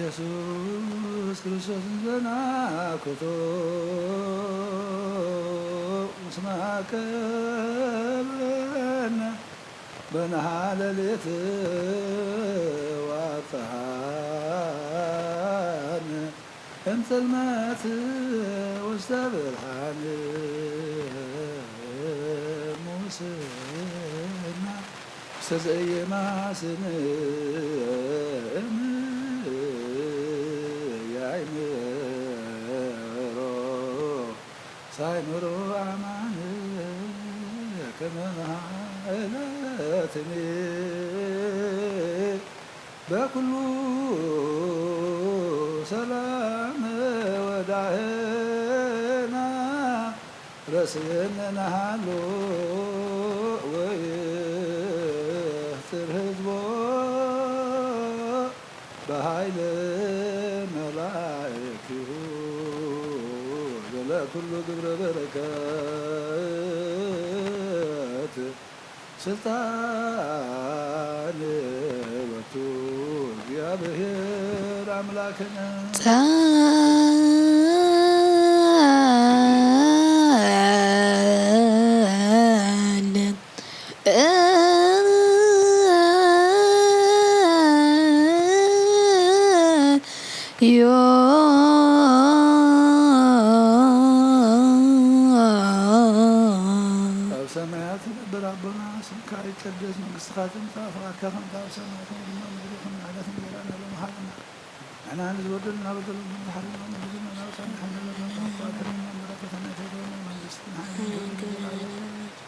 ኢየሱስ ክርስቶስ ዘናኩቶ እስመ አቀብረነ በነሃለሌት ዋጽአነ እምጽልመት ውስተ ብርሃን ሙስና ሰዘየማስን ሳይኖሮ አማን ከመሃለትኔ በኩሉ ሰላም ወዳህና ረስየነናሃሎ ወይትር ህዝቦ በኃይለ መላእክቲሁ ኩሉ ግብረ በረከት ስልጣን ወቱ እግዚአብሔር አምላክነ ይቀደስ መንግሥትከ ትምጻእ ፈቃድከ ከመ በሰማይ ከማሁ በምድር ከመ እንጀራነ በመሃለነ አናን ዝወደድና በደል ሐረና ንጉሥና ናውሳን ሐመለ መንፈሳት መንበረከተና ተገነ መንግሥት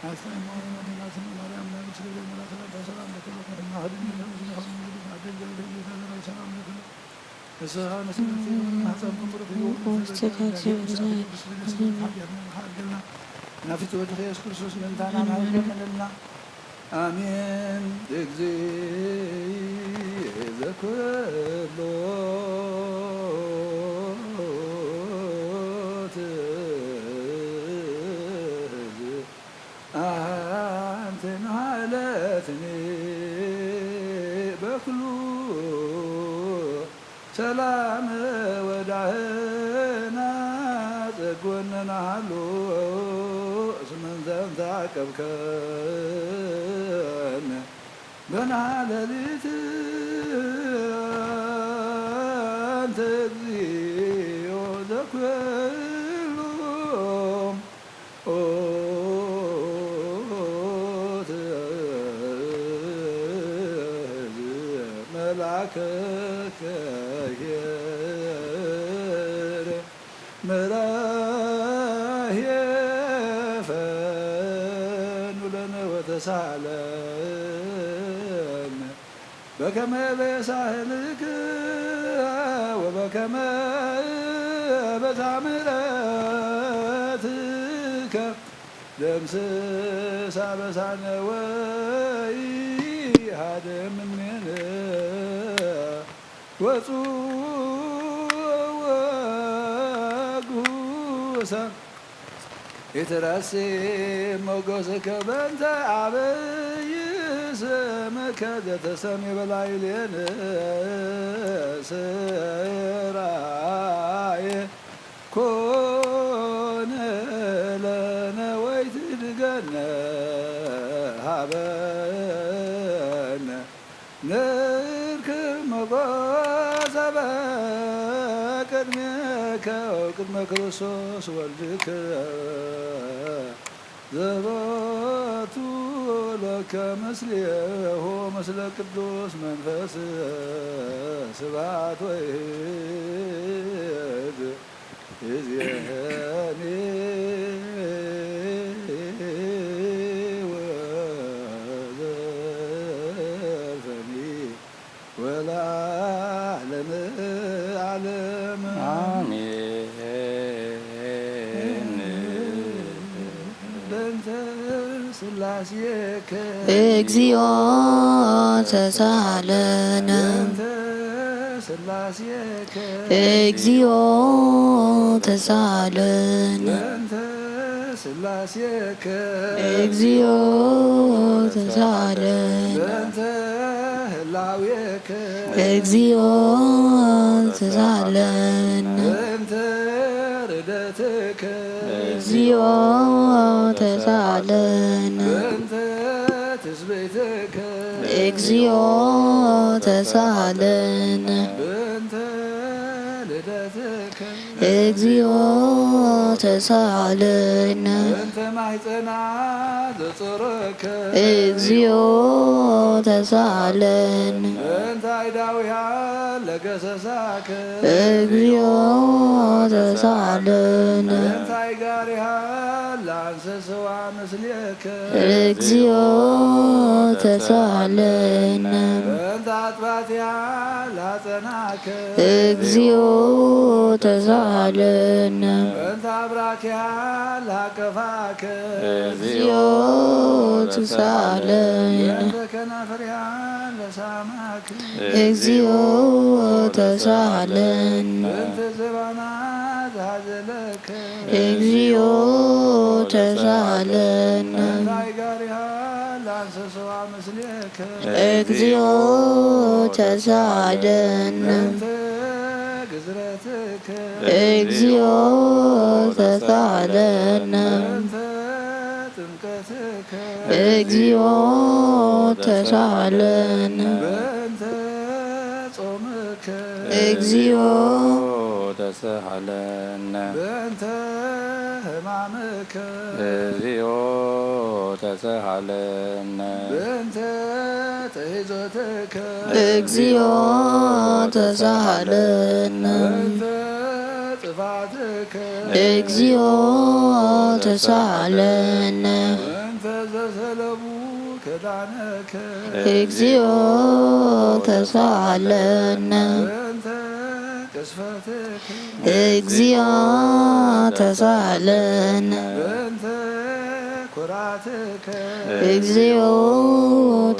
አስተን ማረና ደናትን ማርያም ላይ ስለለ መላከለ በሰላም ለከለ ከማ ሀድኒ ለምዝና ሁሉ አደገ ለይተና ሰላም ለከለ እሰሃነ ስለቲ ሐሳብ ኩምሩ ናፊት ወደ ኢየሱስ ክርስቶስ መንታና ማይለምንና አሜን። እግዚእ ዘኩሎ አንተ ናለትኔ በኩሉ ሰላም ወዳህና ጸጎነናሉ ስመንዘም ታቀብከን በናለሊት አንተ እግዚኦ ዘኩሉ መላከ ከሄር ምራህ የፈኑ ለነ ወተሳለን በከመ በሳህልከ ወበከመ በታምረትከ ደምስስ አበሳነ ወኢሃድም እምኔነ ወጉሰ ኢትረሴ ሞገስከ በእንተ አበይ ስምከ ዘተሰሜ በላዕሌነ ስራየ ኮነ ለነ ወይትድገነ ሀበነ ንርክብ ሞገሰ በቅድሜከ ወቅድመ ክርስቶስ ወልድከ ዘቦቱ ለከ ምስሌሁ ምስለ ቅዱስ መንፈስ ስብሐት ወይእዜኒ ወዘልፈኒ ወለዓለመ ዓለም አሜን። ስላሴከ እግዚኦ ተሳሃለነ በእንተ ስላሴከ እግዚኦ ተሳሃለነ በእንተ ስላሴከ እግዚኦ ተሳሃለነ በእንተ ህላዌከ እግዚኦ ተሳሃለነ በእንተ ርደትከ እግዚኦ ተሳሃለነ በእንተ ትስብእትከ እግዚኦ ተሳሃለነ በእንተ ልደትከ እግዚኦ ተሳሃለነ በእንተ ማኅፀና ዘጾረከ እግዚኦ ተሳሃለነ በእንተ አይዳውያ ለገሰሳከ እግዚኦ ተሳሃለነ በእንተ አይጋሪሃ ለአንሰሰዋ ምስሌከ እግዚኦ ተሳሃለነ በእንተ አጥባትያ ላጸናከ እግዚኦ ተሳሃለነ በእንተ አብራኪያ ላቀፋከ እግዚኦ ተሳሃለነ በእንተ ከናፍርያ ለሳማክ እግዚኦ ተሳሃለነ በእንተ ዘባና ዘሃዘለከ እግዚኦ ተሳሃለነ በእንተ አይጋሪሃ ለአንሰሰዋ ምስሌከ እግዚኦ ተሳሃለነ በእንተ ግዝረትከ እግዚኦ ተሳሃለነ በእንተ ጥምቀትከ እግዚኦ ተሳሃለነ በእንተ ጾምከ እግዚኦ ተሳሃለነ በእንተ ሕማምከ እግዚኦ ተሳሃለነ በእንተ ተይዞትከ እግዚኦ ተሳሃለነ በእንተ ጥፋትከ እግዚኦ ተሳሃለነ በእንተ ዘሰለቡ ክዳነከ እግዚኦ ተሳሃለነ በእንተ ቅስፈትከ እግዚኦ ተሳሃለነ በእንተ ኩራትከ እግዚኦ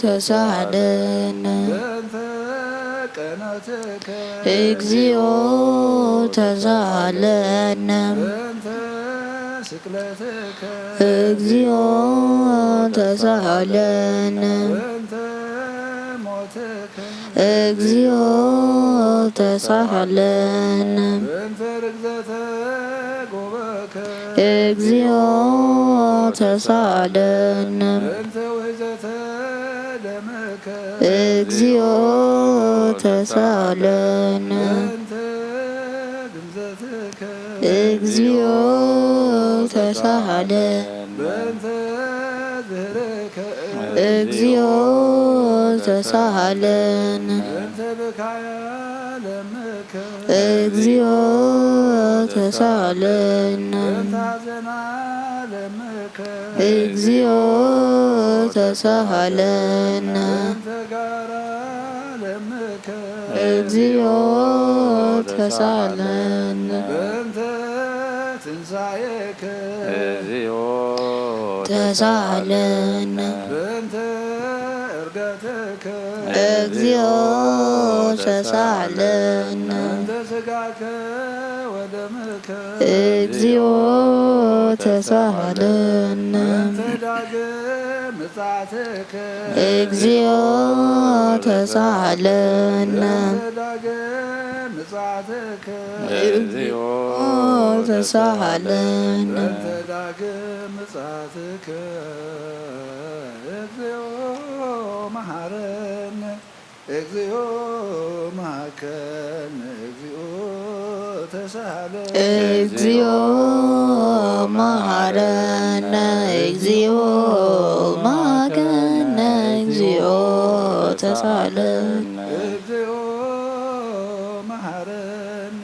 ተሳሃለነ በእንተ ቀነትከ እግዚኦ ተሳሃለነ በእንተ ስቅለትከ እግዚኦ ተሳሃለነ በእንተ ሞትከ እግዚኦ ተሳሃለነ በእንተ ርግዘተ ጎበከ እግዚኦ ተሳሃለነ በእንተ ውሕዘተ ደምከ እግዚኦ ተሳሃለነ በእንተ ግምዘትከ እግዚኦ ተሳሃለነ በእንተ ዝህርከ እግዚኦ ተሳሃለነ በእንተ ብካያ ለምከ እግዚኦ ተሳሃለነ በእንተ ሐዘና ለምከ እግዚኦ ተሳሃለነ በእንተ ጋራ ለምከ እግዚኦ ተሳሃለነ በእንተ ትንሣኤከ እግዚኦ ተሳሃለነ በእንተ ዕርገትከ እግዚኦ ተሳሃለነ በእንተ ሥጋከ ወደምከ እግዚኦ ተሳሃለነ በእንተ ዳግም ምጽአትከ እግዚኦ ተሳሃለነ በእንተ ዳግም ምጽአትከ እግዚኦ ተሳሃለነ በእንተ ዳግም ምጽአትከ እግዚኦ መሐረነ እግዚኦ መሐከነ እግዚኦ ተሳሃለነ እግዚኦ መሐረነ እግዚኦ መሐከነ እግዚኦ ተሳሃለነ እግዚኦ መሐረነ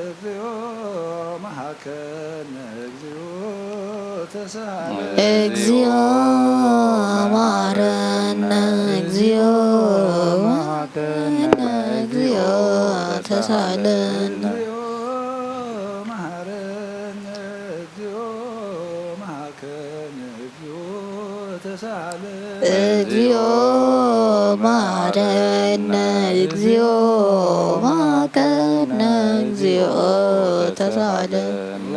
እግዚኦ መሐከነ እግዚኦ ተሳሃለነ እግዚኦ መሐረነ እግዚኦ መሐከነ እግዚኦ ተሳሃለነ እግዚኦ መሐረነ እግዚኦ መሐከነ እግዚኦ እግዚኦ መሐረነ እግዚኦ መሐረነ እግዚኦ ተሳሃለነ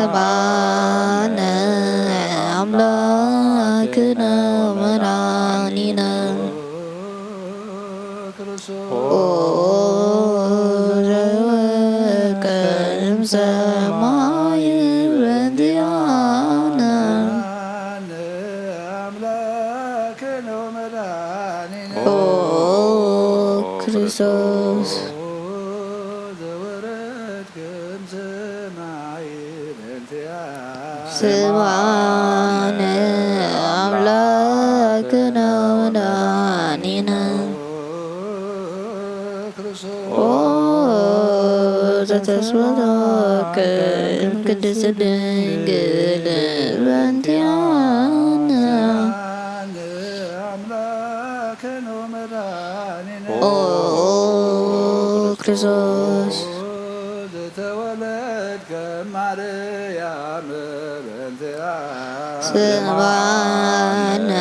ስብሐነ አምላክነ መድኃኒነ ኦ ዘወረድከ እምሰማይ በእንቲአነ ኦ ክርስቶስ ስብሐነ አምላክነ መድኃኒነ ኦ ዘተስወረከ እምቅድስት ድንግል በእንቲአነ ኦ ክርስቶስ ስብሐነ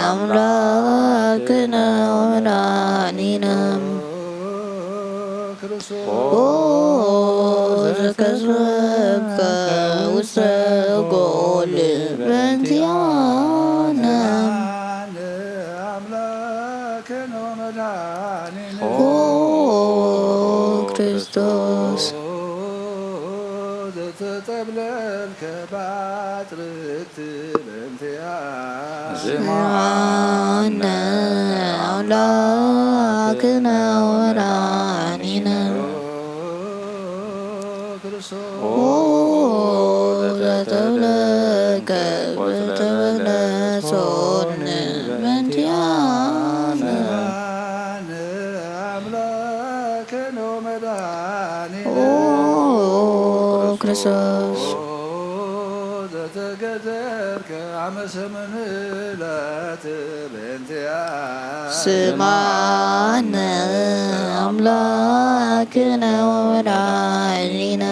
አምላክነ ወመድኃኒነ ኦ ዘከስበከ ውስተ ጎል በእንቲአነ ኦ ክርስቶስ ስብሐነ አምላክነ ወመድኃኒነ ኦ ዘተብለከ በተበለሶን በእንቲአነ ኦ ክርስቶስ ስብሐነ አምላክነ ወመድኃኒነ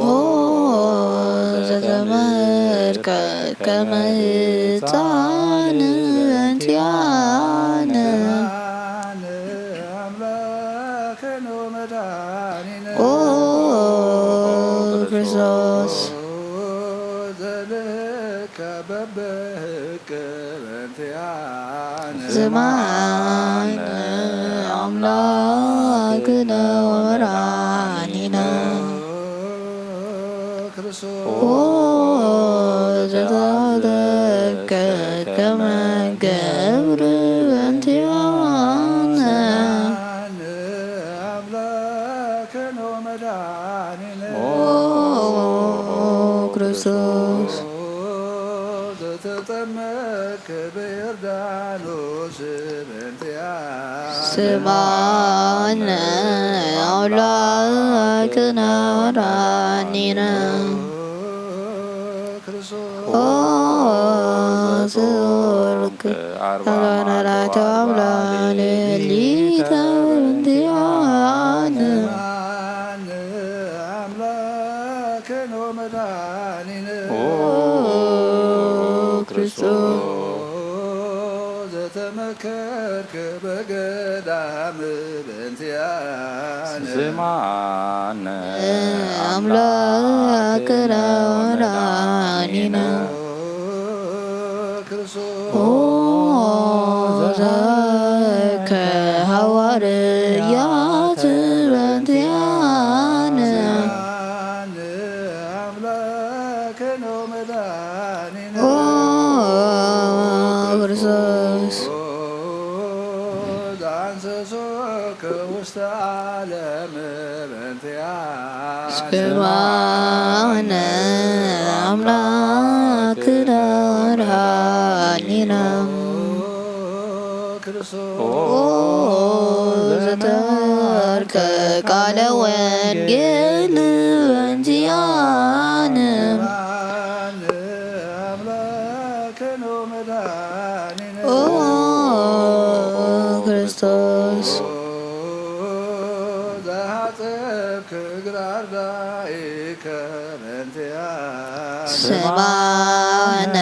ኦ ዘተመርከ ከመ ሕፃን በእንቲአነ ኦ ክርስቶስ ስብሐነ አምላክነ ወመድኃኒነ ኦ ዘተወለድከ ከመ ገብር በእንቲአነ ኦ ክርስቶስ ስብሐነ አምላክነ ወመድኃኒነ ኦ ዘወርቅ አራራተ አምላክ ሊተ በእንቲአነ ኦ ክርስቶስ ስብሐነ አምላክነ ወመድኃኒነ ኦ ዘከ ሐዋርያት በእንቲአነ ኦ ክርስቶስ ስብሐነ አምላክነ ወመድኃኒነ ኦ ዘተመርከ ቃለ ወንጌል በእንቲአነ ኦ ክርስቶስ ስማነ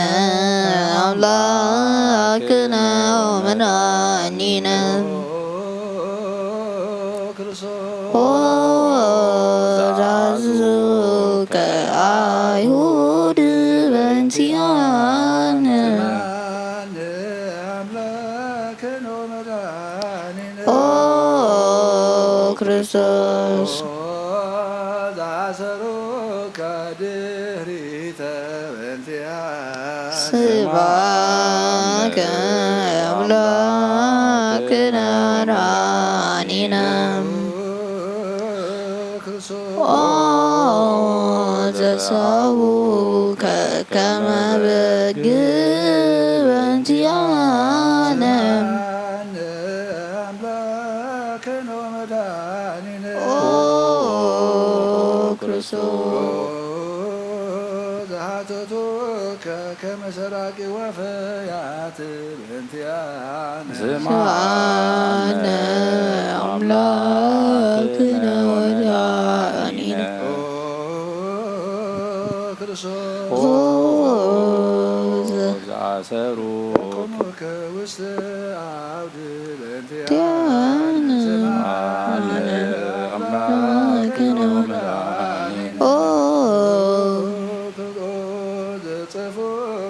አምላክነ ወመድኃኒነ ኦ ዘአዘዙከ አይሁድ በእንቲአነ ኦ ክርስቶስ ስብሐከ አምላክነ ወመድኃኒነ ኦ ዘሰብኡከ ከመ በግ በእንቲአነ ኦ ክርስቶስ ከመሰራቂ ወፈያት በእንቲአነ ስብሐነ አምላክነ ወመድኃኒነ ክርስቶስ ኦ ዘአሰሩ ውስተ አውድ በእንቲአነ ስብሐነ አምላክነ ወመድኃኒነ ኦ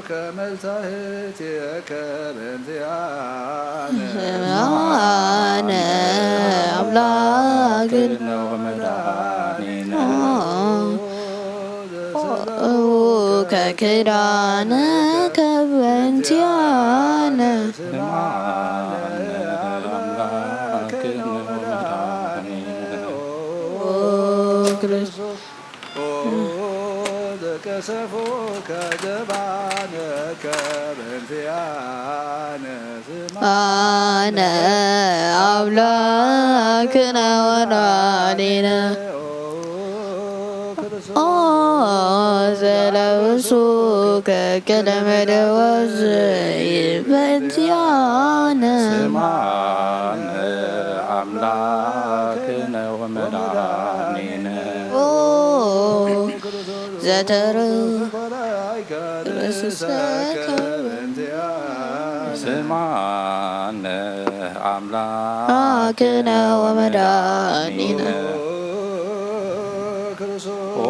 ከመልታህትከ በእንቲአነ ስብሐነ አምላክነ ወመድኃኒነ ከኪዳንከ በእንቲአነ ስብሐነ አምላክነ ወመድኃኒነ ኦ ክርስቶስ ከሰፎ ከዘባነከ በእንቲአነ ስብሐነ አምላክነ ወመድኃኒነ ኦ ዘለብሱከ ቅድመ ደወዝ በእንቲአነ ስብሐነ አምላክነ ወመድኃኒነ ኦ ዘተረፈሰከ ስብሐነ አምላክነ ወመድኃኒነ ኦ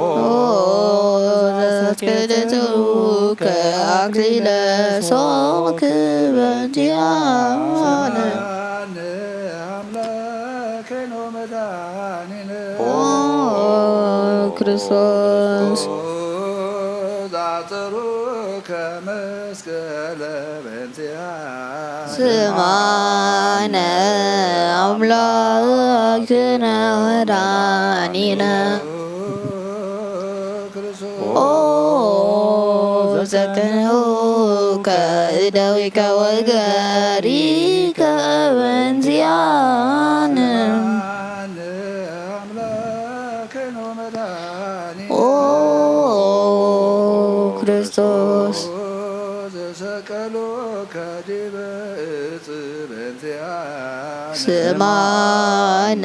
ዘትክልቱከ አክሊለ ሦክ በእንቲአነ ኦ ክርስቶስ ስብሐነ አምላክነ ወመድኃኒነ ኦ ዘከንሁከ እደዊከ ወገሪከ በእንቲአነ ኦ ክርስቶስ ስብሐነ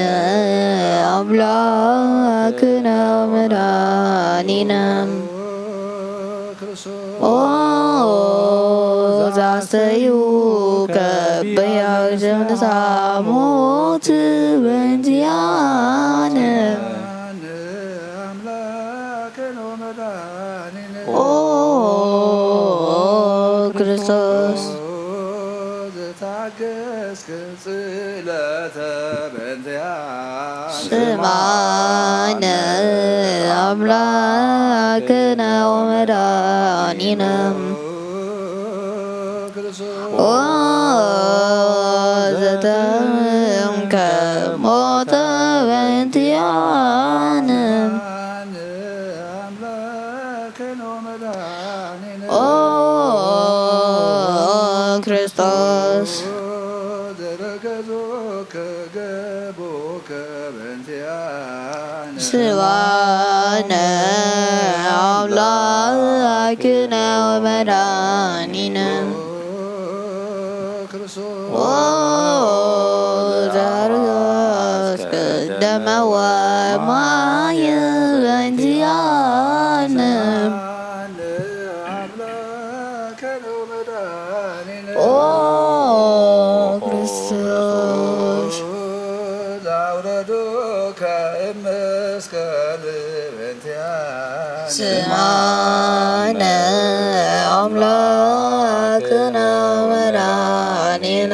አምላክነ ወመድኃኒነ ኦ ዘአስተዩከ በሕያው ነሳሞት በእንቲአነ ኦ ክርስቶስ ስብሐነ አምላክነ ወመድኃኒነ ኦ ዘተምከ ሞተ በእንቲአነ ኦ ክርስቶስ ስብሐነ አምላክነ ወመድኃኒነ ኦ ዘአስቀደመ ወማየ ስማነ አምላክነ መድኃኒነ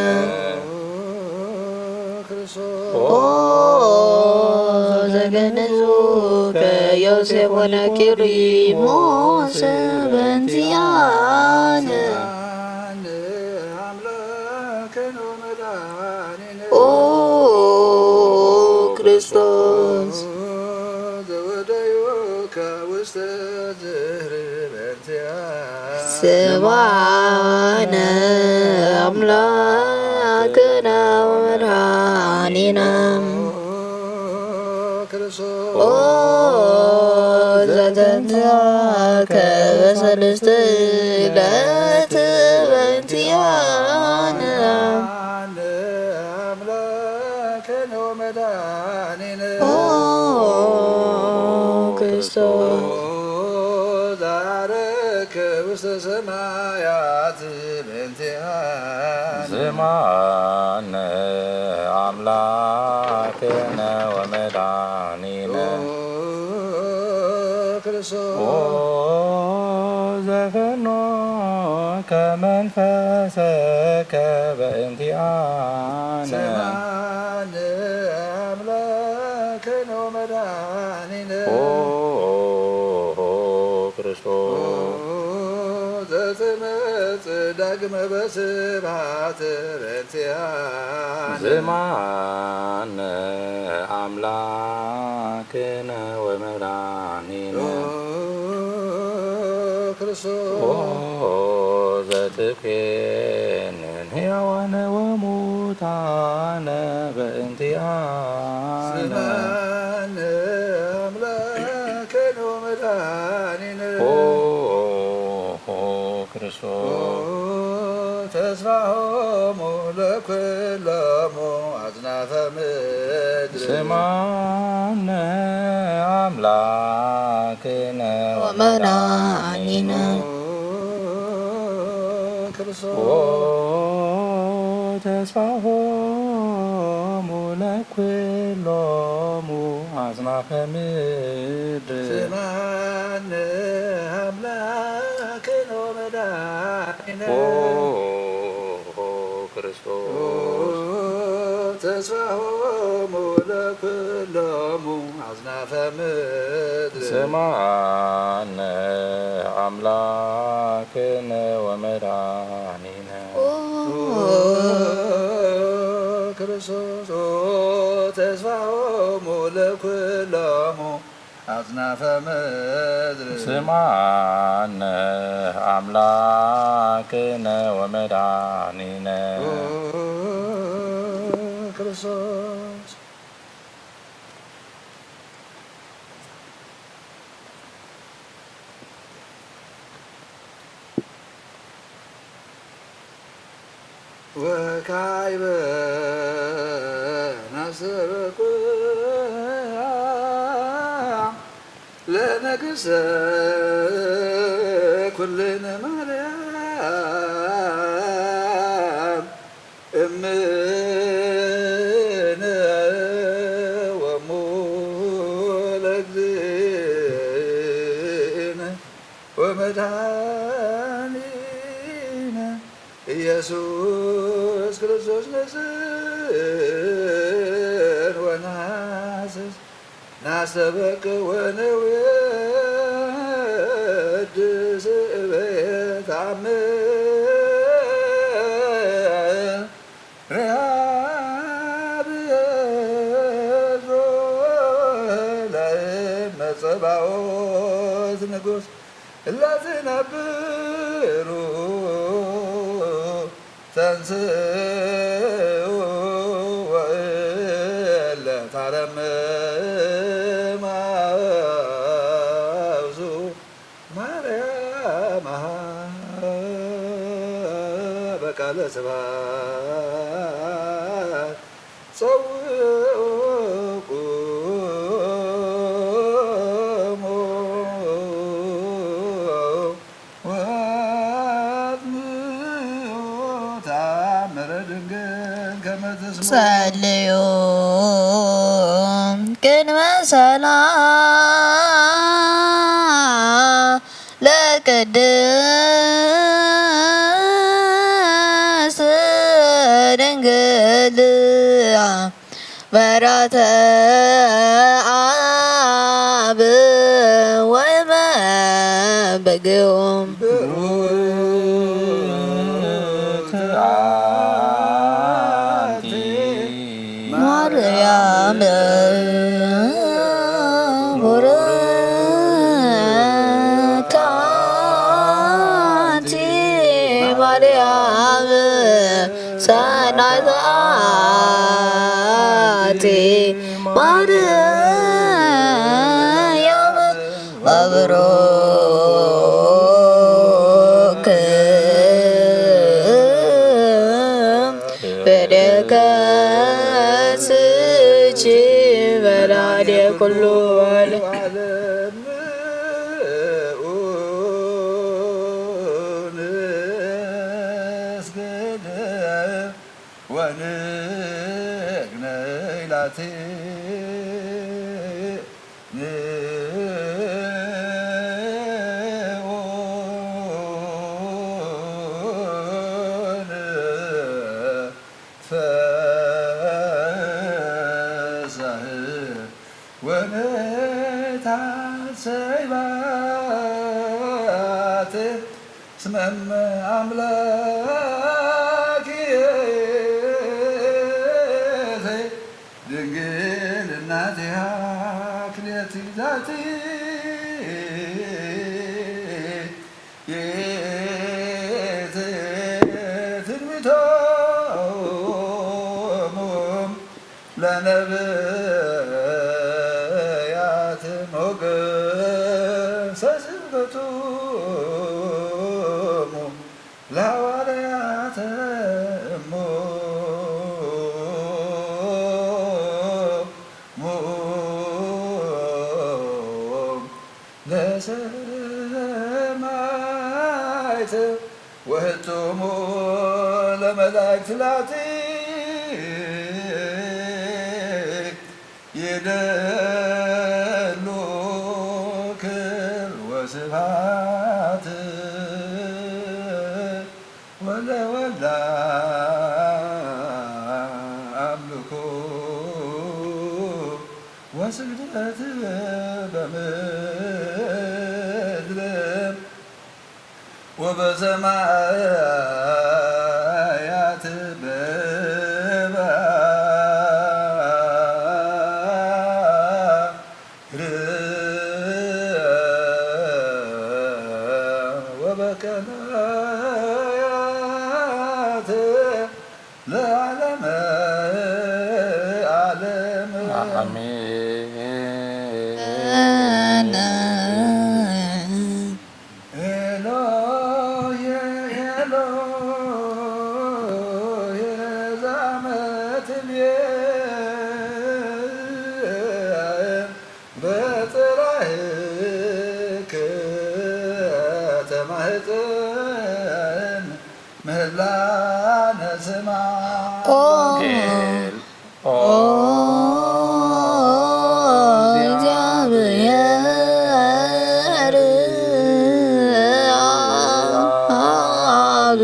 ኦ ዘገነዙከ ዮሴፍ ወነኪሪሞስ በእንቲአነ ኦ ክርስቶስ ስብሐነ አምላክነ ወመድኃኒነ ኦ ዘተንሥአከ በሰልስት ዕለት በእንቲአነ ኦ ክርስቶስ ውስተ ሰማያት በእንቲአነ ስምዐነ አምላክነ ወመድኃኒነ ኦ ዘፈኖከ መንፈሰከ በእንቲአነ ስምዐነ አምላክነ ወመድኃኒነ ኦ ክርስቶስ ዘትመጽእ ዳግመ በስብሐት በእንቲአነ ስምዐነ አምላክነ ወመድኃኒነ ኦ ዘትቤንን ሕያዋነ ወሙታነ በእንቲአነ ስምዐነ አምላክነ ወመድኃኒነ ክርስቶስ ተስፋሆሙ ለኵሎሙ አጽናፈ ምድር ስምዐነ አምላክነ ወመድኃኒነ ክርስቶስ ተስፋሆሙ ለኵሎሙ አጽናፈ ምድር ስምዐነ አምላክነ ወመድኃኒነ ክርስቶስ ተስፋሆሙ ለኵሎሙ አጽናፈ ምድር ስምዐነ አምላክነ ወመድኃኒነ ክርስቶስ ተስፋሆሙ ለኵሎሙ አጽናፈ ምድር ስምዐነ አምላክነ ወመድኃኒነ ክርስቶስ ወካዕበ ናስተበቁ ለነግሥተ ኩልነ ማርያም እምነ ወእሙ ለእግዚእነ ወመድኃኒነ ኢየሱስ ክርስቶስ ንጽሕት ወናስስ ናስተበቅ ወነውየድስ በታምር ለመጸባዖት ንጉሥ እላዝነብሩ ተንሥኡ ወእለ ታረምም አብዙ ማርያም በቃለ ስብሐት ጸውቁሙ ወአጥምዑ ተአምረ ድንግል ከመ ትስምዑ ጸልዩ ቅድመ ሰላም ወድንግል ወራተ አብ ወመበግኦም ብሩክት አንቲ ማርያም ወረታ አንቲ ማርያም ሰናይተ አንቲ ማርያም መብሩክ በደከስች በላዴ ኩሉ ዓለም ንስግድ ወንግነይ ላቲ ወነታሰይባት ስመም አምላክየ ድንግል እናቲሃ ክልኤቲ ዛቲ ትንቢቶሙ ለነብያት ሞገሰ ስብከቶሙ ለሐዋርያት ለሰማዕት ወህቶሙ ለመላእክት ላቲ ይደሉ ክብር ወስብሐት ወለወልድ አምልኮ ወስግደት በምድር ወበሰማያት ወበቀናያት ለዓለመ ዓለም አሜን። ኤሎሄ ኤሎሄ ዛመትልየ በጽራሕከ ተማኅፀን ምህላነ ስማ ጌል እግዚአብሔር አብ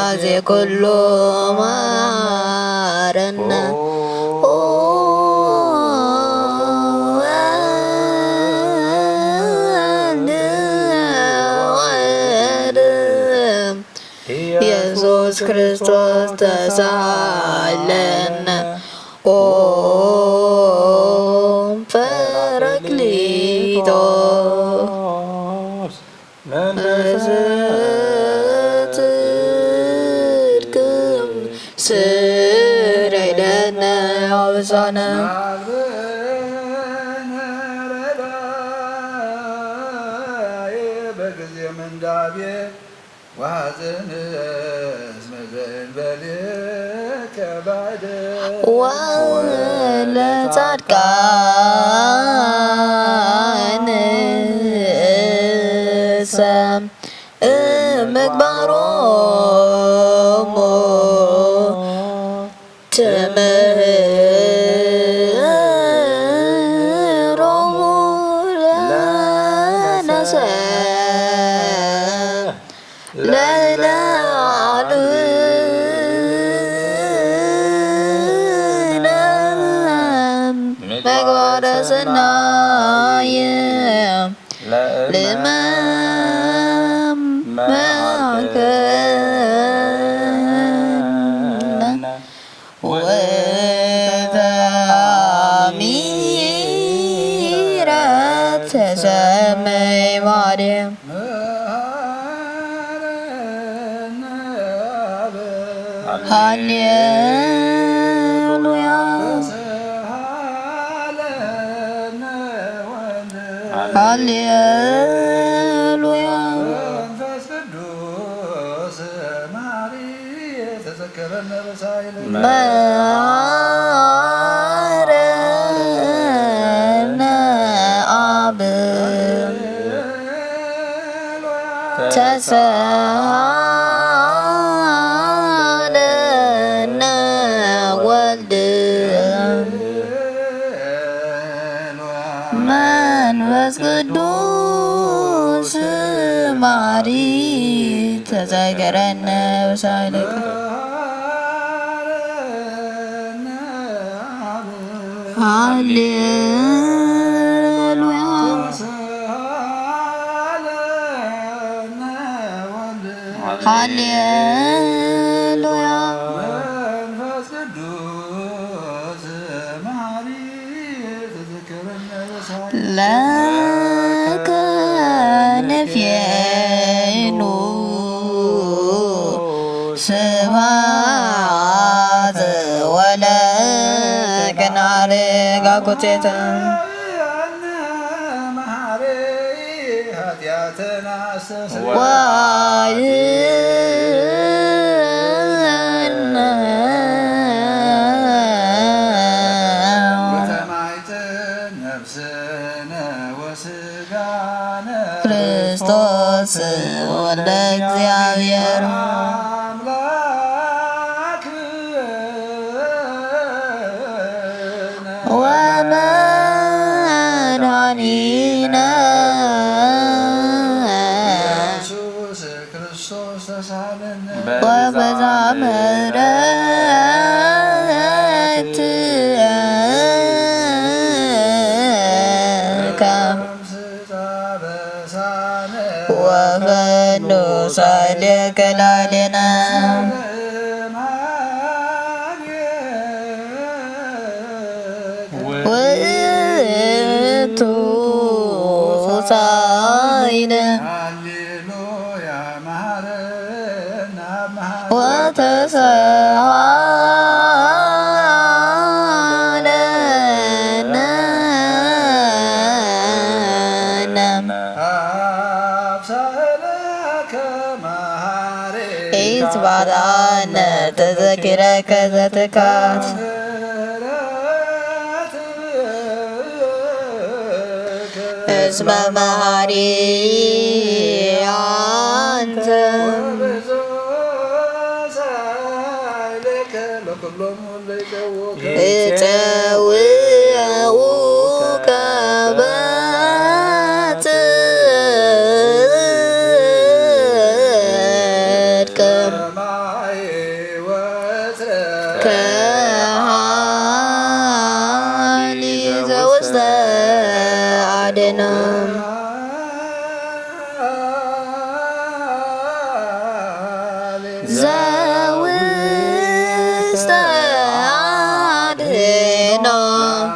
አዜ ኩሉ ማረነ ኢየሱስ ክርስቶስ ተሳለነ ኦ ጰራቅሊጦስ መዘትድክም ስረይለነ አብሳነ በጊዜ ምንዳቤ ወሐዘን እስመ ዘእንበሌከ ባዕደ ወለጻድቃን ሰም ምግባሮሙ ትምህሮሙ ለነሰብ ለለዓሉ ምግባረ ሰናይ ልመመከነ ወተአሚረ ተሰመይ ማርያም ሃሌሉያ ሃሌሉያ መሐረነ አብ ተሳሃለነ ወልድ መንፈስ ቅዱስ ማሪ ተዘከረነ በሳይለከ ሃሌሉያ ሃሌሉያ ለከ ነፍየኑ ስብሐት ወለከ ናርጋ ኮቴተ ክርስቶስ ወልደ እግዚአብሔር ወመድኃኒነ ወበዛ ምሕረት ወፈኑ ሳይለከ ላዕሌነ ውእቱ ሳይለ ወተሳሃለነ ኢትባዳነ ተዘኪረከ ዘትካት እስመ መሐሪ አንተ እፀውዐውከ በጽድቅ ከሃሊ ዘውስተ አድኅኖም ዘውስተ አድኅኖም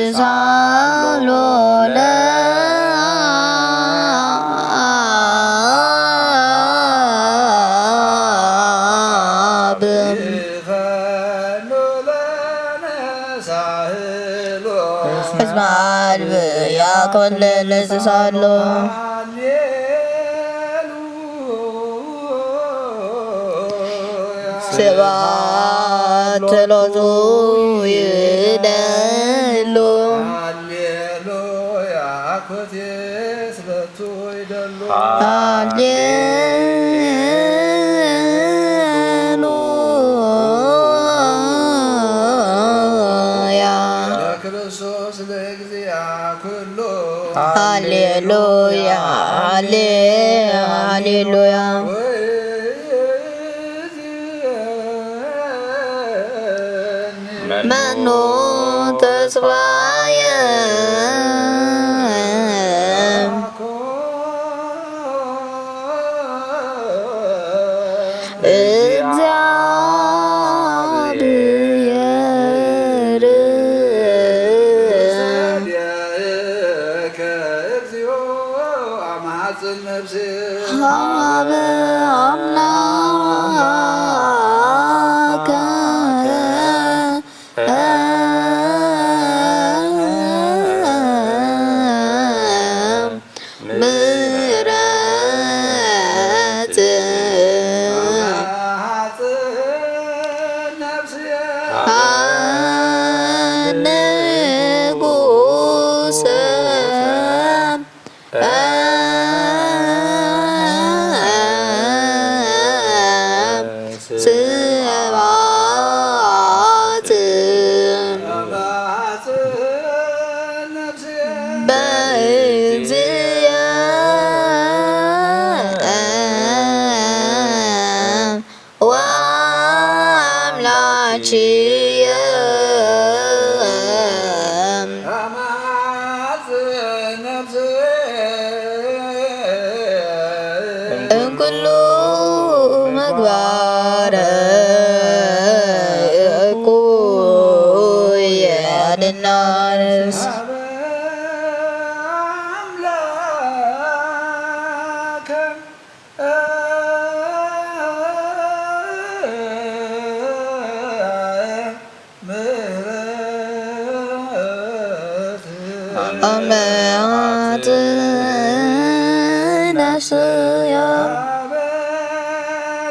ንሳሎ ለአብ እስመ አልብያ ኮለለ ዝሳሎ ስብሐት ሎቱ ይደሉ ሃሌሉያ ሃሌሉያ እግዚአብሔር ሰድየከ እግዚኦ አማጽን ነፍሴ ሀበ አምላከ ምሕረት አማጽን ነፍሴ ንጉሰ ስብሐት አማጽን ነፍሴ በእግዚእ ወአምላችየ አማጽን ነፍሴ እምኩሉ ምግባረ እኩይ አድኅና ነፍስ ሀበ አምላከ ምሕረት አመዓት ነፍስየ ሀበ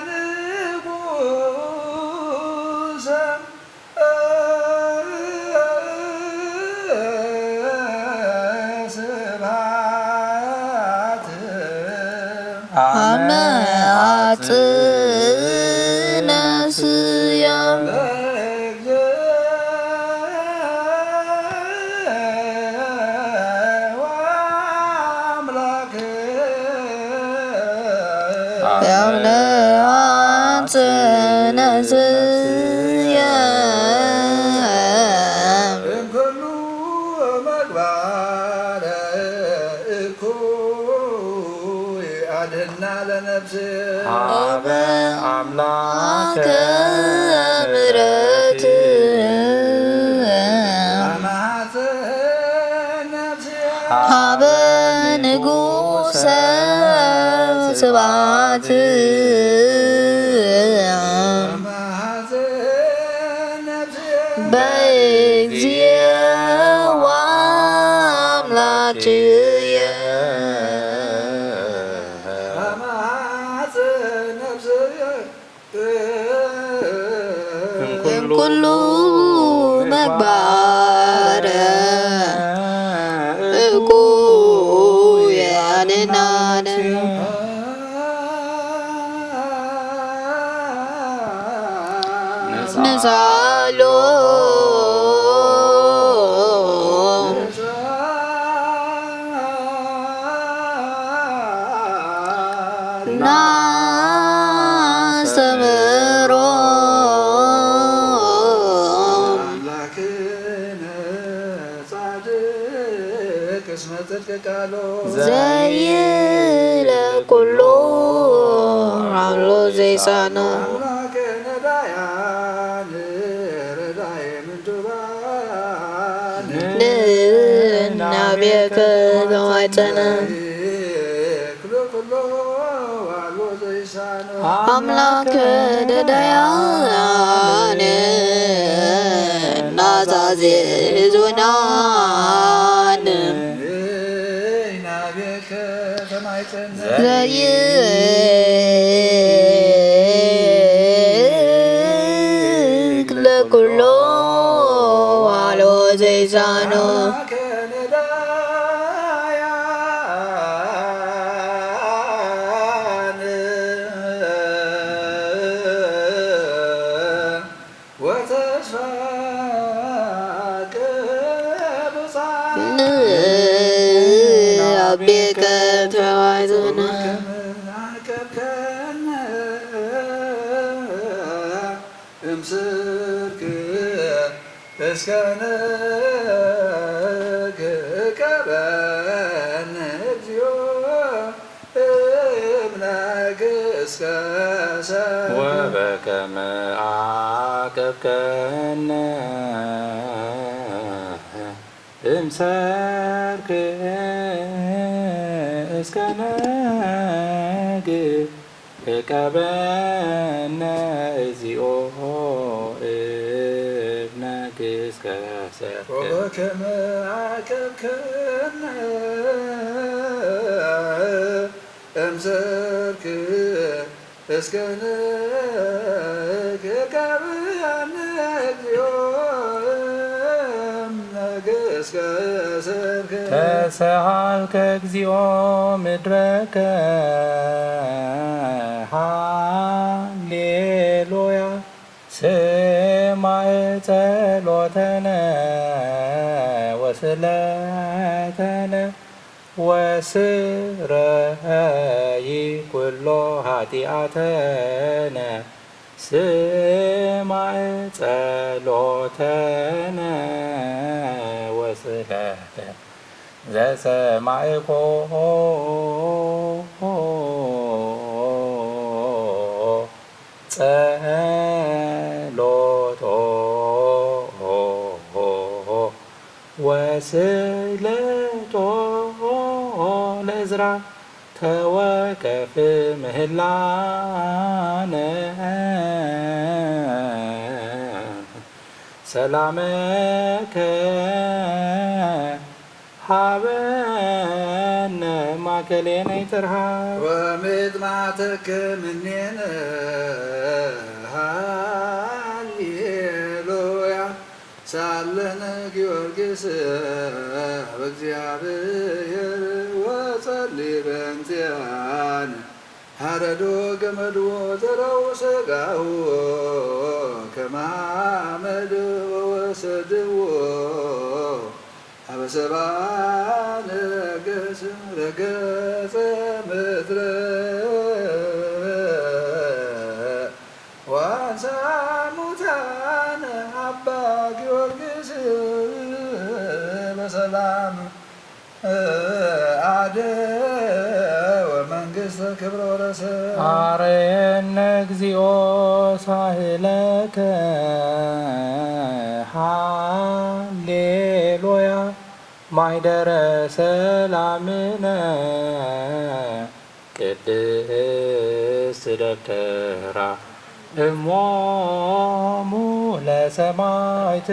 ንጉሰ ስብሐት አመዓት ነፍስየ አመዓት ነፍስየ እምኩሉ ምግባረ እኩይ አድኅና ለነፍስ ሀበ አምላከ ምሕረት አማጽን ነፍስ ሀበ ንጉሰ ስብሐት አማጽን ነፍስ በእግዚእ ወአምላችየ አማጽን ነፍስ እምኩሉ ምግባረ እኩይ አድኅና ነፍስ ንሳሎ ናስተምሮ አምላክነ ጻድቅ እስመ ጽድቅ ቃሎ ዘይለ ኩሉ አምሎ ዘይሳኖ አምላክነ ዳያን ረዳየ ምንቱባን ንናቤከ ተማይፀነ ክሎ ኩሎ አልቦ ዘይሳኖ አምላከ ነዳያን ናዛዜ ዞናን ናቤከ ተማይፀነ ዘይክለ ኩሎ አልቦ ዘይሳኖ ንአቤከ ተማይፀነ እምስርክ እስከ ንግቀበነ እግዚኦ እምነግ እስከ ወበከመ አቀብከነ እምሰርክ እስከ ነግህ እቀበነ እግዚኦ እብነ ግእዝከ ሰርክ ወበከመ አቀብከነ እምሰርክ እስከ ነግህ እቀበነ እግዚኦ እብነ ግእዝከ ሰርክ ተሰሃልከ እግዚኦ ምድረከ ሃሌሉያ ስማዕ ጸሎተነ ወስእለተነ ወስረይ ኩሎ ኃጢአተነ ስማዕ ጸሎተነ ወስእለተነ ዘሰማዕኮ ጸሎቶ ወስእለቶ ለዕዝራ ተወከፍ ምህላነ ሰላመከ ሀበነ ማእከሌነ ይትርሃ ወምጥማትከ እምኔነ ሃሌሉያ ሳለነ ጊዮርጊስ በእግዚአብሔር ወጸልይ በእንቲአነ ሀረዶ ገመድዎ ዘረው ሥጋሁ ከማመድ ወወሰድዎ አበሰባን ረገጸ ምድረ ዋንሳ ሙታነ አባ ጊዮርጊስ በሰላም አደወ መንግሥተ ክብረ ወረሰ አርየነ እግዚኦ ሳህለከ ሃሌሉያ ማኅደረ ሰላምነ ቅድስት ደብተራ እሞሙ ለሰማዕት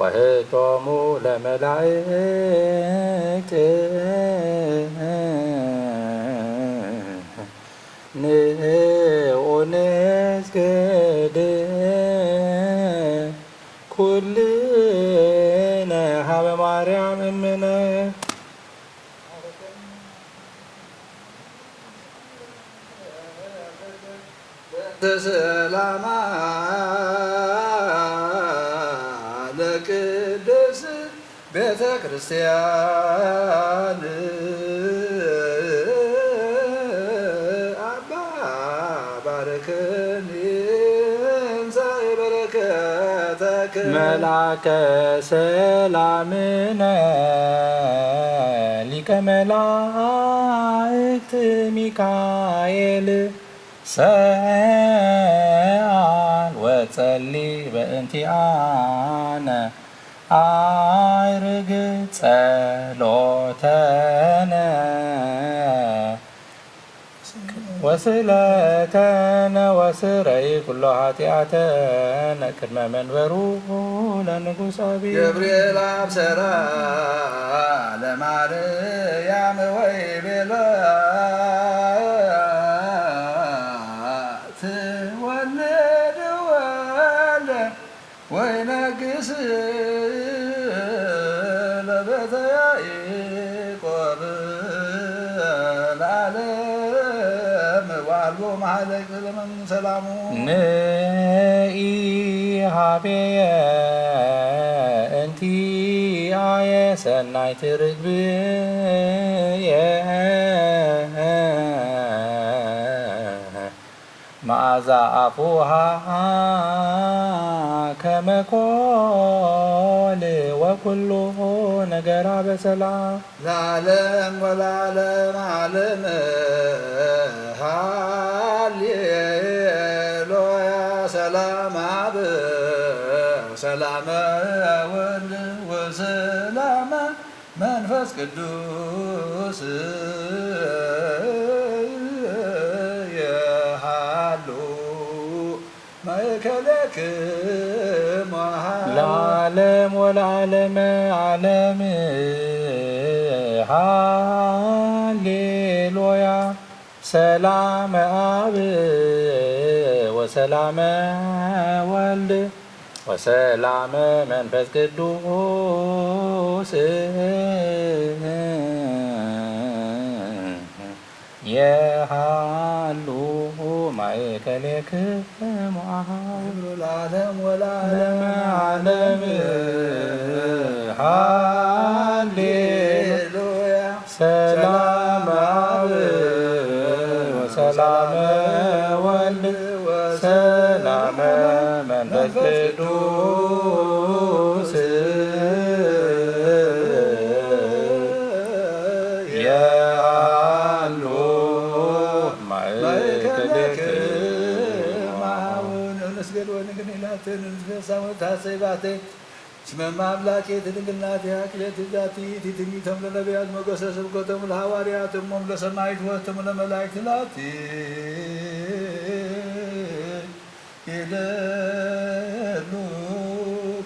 ወህቶሙ ለመላእክት ንዑንስግድ ኩልነ ሀበ ማርያም እምነ ተሰላማ ለቅድስት ቤተ ክርስቲያን አባ ባረከኒ እንሳኤ በረከተከ መላከ ሰላምነ ሊቀ መላእክት ሚካኤል ሰአል ወጸልይ በእንቲአነ አይርግ ጸሎተነ ወስእለተነ ወስረይ ኩሎ ኃጢአተነ ቅድመ መንበሩ ለንጉሥ አብይ ገብርኤል አብሰራ ለማርያም ወይቤላ ትወልድ ወልደ ወይነግስ ለቤተ ያዕቆብ ለዓለም ዋልቦ መሐለቅ ለመን ሰላሙ ንኢ ሀቤየ እንቲአየ ሰናይት ርግብየ መዓዛ አፉሃ ከመ ኮል ወኩሉ ነገራ በሰላም ለዓለም ወለዓለም ዓለም ሃሌሉያ ሰላም አብ ሰላመ ወልድ ወሰላመ መንፈስ ቅዱስ የሃሉ ማእከለክሙ ለዓለም ወለዓለመ ዓለም ሃሌሉያ ሰላመ አብ ወሰላመ ወልድ ወሰላመ መንፈስ ቅዱስ የሃሉ ማእከሌክሙ ለዓለም ወለዓለም ዓለም ሃሌሉያ ሰላም አብ ወሰላመ ወልድ ወሰላመ መንፈስ ቅዱስ የሃሉ ማእከሌክሙ እንስገድ ወንግንላትን እንስገሳወታሰይባቴ ስመማ አምላኬ ትድንግልናት ያክሌት ዛቲ ቲትኒተም ለነቢያት ሞገሰ ስብከተሙ ለሐዋርያት እሞም ለሰማዕት ወእትሙ ለመላእክት ላቲ ይደሉ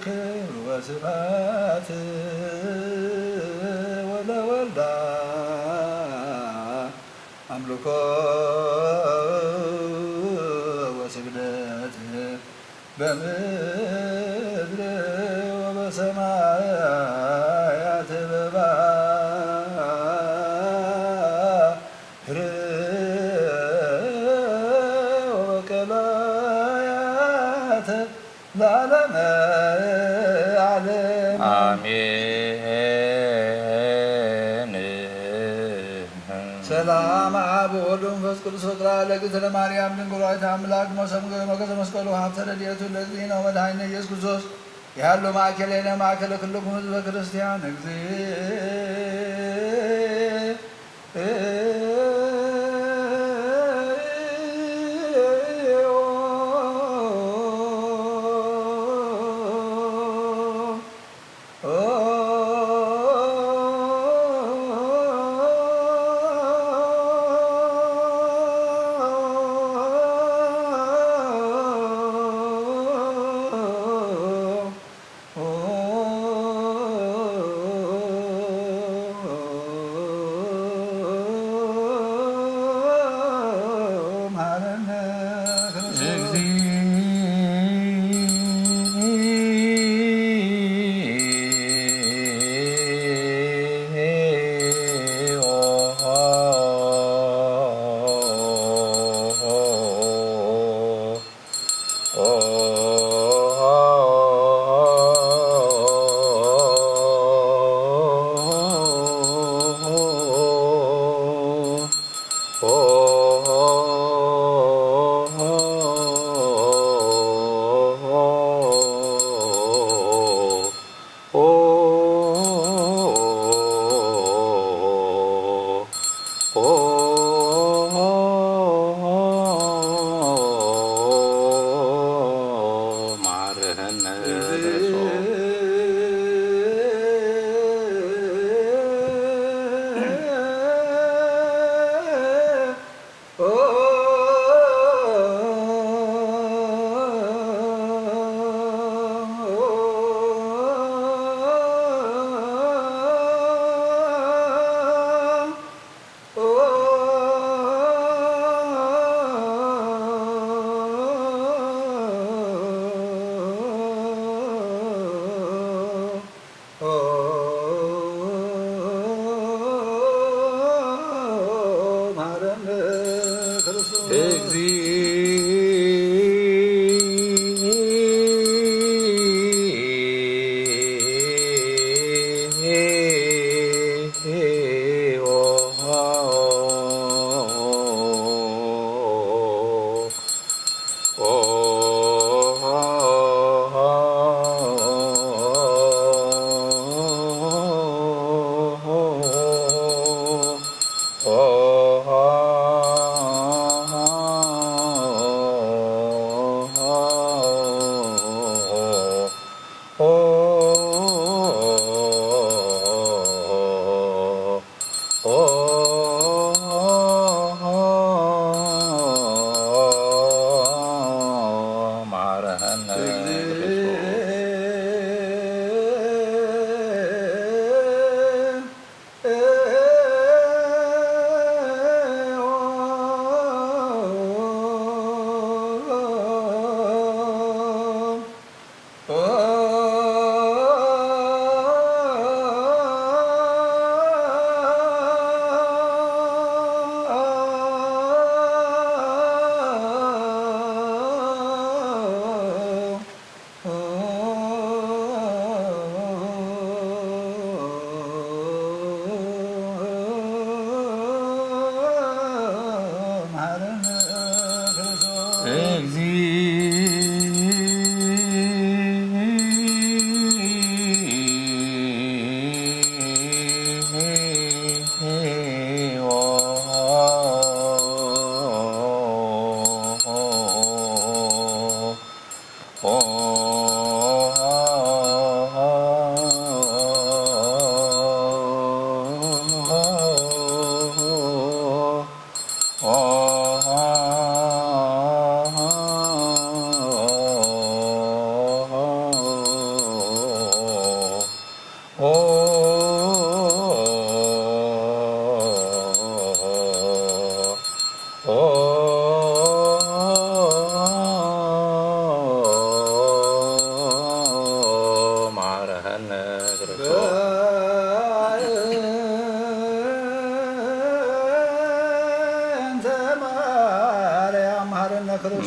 ክብር ወስብሐት ወለወልዳ አምልኮ ወስግደት በምድር ወበሰማያት በባሕር ወበቀላያት ለዓለመ ዓለም አሜን። ሰላም አብ ወወልድ ወመንፈስ ቅዱስ ፍቅራ ለእግዝእትነ ማርያም ድንግል ወላዲተ አምላክ ሞገሰ መስቀሉ ሀብተ ረድኤቱ ለእግዚእነ ወመድኃኒነ ኢየሱስ ክርስቶስ ያሉ ማእከሌነ ማእከለ ኩልክሙ ሕዝበ ክርስቲያን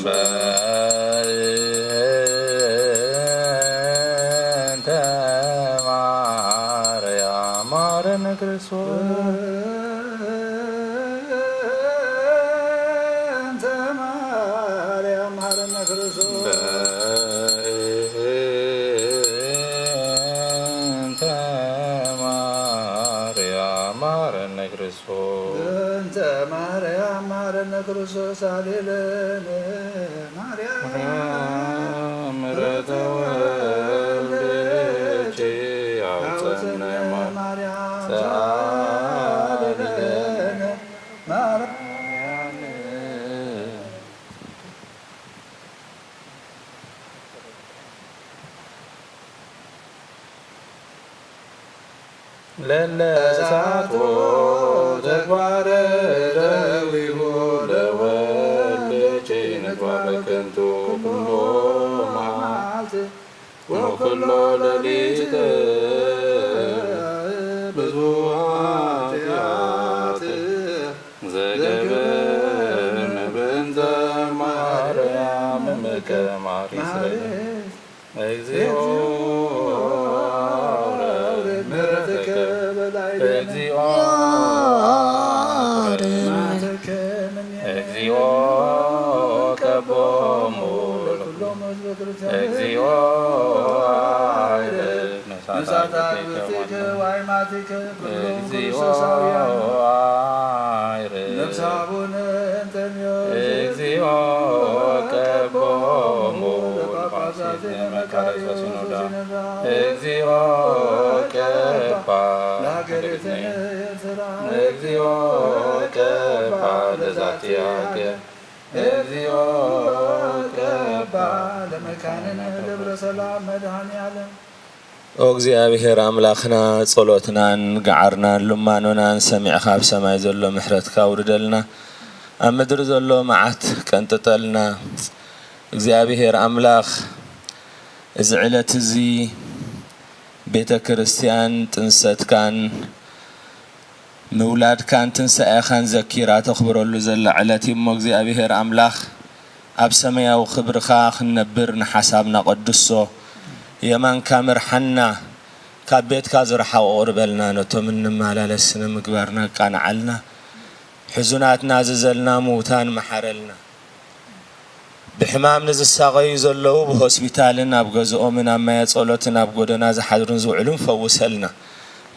በእንተ ማርያም ማረነ ክርስቶስ ክርስቶስ አሌለነ ማርያም ምሕረተ ወልድኪ አውፀነ ማርያም አሌለነ ማርያም ለለ እሳት ተግባረ ደዊሁ ለወልድኪ ንግባረ ከንቱ ኩሎ መዓልት ወኩሎ ሌሊት ብዙኃት ዘገበርነ በእንተ ማርያም እምከ ማሪስለ እግዚኦ እግዚኦ ከቦሙ እግዚኦ እግዚኦ ከቦሙ እግዚኦ ከባ እግዚኦ ከባ ለዛቲያከ እግዚኦ ከባ ለመካንነ ደብረ ሰላም መድኃኔዓለም ኦ እግዚአብሔር አምላኽና ጸሎትናን ገዓርናን ልማኖናን ሰሚዕኻ ኣብ ሰማይ ዘሎ ምሕረትካ ውርደልና ኣብ ምድሪ ዘሎ መዓት ቀንጥጠልና እግዚአብሔር አምላኽ እዚ ዕለት እዚ ቤተ ክርስቲያን ጥንሰትካን ምውላድካን ትንሣኤኻን ዘኪራ ተኽብረሉ ዘላ ዕለት እሞ እግዚአብሔር አምላኽ ኣብ ሰማያዊ ክብርኻ ክንነብር ንሓሳብና ቀድሶ የማንካ ምርሓና ካብ ቤትካ ዝረሓቑ ቁርበልና ነቶም እንመላለስ ንምግባርና ቃንዓልና ሕዙናትና ዝዘልና ምውታን መሓረልና ብሕማም ንዝሳቐዩ ዘለዉ ብሆስፒታልን ኣብ ገዝኦምን ኣብ ማየ ጸሎትን ኣብ ጎደና ዝሓድሩን ዝውዕሉን ፈውሰልና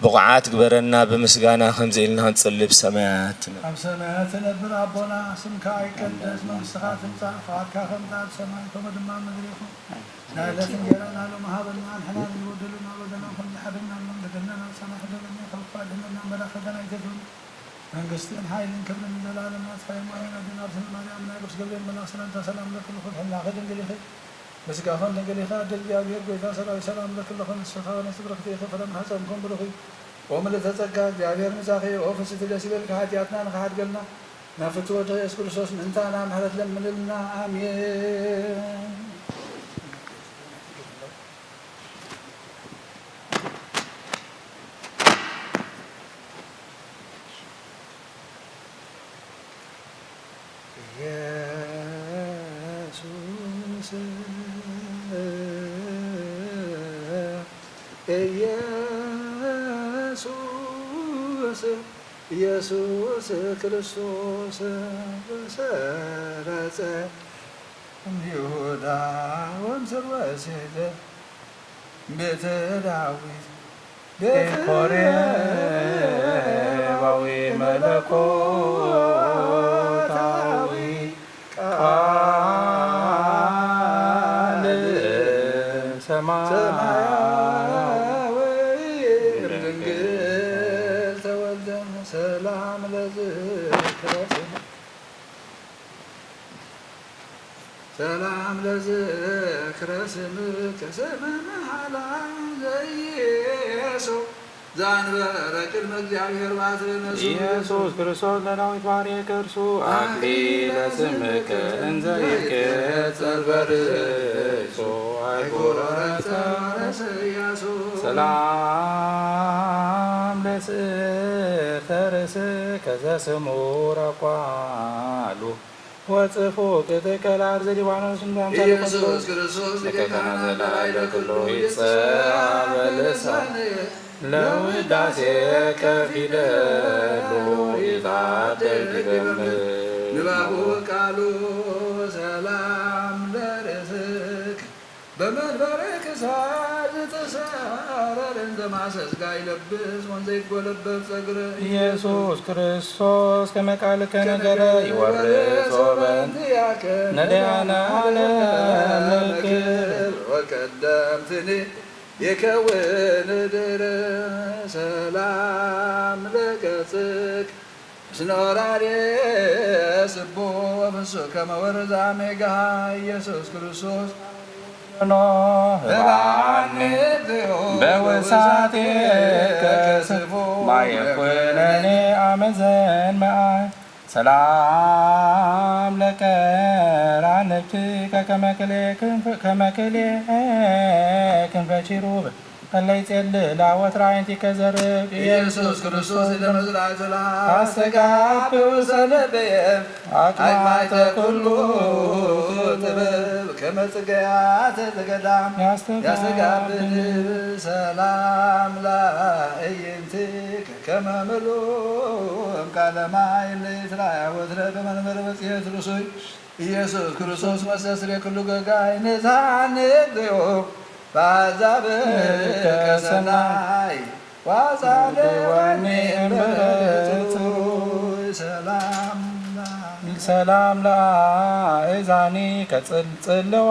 ብቕዓት ግበረና ብምስጋና ከምዚ ኢልና ክንጽልይ ሰማያት ኣብ ሰማያት ትነብር ኣቦና ስምካ ይቀደስ መንግሥትኻ ትምጻእ ፈቃድካ ከምታ ኣብ ሰማይ ከምኡ ድማ ምድሪ ይኹን ናዕለት እንጀራና ሎሚ ሃበና ንሕና ዝበደሉና በደልና ከምዝሓደና እንደገናና ሰማሕ ደለና ከብኳድህነና መራኸተና ይተቱን መንግሥትን ሓይልን ክብርን ዘለዓለምና ተፋይማዊና ድናብ ስም ማርያም ናይ ቅዱስ ገብርኤል መልአክ ሰላምታ ሰላም ለክሉ ኩልሕና ኸድንግል ይኽእል ምስጋኾን ድንግል ይኻ ድል እግዚአብሔር ጎይታ ሰራዊት ሰላም ለክልኹን ንስኻ ነስብረክቲ የኸፈረም ሓፀምኩም ብሩኺ ወምልዕተ ጸጋ እግዚአብሔር ምሳኺ ኦ ፍስቲ ደስ ይበልካ ኃጢአትና ንኸሓድገልና ናብ ፍትወቱ ኢየሱስ ክርስቶስ ምእንታና ምሕረት ለምንልና አሜን። ኢየሱስ ክርስቶስ በሰረጸ እምይሁዳ ወምስርወሴተ ቤተ ዳዊት ኮሬባዊ መለኮታዊ ቃል ሰማያዊ ድንግል ተወልደ ሰላም ለዝክረስ ሰላም ለዝክረ ስምከ ስመ መሐላ ዘኢየሱስ ዛንበረ ቅድመ እግዚአብሔር ባትነሱ ኢየሱስ ክርስቶስ ለዳዊት ባርየ ከርሱ አክሊለ ስምከ እንዘ ይትቀጸል በርእሱ አይጎረተ ረስያሱ ሰላም ለስእተ ርእስከ ዘስሙ ረቋሉ ወጽፎ ቅጥቀላ አርዘ ሊባኖስ ኢየሱስ ክርስቶስ ሊቀ ካህናት ለኩሉ ይጸአ በልሳን ለውዳሴ ከፊደሉ ይታደግ ንባቡ ቃሉ ሰላም ለርእስክ በመንበረ ክሳድ ተሳረር እንዘ ማሰስጋ ይለብስ ወንዘ ይትጎለበት ጸግረ ኢየሱስ ክርስቶስ ከመቃልከ ነገረ ይወርሶ በእንቲአከ ነዳያነ ዓለም ወቀደምትኒ የከውን ድረ ሰላም ለገጽክ ስኖራሬ ስቦ ወፍሱ ከመወረዛ ሜጋ ኢየሱስ ክርስቶስ በወሳቴ ከስፎ ማየኮነኔ አመዘን መአይ ሰላም ለቀራንብትከ ከመክሌ ክንፈ ኪሩብ እለይ ጼልል አወትረ አዕይንቲከ ዘርግ ኢየሱስ ክርስቶስ ለመዝራዕ ሰላም አስተጋብእ ሰለበየ አቅማተ ኩሉ ጥበብ ከመ ጽጌያት ዘገዳም ያስተጋብእ ሰላም ለአዕይንቲከ ከመ ምሉእ እምቃለ ማይ ለይትራእያ ወትረ በመንበረ መጽሔት ርሱይ ኢየሱስ ክርስቶስ መስተስርየ ኩሉ ገጋይ ንዛን እግዚኦ በአሕዛብ ከሰናይ ዋጻደወኒ እምበረቱ ሰላም ለአእዛኒ ከጽልጽልዋ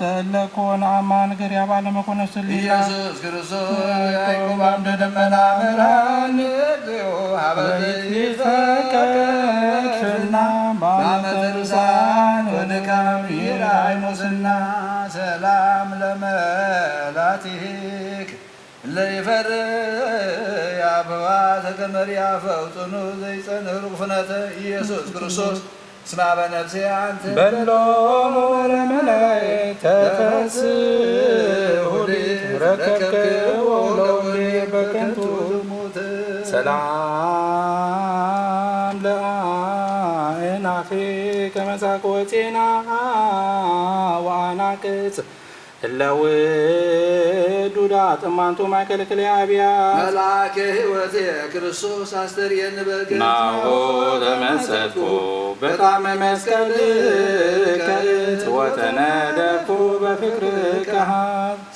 ተለኮን አማን ግር ያባለ መኮነስ ኢየሱስ ክርስቶስ ያዕቆብ አምደ ደመና ምርሃን እግዚኦ ሀበይፈቀድፍና ባመተርሳን ወድካም ይራይ ሙስና ሰላም ለመላቲክ ለይፈር ያበዋ ተገመሪ ያፈውጥኑ ዘይጸንህ ሩቅፍነተ ኢየሱስ ክርስቶስ ስማ በነፍሴ አንተ በሎሙ ለመላእክት ተፈስሑ ረከብክዎ ለውዴ በከንቱ ሰላም ለአእናፍከ መጻክወ ፄና ወአናቅጽ እለውዱዳት እማንቱ ማእከለ ክልኤ አብያት መልአከ ሕይወት ክርስቶስ አስተርየን በግልጽ ናሁ ተመሰጥኩ በጣዕመ መስቀልከ ወተነደፍኩ በፍቅርከ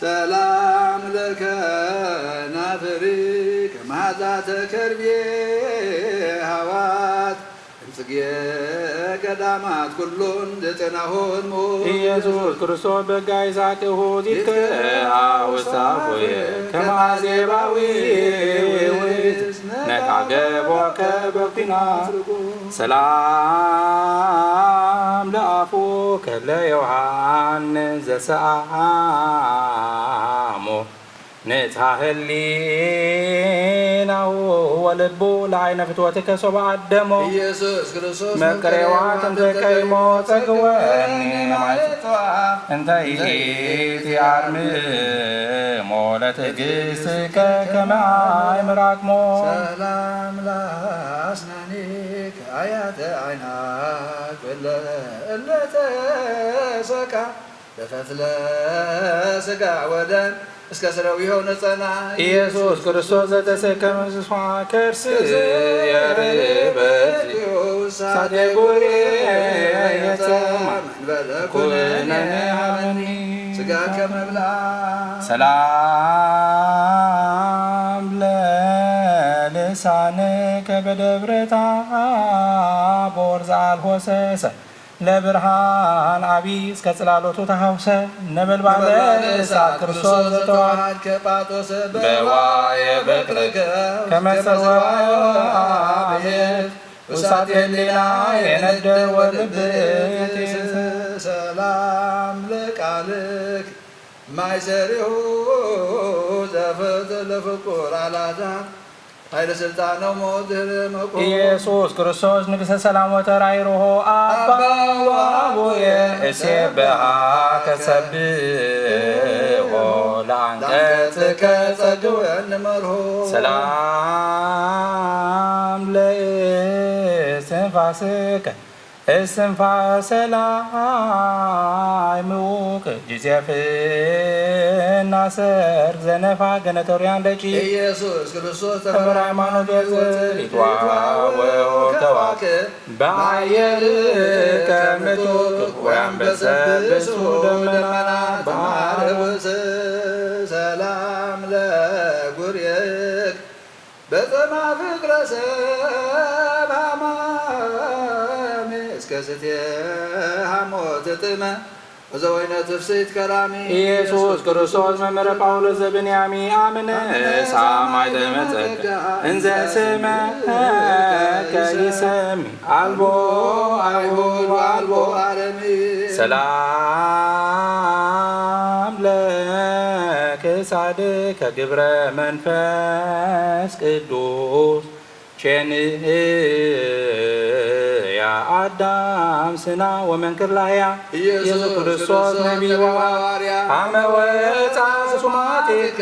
ሰላም ለከናፍሪከ መዓዛተ ከርቤ ሀዋት ጽጌ ገዳማት ኩሉን ዘጠናሆን ኢየሱስ ክርስቶስ በጋ ይሳቅሁ ዚትከ ውስታፎየ ከማዜባዊ ነቃገቦከ በኩናት ሰላም ለአፉከ ለዮሐንስ ዘሰአሞ ንጽሐ ህሊናሁ ወልቡ ለዓይነ ፍትወትከ ሶበ አደሞ ኢየሱስ ክርስቶስ መቅሬዋ ተንተቀይሞ ጸግወኒ እንተ ይእቲ አርምሞ ለትዕግሥትከ ከመ አእምራክሞ ሰላም ለአስናኒከ አያተ ዓይናክ እለተሰቃ በፈትለ ሥጋ ወደም እስከ ስረው የሆነ ጸና ኢየሱስ ክርስቶስ ዘተሰከመ ስሷ ከርስ የርበት ሳቴ ጉሬ ኩነኔ ሀበኒ ሥጋ ከመብላ ሰላም ለልሳንከ በደብረ ታቦር ዘአልሆሰሰ ለብርሃን አቢይ እስከ ጽላሎቱ ተሐውሰ ነበልባለ እሳት ክርስቶስ ዘተዋሕድ ከጳጦስ በዋየ በቅልከ ከመሰወ አቤት ውሳት የሌላ የነደ ወልብት ሰላም ለቃልክ ማይሰሪሁ ዘፍት ለፍቁር አልዓዛር ኃይለ ሥልጣነ ሞትር መቆ ኢየሱስ ክርስቶስ ንግሥተ ሰላም ወተራይሮሆ አባ ወአቡየ እሴብሐከ ሰብሖ ለአንቀጽከ ጸግወን መርሆ ሰላም ለእስትንፋስከ እስትንፋሰ ላይምውቅ ጅዜፍና ሰርግ ዘነፋ ገነተውሪያን ደጪ ኢየሱስ ክርስቶስ ተምር ሃይማኖት የዝሊቷ ወተዋክ በአየር ከምጡቅ ወያንበሰብሱ ደመናት ባህር ውስጥ ሰላም ለጉርየክ በጸማ ፍቅረ ሰብሃማሜ እስከ ስቴ ሐሞት ጥመ ወዘወይነ ትፍስሕት ከራሚ ኢየሱስ ክርስቶስ መምህረ ጳውሎስ ዘብንያሚ አምነ ሳማይ ተመጸጋ እንዘ ስመከ ይሰሚ አልቦ አይሁድ ወአልቦ አረሚ ሰላም ለክሳድከ ግብረ መንፈስ ቅዱስ ቼንያ አዳም ስና ወመንክር ላህያ ኢየሱስ ክርስቶስ ነቢይ ወሐዋርያ አመ ወፃ ሱማቴከ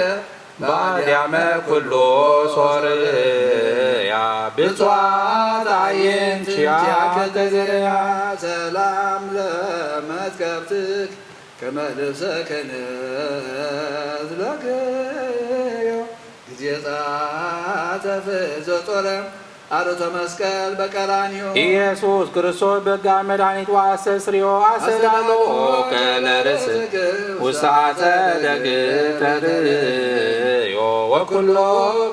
ባዲያመ ኩሎ ሶርያ ብፁዓት አይንት ሺአከ ዘርያ ሰላም ለመትከፍትክ ከመ ልብሰ ክህነት ለክዮ ጊዜ ጻተፍ ዘጦረ አርቶ መስቀል በቀራንዮ ኢየሱስ ክርስቶስ በጋ መድኃኒት ወአስተስርዮ አሰዳሎ ከለርስ ውስዓተ ደግተርዮ ወኩሎ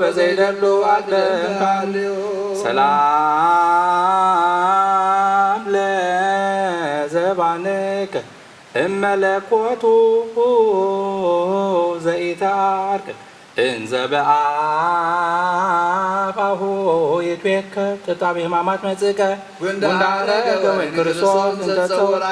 በዘይደሉ አቅደምካልዮ ሰላም ለዘባንከ እመለኮቱ ዘኢተአርቅ እንዘ በአፋሁ ይትዌከብ ጥጣቤ ሕማማት መጽእከ ጉንዳረገ ወይን ክርስቶስ እንተጸውር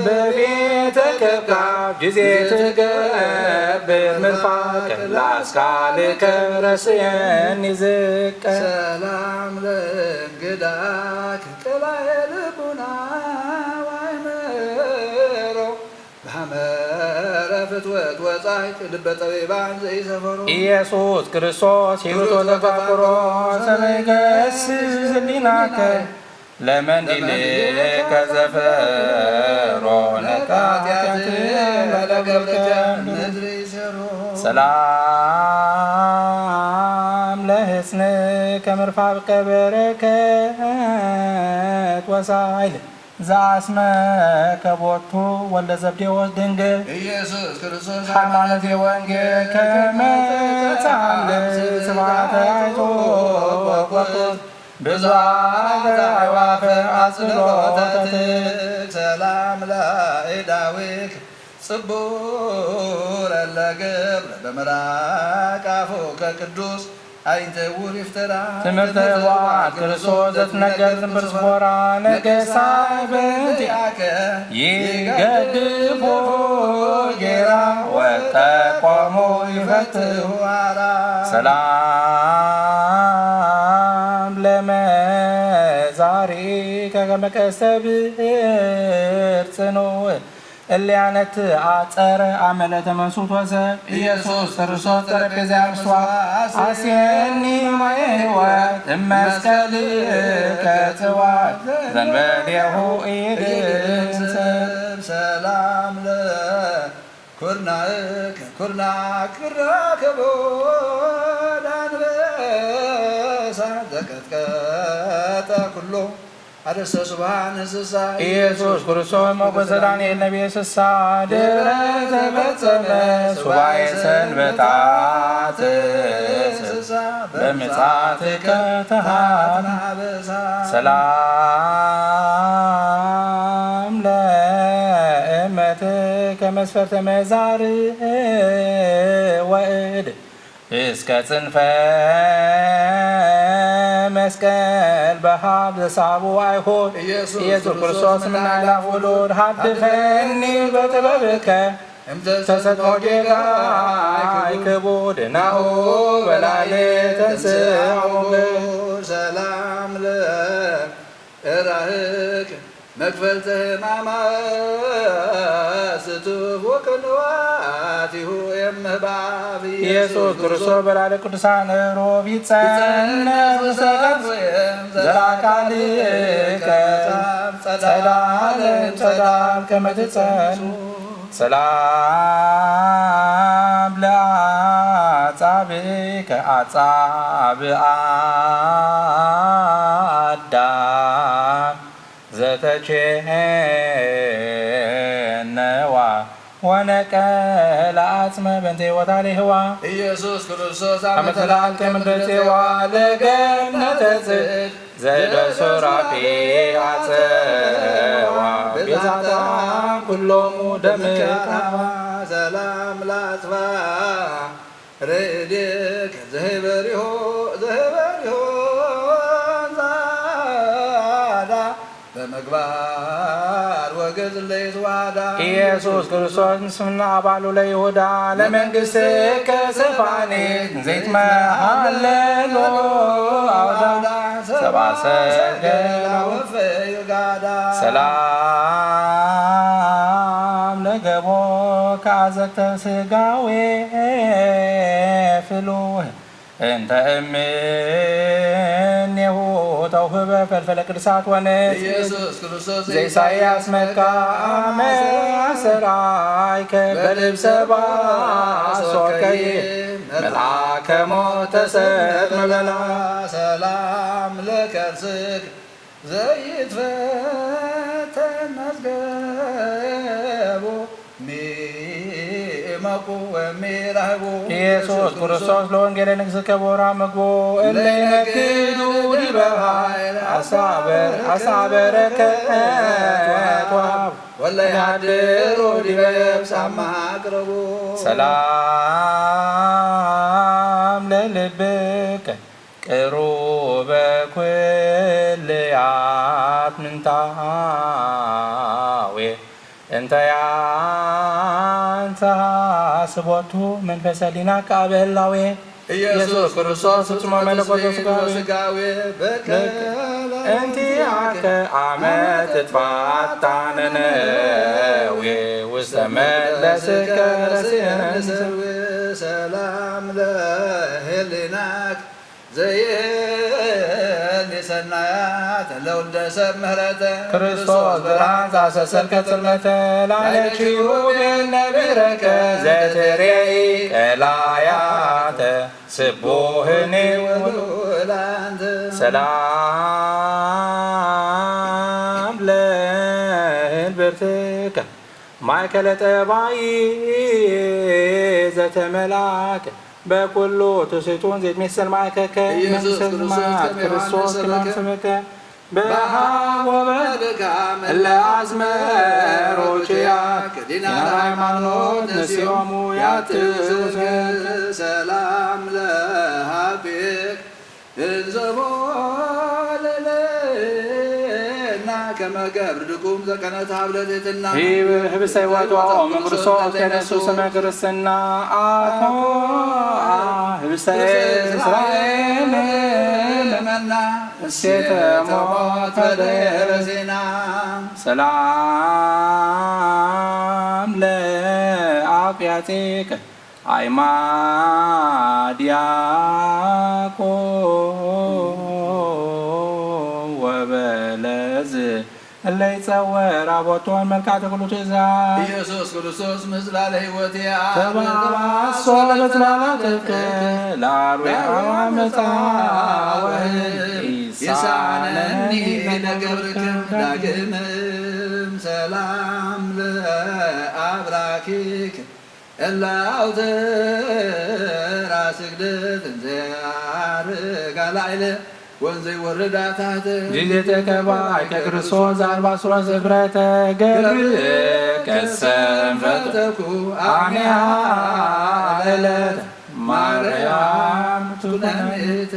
በቤተ ከብካብ ጊዜ ትገብር ምርፋቀ ለአስካልከ ረስየኒ ዝቀ ሰላም ለእንግዳክ ጥላዬ ልቡና ዋይምሮ በሐመረ ፍትወት ወጻይት ልበ ጠቢባን ዘይሰፈሩ ኢየሱስ ክርስቶስ ሂሩቶ ተፋቅሮ ሰመይገስ ህሊናከ ለመንዲልከ ዘፈሮ ነቃትያት መለገብከ ምድር ይሰሩ ሰላም ለሕፅንከ ምርፋብከ በረከት ወሳይል ዘአስመከ ቦቱ ወልደ ዘብዴዎስ ድንግል ኢየሱስ ክርስቶስ ሃይማኖት የወንጌል ከመጻልእ ስብሐተ አይዞህ ብዙኃተ አዕዋፈ አጽንዖተትክ ሰላም ለእዳዊክ ጽቡረ ለገብረ በምራቅ አፉከ ቅዱስ አይንተ ውር ይፍተራ ትምህርተ ዋዕድ ክርስቶስ ዘትነገር ብርስፎራ ነገሥታት በእንቲአከ ይገድፎ ጌራ ወተቆሙ ይፈትሑ ሰላም ለመዛሪከ ከመ ቀስተ ብዕር ጽኑዕ እልያነት አጸረ አመለ ተመንሱት ወሰብ ኢየሱስ ክርስቶስ ጠረጴዛ ያምስቷ አስየኒ ማየ ሕይወት እመስቀልከ ጽዋዕ ዘንበሌሁ ኢድንሰብ ሰላም ለኩርናእከ ኩርናክ ክራከቦ ዳንበሳ ዘቀጥቀጠ ኩሎ አደሰ ሱብሃነ እንስሳ ኢየሱስ ክርስቶስ ሞገሰ ዳንኤል ነቢየ ስሳ ድኅረ ተፈጸመ ሱባዔ ሰንበታት በምጽአትከ ተሃትነ ሰላም ለእመትከ መስፈርተ መዛርዕ ወእድ እስከ ጽንፈ መስቀል በሀብ ዘሳቡ አይሁድ ኢየሱስ ክርስቶስ ምናይላፍ ውሉድ ሀድፈኒ በጥበብከ ተሰጥሞ ጌጋይ ክቡድ ናሁ በላሌ ተንሥኡ ሰላም ለእራህክ መክፈልተ ሕማማት ስቱፍ ወቅንዋቲሁ የምህባብ ኢየሱስ ክርስቶስ በላለ ቅዱሳን ሮብ ይጸነስ ሰቀፍ ዘራቃልከ ጸዳል ጸዳል ከመ ትጸንሱ ሰላም ለአጻብዕከ አጻብዕ አዳም ዘተቼነዋ ወነቀለ አጽመ በእንተ ሕይወታ ለሕዋ ኢየሱስ ክርስቶስ አመተላል ከምድረፄዋ ለገነተ ጽድቅ ዘበሱራፌ አጸዋ ቤዛታ ኩሎሙ ደምቃ ሰላም ላጽባ ርድክ ዘህበሪሆ ዛዳ በመግባር ወገዝ ለይዝዋዳ ኢየሱስ ክርስቶስ ምስምና አባሉ ለይሁዳ ለመንግሥትከ ስፋኔ ዘይት መሃለሎ አውዳ ሰብአ ሰገል ወፈዩጋዳ ሰላም ለገቦ ከአዘቅተ ሥጋዌ ፍሉህ እንተ እምኔሁ ተውህበ ፈልፈለ ቅዱሳት ወንስ ኢየሱስ ክርስቶስ ዘኢሳይያስ መልካመ ሠራይከ በልብሰ ባሶርከይ መልአከ ሞት ተሰጥመ በላ ሰላም ለከርስክ ዘይትፈተን መዝገቡ ሚእመቁ ወሚራህቡ ኢየሱስ ክርስቶስ ለወንጌለ ንግሥ ክቡራ ምግቡ እለ ይነግዱ ዲበ ኃይል አሳበረከት ዋብ ወለ ያድሩ ዲበ የብስ አማቅረቡ ሰላም ለልብከ ቅሩበ ኩልያት ምንታዌ እንተ ያንተ ስቦቱ መንፈሰ ሊና ቃበላዌ ኢየሱስ ክርስቶስ ፍጹመ መለኮት ሥጋዌ እንቲአከ አመ ትትፋታነነዌ ውስተ መለስከ ረሲነንሰዌ ሰላም ለህሊናክ ዘየሊ ሰናያት ለውልደ ሰብ ምህረተ ክርስቶስ ብርሃን ዘአሰሰልከ ጽልመተ ላለችዩ ነቢረከ ዘትሬኢ ቀላያተ ስቡህኒ ውሉላንተ ሰላም ለህልብርትከ ማእከለ ጠባይ ዘተመላከ በኩሉ ትስቱን ዘይትሜሰል ማእከከ ኢየሱስ መንግሥተ ክርስቶስ ክማን ስምከ በሃብ ወበድካም እለ አዝመሮችያከ ዲናረ ሃይማኖት ነሲኦሙ ያትውሰ ሰላም ለሃቤክ እንዘቦ ለለና ከመገብር ድኩም ዘቀነት ሀብለቴትና ህብስተ ሕይወት ወኦሙ ክርስቶስ ተነሱ ስመ ክርስትና አቶ ህብስተ እስራኤል ለመና እሴተ ሞት ተደረ ዜና ሰላም ለአፍያቴከ አይማዲያቆ ወበለዝ እለ ይጸወር አቦቶን መልክዓተ ኩሉ ትእዛዝ ኢየሱስ ክርስቶስ ምጽላለ ሕይወት ተባባሶ ለበጽላላትከ ለአርዌ አመፃ ይሳነኒ ለገብርከ ዳግምም ሰላም ለአብራኪክ እለ አውትራ ስግደት እንዘያርጋ ላዕለ ወንዘይ ወረዳ ታሕተ ጊዜተ ከባይ ከክርስቶስ አርባ ሱራ ስፍረተ ገብር ቀሰም ፈተኩ አኔሃ ዕለተ ማርያም ቱነምእተ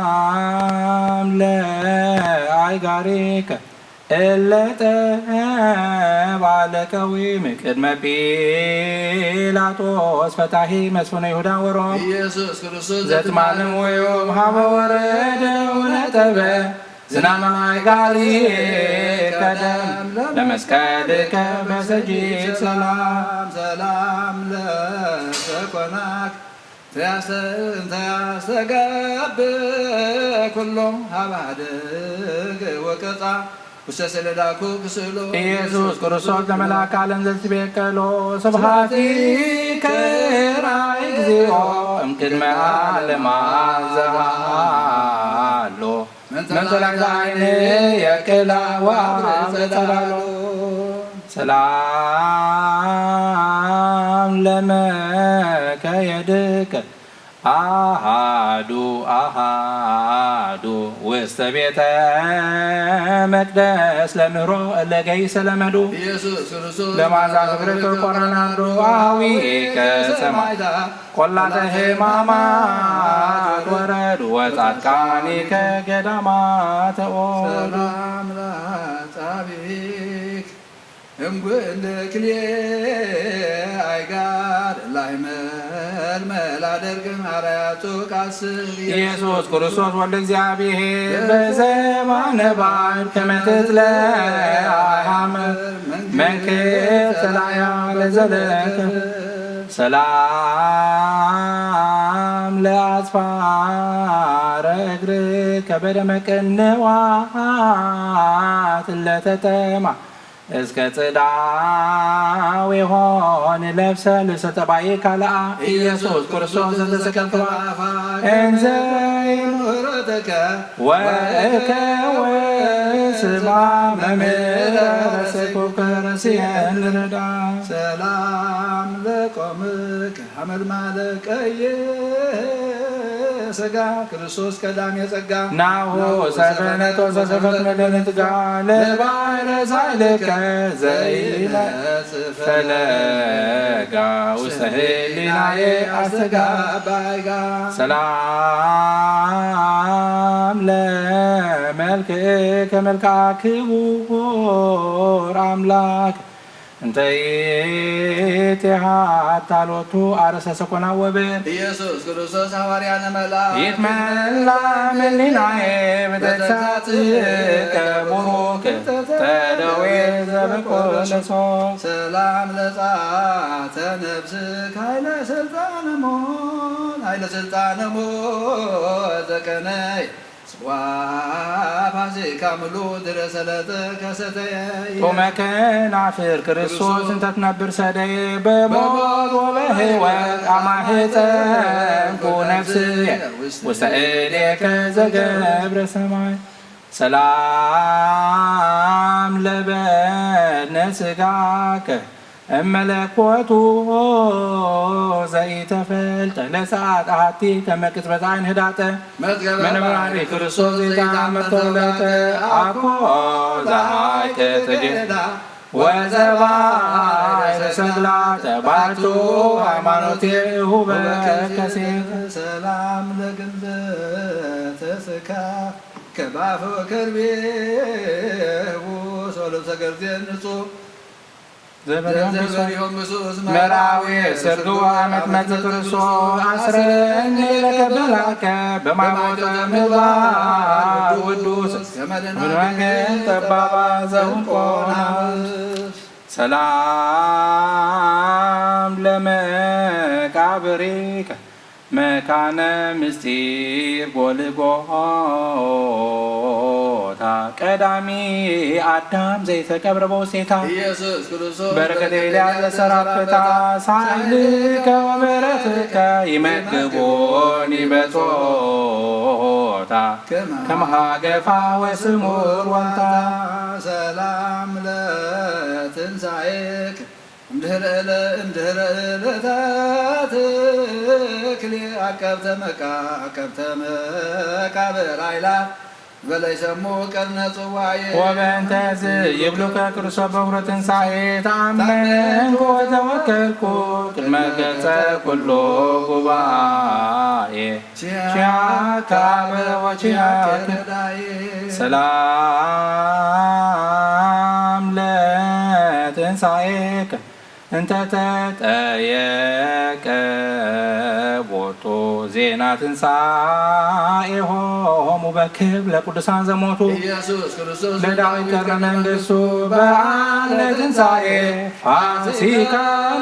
ሰላም ለአይጋሪከ እለ ጠባለቀዊ እምቅድመ ጲላጦስ ፈታሒ መስፍነ ይሁዳ ወሮም ኢየሱስ ክርስቶስ ዘትማንም ወዮም ሀበ ወረደ ወነጠበ ዝናመ አይጋሪ ቀደም ለመስቀልከ በሰጂድ ሰላም ሰላም ለሰኮናክ ተያስተጋብ ኩሎ ሀባድግ ወቀጻ ውስተ ሰሌዳኩ ክስእሎ ኢየሱስ ክርስቶስ ለመልአከ ዓለም ዘትቤቀሎ ስብሐቲከ ራይ እግዚኦ እምቅድመ ዓለም አዘሃሎ መንዘላዕለ ዓይን የቅላ ወአብጸባሎ ሰላም ለመከየድከ አሃዱ አሃዱ ውስተ ቤተ መቅደስ ለምህሮ እለገይ ሰለመዱ ለማዛ ክብርከ ቆረናዶ አዊከ ሰማይ ቆላተ ሕማማት ወረዱ ወጻድቃኒከ ገዳማተ ኦዱ ሰላም ለአጻብዒክ እምጉዕል ክልኤ አይጋር ላይመልመል አደርግም አርያቱ ቃስር ኢየሱስ ክርስቶስ ወልደ እግዚአብሔር በዘባነ ባሕር ከመ ትትለአሐምር መንክር ተላያ ለዘለከ ሰላም ለአጽፋረ እግርከ በደመ ቅንዋት ለተጠማ እስከ ጽዳው የሆን ለብሰ ልብሰ ጠባይ ካልአ ኢየሱስ ክርስቶስ ዘተሰቀልክባ እንዘ ምሕረተከ ወእከ ወስማ መምህረሰኩከ ረሲየን ረዳ ሰላም ለቆምከ ሐመልማለ ቀየ ሥጋ ክርስቶስ ቀዳሜ ጸጋ ናሁ ሰፈነቶ ዘሰፈክነ ለንትጋ ለባሕረ ሳይልከ ዘይፈለጋ ውስተ ህሊናየ አስተጋባይጋ ሰላም ለመልክከ መልክዐ ክቡር አምላክ እንተ ይትሃታሎቱ አርሰ ሰኮና ወብር ኢየሱስ ክርስቶስ ሐዋርያነ መልአክ ይትመላ ምኒናዬ በተግሣጽከ ቡሩክ ተደዌ ዘበቆለሶ ሰላም ለጻተ ነፍስከ ኃይለ ስልጣነ ሞት ዘቀነይ ጽዋ ፋሲካ ምሉ ድረሰለተ ከሰተየ ጦመ ከናፍር ክርስቶስ እንተ ትነብር ሰደየ በሞት ወበሕይወት አማህፀንኩ ነፍስየ ውስተ እዴከ ዘገብረ ሰማይ ሰላም ለበድነ ሥጋከ እመለኮቱ ዘይተፈልጠ ለሰዓት አሐቲ ከመ ቅጽበት ዓይን ህዳጠ መንበራሪ ክርስቶስ ዘይተአመርተውለተ አኮ ዘሃይከ ትጌዳ ወዘባይ ተሰግላተ ባቱ ሃይማኖቴሁ በከሴት ሰላም ለግንዘተ ሥጋ ከባፈ ከርቤ ወሶልብሰ ገርዜን ንጹሕ መራዊ ስርግዋ መጥመጽ ክርስቶስ አስረኒ ለከበላከ በማይሞተ ምግባር ውዱስ ምንወገን ጠባባ ዘውቆና ሰላም ለመቃብሪከ መካነ ምስጢር ጎልጎታ ቀዳሚ አዳም ዘይተቀብረ በውስቴታ በረከተ ኤልያስ ዘሰራፕታ ሳይልከ ወምሕረትከ ይመግቦኒ በጾታ ከመሃገፋ ወስሙር ወንታ ሰላም ለትንሣኤከ እምድኅረ ዕለታት ክልኤ አቀብተ መቃብር አእላፍ በለይሰሙ ቀርነ ጽዋዬ ወበእንተ ይብሉከ ክርስቶስ በኵረ ትንሣኤ ተአመንኩ ወተወከልኩ ቅድመ ገጸ ኩሉ ጉባኤ ቺአከ አበ ወቺአከ ሰላም ለትንሣኤከ እንተ ተጠየቀ ቦቱ ዜና ትንሣኤሆሙ በክብር ለቅዱሳን ዘሞቱ ለዳዊት ቀርነ መንግሥቱ በዓለ ትንሣኤ ፋሲካ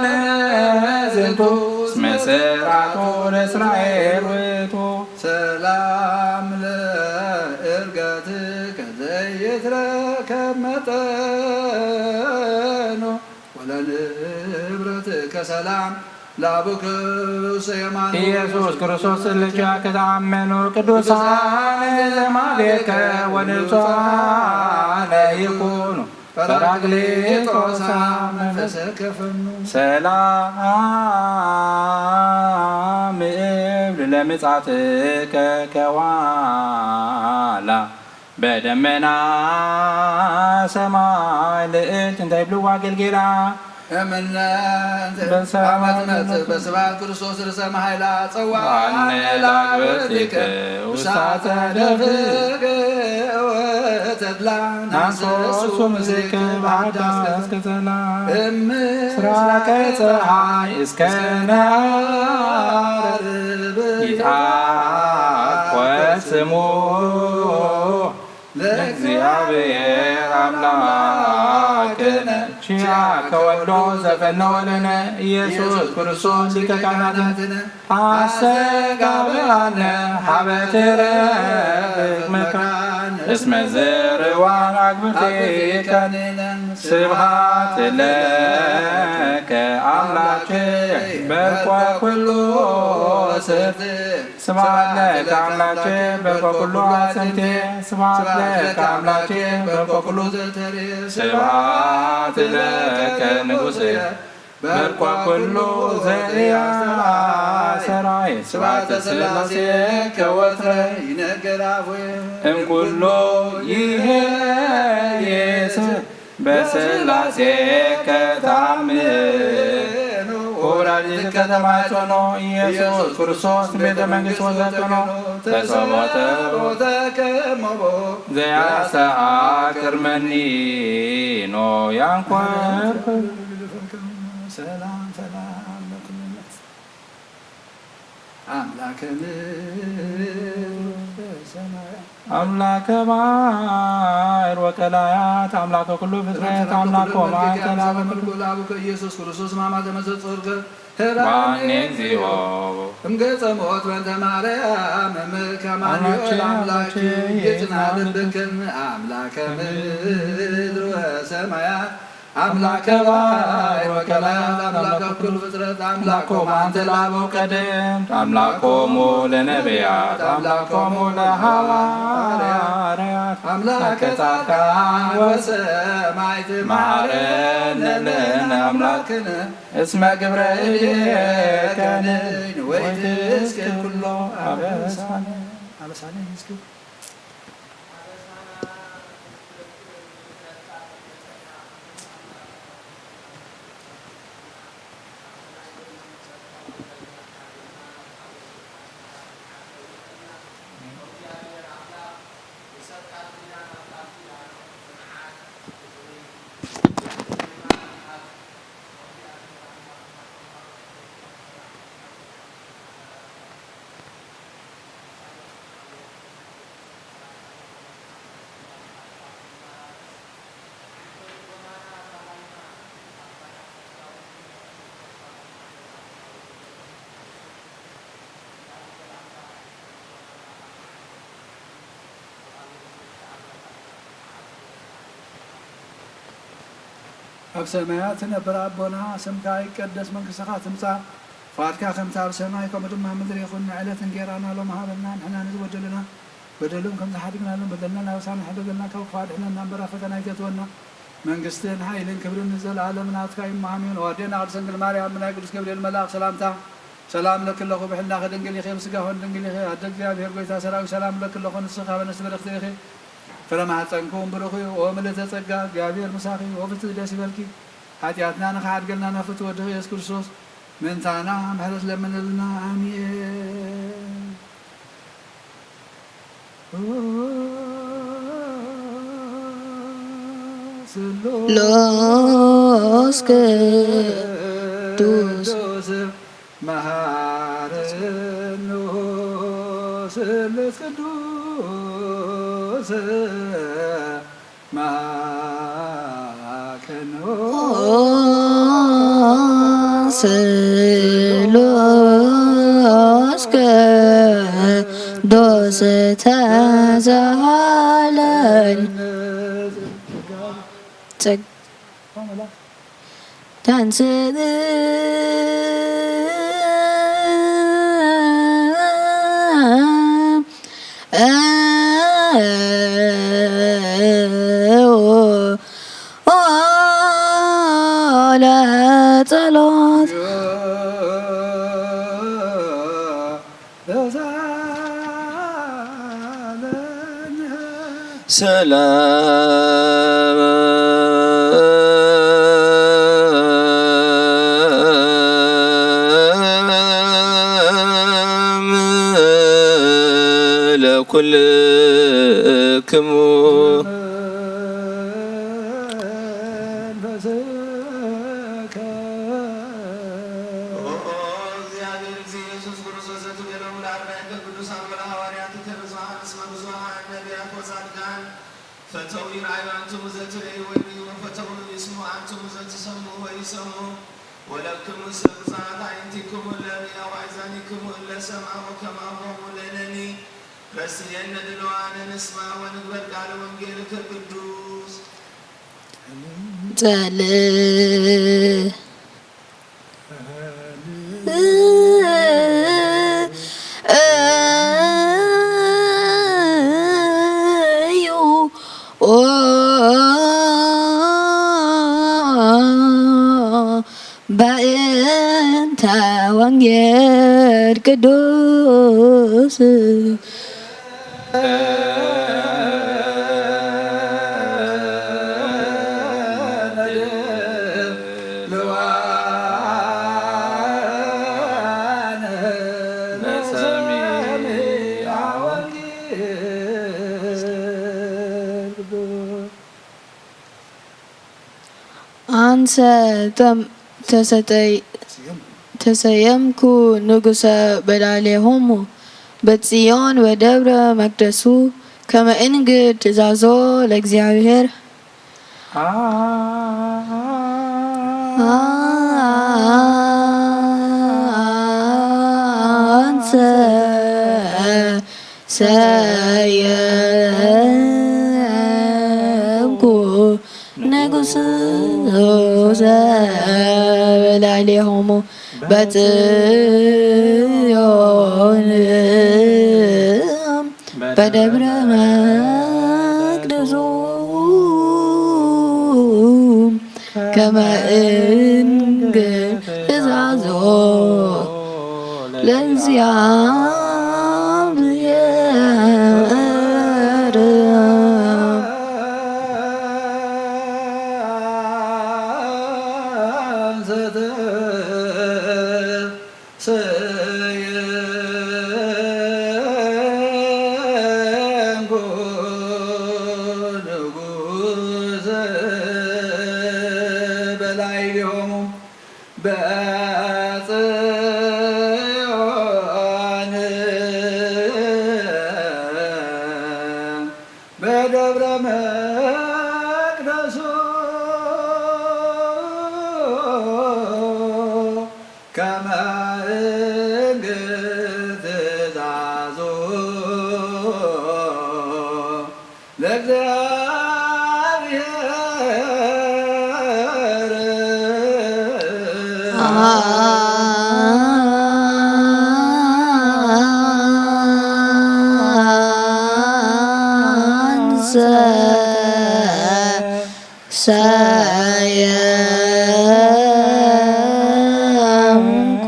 ለዝንቱ እስመ ስርዓቱ ለእስራኤል ውእቱ ሰላም ለእርገትከ ዘይትረከብ መጠኑ ወለንብረትከ ሰላም ላቡከ ውስተ የማኑ ኢየሱስ ክርስቶስ ልጅ ከተአመኑ ቅዱሳን ዘማሌከ ወንጹሐነ ይኩኑ ጰራቅሊጦስ መንፈሰከ ፈኑ ሰላም እብል ለምጻትከ ከዋላ በደመና ሰማይ ልዕልት እንተ ይብልዋ ገልጌላ እምነት አመትነት በስብሐት ክርስቶስ ርእሰ መኃይላ ጸዋዕነ ላግበትከ ውሳተ ደፍቅ ወተድላ ናንሶሱ ምስክ በአዳስ እስከዘላ ምስራቀ ፀሐይ እስከ ነዓርብ ይትዓቆት ስሙ ለእግዚአብሔር አምላክነ ቺያከ ወልዶ ዘፈነወ ለነ ኢየሱስ ክርስቶስ ሊቀ ካህናት አስተጋብአነ ሀበ ትረፍቅ መካነ እስመ ዘርዋን አግብርቲከ ስብሐት ለከ አምላኬ በልቆ ኩሉ ስብሐት ለከ አምላኬ በልቆ ኩሉ አጽንቴ ስብሐት ለከ አምላኬ በልቆ ኩሉ ስብሐት ለከ ንጉሴ በልቆ ኩሉ ዘእያ ሰራይ ስብሐተ ሥላሴ ከወትረ ይነገር አፉየ እምኩሎ ይሄየስ በሥላሴ ከታምኑ ወላዲተ ከተማይቱ ነው ኢየሱስ ክርስቶስ ቤተ መንግሥት ወዘተ ነው ተሰቦተ ዘያስተአክር መኒኖ ያንኮር ሰላም ሰላም ለኩልነት አምላከ አምላከ ባሕር ወቀላያት አምላከ ኩሉ ፍጥረት አምላኮ ማእከላበ ላቡከ ኢየሱስ ክርስቶስ ማማተ መዘጽርከ ዋኔ እግዚኦ እምገጸ ሞት በእንተ ማርያም እምከ አማኑኤል አምላኬ ይጽናልብክን አምላከ ምድር ወሰማያት አምላከ ባሕር ወቀላያት አምላከ ኩሉ ፍጥረት አምላኮሙ አንተ ለአበው ቀደምት አምላኮሙ ለነቢያት አምላኮሙ ለሐዋርያት አምላከ ጻድቃን ወሰማዕት መሐረነ ለነ አምላክነ እስመ ግብረ እዴከ ወይትስክር ኩሎ አበሳነ ይስክር ኣብ ሰማያት ነብር ኣቦና ስምካ ይቀደስ መንግሥትኻ ትምጻእ ፈቃድካ ከምቲ ኣብ ሰማይ ከምኡ ድማ ምድሪ ይኹን ንዕለት እንጀራና ሎሚ ሃበና ንሕና ንዝበደሉና በደሎም ከም ዝሓድግናሎም በደልና ናብሳና ሓደገልና ካብ ክፉ ኣድሕነና እምበራ ፈተና ኣይተትወና መንግስትን ሓይልን ክብርን ዘለዓለም ናትካ እዩ ኣሜን። ወዴና ቅድስት ድንግል ማርያም ናይ ቅዱስ ገብርኤል መልአክ ሰላምታ ሰላም ለክለኹ ብሕልናኸ ድንግል ኢኸ ምስጋሆን ድንግል ኢኸ ኣደ እግዚአብሔር ጎይታ ሰራዊት ሰላም ለክለኹ ንስኻ በነፍሲ በረኽቲ ኢኸ ፍረ ማኅፀንኩም ብሩኽ እዩ ወምልዕተ ጸጋ እግዚአብሔር ምሳኺ ወፍትሕ ደስ ይበልኪ ኃጢአትና ንኸሓድገልና ናፍቲ ወድኺ ኢየሱስ ክርስቶስ ምንታና ምሕረት ለምንልና አሜን። ስሉስ ቅዱስ መሐረነ ስሉስ ቅዱስ መሐከነ ስሉስ ዶስተ ዘሃለን ተንስእ ለጸሎት ሰላም ለኩልክሙ فتو يرعي أنتم زتري ويبيون فتو يسمو أنتم زتسمو ويسمو ولكم سبزات عينتكم الذي وعزانكم إلا سمعه كما هو لنني رسينا دلوانا نسمع ونقبل على وانجيلك القدوس በእንተ ወንጌል ቅዱስ አንሰ ተሰየምኩ ንጉሰ በላሌሆሙ በጽዮን ወደብረ መቅደሱ ከመ እንግድ ትእዛዞ ለእግዚአብሔር አንሰ ሰየምኩ ንጉሰ በላሌሆሙ በጽዮን በደብረ መቅደሱ ከመ እንግድ ትእዛዞ ለእግዚአብሔር በደብረ መቅደሱ ከመ እንግድ ትእዛዞ ሰየምኩ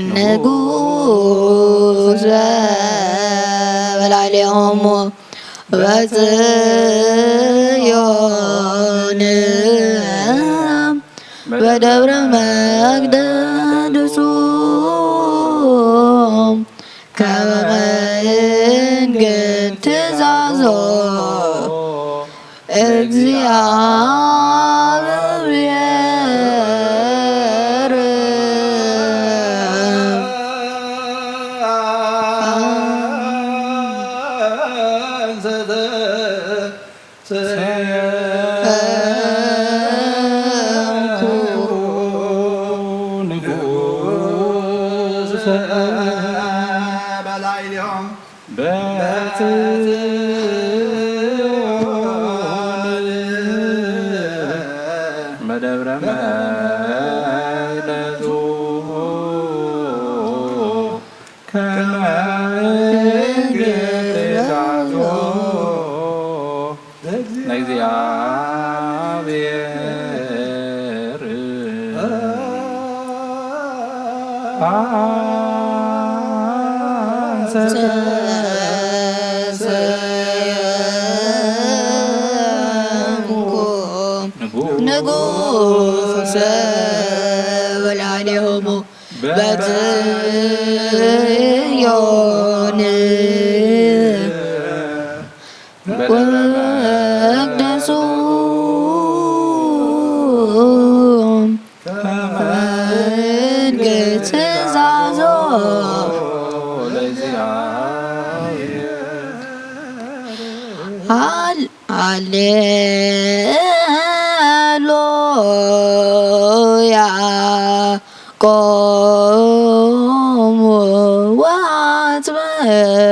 ንጉሰ በላሌሆሙ በጽዮን በደብረ መቅደሱ ከመ እንግድ ትእዛዞ እግዚአብሔር በላይ ላዕሌሆም በጽዮን በደብረ መቅደሱ ከመ ትእዛዞ ለእግዚአብሔር ንጉሠ ወላዲሆሙ በጽዮን ወመቅደሱ መንገድ ትእዛዞ ሃሌሉያ ቆሙ ወአጥብቁ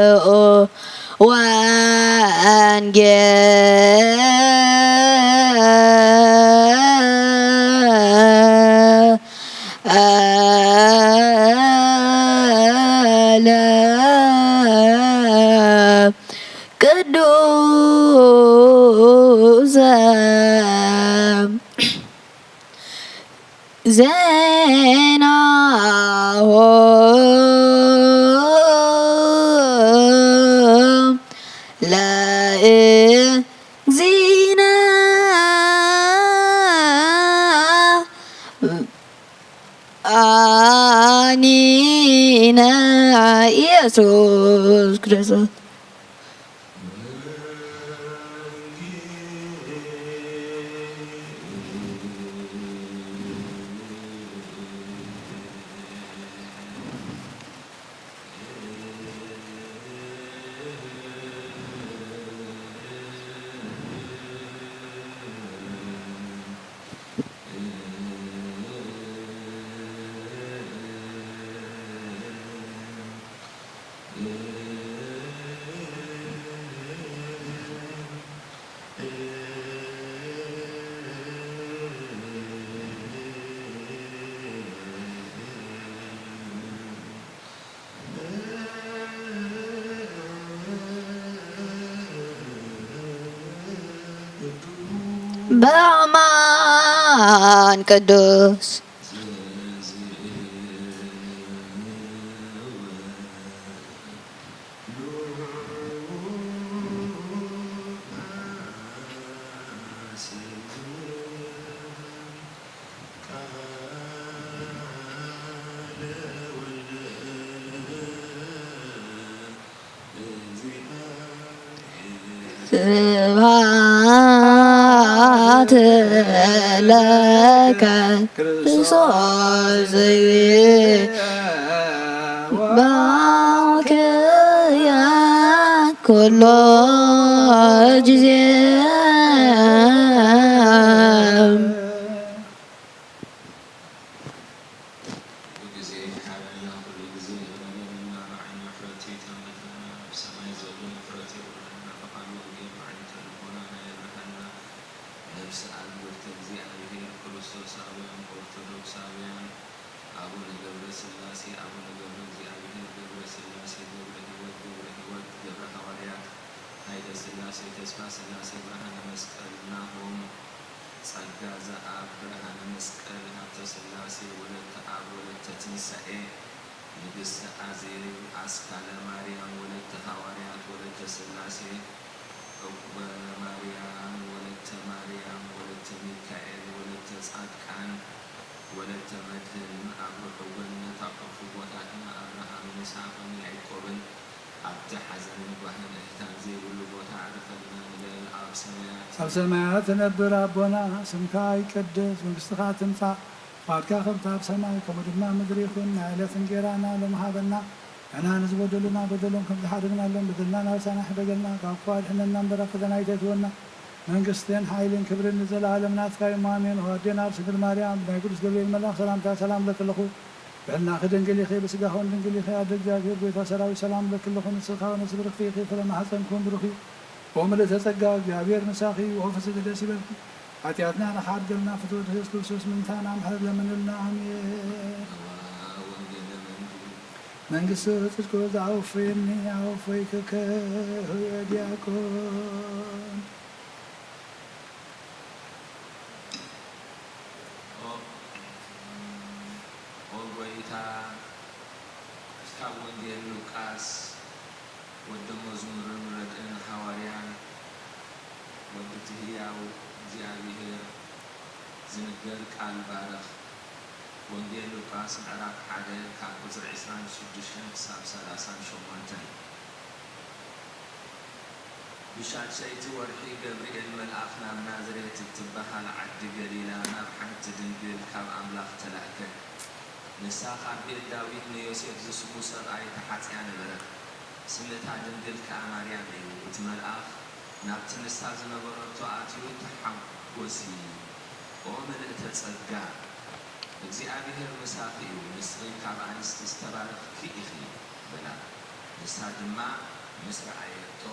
ቅዱሰ ዜናሆ ለእግዚእነ አኒነ ኢየሱስ ክርስቶስ በአማን ቅዱስ ስብሐት ለከ ክርስቶስ ባርክየ ኩሎ ጊዜ ኣብ ሰማያት ትነብር ኣቦና ስምካ ይቅደስ መንግስትኻ ትምፃእ ፈቃድካ ከምቲ ኣብ ሰማይ ከምኡ ድማ ምድሪ ይኹን ናይ ዕለት እንጀራና ሎሚ ሃበና ንሕና ንዝበደሉና በደሎም ከም ዝሓደግናሎም በደልና ናብሳና ሕደገልና ካብ ክፉ ኣድሕነና እምበር ኣብ ፈተና ኣይተእትወና መንግስትን ሓይልን ክብርን ንዘለኣለም ናትካ እዩ ኣሜን። ወዴና ኣብ ስግል ማርያም ናይ ቅዱስ ገብርኤል መልኣክ ሰላምታ ሰላም ለክለኹ بأن خدنجلي خي بس جاهون دنجلي خي عدد جابير بيت سراوي سلام لكل خن سخاء ونصبر في فلما حسن كون بروخي ومن تسجى جابير مساخي وهو فسد داسي بلكي عتياتنا أنا خارج لنا فتوت يسلوسوس من ثانا عم حد لمن لنا عمير من قصة تذكر عوفيني عوفيك كهو دياكون ካብ ወንጌል ሉቃስ ወደ መዝሙር ምረጥን ሐዋርያን ወደ ትህያው እግዚአብሔር ዝንገር ቃል ባረኽ ወንጌል ሉቃስ ምዕራፍ 1 ካብ ቁፅሪ 26 ክሳብ 38 ብሻድሸይቲ ወርሒ ገብርኤል መልአኽ ናብ ናዝሬት እትበሃል ዓዲ ገሊላ ናብ ሓንቲ ድንግል ካብ ኣምላኽ ተላእከ ንሳ ካብ ቤት ዳዊት ንዮሴፍ ዝስሙ ሰብኣይ ተሓፂያ ነበረት ስምታ ድንግል ከዓ ማርያም እዩ እቲ መልኣኽ ናብቲ ንሳ ዝነበረቶ ኣትዩ ተሓጐሲ ኦ መልእተ ጸጋ እግዚአብሔር ምሳኺ እዩ ንስኺ ካብ ኣንስቲ ዝተባረኽኪ ኢኺ በላ ንሳ ድማ ምስ ረኣየቶ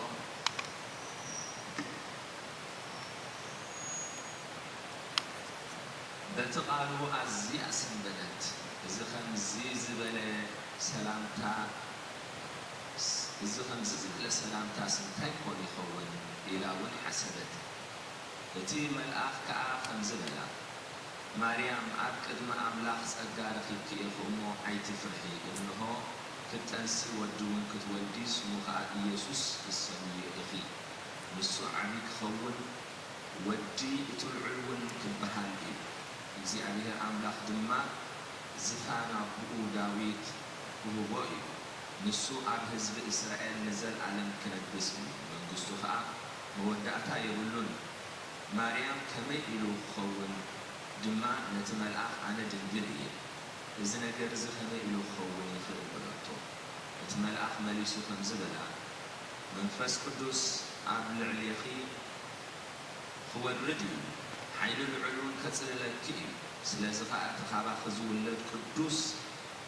በቲ ቃሉ ኣዝያ ሰንበደት እዚ ከምዚ ዝበለ ሰላምታ ስንታይ ኮን ይኸውን ኢላ እውን ሓሰበት እቲ መልኣኽ ከዓ ከምዚ በላ ማርያም ኣብ ቅድሚ ኣምላኽ ጸጋ ረኺብኪ ኢኹ እሞ ኣይትፍርሒ እንሆ ክትጠንሲ ወዲ እውን ክትወልዲ ስሙ ከዓ ኢየሱስ ክሰምዮ ኢኺ ንሱ ዓብዪ ክኸውን ወዲ እቲ ልዑል እውን ክበሃል እዩ እግዚአብሔር ኣምላኽ ድማ ዝፋና ብኡ ዳዊት ውህቦ እዩ ንሱ ኣብ ህዝቢ እስራኤል ንዘለዓለም ክነግስ መንግስቱ ከዓ መወዳእታ የብሉን ማርያም ከመይ ኢሉ ክኸውን ድማ ነቲ መልኣኽ ኣነ ድንግል እየ እዚ ነገር እዚ ከመይ ኢሉ ክኸውን ይኽእል በለቶ እቲ መልኣኽ መሊሱ ከምዚ በላ መንፈስ ቅዱስ ኣብ ልዕልየኺ ክወርድ እዩ ሓይሊ ልዑሉን ከጽልለኪ እዩ ስለዚ ከዓ እቲ ካባኺ ዝውለድ ቅዱስ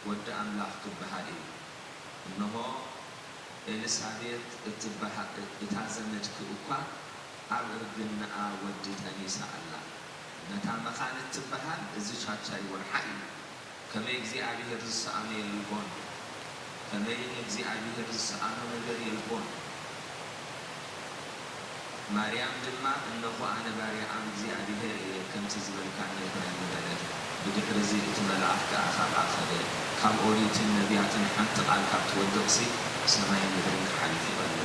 ወዲ ኣምላኽ ክበሃል እዩ እነሆ ኤልሳቤጥ እታ ዘመድኪ እኳ ኣብ እርግናኣ ወዲ ጠኒሳ ኣላ ነታ መኻንት ትበሃል እዚ ቻቻይ ወርሓ እዩ ከመይ እግዚኣብሔር ዝሰኣኖ የልቦን ከመይ እግዚኣብሔር ዝሰኣኖ ነገር የልቦን ማርያም ድማ እነሆ ኣነ ባርያ ኣብ እግዚኣብሔር እየ ከምቲ ዝበልካኒ ይኹን በለት ብድሕሪ እዚ እቲ መልኣኽ ከዓ ካብኣ ኸደ ካብ ኦሪትን ነቢያትን ሓንቲ ቃል ካብ ትወድቕሲ ሰማይን ምድርን ክሓልፍ ይቐልለ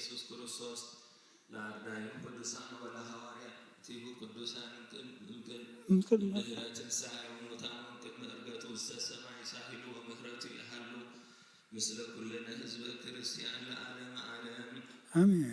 ኢየሱስ ክርስቶስ ለአርዳኢ ቅዱሳን ወለሐዋርያት ቲሁ ቅዱሳን ድኅረ ትንሣኤ ሙታን ቅድመ ዕርገቱ ውስተ ሰማይ ሳሂሉ ወምሕረቱ ይሃሉ ምስለ ኩልነ ህዝበ ክርስቲያን ለዓለመ ዓለም አሜን።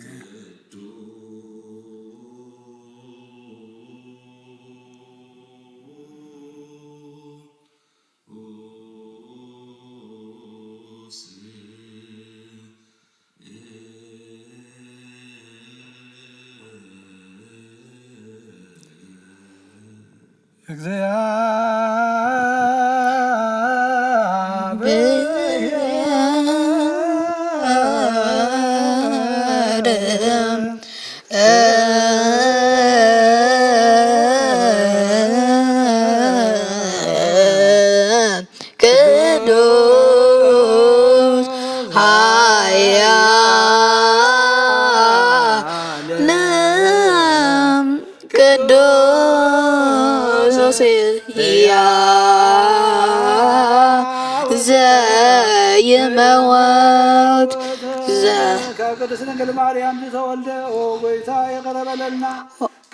ዘየመወት ከቅድስት ድንግል ማርያም ተወልደ ጌታ የቀረበለና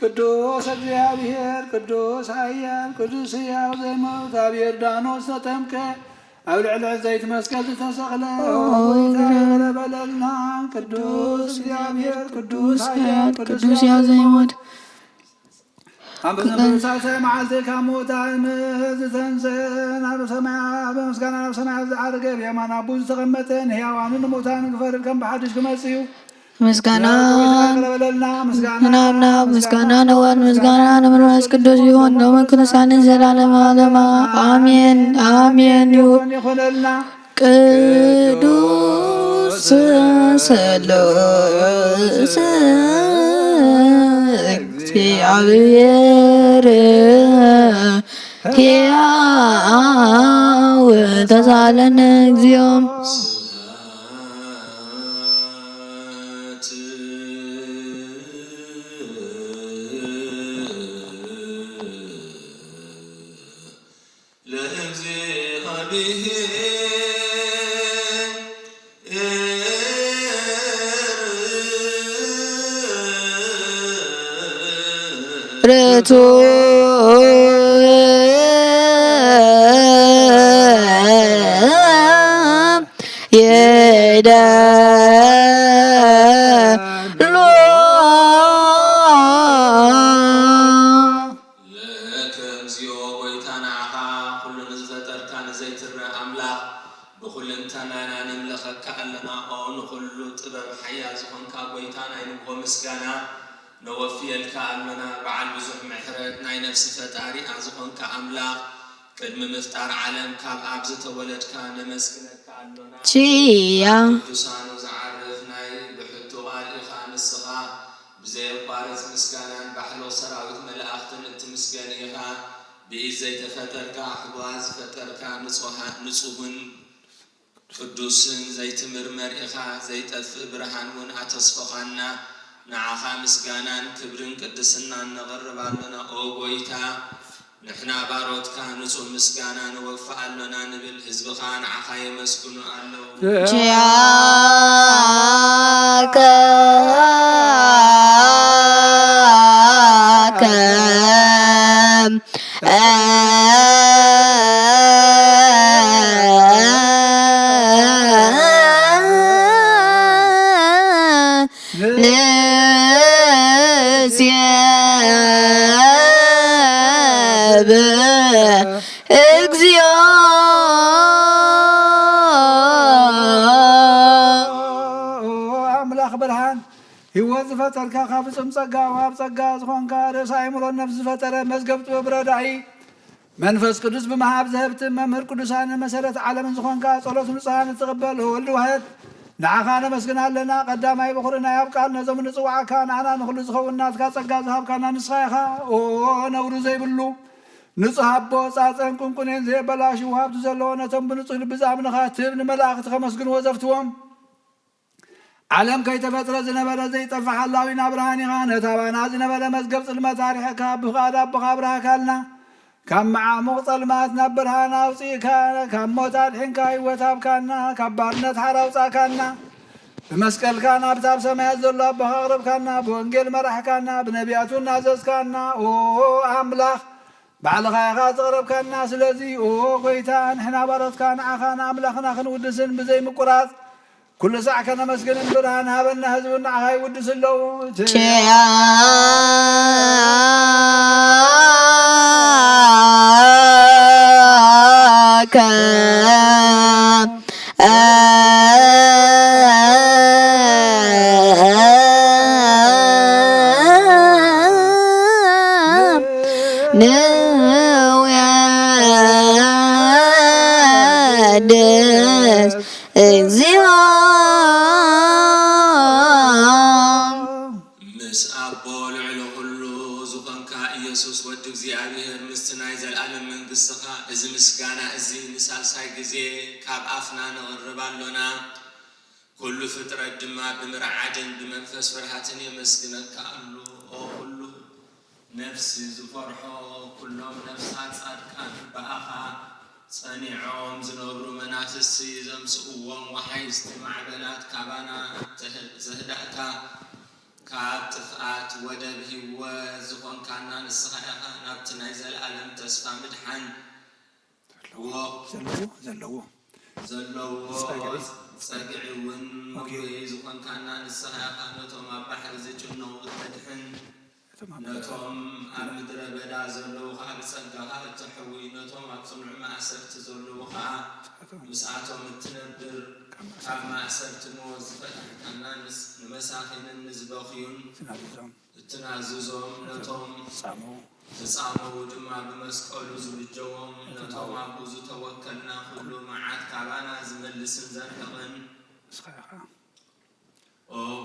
ቅዱስ እግዚአብሔር ቅዱስ ኃያል ቅዱስ ሕያው ዘይሞት ኣብ ዮርዳኖስ ተጠምቀ ኣብ ልዕሊ ዕንፀይቲ መስቀል ዝተሰቕለ ጌታ የቀረበለልና ቅዱስ እግዚአብሔር ቅዱስ ኃያል ቅዱስ ሕያው ዘይሞት በመሳሳይ መዓልቲ ካብ ሙታን ዝተንስአን ኣብ ምስጋና ናብ ሰማይ ዝዓረገ ብየማን ኣቡ ዝተቐመጠ ንሕያዋንን ንሙታን ክፈርድ ከም ብሓድሽ ክመጽእ እዩ። ምስጋና ቀረበለልና ናብ ምስጋና ነዋን ምስጋና ለመንፈስ ቅዱስ ይሁን ለመንክርሳን ዘላለም ዓለማ አሜን አሜን ይሁንልና ቅዱስ ስሉስ እግዚአብሔር ሕያው ተሳለነ እግዚኦ ርቱ የደሎ ለከ እግዚኦ ጐይታናኻ ኩሉ ንዝፈጠርካ ንዘይትርአ ኣምላኽ ብኹልንተናና ነምለኸካ ኣለና ኦ ንኹሉ ጥበብ ሓያል ዝኾንካ ጐይታና ይንጎ ምስጋና ነወፍየልካ ኣለና በዓል ብዙሕ ምሕረት ናይ ነፍሲ ፈጣሪ ዝኾንካ ኣምላኽ ቅድሚ ምፍጣር ዓለም ካብ ኣብ ዝተወለድካ ነመስግነካ ኣለና ችያ ቅዱሳኑ ዝዓርፍ ናይ ብሕቱ ቓልኢኻ ንስኻ ብዘየቋርፅ ምስጋናን ባሕሎ ሰራዊት መላእኽትን እትምስገን ኢኻ ብኢድ ዘይተፈጠርካ ሕዋ ዝፈጠርካ ንጹህን ቅዱስን ዘይትምርመር ኢኻ ዘይጠፍእ ብርሃን እውን ኣተስፈኻና ንዓኻ ምስጋናን ክብርን ቅድስናን ነቕርብ ኣለና ኦ ጐይታ ንሕና ባሮትካ ንጹህ ምስጋና ንወፍእ ኣለና ንብል ህዝብኻ ንዓኻ የመስግኑ ኣለዉ ጃከ እግዚኦ ኣምላኽ ብርሃን ህይወት ዝፈጠርካ ካብ ፍጹም ጸጋ ወሃብ ጸጋ ዝኾንካ ርእሰ ኣእምሮን ነፍሲ ዝፈጠረ መዝገብ ጥበብ ረዳኢ መንፈስ ቅዱስ ብምሃብ ዘህብቲ መምህር ቅዱሳን መሰረት ዓለምን ዝኾንካ ጸሎት ንጹሃን እትቕበል ወልዲ ዋሕድ ንዓኻ ነመስግን ኣለና ቀዳማይ በኹርና ኣብ ቃል ነዞም ንጽዋዓካ ንዓና ንኹሉ ዝኸውን ናትካ ጸጋ ዝሃብካና ንስኻ ኢኻ ኦ ነውሩ ዘይብሉ ንጹህ ኣቦ ጻፀን ቁንቁኔን ዘየበላሽ ውሃብቲ ዘለዎ ነቶም ብንጹህ ልቢ ዝኣምንኻ ትብ ንመላእኽቲ ከመስግንዎ ዘፍትዎም ዓለም ከይተፈጥረ ዝነበረ ዘይጠፍሕ ሓላዊና ብርሃን ኢኻ ነታባና ዝነበረ መዝገብ ጽልመት ታሪሕካ ብፍቓድ ኣቦኻ ብርሃካልና ካብ መዓሙቕ ጸልማት ናብ ብርሃን ኣውፂእካ ካብ ሞት ኣድሒንካ ህይወት ሃብካና ካብ ባርነት ሓር ኣውፃእካና بمسكلكان أبتاب سماء الله بخاربكان بونجل مرحكان بنبياتو ناززكان أو أملاخ بعد غاغا تغربكان ناس الذي أو قيتان حنا بردكان عخان أملاخنا خنودسن بزي مقرات كل ساعة كان مسكن برهان هابنا هزبنا هاي ودس اللو كل فترة دما بمرعد بمنفس فرحتن يمسكنك الله كل نفسي زفرحو كلهم نفسات صادقان بأخا صنيعهم زنبرو منافسي زمسؤوهم وحيست معبلات كابانا زهدأتا كاب تفقات ودبه وزخون كانا نسخيخا نابتنا يزال ألم تسفى مدحن زلو ساقعون مقوي زخون كانا نسخيخا نتوم بحر زجنو تدحن نتوم أمدر بدا زلو خاب سنقها التحوي نتوم أبصنع ما أسرت زلو خا مساعتهم التنبر خاب ما أسرت موز فتح كانا نمساخين النزبخيون التناززهم نتوم تسامو دما بمسكولو زوجوهم نتوم أبوزو توكلنا خلو معات كابانا زملسن زرحقن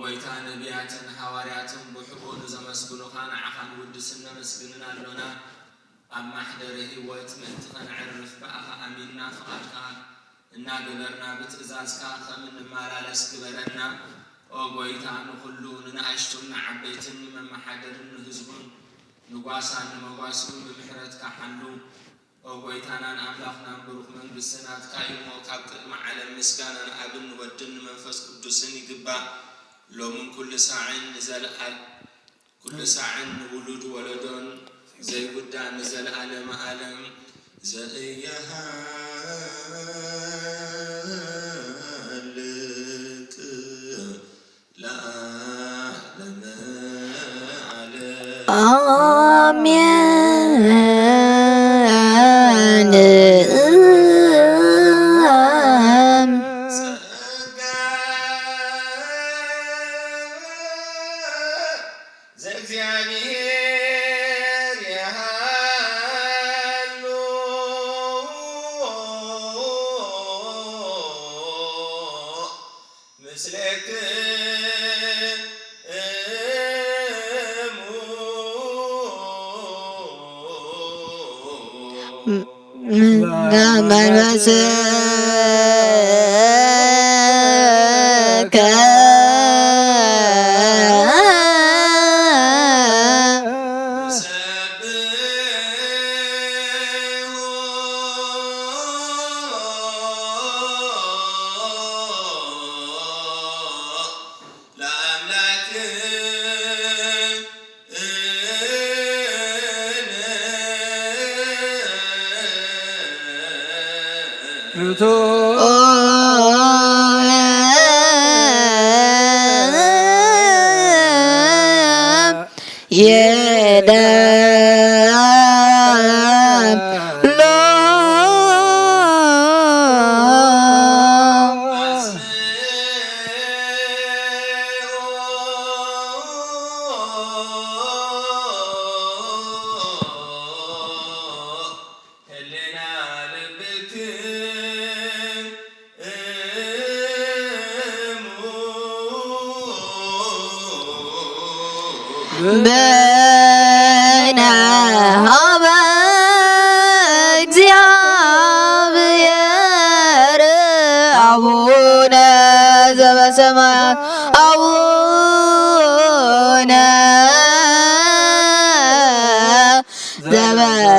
ويتا نبياتن حوارياتن بحبون زمسكنو خان عخان ودسن مسكننا لنا أما حدره ويتمنتخن عرف بأخا أميننا فقادكا إنا قبرنا بتئزازكا خمن مالالس قبرنا ويتا نخلو ننعشتن عبيتن من محادرن هزبون نقاسان مقاسون بمحرتك حلو ويتانا أملاخنا بروح من بسنات كايمو كابتن معلم مسكانا أبن ودن منفس قدسن يقبا لو من كل ساعة نزل كل ساعة ولد ولدون زي قدام نزل ألم ألم زيها لك لا لما عليك آمين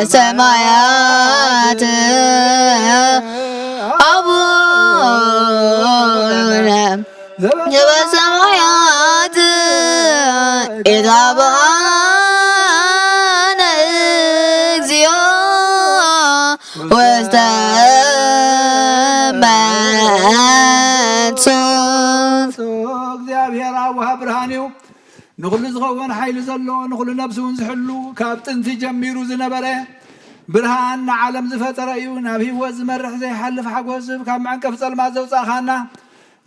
سمايات أبونا نقول زغوان حيل زلو نقول نبسون زحلو كابتن في جميرو زنبره برهان عالم زفتر أيون أبي وز مرح زي حلف حقوس كم عن كفصل ما زوج خانا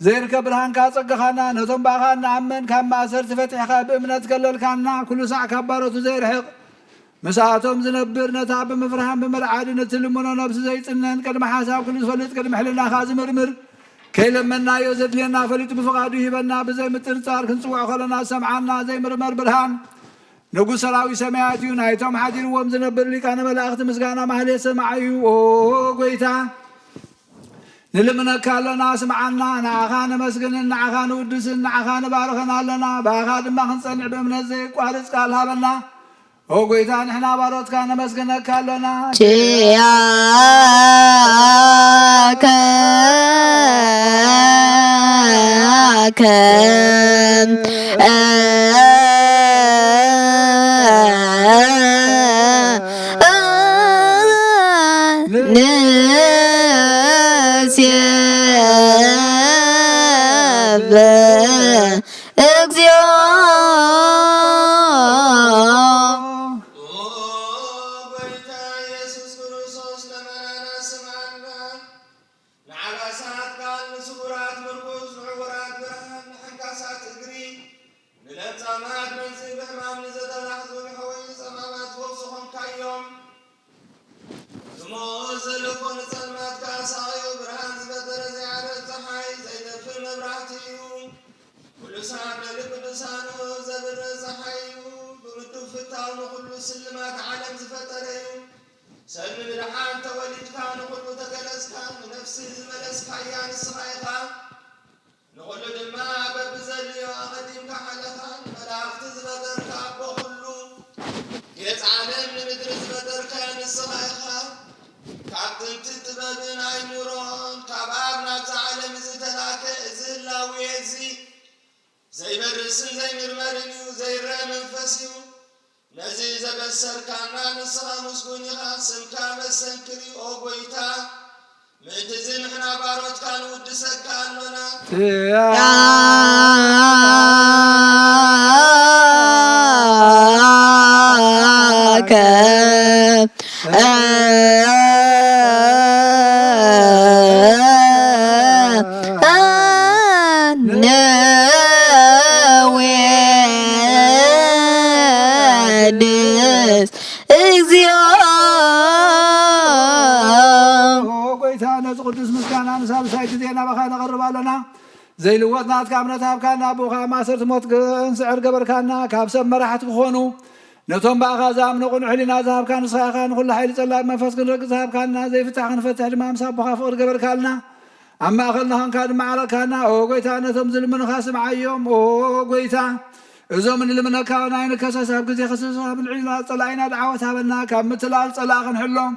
زير كبرهان كاسق خانا نظم بخانا عمن كم ما صرت فتح خاب من تكلل خانا كل ساعة كبرت زير حق مساعتهم زنبر نتعب مفرحان بمرعاد نتلمنا نفس زي تنن كلم حساب كل سولت كلم حلنا خاز مرمر كلمنا يوزد لنا فليت بفقاده يبنا بزي متنصار كنصوع خلنا سمعنا زي مرمر برهان نقول سراوي سماعات يونايتهم حدين ومزنبر لي كان ملاخت مسغانا محلي سمعيو او قويتا نلمنا كالنا سمعنا نعخان مسغن نعخان ودس نعخان بارخنا لنا باخاد ما خنصنع بمن زي قالص قال هبنا او قويتا نحنا باروت كان مسغن كالنا كم سلمات عالم زفتريو سلم برحان تولد كان نقول تجلس كان نفسي زملس كيان الصغيرة نقول دما ببزلي وأقدم كحلقان ملاك تزبدر كابو كلو يتعلم لمدرس بدر كان الصغيرة كابتن تتبدن عيمورون كبابنا تعلم زتلاك زلاوي زي مرسن زي مرمرنيو زي رامن فسيو نزي زبسر كانا نصها مسكوني خاسم كامل سنكري او قويتا متزن حنا باروت كان ودسك كانونا زي لوطنات كامنتها بكانا بوخا ما صرت موت سعر قبر كانا كابسب مرحت بخونو نتوم باغا زام نقول علينا ذهب كان صاخان كل حيل طلع منفس كن رق ذهب كانا زي فتح نفتح ما صاب بخا فوق قبر كالنا اما اخذنا كان معركة كانا او قيتا نتوم ظلم من خاسم عيوم او قيتا اذا من لمن كان عين كساسا بكزي خساسا بالعينا طلعينا دعوتها بنا كان مثل طلاق نحلهم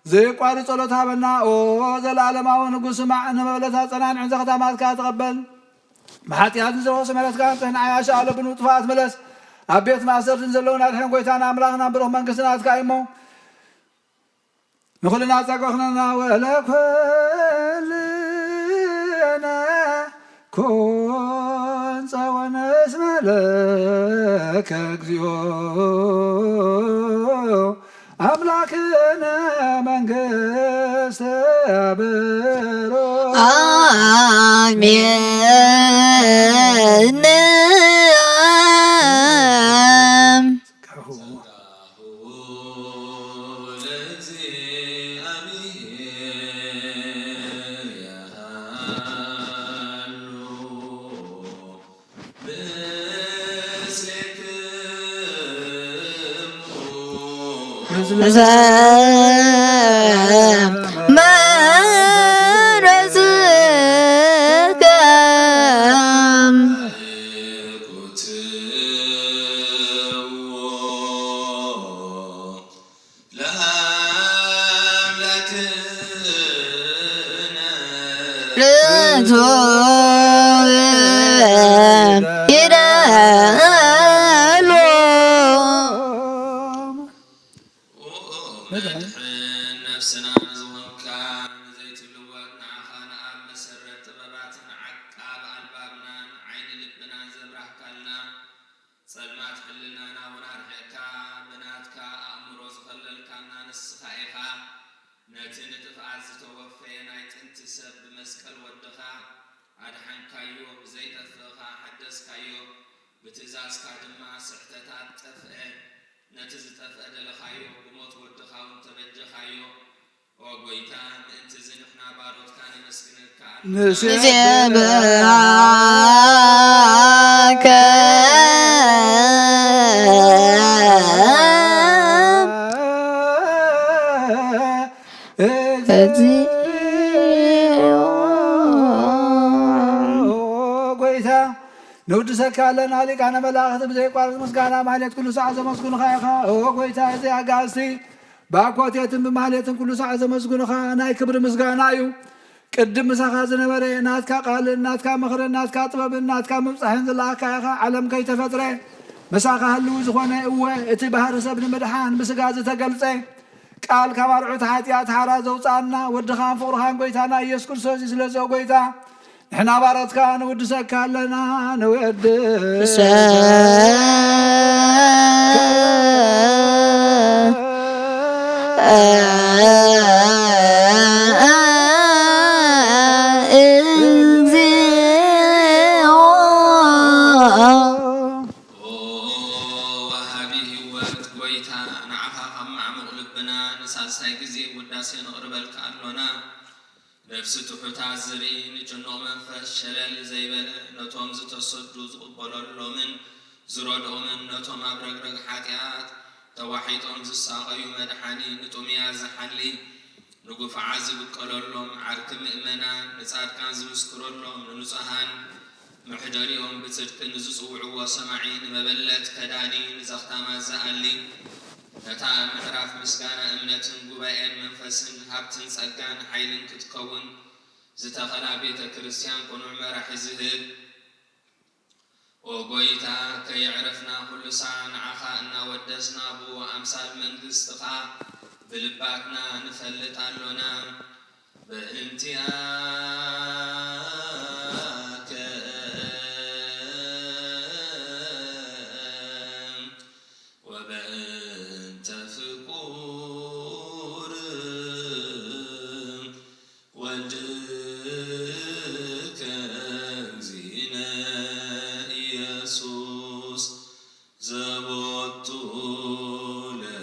زي قاري صلاتها بنا او زلالما ونقص مع نملتها صنان عند ختامات كتقبل محاتي هذا زو سمرت كانت هنا عايشه على بنو طفات ملس ابيت ما صرت نزلونا الحين قويتانا املاخنا بروح منكسنا تقايمو نقولنا تقخنا ولا كلنا كون صونا اسم لك اكزيو أملاكنا منقص برو آمين ما رزقكم نفسنا نزوهم كان زيت اللوات نعخانا أب مسرت طبباتنا عقاب ألبابنا عين لبنا زبرح كالنا نتزتف أدل خايو وموت ودخاو تبجخايو وقويتا انت زنحنا باروت كان مسكنك نسبعك قويتا نودسك لنا لك أنا ملاخت بزي قارس مسكانا ماليت كل ساعة زمسكن خايخا قويتا زي أقاسي باكوت يتم بماليت كل ساعة زمسكن خا ناي كبر مسكانا يو قدم مسخا زنبري ناتكا قال ناتكا مخر ناتكا طبب ناتكا مبصحين زلاك خا علم كي تفطري مساخا هلو زخونه هو اتي بحر سبن مدحان مسغاز تقلصي قال كبارعت حاتيات حارا زوصانا ودخان فورخان قويتانا يسوع كريستوس سلازو قويتا نحنا بارتك نودسك لنا نود نفس تحتا زرين جنو منفس شلل زيبل نتوم زتصدو زقبلو من زرودو من نتوم أبرقرق حاتيات توحيتهم زساقيو مدحاني نتوم يازحالي نقف عازب قلولهم عرك مؤمنا نسعد كان زمسكرولهم ننصحان محجريهم بصدق نزصوعوا وسمعين مبلت كداني نزختام الزعالي نتا محراف مسكانا امنتن قبائن منفسن هابتن سقان حيلن كتكون زتخلا بيت كريستيان قنوع مرح زهد وقويتا كي يعرفنا كل ساعة عخاءنا ودسنا بو أمثال من قصتخا بلباتنا نفلت علونا بانتهاك وبأنت فقور وجهك زينا يسوس زبط لك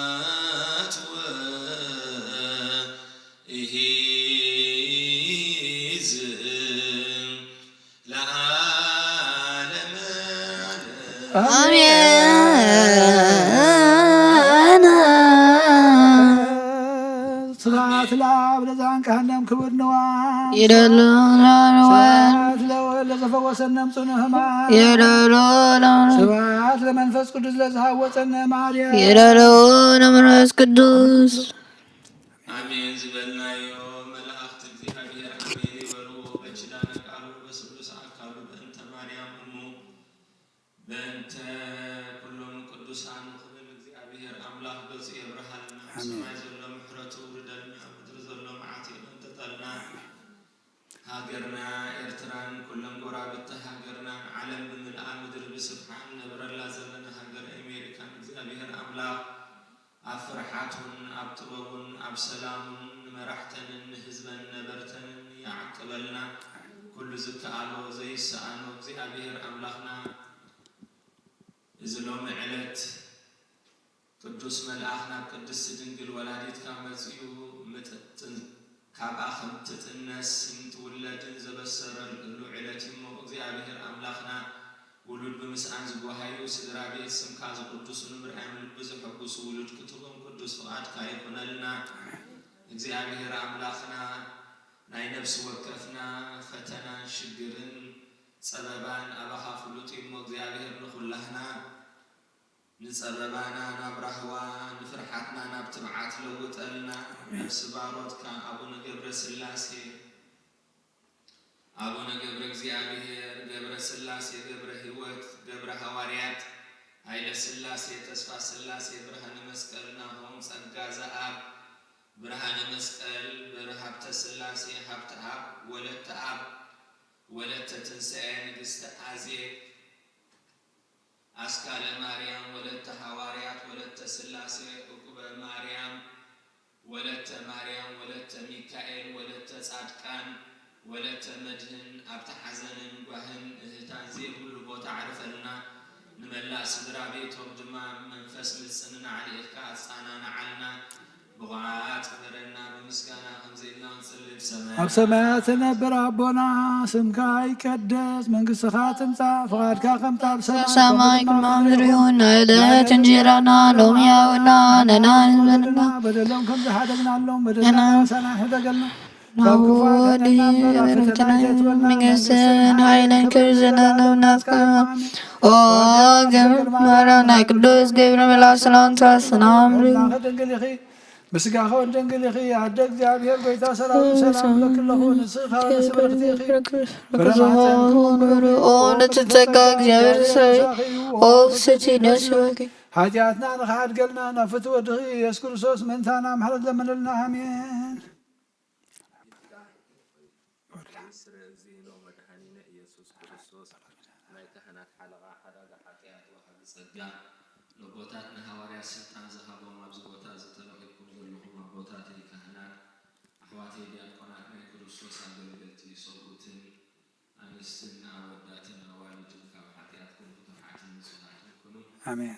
سبحات وإهيزم لعالم آمين صلاة العاب لزان كهنم كبر نوام يدلون صلاة لو لزفوسنا مصنهما يدلون صلاة لمنفس قدس لزهوسنا ماريا يدلون منفس قدوس آمين زبلنا يوم ملأخت الزهابير آمين يبرو بجدان قالوا بسلوس أكالوا بأنت مريم أمو بأنت كلهم قدوسان قبل الزهابير أملاح بزي إبراهيم سمع زلو محرته ردلنا بدر زلو معاتي أنت تلنا هاجرنا إرتران كلهم قرابة هاجرنا علم بملآن مدر بسبحان نبر الله زلنا هاجر أمريكا الزهابير أملاح أفرحاتهم أبطبهم أبسلامهم مرحتن حزبا نبرتن يعقبلنا كل زكالو زي السانو زي أبير أملاخنا إزلوم علت قدوس ملأخنا قدس دنقل ولاديت كامزيو متتن كاب آخم تتنس متولدن زبسر اللو علت مو زي أبير أملاخنا ولود بمسعان زبوهايو سدرا بيت سمكاز قدوس نمر عمل بزحبوس ولود كتبهم قدوس فؤاد كايقنا لنا እግዚአብሔር አምላክና ናይ ነፍስ ወከፍና ፈተና ሽግርን ጸበባን አባኻ ፍሉጥ ይሞ እግዚአብሔር ንኹላህና ንጸበባና ናብራህዋ ንፍርሓትና ናብ ትብዓት ለውጠልና ነፍስ ባሮትካ አቡነ ገብረ ስላሴ አቡነ ገብረ እግዚአብሔር ገብረ ስላሴ ገብረ ሕይወት ገብረ ሐዋርያት ኃይለ ስላሴ ተስፋ ስላሴ ብርሃነ መስቀልና ሆም ጸጋ ዘአብ ብርሃነ መስቀል በረሃብተ ስላሴ ሀብተ አብ ወለተ አብ ወለተ ትንሣኤ ንግሥተ አዜብ አስካለ ማርያም ወለተ ሐዋርያት ወለተ ስላሴ ዕቁበ ማርያም ወለተ ሚካኤል ወለተ ጻድቃን ወለተ መድህን ኣብታ ሓዘንን ጓህን እህታን ዘይብሉ ቦታ ዓርፈልና ንመላእ ስድራ ቤቶም ድማ መንፈስ ምፅንን ዓሊእካ ኣፃናንዓልና ብቑዓት ግበረና ብምስጋና ከምዘኢልና ንፅልይ ብሰማያት ኣብ ሰማያት ትነብር ኣቦና ስምካ ይቀደስ መንግስትኻ ትምፃእ ፈቃድካ ከምታ ኣብ ሰማይ ቅድመ ምድሪ ይሁን ዕለት እንጀራና ሎሚ ሃበና ለና ንበልና በደሎም ከም ዝሓደግናሎም በደልና ሳና ሕደገልና መንግስትን ኃይልን ክብርን ኦ ገመራ ናይ ቅዱስ ገብረ መልአክ ሰላምታ ሰላም بسقاخو دنقلخي عدك እግዚአብሔር ጎይታ ሰላም ሰላም ለክለኹ ንስኻ ለስብርክቲ በረማን ተጸጋ እግዚአብሔር ሰይ ኦ ሰቲ ነስወቂ ኃጢአትና ንኻድገልና ናፍት ወድኺ ኢየሱስ ክርስቶስ መንታና ማሕረት ለምንልና አሜን آمين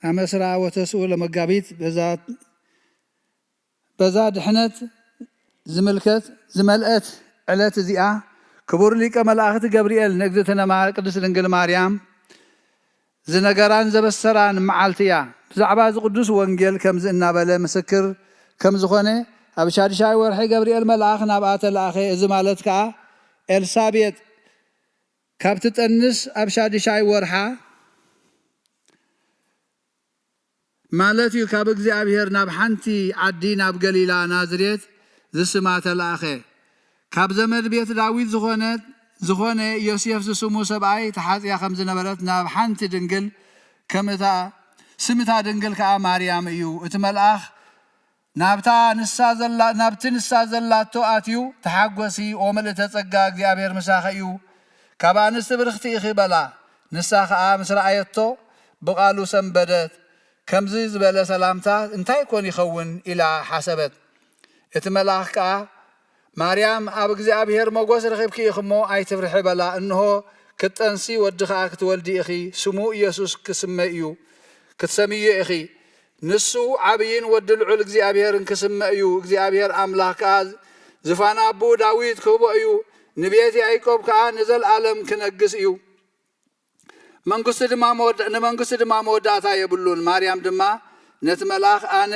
أمسرع وتسؤول مقابيت بذا دحنت زملأت علات زيئة كبور ليك ملاخت جبريل نجدتنا مع قدس الانجيل مريم زنجران زبسران معالتيا زعباز قدوس وانجيل كم زنا بلا مسكر كم زخنه أبشار شاي ورحي جبريل ملاخ نبعت الأخي زمالتك إلسابيت كابتت النس أبشار شاي ورحا مالتي كاب እግዚአብሔር ናብ ሓንቲ ዓዲ ናብ ገሊላ ናዝሬት ዝስማተ ለኣኸ ካብ ዘመድ ቤት ዳዊት ዝኾነ ዮሴፍ ዝስሙ ሰብኣይ ተሓጽያ ከም ዝነበረት ናብ ሓንቲ ድንግል ከምታ ስምታ ድንግል ከዓ ማርያም እዩ እቲ መልአኽ ናብቲ ንሳ ዘላቶ ኣትዩ ተሓጐሲ ኦ ምልዕተ ጸጋ እግዚአብሔር ምሳኸ እዩ ካብ ኣንስቲ ብርኽቲ ኢኺ በላ ንሳ ከዓ ምስ ረኣየቶ ብቓሉ ሰንበደት كمزي زبالة سلامتا انتاي كون يخون إلى حسبت اتملاخ كا مريم أبغزي أبيهر مغوز رخيب كي يخمو أي تفرحي بلا أنه كتنسي ودخا كتولدي إخي سمو يسوس كسمئيو كتسمي إخي نسو عبيين ودلعو لغزي أبيهر كسمئيو غزي أبيهر أملاخ كا زفانا أبو داويد كوبو أيو نبيتي أيكوب كا نزل عالم كنقس إيو መንግስት ድማ መወዳእታ የብሉን ማርያም ድማ ነቲ መልአኽ ኣነ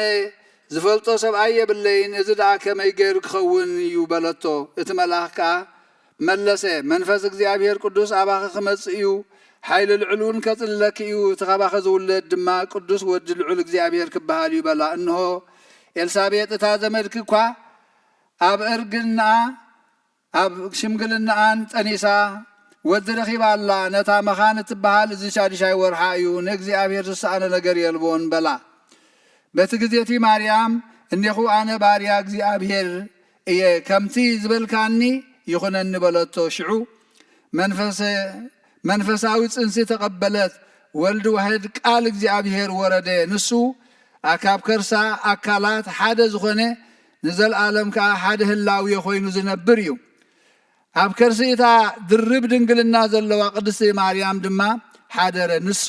ዝፈልጦ ሰብኣይ የብለይን እዚ ደኣ ከመይ ገይሩ ክኸውን እዩ በለቶ እቲ መልአኽ ከዓ መለሰ መንፈስ እግዚአብሔር ቅዱስ ኣባኸ ክመጽእ እዩ ሓይሊ ልዕሉን ከጽልለኪ እዩ እቲ ኻባኸ ዝውለድ ድማ ቅዱስ ወዲ ልዑል እግዚአብሔር ክበሃል እዩ በላ እንሆ ኤልሳቤጥ እታ ዘመድክ እኳ ኣብ እርግና ኣብ ሽምግልናን ጠኒሳ ወዲ ረኺባላ ነታ መኻን እትበሃል እዚ 6 ወርሓ እዩ ንእግዚአብሔር ዝሰኣነ ነገር የልቦን በላ። በቲ ግዜቲ ማርያም እኔኹ ኣነ ባርያ እግዚአብሔር እየ ከምቲ ዝበልካኒ ይኹነኒ በለቶ። ሽዑ መንፈሳዊ ጽንሲ ተቐበለት። ወልዲ ዋሕድ ቃል እግዚአብሔር ወረደ። ንሱ ካብ ከርሳ ኣካላት ሓደ ዝኾነ ንዘለኣለም ከዓ ሓደ ህላዊ ኮይኑ ዝነብር እዩ። ኣብ ከርሲእታ ድርብ ድንግልና ዘለዋ ቅድስቲ ማርያም ድማ ሓደረ። ንሱ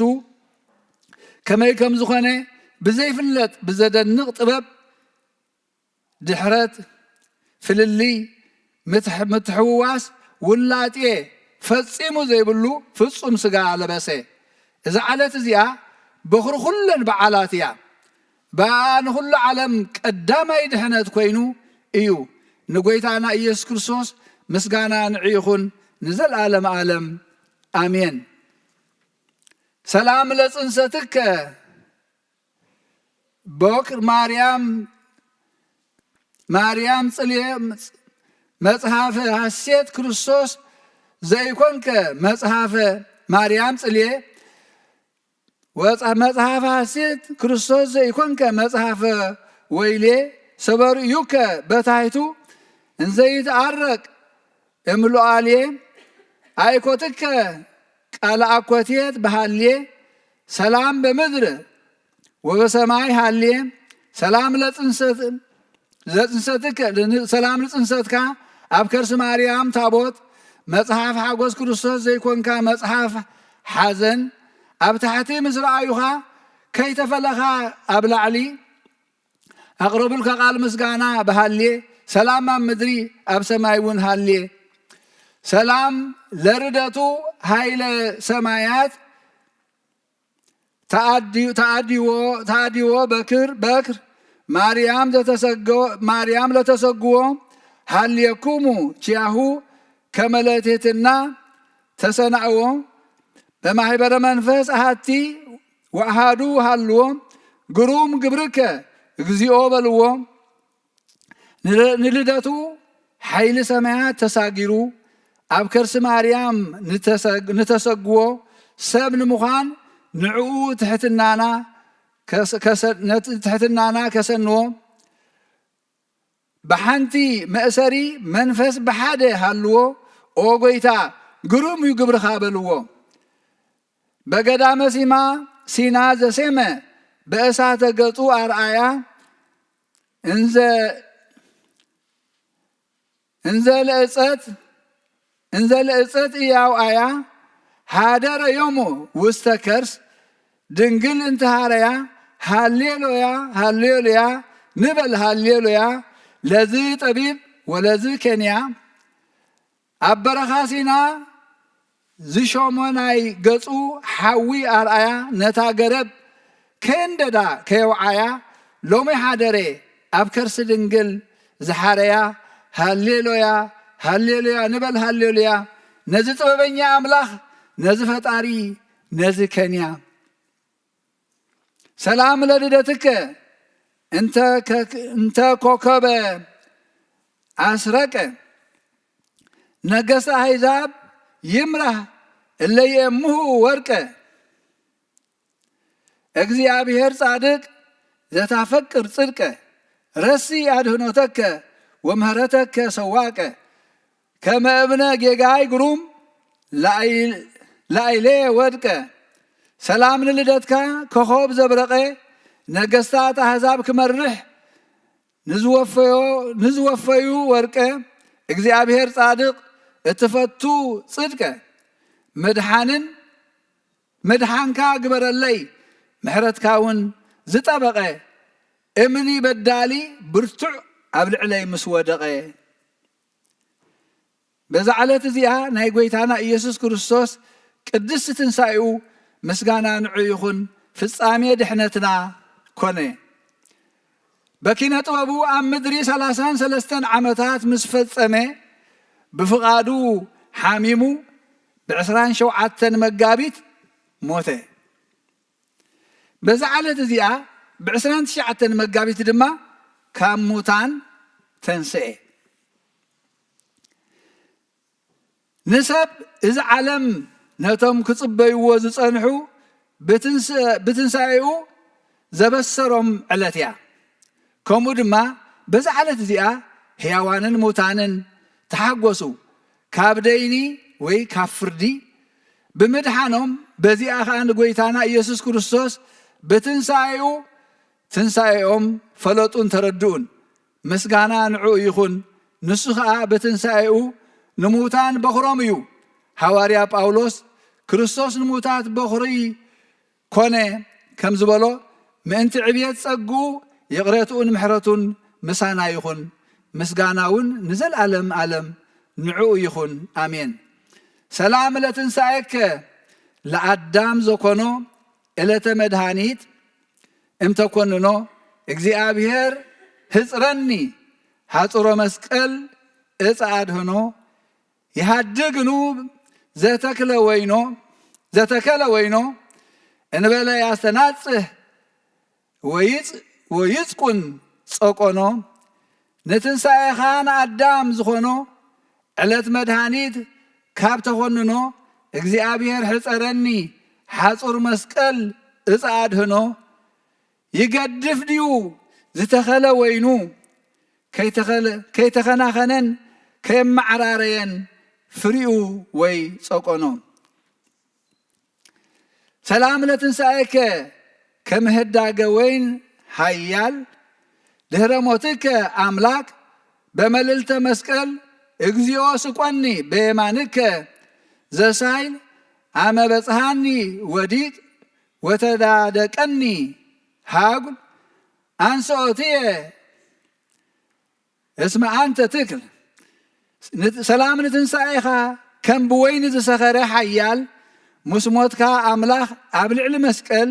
ከመይ ከም ዝኾነ ብዘይፍለጥ ብዘደንቕ ጥበብ ድሕረት ፍልሊ ምትሕውዋስ ውላጤ ፈጺሙ ዘይብሉ ፍጹም ስጋ ለበሰ። እዛ ዓለት እዚኣ በኽሪ ኩለን በዓላት እያ። ንኩሉ ዓለም ቀዳማይ ድሕነት ኮይኑ እዩ። ንጎይታና ኢየሱስ ክርስቶስ ምስጋና ንዕ ይኹን ንዘለዓለም ዓለም ኣሜን። ሰላም ለጽንሰትከ ቦክር ማርያም ጽልየ መጽሐፈ ሐሴት ክርስቶስ ዘይኮንከ መጽሐፈ ማርያም ጽልየ መጽሐፈ ሐሴት ክርስቶስ ዘይኮንከ መጽሐፈ ወይሌ ሰበርዩከ በታይቱ እንዘይተዓረቅ እምሉአልየ ኣይኮትከ ቃል አኮቴት በሃልየ ሰላም በምድር ወበሰማይ ሃልየ ሰላም ለጽንሰትከ ሰላም ለጽንሰትካ ኣብ ከርሲ ማርያም ታቦት መጽሐፍ ሓጎስ ክርስቶስ ዘይኮንካ መጽሐፍ ሓዘን ኣብ ታሕቲ ምስ ረኣዩኻ ከይተፈለኻ ኣብ ላዕሊ ኣቕረቡልካ ቃል ምስጋና በሃልየ ሰላም ኣብ ምድሪ ኣብ ሰማይ እውን ሃልየ ሰላም ለርደቱ ሃይለ ሰማያት ተአዲዎ በክር ማርያም ለተሰግዎ ሃልየኩሙ ቺያሁ ከመለቴትና ተሰናዕዎ በማሕበረ መንፈስ ኣሃቲ ወኣሃዱ ሃልዎ ግሩም ግብርከ እግዚኦ በልዎ ንልደቱ ሓይሊ ሰማያት ተሳጊሩ ኣብ ከርሲ ማርያም ንተሰግዎ ሰብ ንምዃን ንዕኡ ትሕትናና ከሰንዎ ብሓንቲ መእሰሪ መንፈስ ብሓደ ሃልዎ ኦ ጎይታ ግሩም እዩ ግብርኻ በልዎ በገዳመ ሲና ዘሴመ በእሳተ ገጹ ኣርአያ እንዘ ለእፀት እያው አያ ሃደረ ዮሙ ውስተ ከርስ ድንግል እንተሃረያ ሃሌሉያ ሃሌሉያ ንበል ሃሌሉያ ለዝ ጠቢብ ወለዝ ኬንያ ኣብ በረኻ ሲና ዝሾሞ ናይ ገጹ ሓዊ ኣርአያ ነታ ገረብ ከንደዳ ከየውዓያ ሎሚ ሓደረ ኣብ ከርሲ ድንግል ዝሓረያ ሃሌሉያ ሃሌሉያ ንበል ሃሌሉያ ነዚ ጥበበኛ ኣምላኽ ነዚ ፈጣሪ ነዚ ከንያ ሰላም ለልደትከ እንተ ኮከበ ኣስረቀ ነገሥተ ኣሕዛብ ይምራህ እለየእምሁ ወርቀ እግዚአብሔር ጻድቅ ዘታፈቅር ጽድቀ ረሲ አድህኖተከ ወምህረተከ ሰዋቀ ከመ እብነ ጌጋይ ግሩም ላይሌ ወድቀ ሰላም ንልደትካ ኮኸብ ዘብረቐ ነገሥታት ኣሕዛብ ክመርሕ ንዝወፈዩ ወርቀ እግዚአብሔር ጻድቅ እትፈቱ ጽድቀ ምድሓንካ ግበረለይ ምሕረትካ እውን ዝጠበቐ እምኒ በዳሊ ብርቱዕ ኣብ ልዕለይ ምስ ወደቐ በዛ ዓለት እዚኣ ናይ ጎይታና ኢየሱስ ክርስቶስ ቅድስቲ ትንሳኤኡ ምስጋና ንዑ ይኹን ፍጻሜ ድሕነትና ኮነ በኪነ ጥበቡ ኣብ ምድሪ 33 ዓመታት ምስ ፈጸመ ብፍቓዱ ሓሚሙ ብ27 መጋቢት ሞተ በዛ ዓለት እዚኣ ብ29 መጋቢት ድማ ካብ ሙታን ተንስአ نسب إذا علم نتم كصبي وزصنحو بتنسايو زبسرهم علتيا كمودما بز علت زيا حيوانن موتانن تحغسو كابديني وي كافردي بمدحانهم بزيا خان غويتانا ኢየሱስ ክርስቶስ بتنسايو تنسايهم فلطون تردون مسغانا نعو يخون نسخا بتنسايو نموتان بخروميو حواريا ጳውሎስ ክርስቶስ ንሙታት በخሪ ኮነ ከም ዝበሎ ምእንቲ ዕብየት ጸጉ ይቕረቱን ምሕረቱን ምሳና ይኹን ምስጋናውን ንዘላለም ዓለም ንዑ ይኹን አሜን። ሰላም ለትንሣኤከ ለአዳም ዘኮኖ ዕለተ መድኃኒት እምተኮንኖ እግዚአብሔር ህፅረኒ ሐጽሮ መስቀል ዕፀ አድህኖ ይሃድግኑ ዘተከለ ወይኖ እንበለ ያስተናጽህ ወይጽቁን ጸቆኖ ንትንሣኤኻ ንአዳም ዝኾኖ ዕለት መድኃኒት ካብ ተኾንኖ እግዚአብሔር ሕፀረኒ ሐጹር መስቀል ዕፀ አድህኖ ይገድፍ ድዩ ዝተኸለ ወይኑ ከይተኸናኸነን ከየማዕራረየን ፍሪኡ ወይ ጸቆኖ ሰላም ለትንሣኤከ ከምህዳገ ወይን ሃያል ድህረ ሞትከ አምላክ በመልዕልተ መስቀል እግዚኦ ስቆኒ በየማንከ ዘሳይል አመ በጽሐኒ ወዲቅ ወተዳደቀኒ ሃጉል አንሶትየ እስመ አንተ ትክል ሰላም ንትንሣኤኻ ከም ብወይኒ ዝሰኸረ ሓያል ምስ ሞትካ አምላኽ ኣብ ልዕሊ መስቀል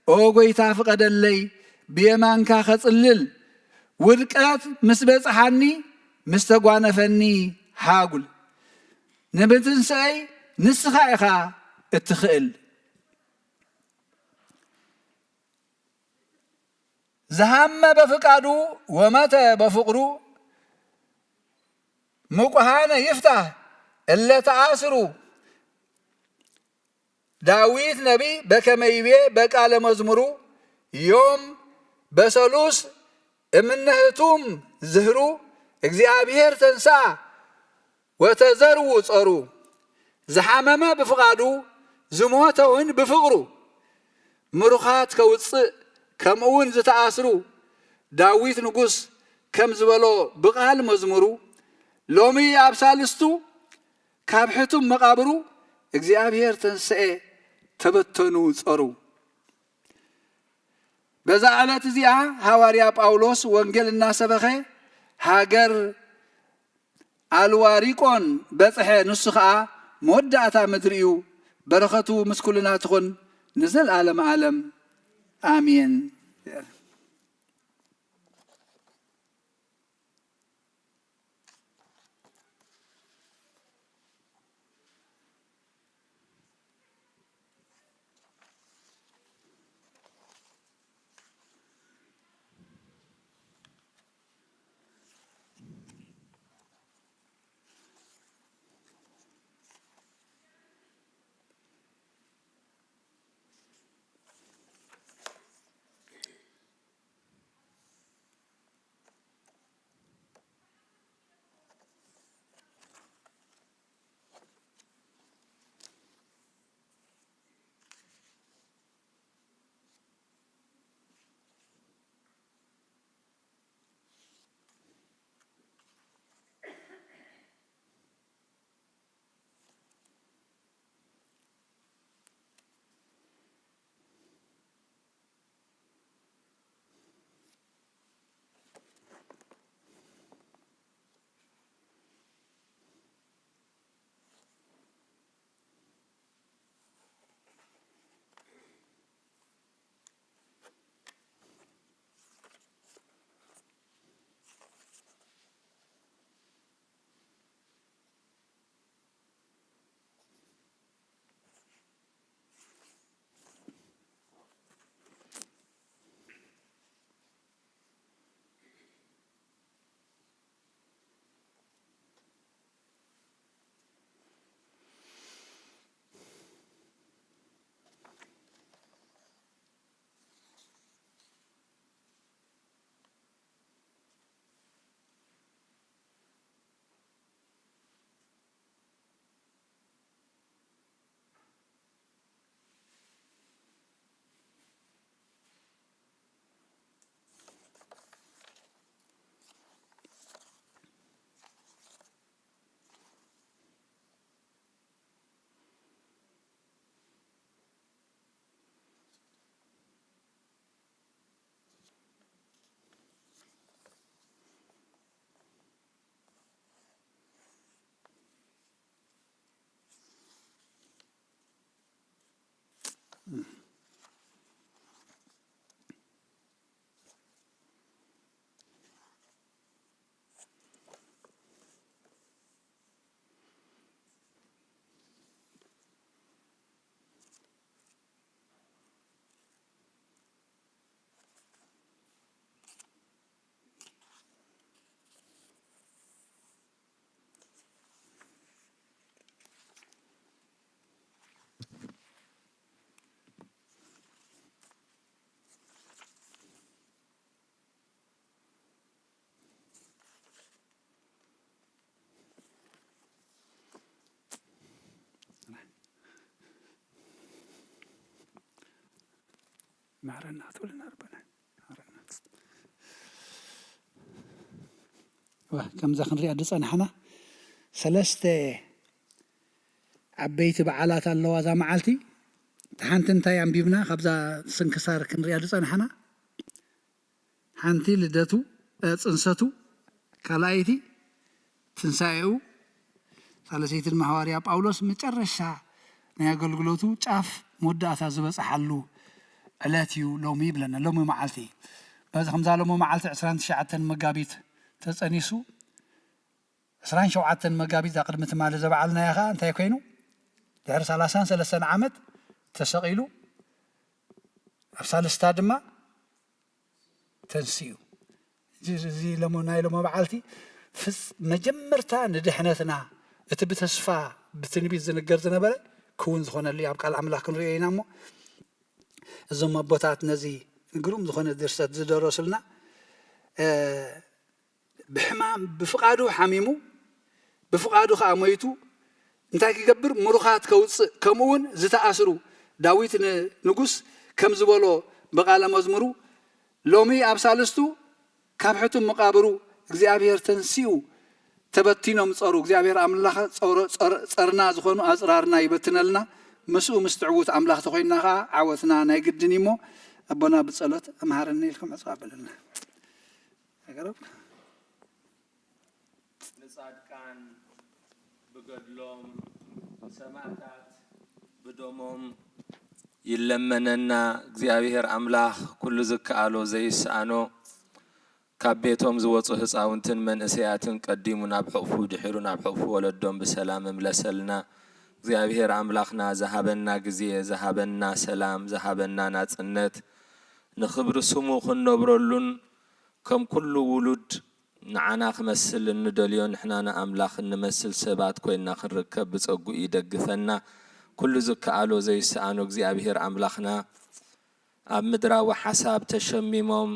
ኦ ጎይታ ፍቐደለይ ብየማንካ ኸጽልል ውድቀት ምስ በጽሓኒ ምስ ተጓነፈኒ ሃጉል ንብትንሣኤ ንስኻ ኢኻ እትኽእል ዝሃመ በፍቃዱ ወመተ በፍቅሩ ምቁሃነ ይፍታህ እለ ተአስሩ ዳዊት ነቢይ በከመይቤ በቃለ መዝሙሩ ዮም በሰሉስ እምነህቱም ዝህሩ እግዚአብሔር ተንሳ ወተዘርው ጸሩ ዝሓመመ ብፍቃዱ ዝሞተውን ብፍቅሩ ምሩኻት ከውፅእ ከምኡውን ዝተኣስሩ ዳዊት ንጉስ ከም ዝበሎ ብቃል መዝሙሩ ሎሚ ኣብ ሳልስቱ ካብ ሕቱም መቃብሩ እግዚአብሔር ተንስኤ ተበተኑ ጸሩ። በዛ ዕለት እዚኣ ሐዋርያ ጳውሎስ ወንጌል እናሰበኸ ሃገር አልዋሪቆን በጽሐ ንሱ ከዓ መወዳእታ ምድሪ እዩ። በረኸቱ ምስ ኩልና ትኹን ንዘለዓለም ዓለም አሜን። معرنا تقولنا ربنا معرنا وكم زخن رياض أنا حنا سلسته عبيت بعلات اللوازة معلتي حنت انت يا بيبنا خبزة سنكسار كن رياض أنا حنا حنتي لدتو انساتو كلايتي تنسايو ثالثيت المحواريا باولوس مጨረሻ نياغلغلوتو ጫፍ موداታ ዝበጽሐሉ ዕለትዩ ሎሚ ብለና ሎሚ መዓልቲ በዚ ከምዛ ሎሚ መዓልቲ 29 መጋቢት ተጸኒሱ 27 መጋቢት ቅድሚ ትማል ዘበዓልና ያኻ እንታይ ኮይኑ ድሕሪ 33 ዓመት ተሰቂሉ ኣብ ሳልስታ ድማ ተንስዩ እዚ ሎሚ ናይ ሎሚ መዓልቲ ፍስ መጀመርታ ንድሕነትና እቲ ብተስፋ ብትንቢት ዝነገር ዝነበረ كون زخون اللي أبقى العملاق كنرينا مو زم بوتات نزي نقولهم زخون الدرسات زدرسلنا بحمام بفقادو حميمو بفقادو خاميتو انتي كيقبر مروخات كمون زتأسرو داويت نقص كم زبولو بقال مزمرو لومي أبسالستو كابحتو مقابرو እግዚአብሔር ተንሲኡ ተበቲኖም ጸሩ እግዚአብሔር አምላኽ ጸርና ዝኾኑ አጽራርና ይበትነልና መስኡ ምስትዕውት አምላኽ ተኾይናኻ ዓወትና ናይ ግድን ይሞ አቦና ብጸሎት አምሃረኒ ኢልኩም አጽባበልና አገረብ ንጻድቃን ብገድሎም ሰማዕታት ብደሞም ይለመነና እግዚአብሔር አምላኽ ኩሉ ዝከኣሎ ዘይስአኖ ካብ ቤቶም ዝወፁ ህፃውንትን መንእሰያትን ቀዲሙ ናብ ሕቑፉ ድሒሩ ናብ ሕቑፉ ወለዶም ብሰላም እምለሰልና እግዚአብሔር አምላኽና ዝሃበና ግዜ ዝሃበና ሰላም ዝሃበና ናጽነት ንኽብሪ ስሙ ክንነብረሉን ከም ኩሉ ውሉድ ንዓና ክመስል እንደልዮ ንሕና ንኣምላኽ እንመስል ሰባት ኮይና ክንርከብ ብፀጉኡ ይደግፈና ኩሉ ዝከኣሎ ዘይሰኣኖ እግዚአብሔር አምላኽና ኣብ ምድራዊ ሓሳብ ተሸሚሞም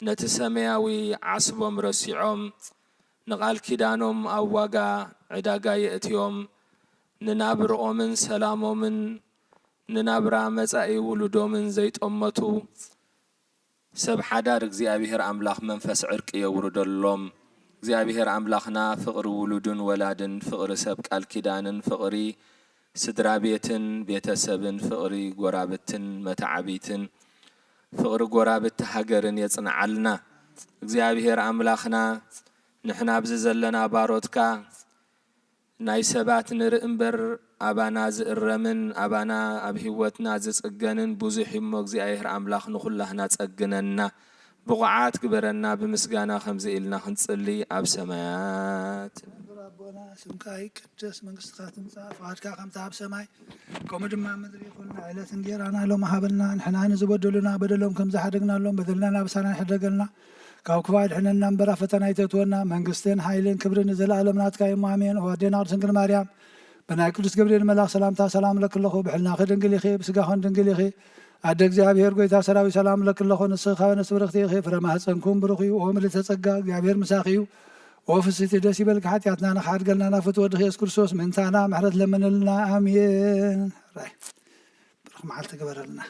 ነቲ ሰማያዊ ዓስቦም ረሲዖም ንቓል ኪዳኖም ኣብ ዋጋ ዕዳጋ የእትዮም ንናብርኦምን ሰላሞምን ንናብራ መጻኢ ውሉዶምን ዘይጠመቱ ሰብ ሓዳር እግዚአብሔር አምላኽ መንፈስ ዕርቂ የውርደሎም እግዚአብሔር አምላኽና ፍቕሪ ውሉድን ወላድን ፍቕሪ ሰብ ቃል ኪዳንን ፍቕሪ ስድራ ቤትን ቤተሰብን ፍቕሪ ጎራብትን መታዓቢትን ፍቕሪ ጎራብት ሃገርን የጽንዓልና እግዚአብሔር አምላኽና ንሕና ብዚ ዘለና ባሮትካ ናይ ሰባት ንርኢ እምበር አባና ዝእረምን አባና ኣብ ህይወትና ዝጽገንን ብዙሕ እሞ እግዚአብሔር አምላኽ ንኹላህና ጸግነና ብቑዓት ግበረና ብምስጋና ከምዚ ኢልና ክንጽሊ ኣብ ሰማያት ربنا اسمك يقدس منግስትካ ትምጻእ ፍቃድካ ከምታ ኣብ ሰማይ ከምኡ ድማ ምድሪ ይኹን ዕለት እንጀራና ሎም ሃበልና ንሕና ንዝበደሉና በደሎም ከም ዝሓደግናሎም በደልና ናብሳና ይሕደገልና ካብ ክፋድ ሕነና እምበራ ፈተና ይተትወና መንግስትን ኃይልን ክብርን ዘለዓለም ናትካ እዩ አሜን ወዴና ቅድስት ድንግል ማርያም በናይ ቅዱስ ገብርኤል መልአክ ሰላምታ ሰላም ለክለኹ ብሕልና ድንግል ኢኺ ብስጋኹን ድንግል ኢኺ ኣደ እግዚአብሔር ጎይታ ሰራዊት ሰላም ለክለኹ ንስኻ ወነስ ብርኽቲ ኢኺ ፍረ ማኅፀንኩም ብሩኽ እዩ ኦ ምልዕተ ጸጋ እግዚአብሔር ምሳኺ እዩ وفسيت دسي بالك حتياتنا نخاد قلنا نافت ودخ يس كرسوس من تانا محرت لمن لنا آمين راي برخ معال تقبر لنا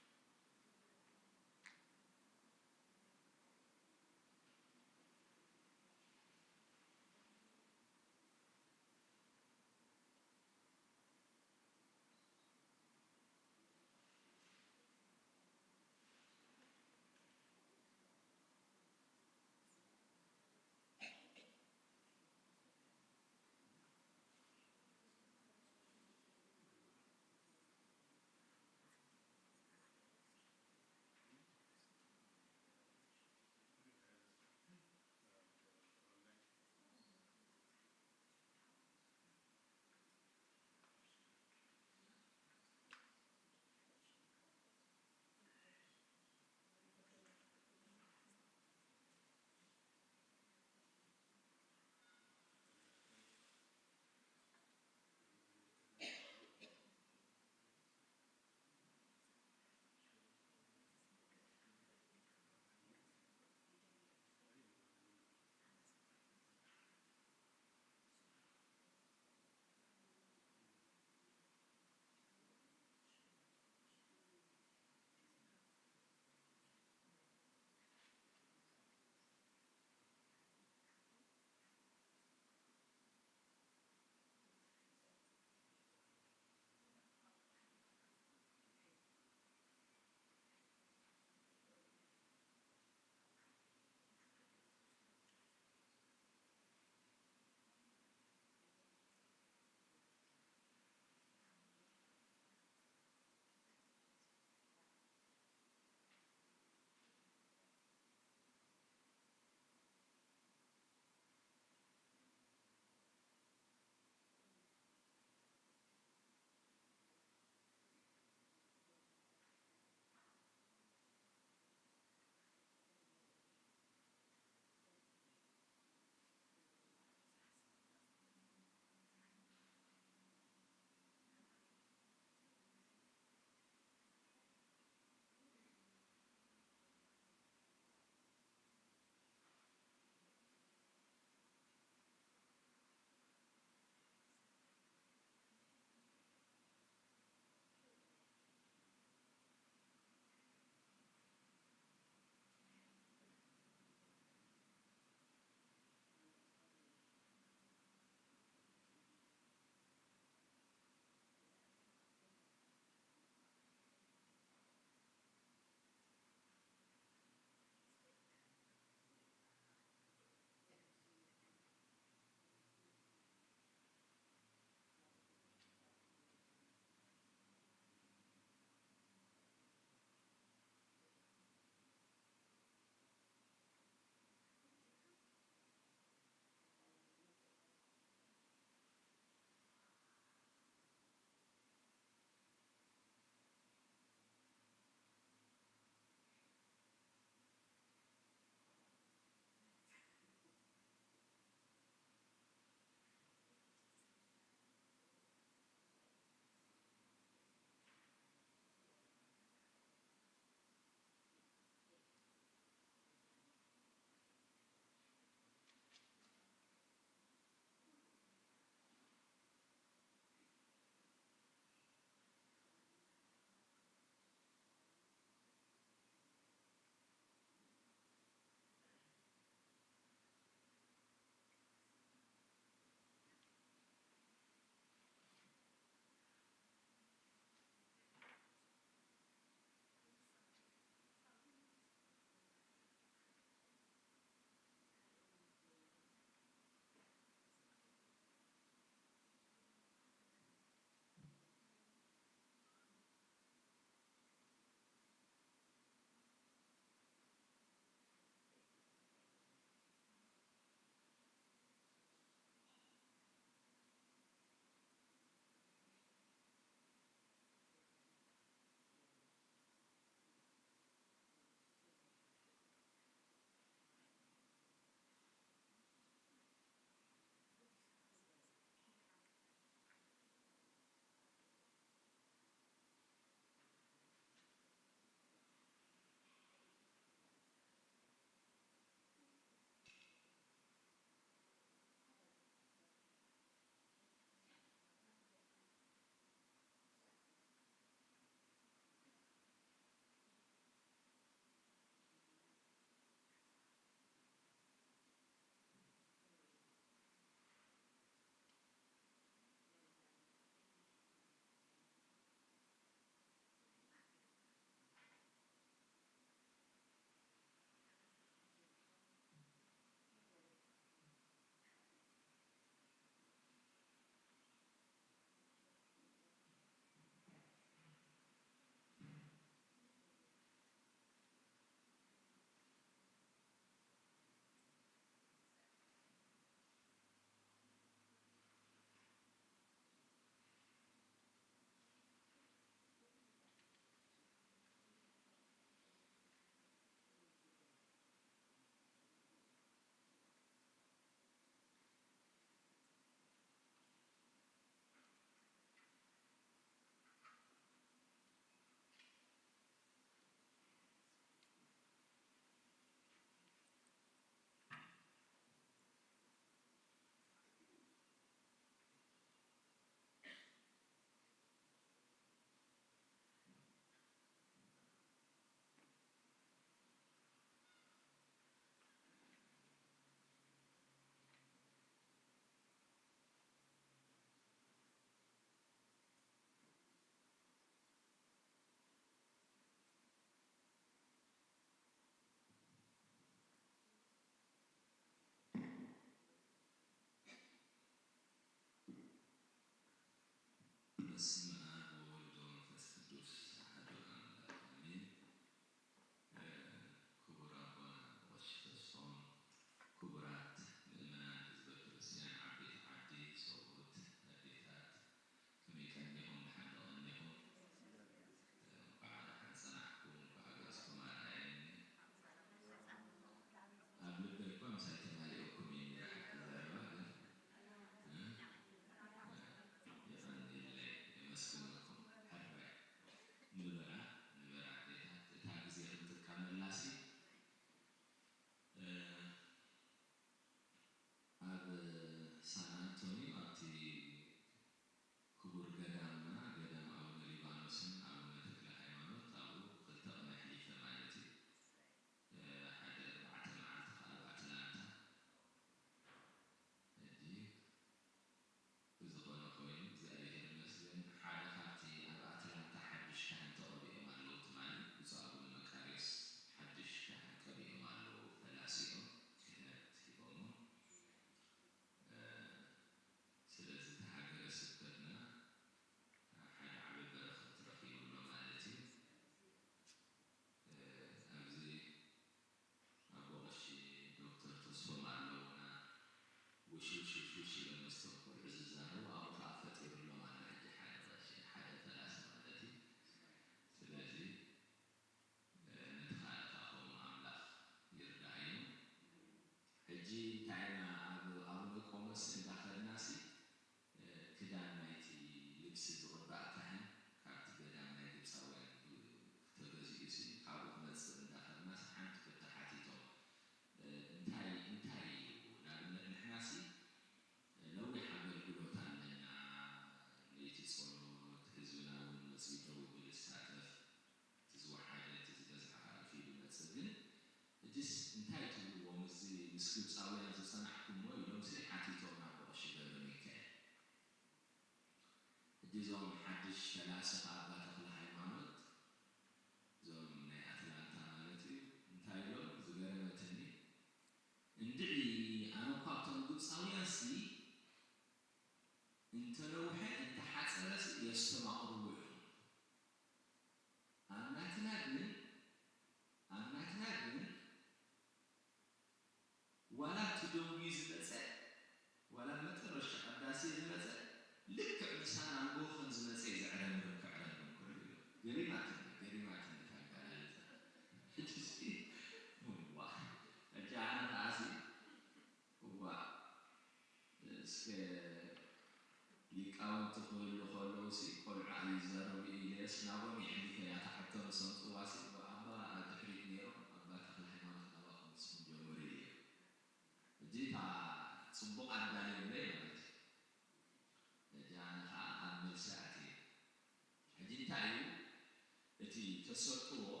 تسرقوا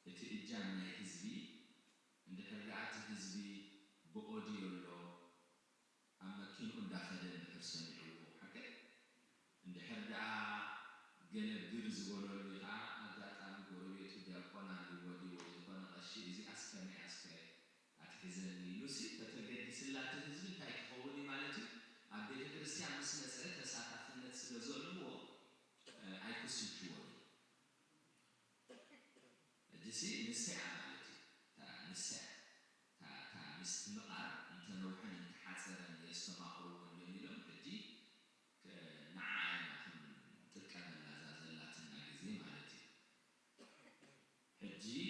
التجامع الحزبي عند حرقات الحزبي بأوديو له أما كينو داخلين بحرسنعوه حكي عند حرقات جنب جرز ورولي قا أداء قروية تدقنا لودي وجبنا الشيء زي عسكري أتحزنني لوسي تتجد سلات الحزب تايك خولي مالتي أبدي كريستيان مسنسة تساعد في الناس لزولمو أيكسو جوالي جسي نساء مالتي تا نساء تا مستمقر أنت نوحن تحسرا يستمعوا ونميلهم بدي نعاينا تكلم لازلاتنا جزء مالتي حجي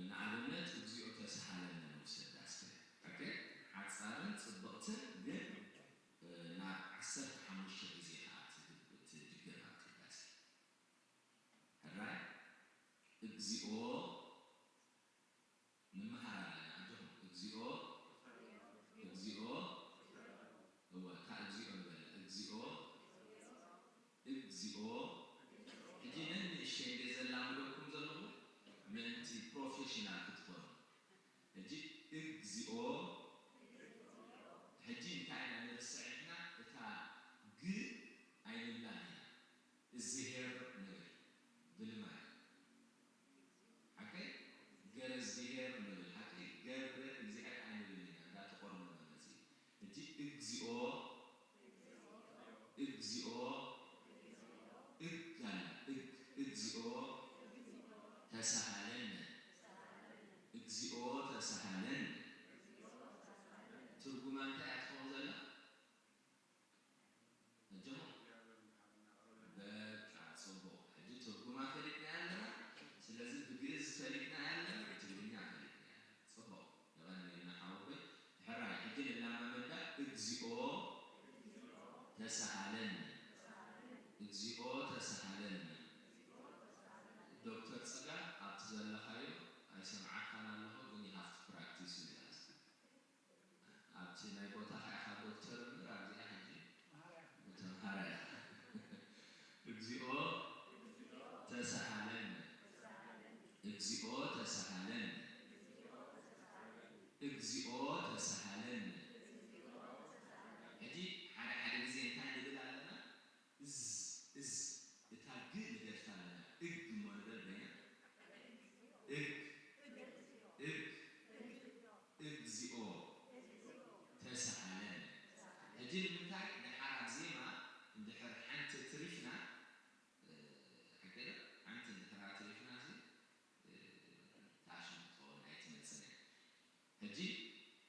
نعلمت وزيو تسحالنا نوسد عسكري أوكي عصارن صدقتن جن نا عسر حموش جزء هات تدقنا كلاس هراي اجزيو نمهارنا عندهم اجزيو هو كاجزيو اجزيو إجينا الشيء جزء لاملوكم زلمو منتي بروفيشنال كتبون إجي إجزيو هجين كائنا نرسعنا إتا ج عين الله الزهر نبي بالماء حكي جر الزهر نبي حكي جر الزهر عين الله لا تقرن من المزيد إجي إجزيو اجزئو تسهلن ترجمان تأخذ ذلا نجمع بقى صبوا هجي ترجمان فريقنا عندنا سلازم بجيز فريقنا عندنا ترجمنا فريقنا صبوا يبغى نحاول حرام هجي لما نبدأ اجزئو تسهلن دكتور سجا أتزال لخير أيسمع خنا له بني هاف براكتيس وياس أبتي نايبوتا خا دكتور راجع حجي متهارة اجزئو تسهلن هدي حاجة زين تاني بدالنا التعقيد اللي دفترنا مولد بينا اجزئو تسهلن هدي المتاع نحرق زيما ندحر حنت تريفنا هكذا حنت ندحر تريفنا زي تعشم طول عيتنا السنة هدي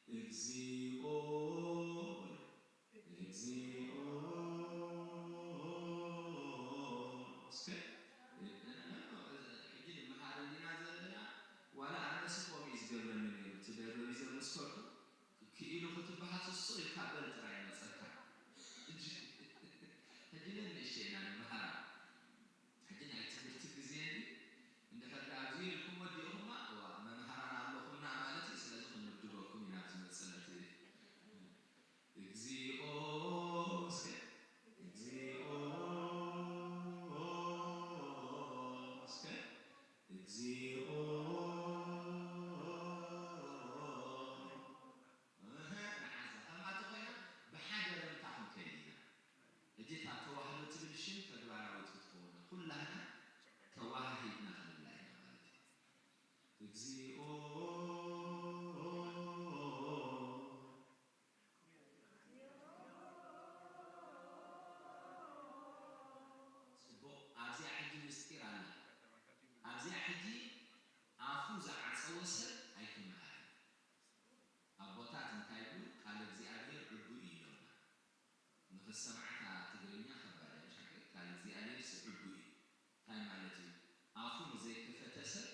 اجزئو ولا أنا سكوا بيزجر من تدري بيزجر مسكوت كيلو كتب بحث الصيف كابل تراي مسكا هدينا الشيء يعني مهارة هدينا يتبرت بزين عند حد عزيز لكم وديهما وما مهارة علىكم نعمالتي سلازم نبدوكم من عزيز السنة اجزئو جيت أتواهل تبلشين فدوارا وتكتبون كلها تواهدنا خلال الله مالتي تجزئو سبو أزي حدي مستيرانا أزي حدي أفوز عسوسر أيكم معي أبوتات نتايبو قال زي أبير ربوي يوم نفس سمعتها تقريبا خبرة شكل قال زي أبير سربوي تايم مالتي أفوز زي كفتسر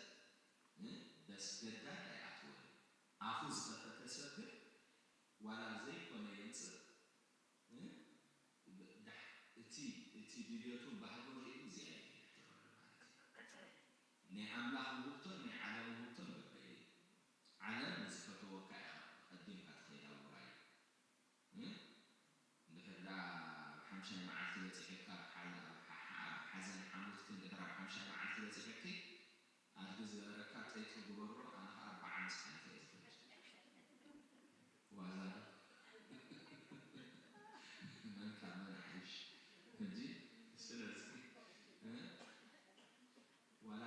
بس جدا لا يعتوه أفوز كفتسر ولا زي كونه ينصر تي ديوتون بحاجة غير زي نعم لا مبتون نعلم مبتون بقى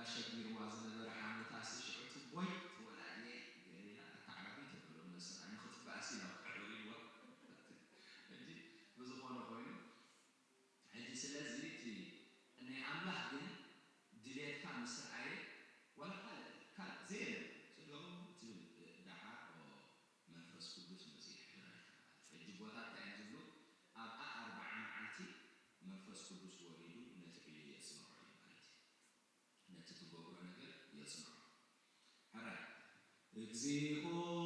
شبير وازن برحام تاسي شعوت بويت ولا عليه يعني تعرفي تقولوا مثلا أنا خطب بأسينا وقعوا الوقت أجي بزخون خوينه هذه سلازي تي أني أملاح دين دليل كان مسرعي ولا كان زين تقولوا تقول دعاء ومنفس قدوس المسيح أجي بوضع تعجبه أبقى 4 عاتي منفس قدوس وريدو نتقلي يسمعوا نتتبوغ نجر يسمع هرا اكزيكو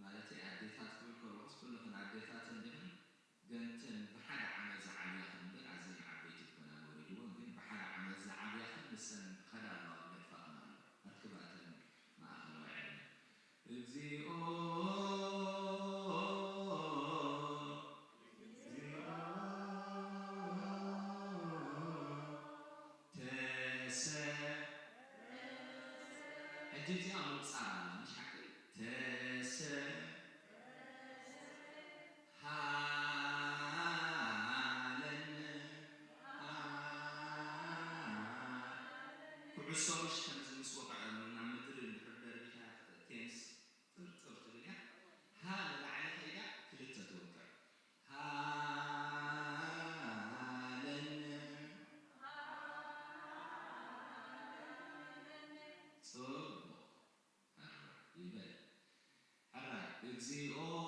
مالتي عديتات كل وقت كلهم عديتات عندهم قنتن بحد عمل زعليهم بالعزيز عبيتك بنا مريدون قن بحد عمل زعليهم بسن خدا الله بالفقنا أتكبرت مع أهل وعلم إبزيئو تسا عديتي أمر صعب مش حكي تسا كعصوش كنزل مسوق على المدر الحردر بتاع تنس ترتبط بها هذا العلى هيدا كلتا توقع صوب يبقى هلا اكزيو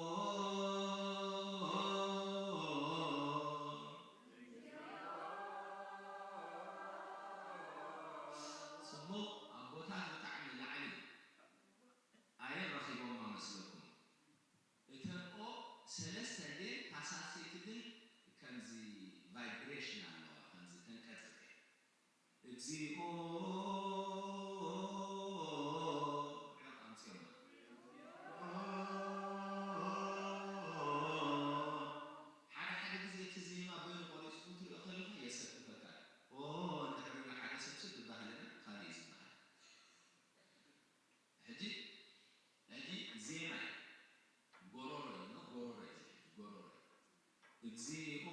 سمو أبوتها تعمل علي آية رخيبة ما مسلكم إتنقو سلسة دي تاساسي تدين كنزي vibration على كنزي تنكتب إكزيو يلا أنتيما حاجة زي تزيما بين قولي سكوت الأخرين هي سكتك أنت كبير حاجة سكت بهالنا خالي اسمها هدي زيما غوروري إكزيو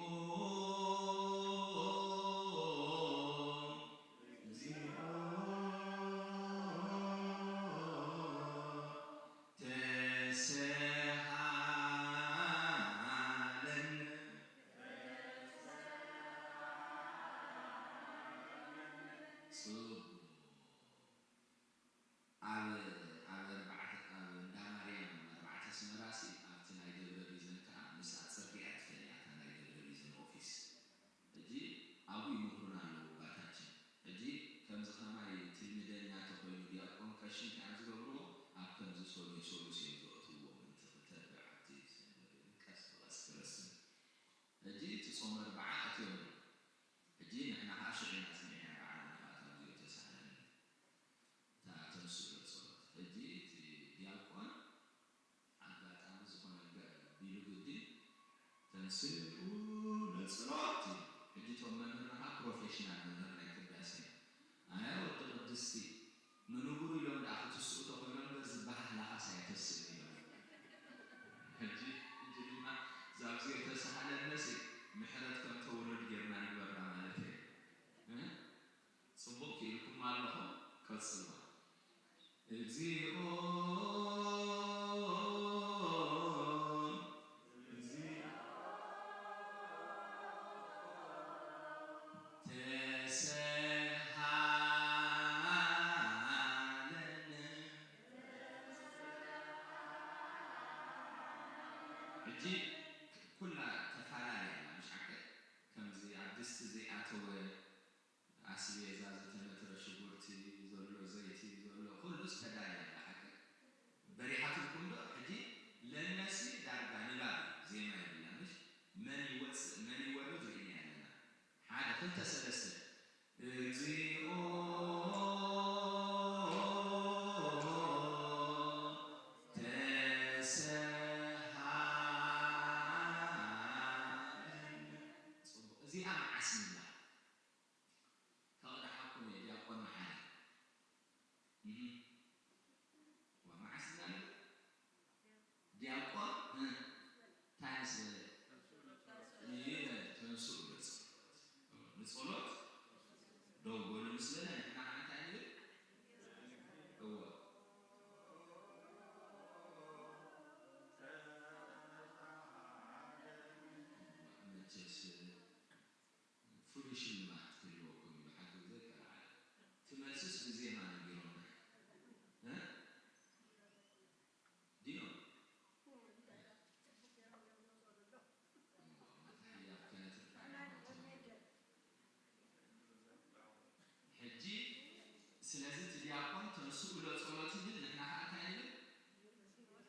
እዚኣ ዓስምላ ተቕዳሓኩም ዲያቆን መሓሪ ومعسنا دياقون تايس تنسو نصلوت دو بقول مسلنا إحنا عن هو متجس فلوش ما تلوكم بحكوا ذكر على تمسس بزينا نبيرون ها دينو حجي سلازت دياقون تنسو ولا صلاتي دي نحن حاكاين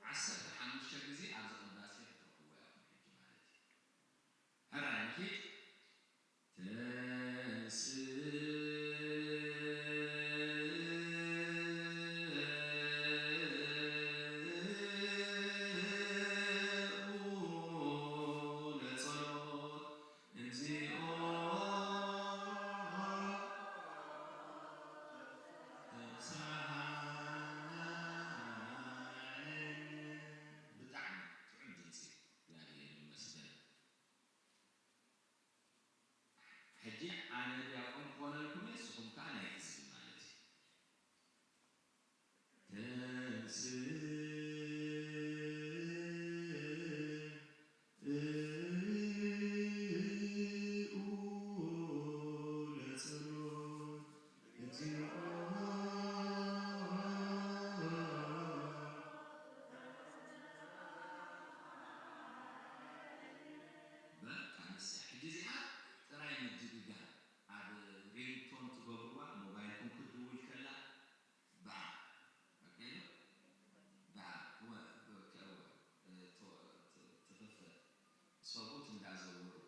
عسر حمش جزي عز الناس هو حجي مالتي هذا نحكي حجي أنا دياقون كونا لكم يسخن كان يحسب مالتي حجي زيها تراي مجددا عاد رينتون تغبوا موبايلكم كدول كلا با اوكي با هو تففل صوبوت اندازورو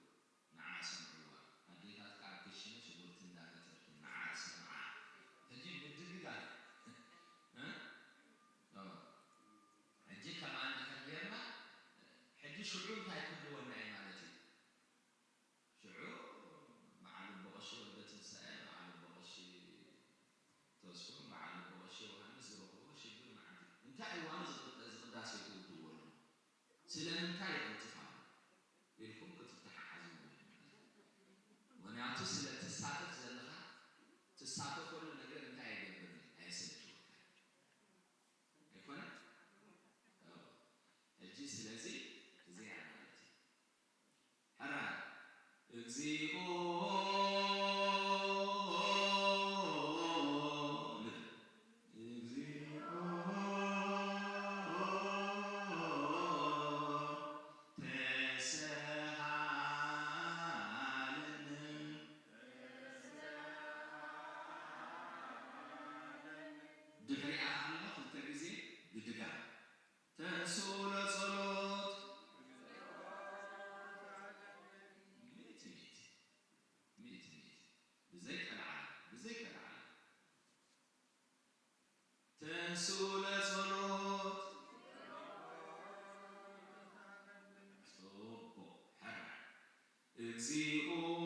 مع سمعوا اديتات كاكشن شغلت اندازت مع سمع تجي مجددا ها حجي كمان كغيرنا حجي شعور هاي كله ونعي مالتي شعور مع البغشي ولدت السائل مع البغشي تذكر مع البغشي وهنس البغشي يقول مع انت ايوان زقداس يقول دول سلام انت يتفهم يلكم كتفتح حزم ونعطي سلة تساعدك زلها تساعدك كل نجار انت يقبل اي سلة يكون الجي سلازي زي عملتي هرا اكزيو دحري أهلا في التريزي بدقة تنسون صلوت ميت بزيك العالم تنسون صلوت صوبو حرع اكزيو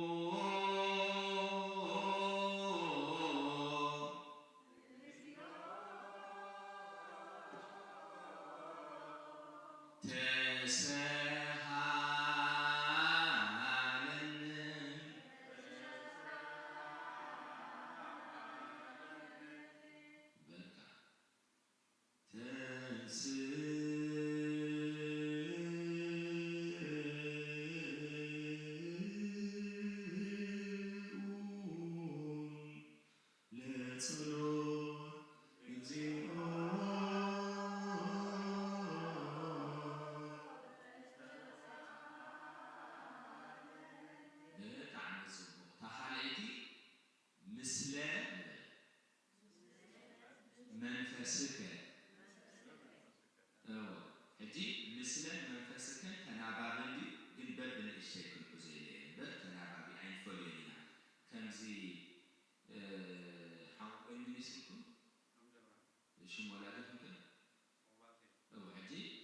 منفسك هدي مثل منفسك تنابابندي جنبل بن الشيخ الحزيني بل تنابابي عين فلينا كان زي حقوقين من اسمكم شو مولادكم كده هدي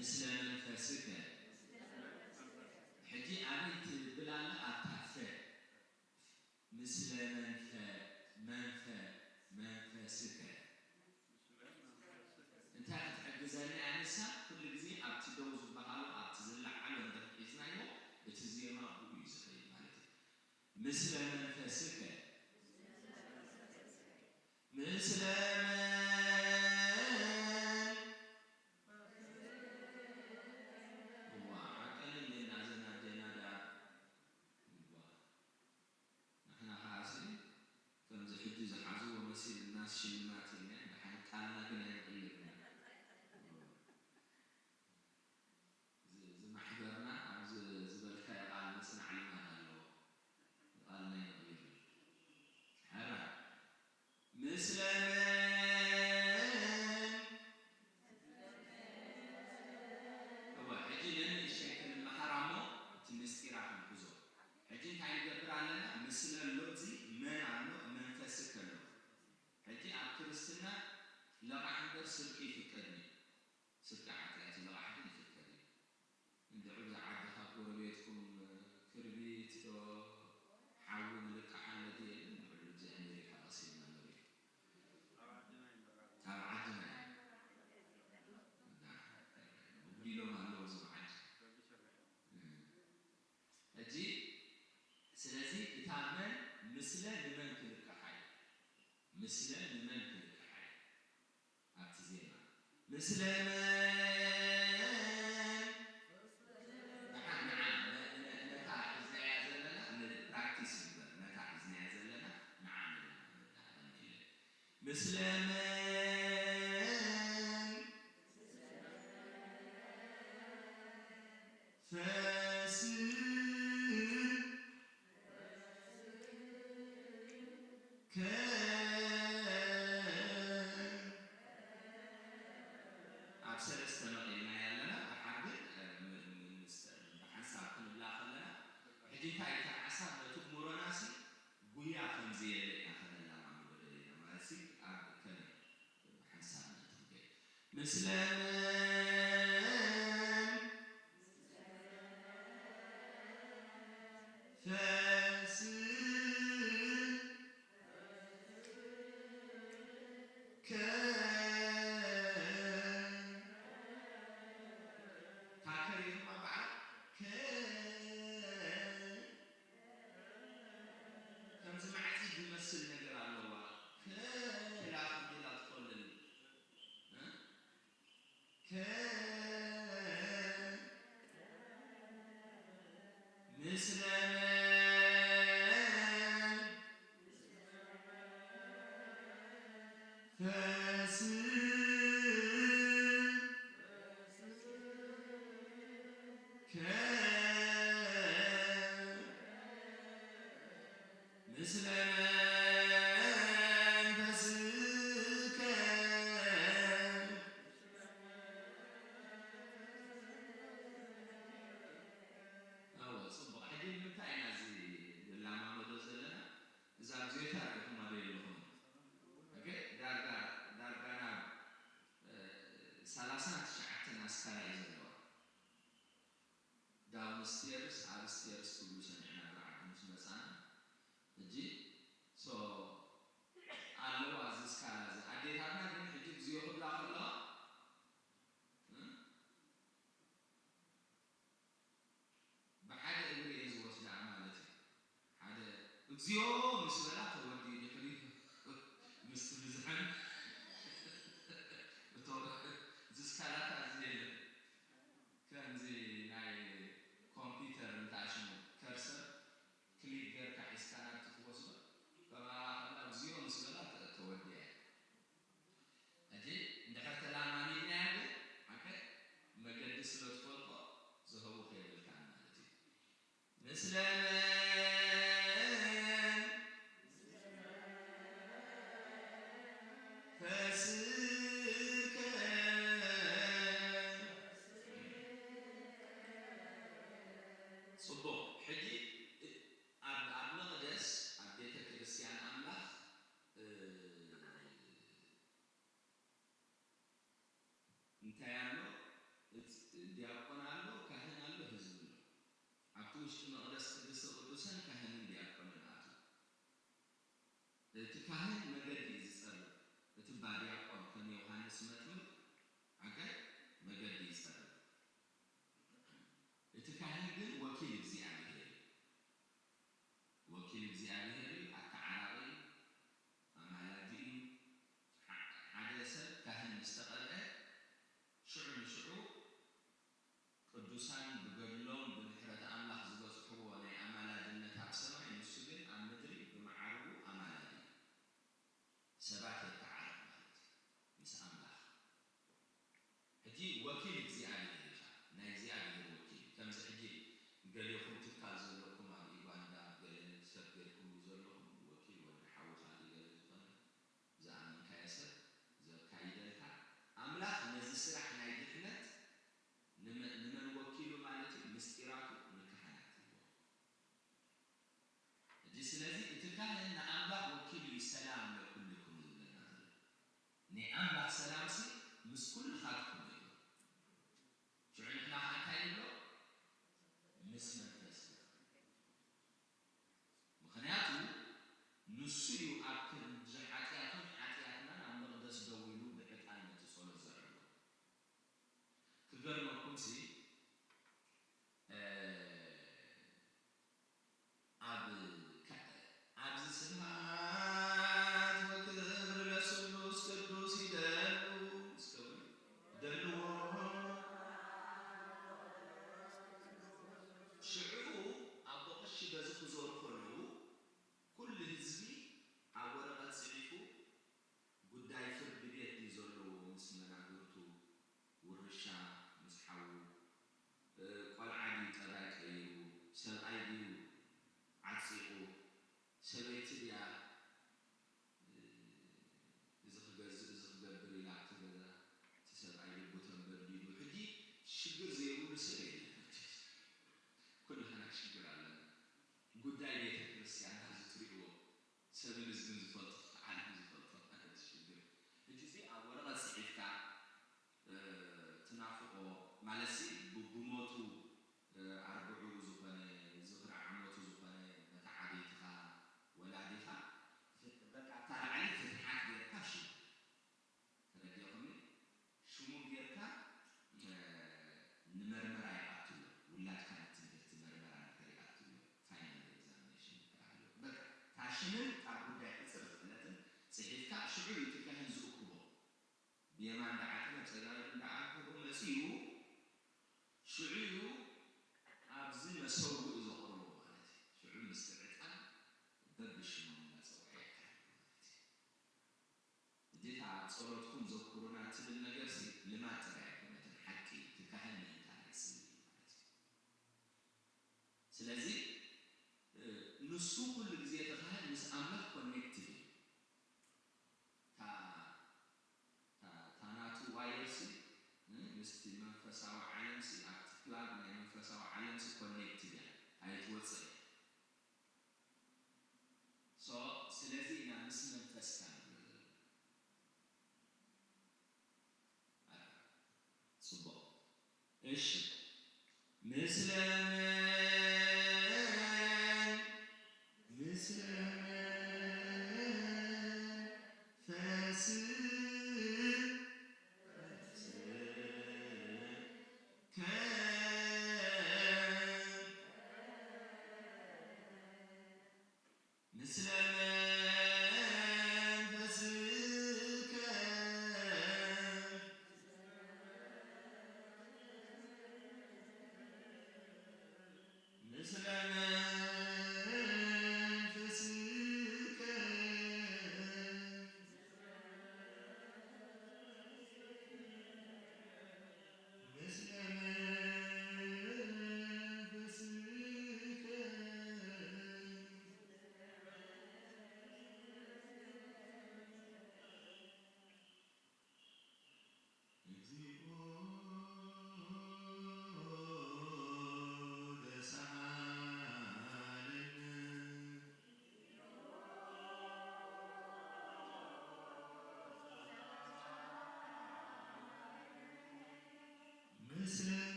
مثل منفسك حجي أبيت بلال أتعفى مثل منفسك انت هتحجزني أنسا كل جزء أبتدوز بحاله أبتزلع على ندق إزنايو بتزيما أبو يزخي مالتي مثل منفسك مثل وعقل اللي نازلنا دينا دا نحن حاسي كم زحدي زحزو ومسير الناس شلماتنا نحن كاننا كنا نقلبنا محضرنا عم زبالك قال نسمع علينا هالو قال لنا يقول حرا مثل هو حجي لن الشكل المحرمه تمسكي راح نحوزه حجي تعال يقدر علينا مثل اللوزي ما عنه منفسك له حجي عكرستنا لا راح ندير سلكي فكرني سلك عقلاتي لا راح يفكرني ندعو عادها قربيتكم كربيت حاول لك حالتي ندعو زي أمريكا أصيلنا أمريكا عادنا بدي لهم هالو زمعج أجي سلازي يتعمل مثل لمن كلك حي مثل لمن كلك حي أبتزينا مثل مثل أبصر استمر لنا يلا أحد بحساب كل لا خلنا حدي تايت عصا بتمر ناسي بويا خنزير أخذ الله عم بدي ناسي كان بحساب نتوجه مثل downstairs, upstairs solution yang ada di sana. Jadi, so alo aziz kalas. Ada karena ini hidup zio belakang. bahada ibri yazwa sudah amalati. Ada zio misalnya tuh di negeri mistrizan. Betul. Ziskala tazil. كان زي ناي كمبيوتر نتاعشون كرسر كليك غير كحسكانات تتوصل فما زيون سلالات تودي أجي دخلت الأماني نادي أوكي مجد سلوت فوق زهو خير الكلام هذا مثل ውስጥ መቅደስ ቅድስተ ቅዱሳን ካህንን ዲያቆናት ካህን መገድ ይጸል በትባዲያቆን ከነ ዮሐንስ መጥምቅ አገር መገድ ይጸል ካህን ግን ወኪል እግዚአብሔር አታዓራዊ አማላዲ عدسة كهن مستقلة شعو قدوسان بقولون بمحرة أملاح زبط حبو وني أمالاد النتاع سمع ينسجل عن مدري بمعاربو أمالادي سبات التعارب مالت مس أملاح هدي وكيل زيادة ناي زيادة وكيل كم زحجي قال يخم تكازل لكم على إيباندا قال نسبقكم وزلهم وكيل ونحاول خالي قال زفن زعمن كايسر زكايدلها أملاح نزل سرح نايدحنت لمن وكيله مالتي مستيراته ونكهنات جس الذي اتكان أن أملاح وكيله سلام لكلكم لنا ني أملاح سلام سي مس كل خلقكم له شو عندنا حكايله مس منفس مخنياته نسيو أكل جحاتياتهم حاتياتنا نمقدس دويلو بحكاية تصول الزرع كبرناكم سي عبد السماء وكبر لسلوس كدوس دلو شعو أبو قشي بزخ زور كله كل هزبي عورقات سعيفو قداي فرد بيت يزولو مسمنا قرتو والرشا مسحو قال عادي تراك ايو سبعي ديو عصيقو سبيت بيا إذا خبر إلى كذا تسبعي بوتن برديدو حدي شجر زيرو لسبيت كل هناك شجر على قداي بيت كريستيان هذا تريو سبب الزمن زفلت على زفلت هذا الشجر الجزء أولا سعيفك تنافقو مالسي بموتو أربعو زغر عموتو زغر نتعاديتها ولاديها بقى ترعي في الحاج ديركا شو تلاقي يومي شو مو ديركا نمرمرا يقاتلو ولاد كانت تمرمرا يقاتلو فاينل اكزامينيشن بقى تاشنن تعبد يتصرف لكن سيحكا شعوري تكهن زوكبو بيمان دعاتنا بسيارة دعاتنا مسيو شعيو عبزين مسوق إزاقروا مالتي شعيو مستعدان دبش من مسوعيك ديتا صورتكم ذكرونا تبل نجرسي لما ترعيك مثل حكي تكهني انت على السنين مالتي سلازي نسوق اللي زي تخيل نس أملاك كونكتيف تاناتو وايرسي مستي منفساو عالمسي اكتفلاق من منفساو عالمسي كونكتيف هاي توصل سلازي إنا مس منفسكان صبا إيش مسلمان فاسد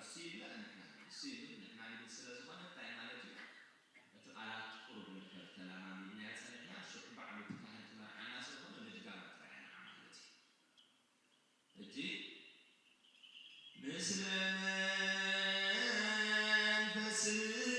السيد لا نحن السيد نحن نبي سلسلة نتاعي مالتي على قرب الكلام عن الناس نحن شو بعمل كهنة مع الناس وهم نتجمع تراعي عملتي أجي مثل فسك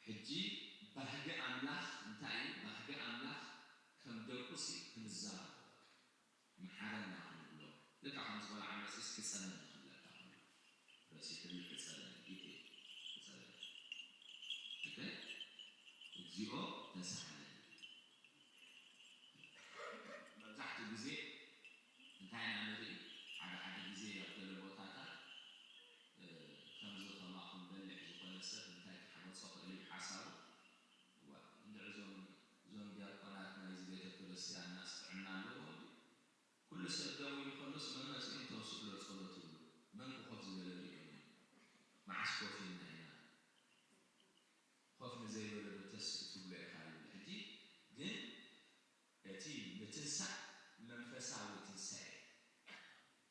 حجي بهجة أملاخ انتاعي بهجة أملاخ كم درقسي كنزار محارنا نقوله لك خمس ولا عم بس كسنة نخلك بس يتبي كسنة جيتي كسنة أوكي زيرو تسعة تحت جزء انتاعي نعمل على جزء يقتل البطاطا خمس طلع بلع زقنا السر انتاعي حمد صوت اللي حسابه وندعزون زون ديال قناتنا يزيد الكرسي الناس عنا لهم كل سداوي يخلص من الناس انت وصل له صلاته من خوف زي اللي مع سكوفين هنا خوف زي اللي بتسكت ولا خالد الحدي جن ياتي بتنسى منفساوي تنسى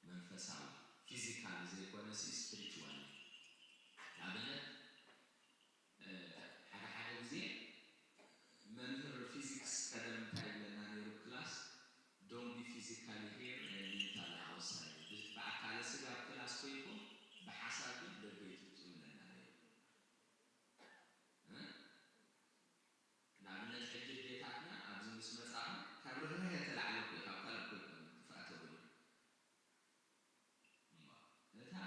منفساوي فيزيكال زي كونسي سبيريتوال عبنا حاجة زين منهر فيزيكس كلام تايلنا نيرو كلاس don't be physically here and mental outside بأكل سجار كلاس كيفو بحسب البيت تقولنا نعمل الحجة بيتنا أبزم اسمه صار كبرنا يتلعلق بكابل كل فاتوا تا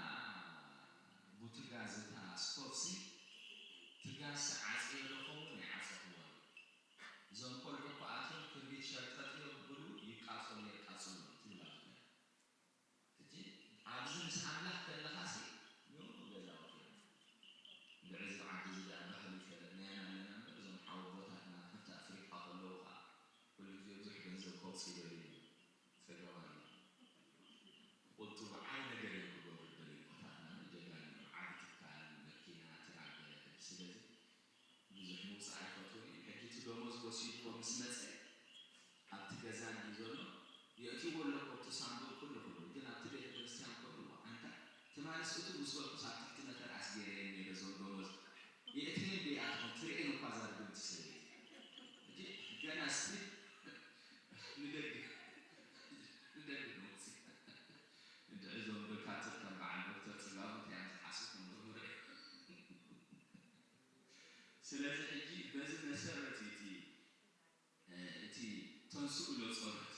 تنسوا له صلاة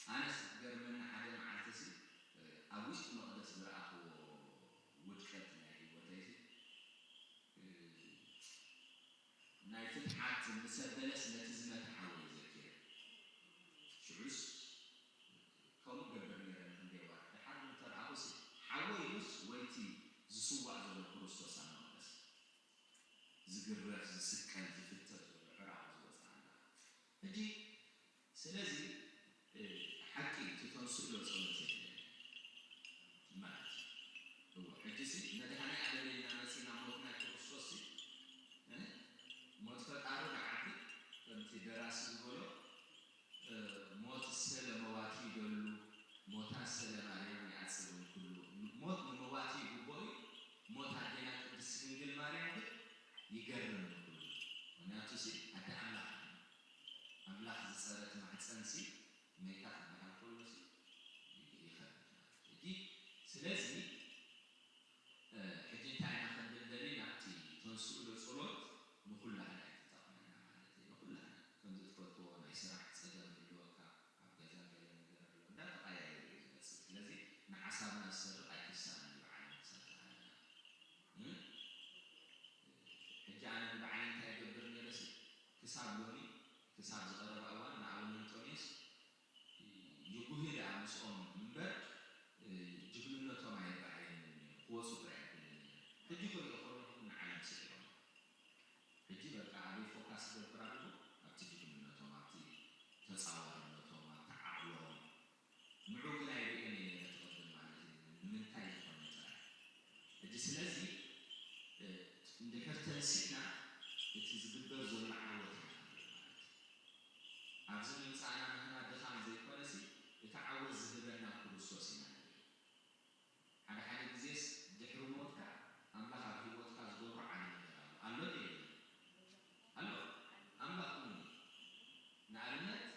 أنا سأقدر من حدا معتسي أوش مقدس برأخو وجهتنا وتيجي نايفل حات مسبلة سنتزمة حاول زكية شعوس كم قبلني رأينا ديوار حد ترى أوش حاولوس ويتي زسوا على الكروستوس أنا بس زجرات زسكان زفتة العراق زوجنا هدي سلازي حكي تتوصل له صلاتي مات هو حجسي ندهنا على لنا مسينا موتنا كروستوسي موت فقارو دعاتي كنت دراسي بقوله موت السلام مواتي يقولوا موت السلام عليهم يعصبون كله موت مواتي بقوي موت عندنا السنجل ماريان يقرن كله وناتوسي أتى أملاح زسارة مع سنسي ميتا مع كله سي يخرج سلازي حجي تاعنا خد الدليل نعطي تنسول الصلاة نقول لها لا تتقمنا معناتها نقول لها كنت تفوتوا ما يسرح سجل الوقع عبدالله لا تقايا بس لازم مع حسابنا السر أي كسان بعين سنة حجانا بعين تاجبرني بس كساب لوني كساب زغرب أول مع من تونس يقول لي عن مسؤول منبر جبلنا تومعي بعين هو سبع تجي كل يقولون عالم سيرهم تجي بقى عارف فوكس بالبرادو أبتدي جبلنا تومعتي تصور إنه تومع تعالوا معوق لا يبيني يتقدم معنا من تاي تومعتها تجي سلازي ذكرت سيدنا يتزبر زول عاوة عبزن الإنسان هنا دخان زي كوالسي يتعاوز زهبنا كروسوسنا على حاجة زيس دحر موتها أملاك في موتها زدور عن الله ليه الله أملاك مني نعلمت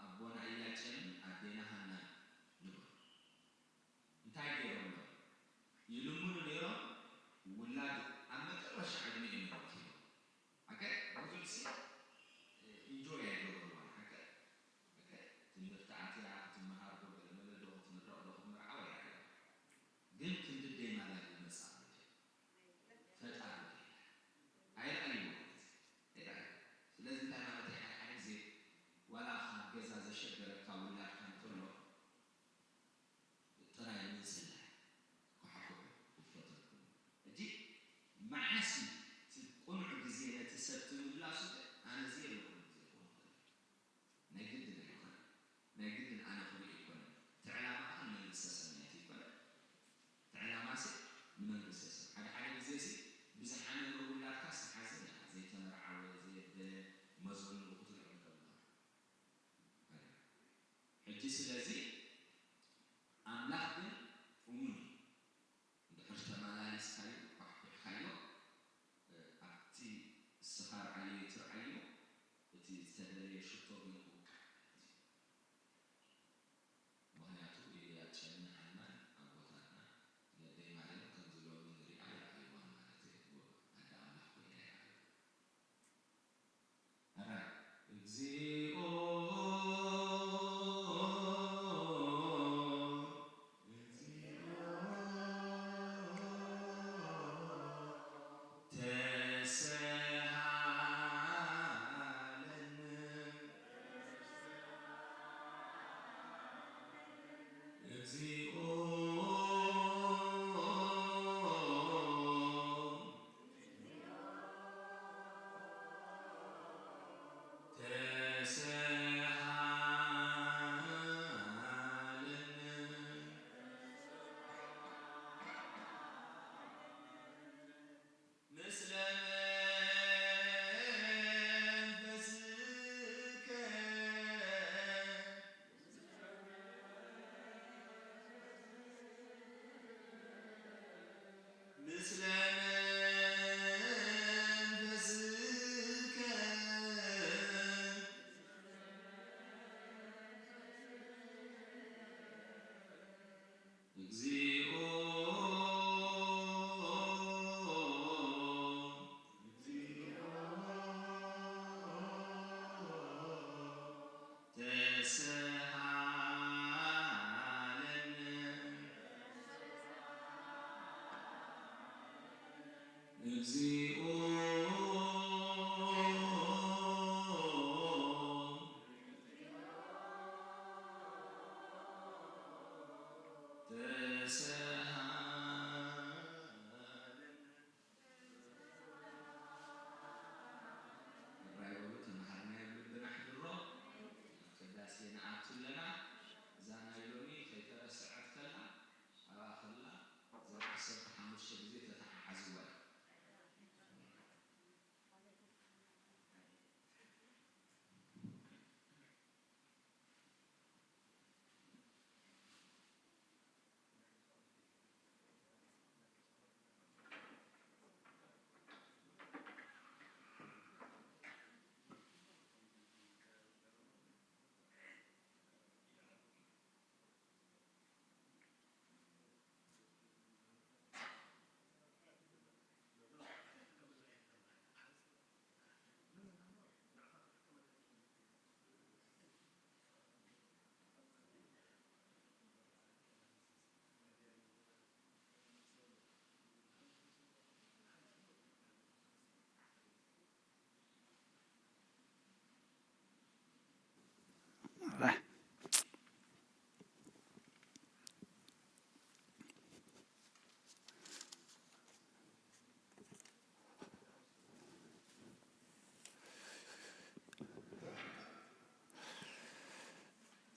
أبونا إياكين أدينا هنا نبر انتهي الله يلمون ليرا ولاد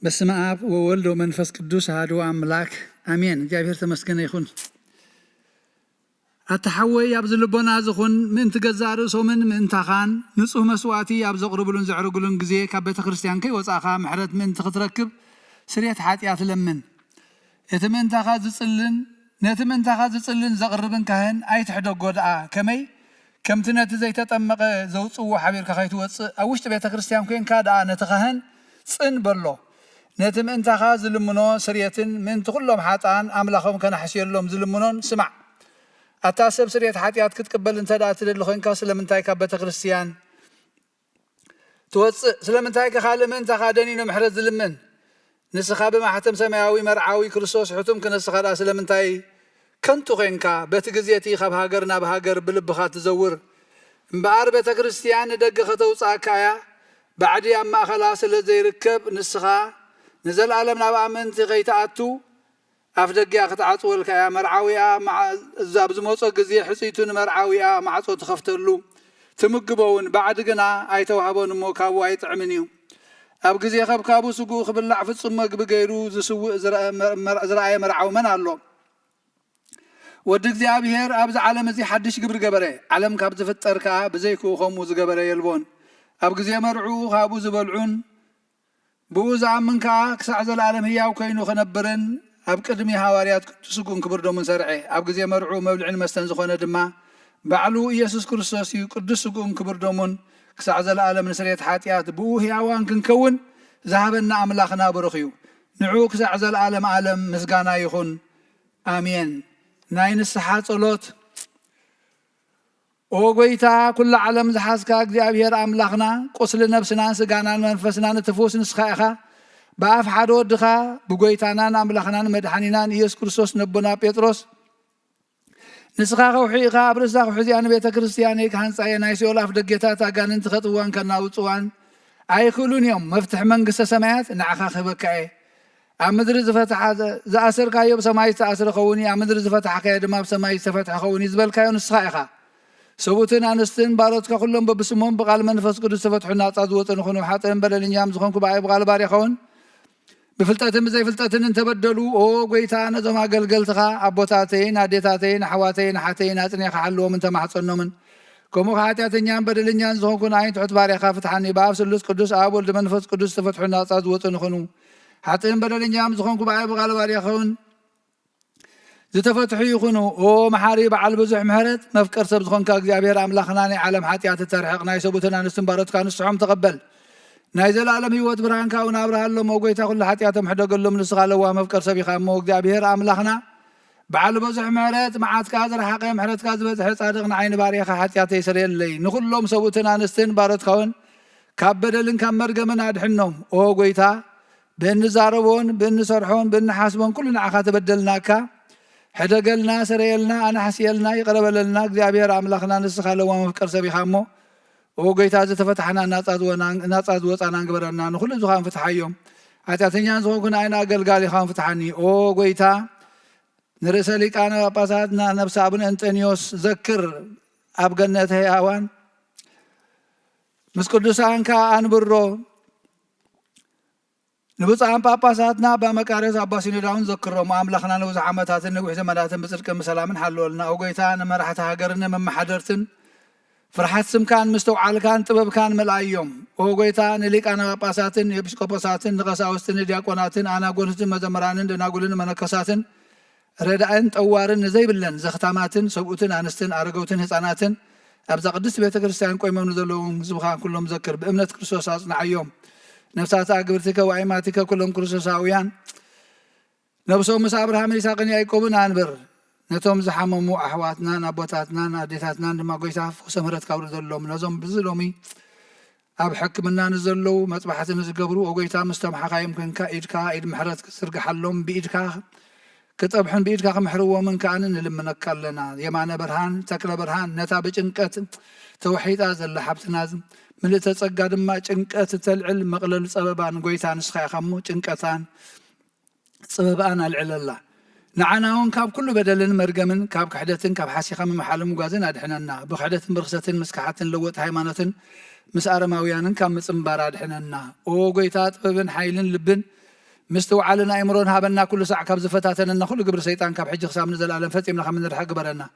በስመ አብ ወወልድ ወመንፈስ ቅዱስ አሐዱ አምላክ አሜን። እግዚአብሔር ተመስገነ ይሁን። አተሐወይ ኣብ ዝልቦና ዝኹን ምእንቲ ገዛእ ርእሶምን ምእንታኻን ንጹህ መስዋዕቲ ኣብ ዘቕርብሉን ዘዕርግሉን ግዜ ካብ ቤተ ክርስቲያን ከይወፃእኻ ምሕረት ምእንቲ ክትረክብ ስርየት ሓጢኣት ለምን። እቲ ምእንታኻ ዝጽልን ዘቕርብን ካህን ኣይትሕደጎ ደኣ ከመይ ከምቲ ነቲ ዘይተጠመቐ ዘውፅዎ ሓቢርካ ከይትወፅእ ኣብ ውሽጢ ቤተ ክርስቲያን ኮንካ ደኣ ነቲ ካህን ጽን በሎ። ነቲ ምእንታኻ ዝልምኖ ስርየትን ምእንቲ ኩሎም ሓጣን ኣምላኾም ከናሕስየሎም ዝልምኖን ስማዕ። ኣታ ሰብ ስርየት ሓጢኣት ክትቅበል እንተ ደኣ ትደሊ ኮይንካ ስለምንታይ ካብ ቤተ ክርስቲያን ትወፅእ? ስለምንታይ ከኻልእ ምእንታኻ ደኒኖ ምሕረት ዝልምን? ንስኻ ብማሕተም ሰማያዊ መርዓዊ ክርስቶስ ሕቱም ክነስኻ ደኣ ስለምንታይ ከንቱ ኮይንካ በቲ ግዜ እቲ ካብ ሃገር ናብ ሃገር ብልብኻ ትዘውር? እምበኣር ቤተ ክርስቲያን ንደገ ከተውፃእካ እያ ባዕዲ ኣብ ማእኸላ ስለ ዘይርከብ ንስኻ ንዘለኣለም ናብ ኣመንቲ ከይተኣቱ ኣፍ ደጊያ ክትዓፅወልካ እያ። መርዓዊያ ኣብ ዝመፆ ግዜ ሕፂቱ ንመርዓዊያ ማዕፆ ትኸፍተሉ ትምግበውን፣ ባዕዲ ግና ኣይተዋህቦን እሞ ካብኡ ኣይጥዕምን እዩ። ኣብ ግዜ ከብካቡ ስጉእ ክብላዕ ፍጹም መግቢ ገይሩ ዝስውእ ዝረኣየ መርዓዊ መን ኣሎ? ወዲ እግዚኣብሔር ኣብዚ ዓለም እዚ ሓድሽ ግብሪ ገበረ። ዓለም ካብ ዝፍጠር ከዓ ብዘይክኡ ከምኡ ዝገበረ የልቦን። ኣብ ግዜ መርዑ ካብኡ ዝበልዑን ብኡ ዝኣምን ከዓ ክሳዕ ዘለኣለም ህያው ኮይኑ ክነብርን ኣብ ቅድሚ ሃዋርያት ቅዱስ ስጉእን ክብር ደሙን ሰርዐ። ኣብ ግዜ መርዑ መብልዕን መስተን ዝኾነ ድማ ባዕሉ ኢየሱስ ክርስቶስ እዩ። ቅዱስ ስጉእን ክብር ደሙን ክሳዕ ዘለኣለም ንስርየት ሓጢኣት ብኡ ህያዋን ክንከውን ዝሃበና ኣምላኽና ብሩኽ እዩ። ንዑ ክሳዕ ዘለኣለም ዓለም ምስጋና ይኹን ኣሜን። ናይ ንስሓ ጸሎት። ኦ ጎይታ ኩሉ ዓለም ዝሓዝካ እግዚኣብሔር ኣምላኽና ቁስሊ ነብስናን ስጋናን መንፈስናን እትፍውስ ንስኻ ኢኻ። ብኣፍ ሓደ ወድኻ ብጎይታናን ኣምላኽናን መድሓኒናን ኢየሱስ ክርስቶስ ነቦና ጴጥሮስ ንስኻ ከውሒ ኢኻ። ኣብ ርእሳ ከውሒ እዚኣ ንቤተ ክርስቲያን ከሃንፃየ ናይ ሲኦል ኣፍ ደጌታት ኣጋንንቲ ከጥዋን ከናውፅዋን ኣይክእሉን እዮም። መፍትሒ መንግስተ ሰማያት ንዓኻ ክህበካ እየ። ኣብ ምድሪ ዝፈትሐ ዝኣሰርካዮ ብሰማይ ዝተኣስረ ኸውን ኣብ ምድሪ ዝፈትሐካዮ ድማ ብሰማይ ዝተፈትሐ ኸውን ዝበልካዮ ንስኻ ኢኻ። ሰቡትን ኣንስትን ባሮትካ ኩሎም በብስሞም ብቓል መንፈስ ቅዱስ ዝተፈትሑ ናፃ ዝወፁ ንኾኑ ሓጥን በደለኛም ዝኾንኩ ብኣይ ብቓል ባሪኻውን ብፍልጠትን ብዘይፍልጠትን እንተበደሉ ኦ ጎይታ ነዞም ኣገልገልትኻ ኣቦታተይን ኣዴታተይን ኣሕዋተይን ሓተይን ኣፅኒኻ ሓልዎም እንተማሕፀኖምን ከምኡ ሓጢኣተኛን በደለኛን ዝኾንኩ ንኣይን ትሑት ባሪኻ ፍትሓኒ። ብኣብ ስሉስ ቅዱስ ኣብ ወልዲ መንፈስ ቅዱስ ዝተፈትሑ ናፃ ዝወፁ ንኾኑ ሓጥን በደለኛም ዝኾንኩ ብኣይ ብቓል ባሪኻውን ዝተፈትሑ ይኹኑ። ኦ መሓሪ በዓል ብዙሕ ምሕረት መፍቀር ሰብ ዝኾንካ እግዚኣብሔር ኣምላኽና ናይ ዓለም ሓጢኣት ተርሕቕ ናይ ሰቡትን ኣንስትን ባሮትካ ንስሖም ተቐበል። ናይ ዘለኣለም ህይወት ብርሃንካ እውን ኣብርሃሎም ኦ ጎይታ ኩሉ ሓጢኣቶም ሕደገሎም ንስኻ ለዋ መፍቀር ሰብ ኢኻ እሞ እግዚኣብሔር ኣምላኽና በዓል ብዙሕ ምሕረት መዓትካ ዝረሓቐ ምሕረትካ ዝበዝሐ ጻድቕ ንዓይኒ ባሪኻ ሓጢኣተይ ይስርየለይ። ንኹሎም ሰቡትን ኣንስትን ባሮትካ እውን ካብ በደልን ካብ መርገምን ኣድሕኖም። ኦ ጎይታ ብእንዛረቦን ብእንሰርሖን ብእንሓስቦን ኩሉ ንዓኻ ተበደልናካ ሕደገልና ሰረየልና ኣናሕስየልና ይቐረበለልና እግዚኣብሔር ኣምላኽና ንስኻ ለዋ መፍቀር ሰብ ኢኻ እሞ ኦ ጎይታ ዝተፈትሐና ናፃ ዝወፃና ንግበረና። ንኩሉ ዝኻ ንፍትሓዮም ሓጢኣተኛን ዝኾንኩ ንዓይና ኣገልጋሊ ኢኻ ንፍትሓኒ። ኦ ጎይታ ንርእሰ ሊቃነ ጳጳሳት ነብሲ ኣቡነ እንጠኒዮስ ዘክር ኣብ ገነተ ሕያዋን ምስ ቅዱሳንካ ኣንብሮ ንብፁዓን ጳጳሳትና ኣባ መቃርዮስ ኣባ ሲኖዳውን ዘክሮም ኣምላኽና ንብዙሕ ዓመታትን ንጉሕ ዘመናትን ብፅድቅን ብሰላምን ሓለወልና። ኦ ጎይታ ንመራሕቲ ሃገርን መመሓደርትን ፍርሓት ስምካን ምስተውዓልካን ጥበብካን መልኣዮም። ኦ ጎይታ ንሊቃነ ጳጳሳትን ኤጲስቆጶሳትን ንቐሳውስትን ንዲያቆናትን ኣናጎንስትን መዘመራንን ደናጉልን መነኮሳትን ረዳእን ጠዋርን ንዘይብለን ዘኽታማትን ሰብኡትን ኣንስትን ኣረገውትን ህፃናትን ኣብዛ ቅድስቲ ቤተ ክርስቲያን ቆይሞም ንዘለዎም ህዝብካ ኩሎም ዘክር። ብእምነት ክርስቶስ ኣጽናዕዮም። ነፍሳት ኣግብርቲከ ወኣይማቲከ ኩሎም ክርስቶሳውያን ነብሶም ምስ ኣብርሃምን ይስሐቅን ያዕቆብን አንብር። ነቶም ዝሓመሙ ኣሕዋትናን ኣቦታትናን ኣዴታትናን ድማ ጎይታ ፍኹሰ ምሕረት ካብሩ ዘሎም ነዞም ብዚ ሎሚ ኣብ ሕክምና ንዘለዉ መፅባሕቲ ንዝገብሩ ኦ ጎይታ ምስቶም ሓኻዮም ኮንካ ኢድካ ኢድ ምሕረት ክትዝርግሓሎም ብኢድካ ክጠብሑን ብኢድካ ክምሕርዎምን ከኣን ንልምነካ ኣለና። የማነ ብርሃን ተክለ ብርሃን ነታ ብጭንቀት ተወሒጣ ዘላ ሓብትና ምልእተ ጸጋ ድማ ጭንቀት ተልዕል መቕለል ፀበባን ጎይታ ንስኻ ኢኻ እሞ ጭንቀታን ፀበባን ኣልዕለላ። ንዓና እውን ካብ ኩሉ በደልን መርገምን ካብ ክሕደትን ካብ ሓሲኻ ምምሓልን ምጓዝን ኣድሕነና። ብክሕደትን ብርክሰትን ምስካሓትን ለወጥ ሃይማኖትን ምስ ኣረማውያንን ካብ ምፅምባር ኣድሕነና። ኦ ጎይታ ጥበብን ሓይልን ልብን مستوعلنا أمرون هابنا كل ساعة كاب زفتاتنا كل قبر سيطان كاب حج خسام نزل على فتيمنا خمن رح قبرنا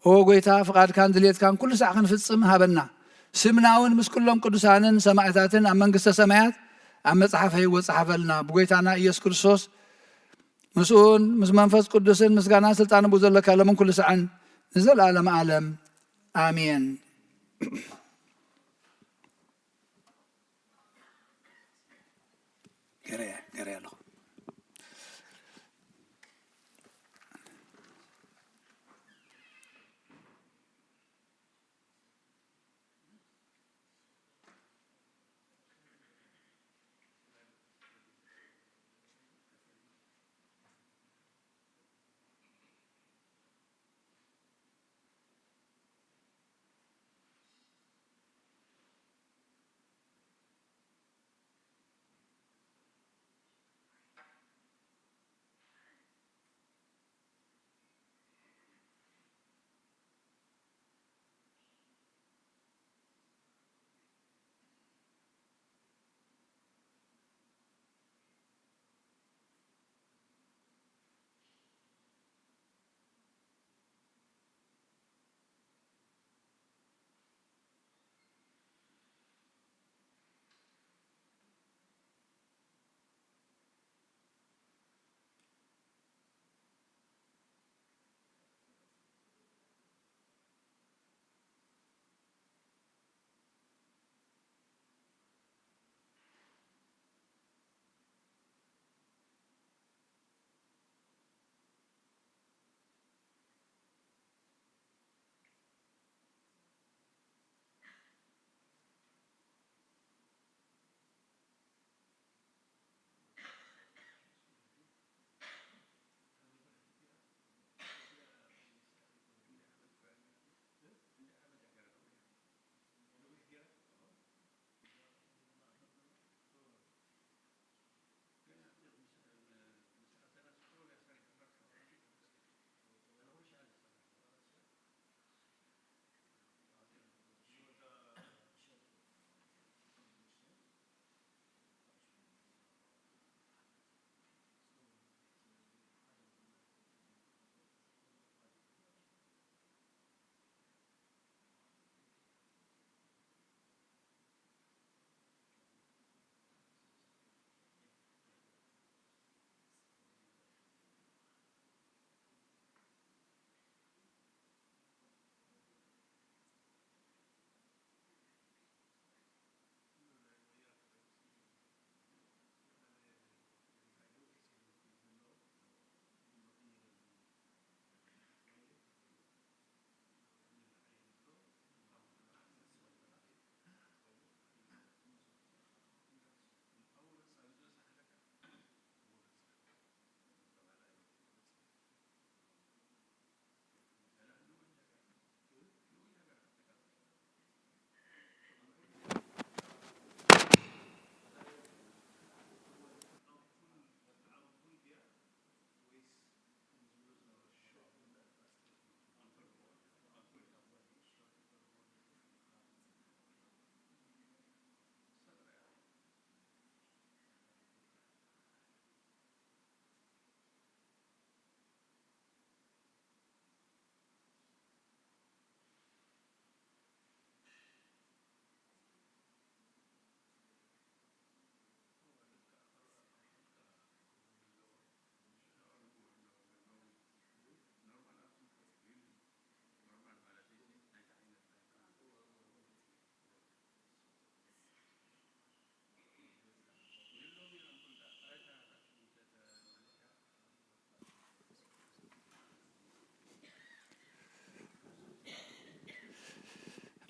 أو قويتا فقاد كان دليت كان كل ساعة نفصم هابنا سمناون مس كلهم قدسانن سماعتاتن أم منقسة سمايات أم مصحف هي وصحف لنا بقويتانا إياس كرسوس مسؤول مس منفس قدسن مسقانا سلطان بوزل لك على من كل ساعة نزل عالم عالم آمين قرية له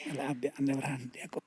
العب عند برهان يعقوب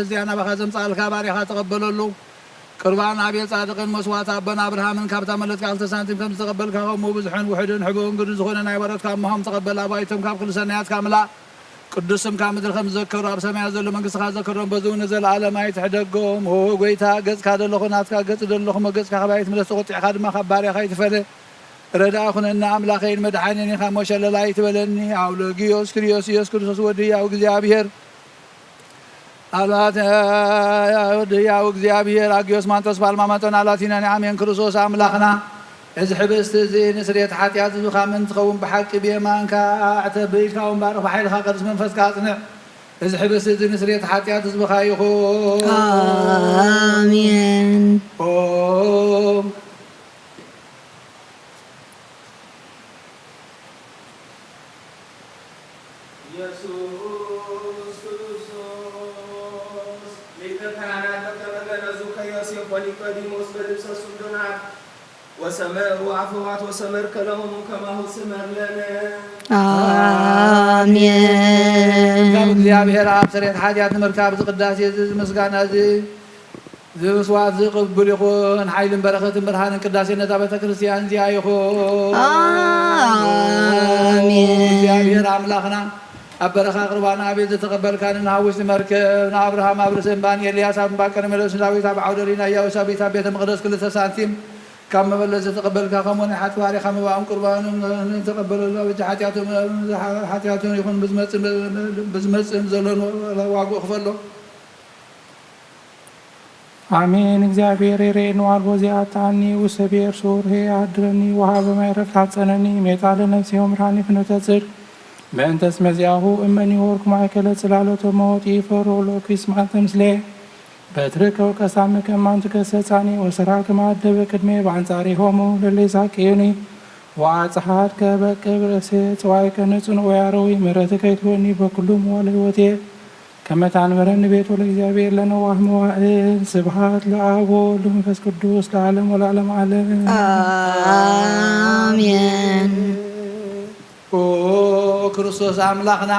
እዚያና በኸዘም ጻልካ ባሪኻ ተቀበለሉ ቅርባን አብየ ጻድቅን መስዋዕት አበና አብርሃምን ካብታ መለጥካ 2 ሳንቲም ከም ዝተቀበልካ ከምኡ ብዙሕን ውሕድን ሕቡን ግድ ዝኾነ ናይ በረትካ እምሆም ተቀበል አባይቶም ካብ ኩሉ ሰናያት ካምላ ቅዱስም ካብ ምድር ከም ዝዘከሩ ኣብ ሰማያት ዘሎ መንግስትካ ዘከሮም በዝው ንዘለዓለም ኣይትሕደጎም ኦ ጎይታ ገጽካ ደለኹ ናትካ ገጽ ደለኹ ገጽካ ከባይት ምለስ ተቆጢዕካ ድማ ካብ ባሪኻ ይትፈለ ረዳእ ኩነና አምላኸይን መድሓኒን ኢኻ ሞሸለላ ይትበለኒ አውሎጊዮስ ክርስቶስ ኢየሱስ ክርስቶስ ወድያው እግዚአብሔር አላት ወድያው እግዚአብሔር አጊዮስ ማንቶስ ባልማመቶን አላቲናን አሜን ክርስቶስ አምላኽና እዚ ሕብስቲ እዚ ንስርየት ሓጢኣት ዝኻ ምን ትኸውን ብሓቂ ብየማንካ ኣዕተበይትካ ወንባርኽ ብሓይልኻ ቅዱስ መንፈስካ ኣጽንዕ እዚ ሕብስቲ እዚ ንስርየት ሓጢኣት ዝብኻ ይኹን አሜን ኒቆዲሞስ በልብሰ ሱልዶናት ወሰመር ወአፈዋት ወሰመር ከለሆሙ ከማሁ ስመር ለነ አሜን እግዚአብሔር ኣብ ስርየት ሓጢኣት ንምርካብ ዝቅዳሴ እዚ ምስጋና እዚ ዝምስዋዕት ዝቅብል ይኹን ሓይልን በረኸትን ብርሃንን ቅዳሴነታ ቤተ ክርስቲያን እዚኣ ይኹን አሜን እግዚአብሔር አምላኽና ኣብ በረኻ ቅርባና አቤት ዝተቀበልካን ንሃውስቲ መርከብ ንአብርሃም ኣብ ርእሲ እምባን ኤልያስ ኣብ እምባ ቀርሜሎስ ዳዊት ኣብ ዓውደ ሪና ኢያሱስ ኣብ ቤተ መቅደስ 2 ሳንቲም ካብ መበለት ዝተቀበልካ ከምኡ ናይ ሓቲ ባሪኻ መባኦም ቁርባንን ተቀበለሉ ኣብ ሓጢኣቶም ይኹን ብዝመፅን ዘሎን ዋግኡ ክፈሎ አሜን እግዚአብሔር የሬኑ አልቦ ዚአጣኒ ውሰቤር ሱር ሄ አድረኒ ወሃበ ማይረፍ ታጸነኒ ሜጣለ ነፍሴ ወምራኒ ፍኖተ ጽድቅ በእንተ እስመ ዚአሁ እመኒ ወርኩ ማእከለ ጽላሎተ ሞት ይፈሮሎ ኪስማተ ምስሌ በትርከ ወቀሳም ከማንቱ ከሰጻኒ ወሰራ ከማደበ ቅድሜ በአንጻሪሆሙ ለሌሳቅዩኒ ወአጽሐት ከበቅብ ርእሴ ጽዋይ ከንጹን ወያረዊ ምሕረትከ ይትወኒ በኩሉ መዋዕለ ሕይወቴ ከመ ታንበረኒ ቤቶ ለእግዚአብሔር ለነዋህ መዋዕል ስብሐት ለአብ ወወልድ ወመንፈስ ቅዱስ ለዓለም ወለዓለመ ዓለም አሜን ኦ ክርስቶስ አምላኽና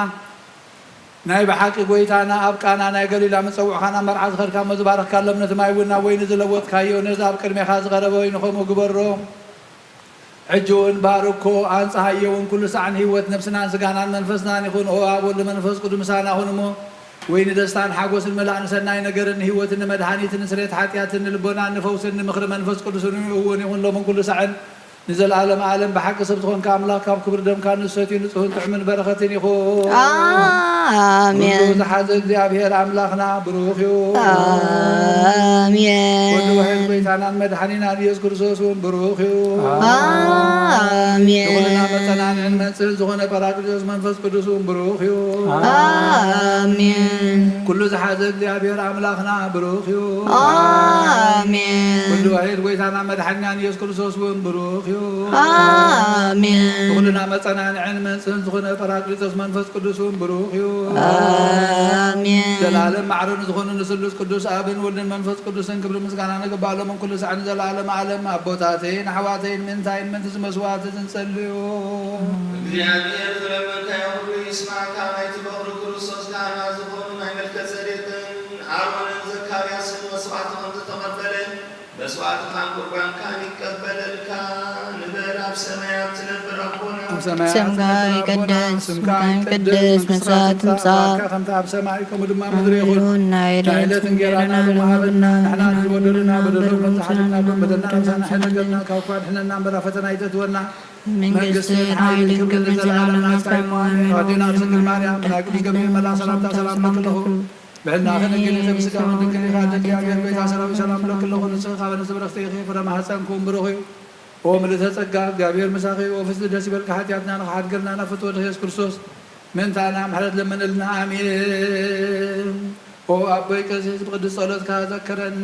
ናይ ብሓቂ ጎይታና ኣብ ቃና ናይ ገሊላ መፀውዕኻና መርዓ ዝኸድካ መዝባረኽካ ለምነት ማይ እውን ናብ ወይኒ ዝለወጥካዮ ነዚ ኣብ ቅድሜኻ ዝቐረበ ወይኒ ከምኡ ግበሮ ሕጂ እውን ባርኮ አንጽሃዮ እውን ኩሉ ሰዓን ህይወት ነፍስናን ስጋናን መንፈስናን ይኹን ኦ ኣብ ወልድ መንፈስ ቅዱስ ምሳና ሁን እሞ ወይኒ ደስታን ሓጎስን መላእን ሰናይ ነገርን ህይወትን መድኃኒትን ስርየት ሓጢኣትን ልቦናን ንፈውስን ምኽሪ መንፈስ ቅዱስን እውን ይኹን ሎምን ኩሉ ሰዓን ንዘለዓለም ዓለም ብሓቂ ሰብ ዝኾንካ ኣምላኽ ካብ ክብሪ ደምካ ንሰትዩ ንጽህን ጥዕምን በረኸትን ይኹን አሜን ኩሉ ዝሓዘ እግዚአብሔር ኣምላኽና ብሩኽ ይሁን አሜን ወዲ ወሕድ ጎይታናን መድኃኒናን ኢየሱስ ክርስቶስ እውን ብሩኽ ይሁን አሜን ዝኾነና መጸናንዕን መንጽህን ዝኾነ ጰራቅሊጦስ መንፈስ ቅዱስ እውን ብሩኽ ይሁን አሜን ኩሉ ዝሓዘ እግዚአብሔር ኣምላኽና ብሩኽ ይሁን አሜን ወዲ ወሕድ ጎይታና መድኃኒናን ኢየሱስ ክርስቶስ እውን ብሩኽ ይሁን አሜን ዝኾነና መጸናንዕን መንጽህን ዝኾነ ጰራቅሊጦስ መንፈስ ቅዱስ እውን ብሩኽ ይሁን አሜን ዘላለም ማዕረን ዝኾኑ ንስሉስ ቅዱስ አብን ወልድን መንፈስ ቅዱስን ክብሪ ምስጋና ንግባሎምን ኩሉ ሰዓን ዘላለም ዓለም ኣቦታተይን ኣሕዋተይን ምንታይን ምንቲ ዝመስዋዕት ዝንጸልዩ እግዚአብሔር ዝለመንካዮ ሁሉ ይስማዕካ ናይቲ በቕሪ ክርስቶስ ካህና ዝኾኑ ናይ መልከ ጼዴቅን ኣሮንን ዘካርያስን መስዋዕቲ ከም ዝተቐበለ መስዋዕትኻን ቁርባንካን ይቀበለልካ ንበል ኣብ ሰማያት ትነብር ኣቦና ስምካ ይቀደስ ስምካ ይቀደስ መጽአት ምጽአት ከምቲ ኣብ ሰማይ ከምኡ ድማ ምድሪ ይኹን ናይ ዕለት እንጀራና ወሃበና ንሕና ዝበደሉና በደሎም ፈንፅሓልና በደልና ምሳና ሕነገልና ካብ እኳ ድሕነና እምበራ ፈተና ይተትወና መንግሥትን ኃይልን ክብርን ዘላለም ናስታይሞ አሜን። አዲና ድንግል ማርያም ናቅዱስ ገብርኤል መልአክ ሰላምታ ሰላም ለክለኹ በእና ከድንግል ተብስጋ ድንግል ካደ እግዚአብሔር ቤት ሰራዊት ሰላም ለክለኹ ንጽሕ ካበነ ዝብረኽተ ይኸ ፍረ ማሕፀንኩም ብሩኽ እዩ ኦ ምልዕተ ጸጋ እግዚአብሔር ምሳኺ ኦ ፍስሕ ደስ ይበልካ ኃጢአትና ንኽሓድገልና ናፍትወ ኢየሱስ ክርስቶስ ምንታና ምሕረት ለመነልና አሜን። ኦ አቦይ ቀሲስ ብቅዱስ ጸሎትካ ዘክረኒ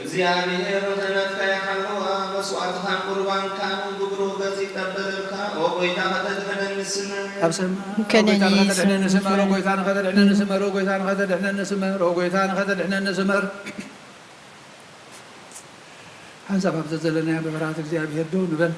እግዚአብሔር ተነፍካ ያሐልዋ መስዋዕትካ ቁርባንካ ግብሩ በዚ ይቀበልልካ ኦ ጎይታ ከተድሕነኒ ስመ አብሰማ ጎይታ ከተድሕነኒ ስመር ኦ ጎይታ ከተድሕነኒ ስመር ኦ ጎይታ ከተድሕነኒ ስመር ኦ ጎይታ ከተድሕነኒ ስመር ሓንሳብ ኣብ ዘለናዮ ብፍርሃት እግዚአብሔር ደው ንበል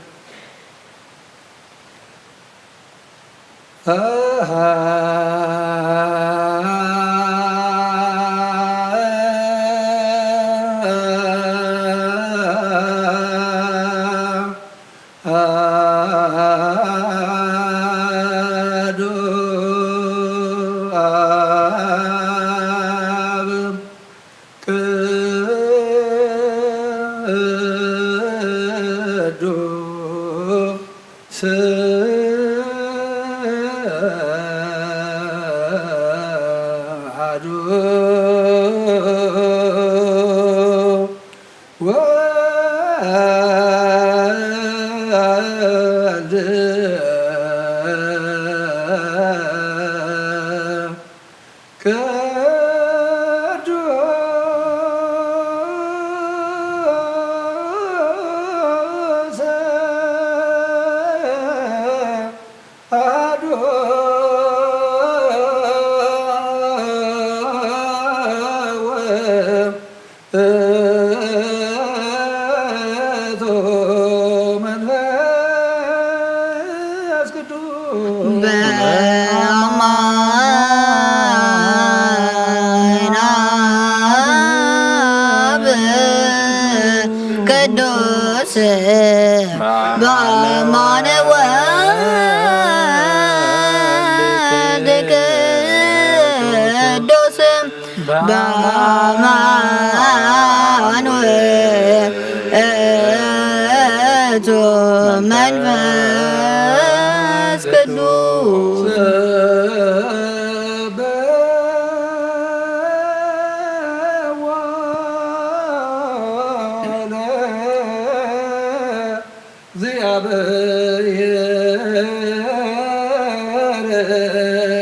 መንፈስ ቅዱስ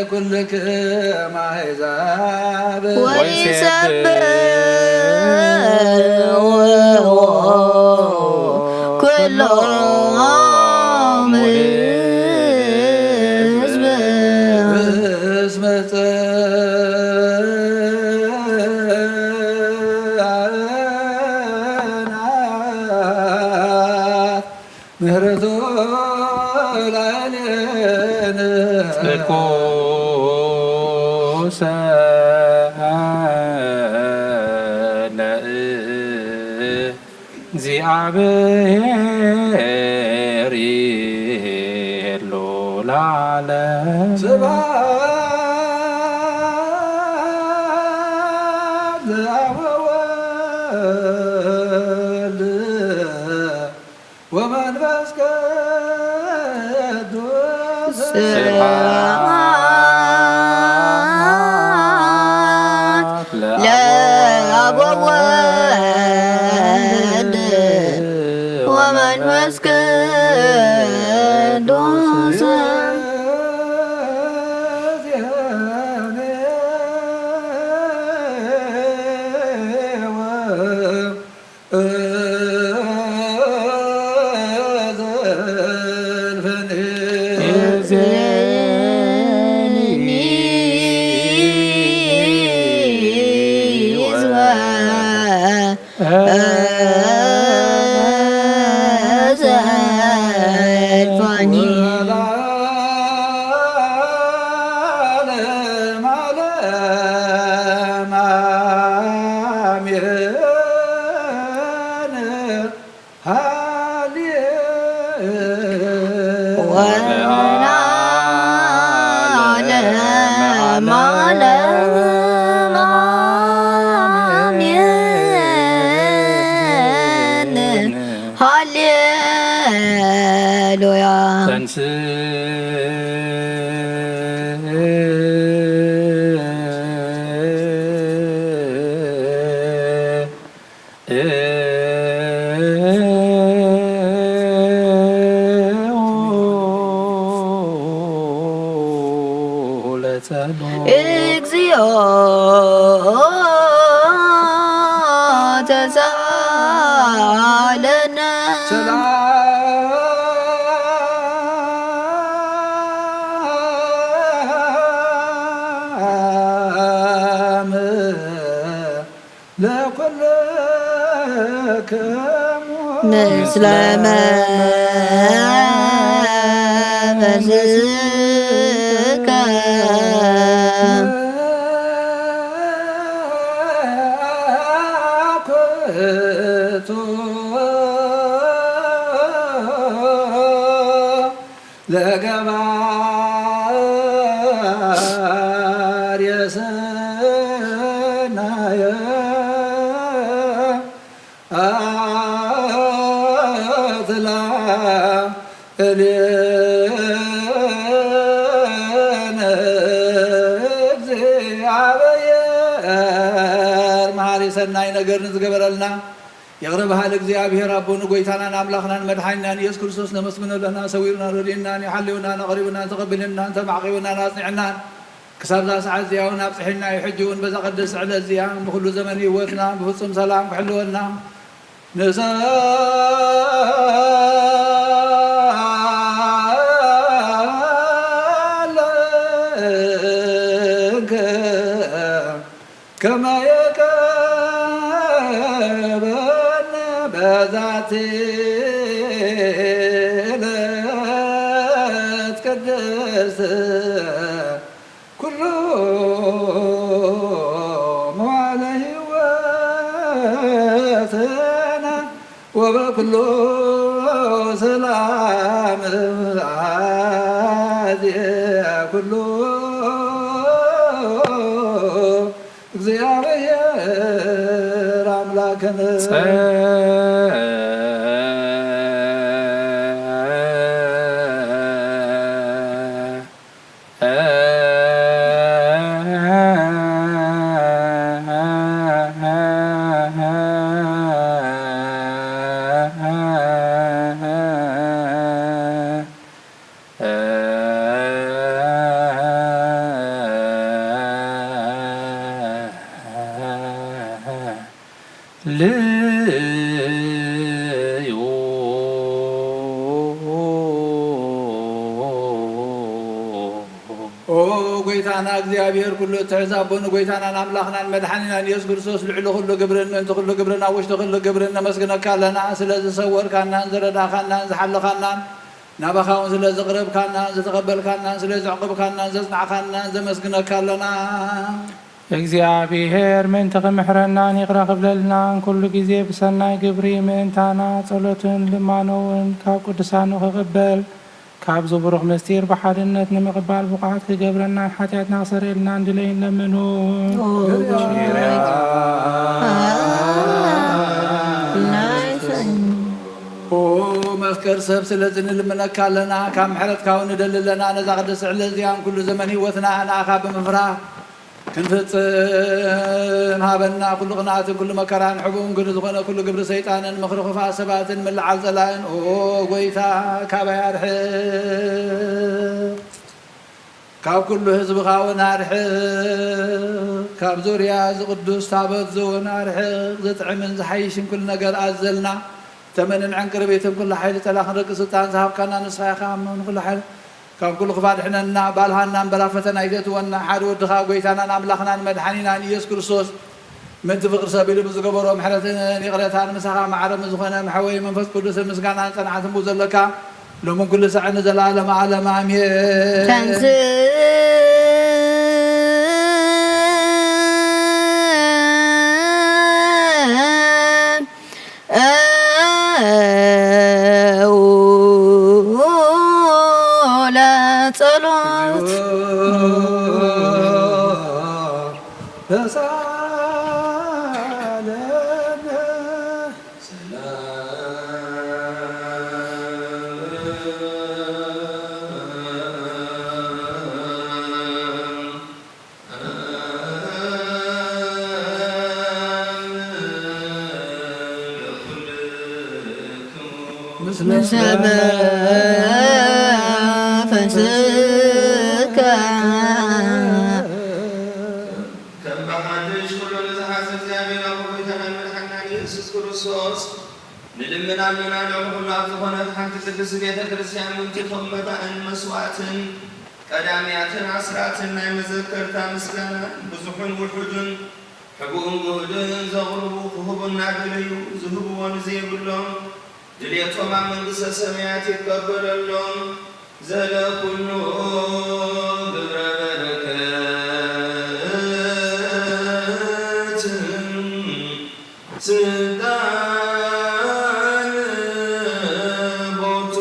ኩልክም አሕዛብ ኩሎም ሕዝብ እስመ ጸአናት ምህረቱ ላዕሌነ እግዚአብሔር የሎ ለዓለም ስብሐት ለአብ ወወልድ ወመንፈስ ቅዱስ ለአብ ወወልድ ወመንፈስ ቅዱስ ሃሌሉያ ተንስ እግዚኦ ተሳለነ ሰላም ለኩልክሙ ምስለ መንፈስከ ኩቱ ለገባር የሰናየ አትላ እልየነ እግዚአብሔር መሐሪ ሰናይ ነገር ንዝገበረልና يغربها لእግዚአብሔር አቦኑ ጎይታናን አምላኽናን መድኃኒናን ኢየሱስ ክርስቶስ ነመስግኖ ለና ሰዊርና ረዲእናን ይሓልዩና ነቕሪቡና ተቐብልና ተባዕቂቡና ናጽኒዕናን ክሳብ ዛ ሰዓት እዚኣ እውን ኣብፅሒና ይሕጂ እውን በዛ ቀደስ ዕለት እዚኣ ብኩሉ ዘመን ህይወትና ብፍፁም ሰላም ክሕልወና ንሰለንከ ከመ የቀበነ በዛቲ ዕለት ቅድስት ኩሉ መዋዕለ ሕይወትና ወበኩሉ ሰላም ኩሉ እግዚአብሔር አምላክነ ልዩ ጎይታና እግዚአብሔር ኩሉ ትሕዛቦኑ ጎይታናን ኣምላኽናን መድሓኒናን ኢየሱስ ክርስቶስ ልዕሊ ኩሉ ግብርን ምእንቲ ኩሉ ግብርን ኣብ ውሽጢ ኩሉ ግብርን ነመስግነካ ኣለና ስለ ዝሰወርካናን ዝረዳኻናን ዝሓለኻናን ናባኻ እውን ስለ ዝቕረብካናን ዝተቐበልካናን ስለ ዝዕቕብካናን ዘጽናዕካናን ዘመስግነካ ኣለና እግዚአብሔር ምእንቲ ክምሕረናን ይቕረ ክብለልናን ኩሉ ግዜ ብሰናይ ግብሪ ምእንታና ጸሎትን ልማኖውን ካብ ቅዱሳኑ ክቕበል ካብ ዝቡሩኽ ምስጢር ብሓድነት ንምቕባል ብቕዓት ክገብረናን ሓጢኣትና ክሰረየልና እንድለይ ንለምኑ መፍቀር ሰብ ስለዚ ንልምነካ ኣለና ካብ ምሕረትካ እውን ንደሊ ኣለና ነዛ ቅድስ ዕለት እዚኣን ኩሉ ዘመን ህይወትና ንኣኻ ብምፍራህ ክንፍጽም ሃበና ኩሉ ቅንኣትን ኩሉ መከራን ሕቡእን ግን ዝኾነ ኩሉ ግብሪ ሰይጣንን ምኽሪ ክፉኣት ሰባትን ምልዓል ጸላእን ጎይታ ካባይ ኣርሕቕ ካብ ኩሉ ህዝብኻ እውን ኣርሕቕ ካብ ዙርያ ዝቅዱስ ታቦት እውን ኣርሕቕ ዘጥዕምን ዝሓይሽን ኩሉ ነገር ኣዘልና ተመንን ዕንቅርቤትን ኩሉ ሓይሊ ጠላኽን ርቂ ስልጣን ዝሃብካና ንስኻ ኢኻ ኩሉ ሓይሊ ካብ ኩሉ ክፋድሕነና ባልሃናን በላፈተና ይተትወና ሓደ ወድኻ ጎይታናን ኣምላኽናን መድሓኒናን ኢየሱስ ክርስቶስ ምእንቲ ፍቅሪ ሰቢሉ ብዝገበሮ ምሕረትን ይቕረታን ምሳኻ ማዕረም ዝኾነ መሐወይ መንፈስ ቅዱስን ምስጋናን ጸንዓትን ቡ ዘለካ ሎምን ኩሉ ሰዕ ንዘላለማ ዓለም ኣሜን ጸሎት ተሳለነ ምስለ መንፈስከ ከመሃንሽ ሁሉ ለዘሐሰ እግዚአብሔር አብ ወይተና መድኃኒና ኢየሱስ ክርስቶስ ንልምናልና ለሁሉ ኣብ ዝኾነት ሓንቲ ቅድስት ቤተ ክርስቲያን ምንትቶም መባእን መስዋዕትን ቀዳሚያትን ኣስራትን ናይ መዘከርታ ምስጋና ብዙሑን ውሑድን ሕቡእን ጉህድን ዘቕርቡ ክህቡ እናደለዩ ዝህብዎን ዘይብሎም ድልየቶም ኣብ መንግሥተ ሰማያት ይቀበለሎም ዘለኩሉ ግብረ በረከት ስልጣን ቦቱ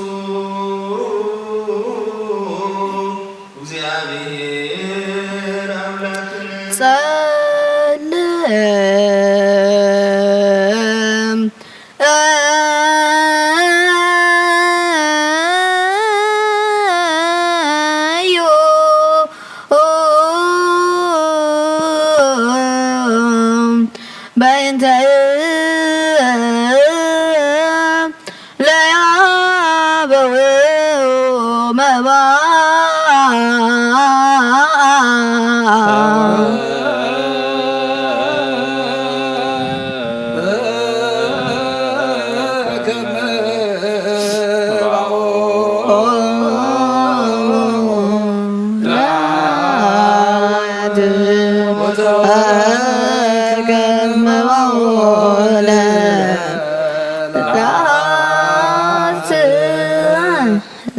እግዚአብሔር አምላክነ ጸልም በእንተ ለያበው መባ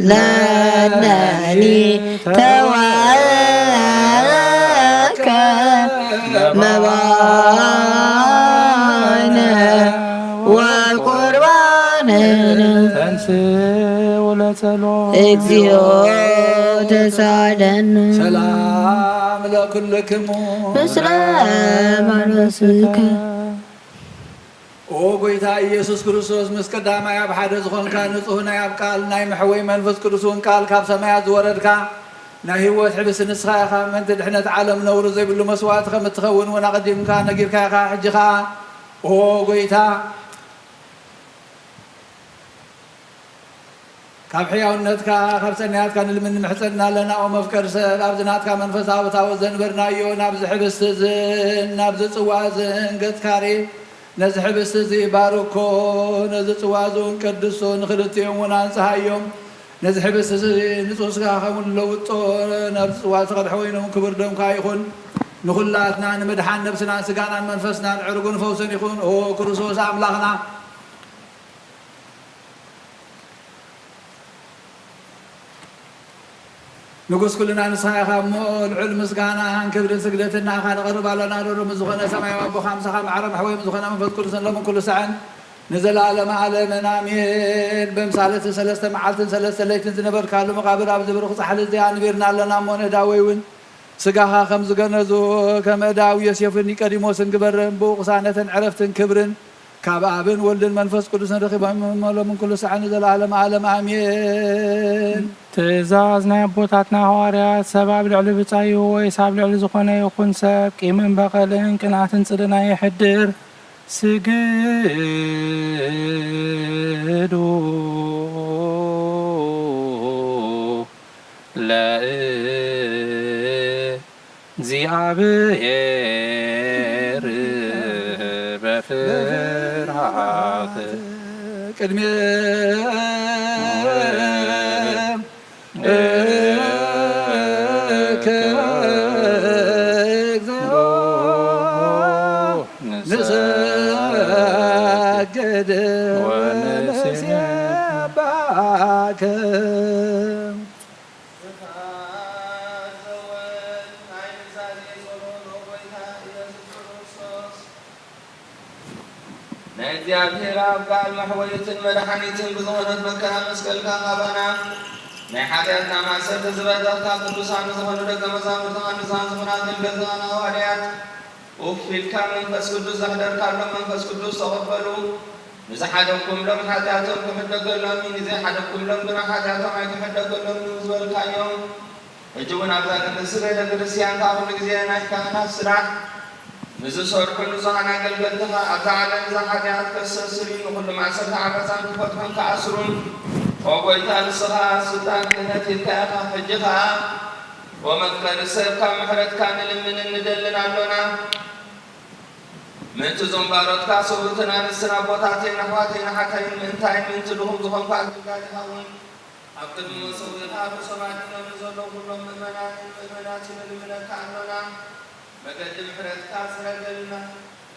ለነኒ ተዋከ መባነ ወቁርባንን እግዚኦ ተሳለን ሰላም ለኩልክሙ ምስለ መንፈስከ ኦ ጎይታ ኢየሱስ ክርስቶስ ምስ ቀዳማይ ኣብ ሓደ ዝኾንካ ንጹህ ናይ ኣብ ቃል ናይ መሕወይ መንፈስ ቅዱስን ቃል ካብ ሰማያት ዝወረድካ ናይ ህይወት ሕብስ ንስኻ ኢኻ ምእንቲ ድሕነት ዓለም ነውሪ ዘይብሉ መስዋዕቲ ከም እትኸውን እውን ኣቐዲምካ ነጊርካ ኢኻ ሕጂ ኸ ኦ ጎይታ ካብ ሕያውነትካ ካብ ፀንያትካ ንልምን ምሕፀንና ኣለና ኦ መፍቀር ሰብ ኣብዚ ናትካ መንፈሳዊ ታቦት ዘንበርናዮ ናብዚ ሕብስቲ እዝን ናብዚ ፅዋ እዝን ገፅካሪ ነዚ ሕብስቲ እዚ ባርኮ ነዚ ፅዋ እዙን ቅድሶ ንክልቲኦም እውን አንፅሃዮም ነዚ ሕብስቲ እዚ ንጹህ ስጋ ከምኡ ለውጦ ናብዚ ፅዋ ዝተቐድሐ ወይኖም ክብር ደምካ ይኹን ንኹላትና ንምድሓን ነብስናን ስጋናን መንፈስናን ዕርጉን ፈውስን ይኹን ኦ ክርስቶስ ኣምላኽና ንጉስ ኩልና ንስኻ ኢኻ እሞ ልዑል ምስጋናን ክብርን ስግደትን ናኻ ንቐርብ ኣለና ዶሮም ዝኾነ ሰማያዊ ኣቦኻ ምሳኻ ማዕረ ማሕወይ ዝኾነ መንፈስ ቅዱስን ሎምን ኩሉ ሰዓን ንዘለኣለመ ዓለምን ኣሜን ብምሳሌቲ 3 መዓልትን 3 ለይትን ዝነበርካሉ መቃብር ኣብ ዝብርኽ ፃሕሊ እዚኣ ንቢርና ኣለና እሞ ንእዳወይ እውን ስጋኻ ከም ዝገነዙ ከም እዳው ዮሴፍን ኒቆዲሞስን ግበርን ብቕሳነትን ዕረፍትን ክብርን ካብ ኣብን ወልድን መንፈስ ቅዱስን ረኺቦም ሎምን ኩሉ ሰዓን ንዘለኣለመ ዓለም ኣሜን ትእዛዝ ናይ ኣቦታትና ሐዋርያት ሰብ ኣብ ልዕሊ ብፃዩ ወይ ሳብ ልዕሊ ዝኾነ ይኹን ሰብ ቂምን በቐልን ቅንዓትን ፅድና ይሕድር ስግዱ ለእግዚአብሔር በፍርሃት ቅድሜ ንሰግድ ወንሴባከ እግዚአብሔር አብ ቃል ማሕወይትን መድኃኒትን ብዝኾነት መከራ መስቀልካ ኻባና ናይ ሓጢአትና ማእሰርቲ ዝበደቕካ ቅዱሳን ዝኾኑ ደቀ መዛሙርትኻ ንሳን ዝኾና ኣገልገልትኻን ሐዋርያት ኡፍ ኢልካ መንፈስ ቅዱስ ዘሕደርካሎም መንፈስ ቅዱስ ተቐበሉ ንዝሓደኩምሎም ሓጢአቶም ክሕደገሎም ንዘይሓደኩምሎም ግና ሓጢአቶም ኣይክሕደገሎም ዝበልካዮም ሕጂ እውን ኣብዛ ቅድስቲ ቤተ ክርስቲያን ካብ ኩሉ ግዜ ናይ ካህናት ስራሕ نزسرح نزهنا قلبتها أتعلم زحديات كالسرسرين وكل ما سرح عبسان كفتهم كأسرون وقويتا لصغا سلطان كنت الكاقة حجها ومكر السيبكا محرد كان لمن الندلنا لنا من تزن بارد كاسوتنا لسنا بوتاتين نحواتين حتين من تاين من تلهم زخم فأقلقاتها أبقد من صوتها بسماتنا نزلوا كلهم من مناتنا لمنك عننا مقد محرد كاسر قلنا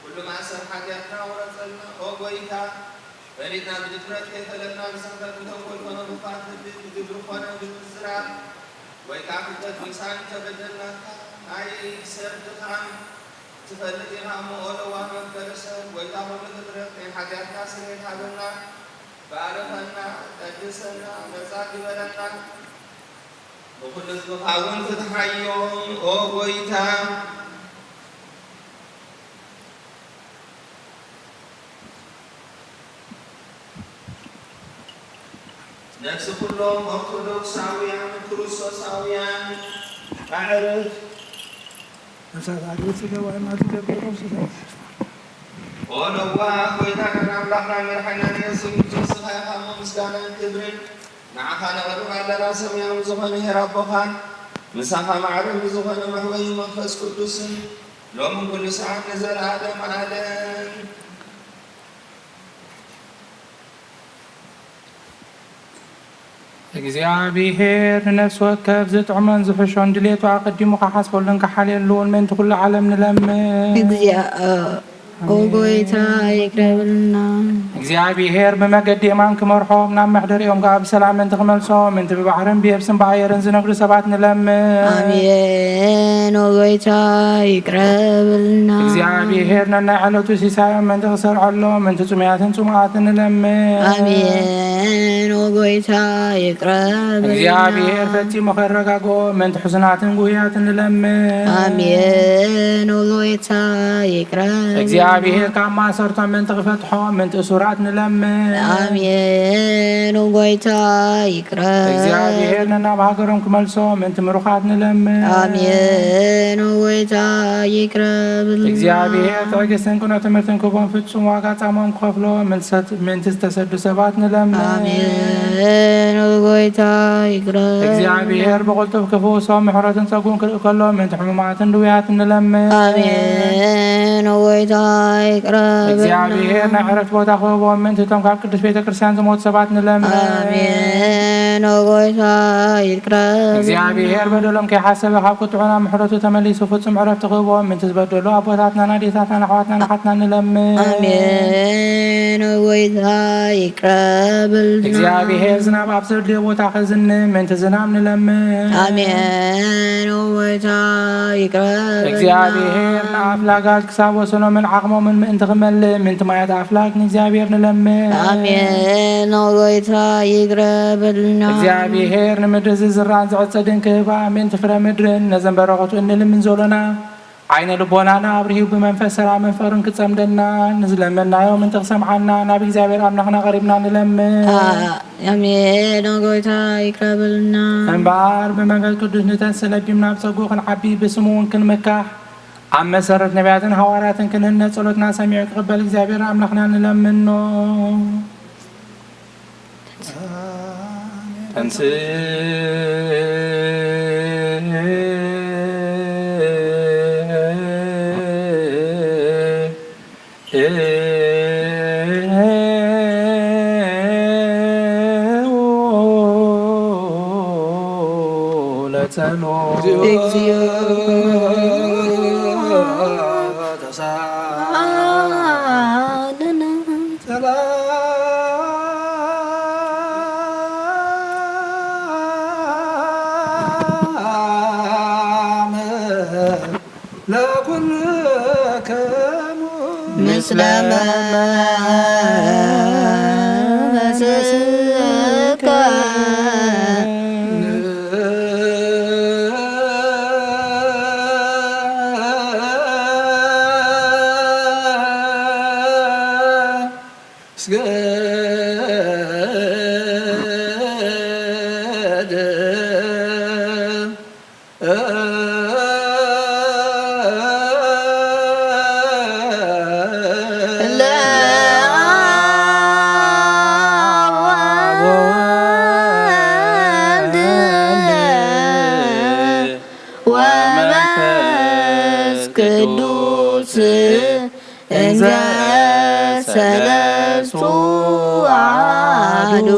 كل ما سر حاجاتنا ورسلنا وقويتا فريدنا بدفرت كيف لنا بسنتك وتنقل كنا بفات بجبر خوانا بالزرع ويكافي تدوسان تبدلنا أي سر دخان تفلتنا مؤولة وانا درسا ويكافي تدرك من حاجاتنا سرين حالنا فعرفنا تجسنا نزاق بلنا وكل اسبقاون فتحيون وقويتا نفس كلهم أرثوذكساويان كروسوساويان أعرف نسأل عدوث جوائي ما تكبروا سيدنا ولو أخوينا نملحنا من حنان يسوع جوسها يخام مسكانا كبرين نعخانا غرب على راسم يا مزخنه ربخان مساحة معرم مزخنه محوي منفس قدس لو من كل ساعة نزل آدم آدم እግዚአብሔር ነፍስ ወከፍ ዝጥዑመን ዝሕሾን ድሌቱ አቀዲሙ ካሓስበሉን ካሓልየሉን ምእንቲ ኩሉ ዓለም ንለምን ኦጎይታ ይቅረብልና እግዚአብሔር ብመገዲ የማን ክመርሖም ናብ መሕደሪኦም ጋር ብሰላም ምእንቲ ክመልሶም ምእንቲ ብባሕርን ብየብስን ብኣየርን ዝነግዱ ሰባት ንለምን አሜን። ኦጎይታ ይቅረብልና እግዚአብሔር ነናይ ዕለቱ ሲሳዮም ምእንቲ ክሰርዐሎም ምእንቲ ጽሙያትን ጽሙዓትን ንለምን አሜን። ኦጎይታ ይቅረብልና እግዚአብሔር ፈጺሙ ከረጋግኦ ምእንቲ ሕዙናትን ጉህያትን ንለምን አሜን። ኦጎይታ ይቅረብልና እግዚአብሔር ካብ ማእሰርቶም ምእንቲ ክፈትሖም ምእንቲ እሱራት ንለምን አሜን። ኦጎይታ ይቅረብ እግዚአብሔር ነናብ ሃገሮም ክመልሶም ምእንቲ ምሩኻት ንለምን አሜን። ኦጎይታ ይቅረብልና እግዚአብሔር ትዕግስትን ቅኖ ትምህርትን ክቦም ፍጹም ዋጋ ጻሞም ክኸፍሎም ምእንቲ ዝተሰዱ ሰባት ንለምን አሜን። ኦጎይታ ይቅረብ እግዚአብሔር ብቕልጡፍ ክፍውሶም ምሕረትን ፀጉን ክርኢ ከሎ ምእንቲ ሕሙማትን ድውያትን ንለምን አሜን። ኦጎይታ ይቅረብ እግዚአብሔር ናይ ዕረፍቲ ቦታ ክህቦም ምእንቲ እቶም ካብ ቅዱስ ቤተ ክርስቲያን ዝሞቱ ሰባት ንለምን አሜን። ኦጎይታ ይቅረብ እግዚአብሔር በደሎም ከይሓሰበ ካብ ቅጥዑና ምሕረቱ ተመሊሱ ፍጹም ዕረፍቲ ክህቦም ምእንቲ ዝበደሉ ኣቦታትናን ኣዴታትናን ኣሕዋትናን ኣሓትናን ንለምን አሜን። ኦጎይታ ይቅረብልና እግዚአብሔር ዝናብ ኣብ ዘድልዮ ቦታ ክዝንብ ምእንቲ ዝናብ ንለምን አሜን። ኦጎይታ ይቅረብ እግዚአብሔር ንኣፍላጋት ክሳብ ወሰኖምን ዓቕሞምን ምእንቲ ክመልእ ምእንቲ ማያት ኣፍላግ ንእግዚአብሔር ንለምን አሜን። ኦጎይታ ይቅረብልና እግዚአብሔር ንምድሪ ዝዝራእን ዝዕፀድን ክህባ ምእንቲ ፍረ ምድርን ነዘንበረኸቱ እንልምን ዘሎና ዓይነ ልቦናና ኣብርሂቡ ብመንፈስ ሰላምን ፍቕርን ክፀምደና ንዝለመናዮ ምእንቲ ክሰምዓና ናብ እግዚአብሔር ኣምላኽና ቀሪብና ንለምን አሜን። ኦጎይታ ይቅረብልና እምበኣር ብመንፈስ ቅዱስ ንተንሰለዲምና ብፀጉ ክንዓቢ ብስሙ እውን ክንምካሕ ኣብ መሰረት ነቢያትን ሃዋርያትን ክንህነፅ ጸሎትና ሰሚዑ ክቕበል እግዚአብሔር ኣምላኽና ንለምኖ ተንስ ምስለ መንፈስከ ሰለስቱ አሐዱ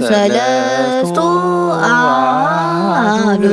ሰለስቱ አሐዱ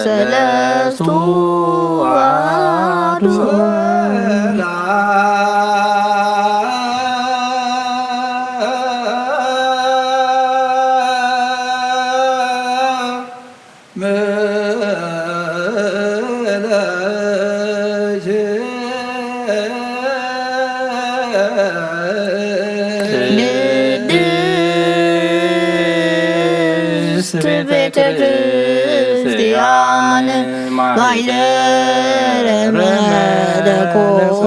ሰለስቱ አሐዱ ቤተ ክርስቲያን ማኅደረ መለኮት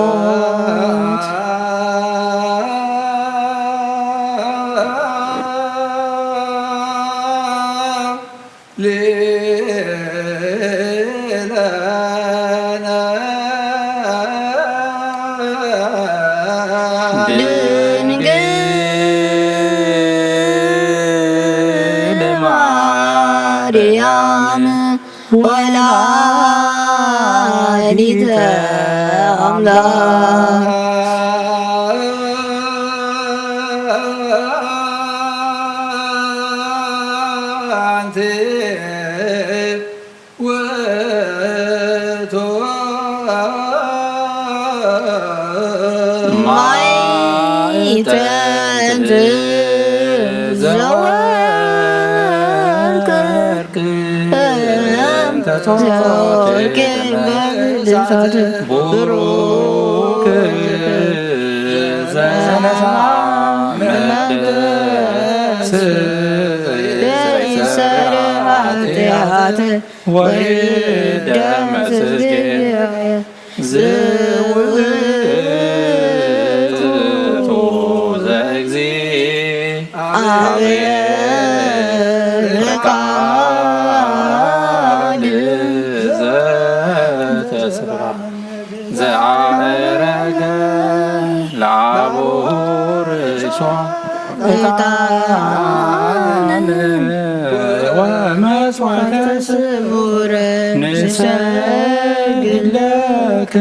ማርያም ወላዲተ አምላክ አንተ ውእቱ ማይተንት ቡሩክ ዘነሳ ኃጢአት ወይደመስስ ዝውእቱ ዘእግዚአብሔር ዘአረገ ለአቡር ዕጣን ወመሥዋዕተ ስቡረ ንሰግድ ለከ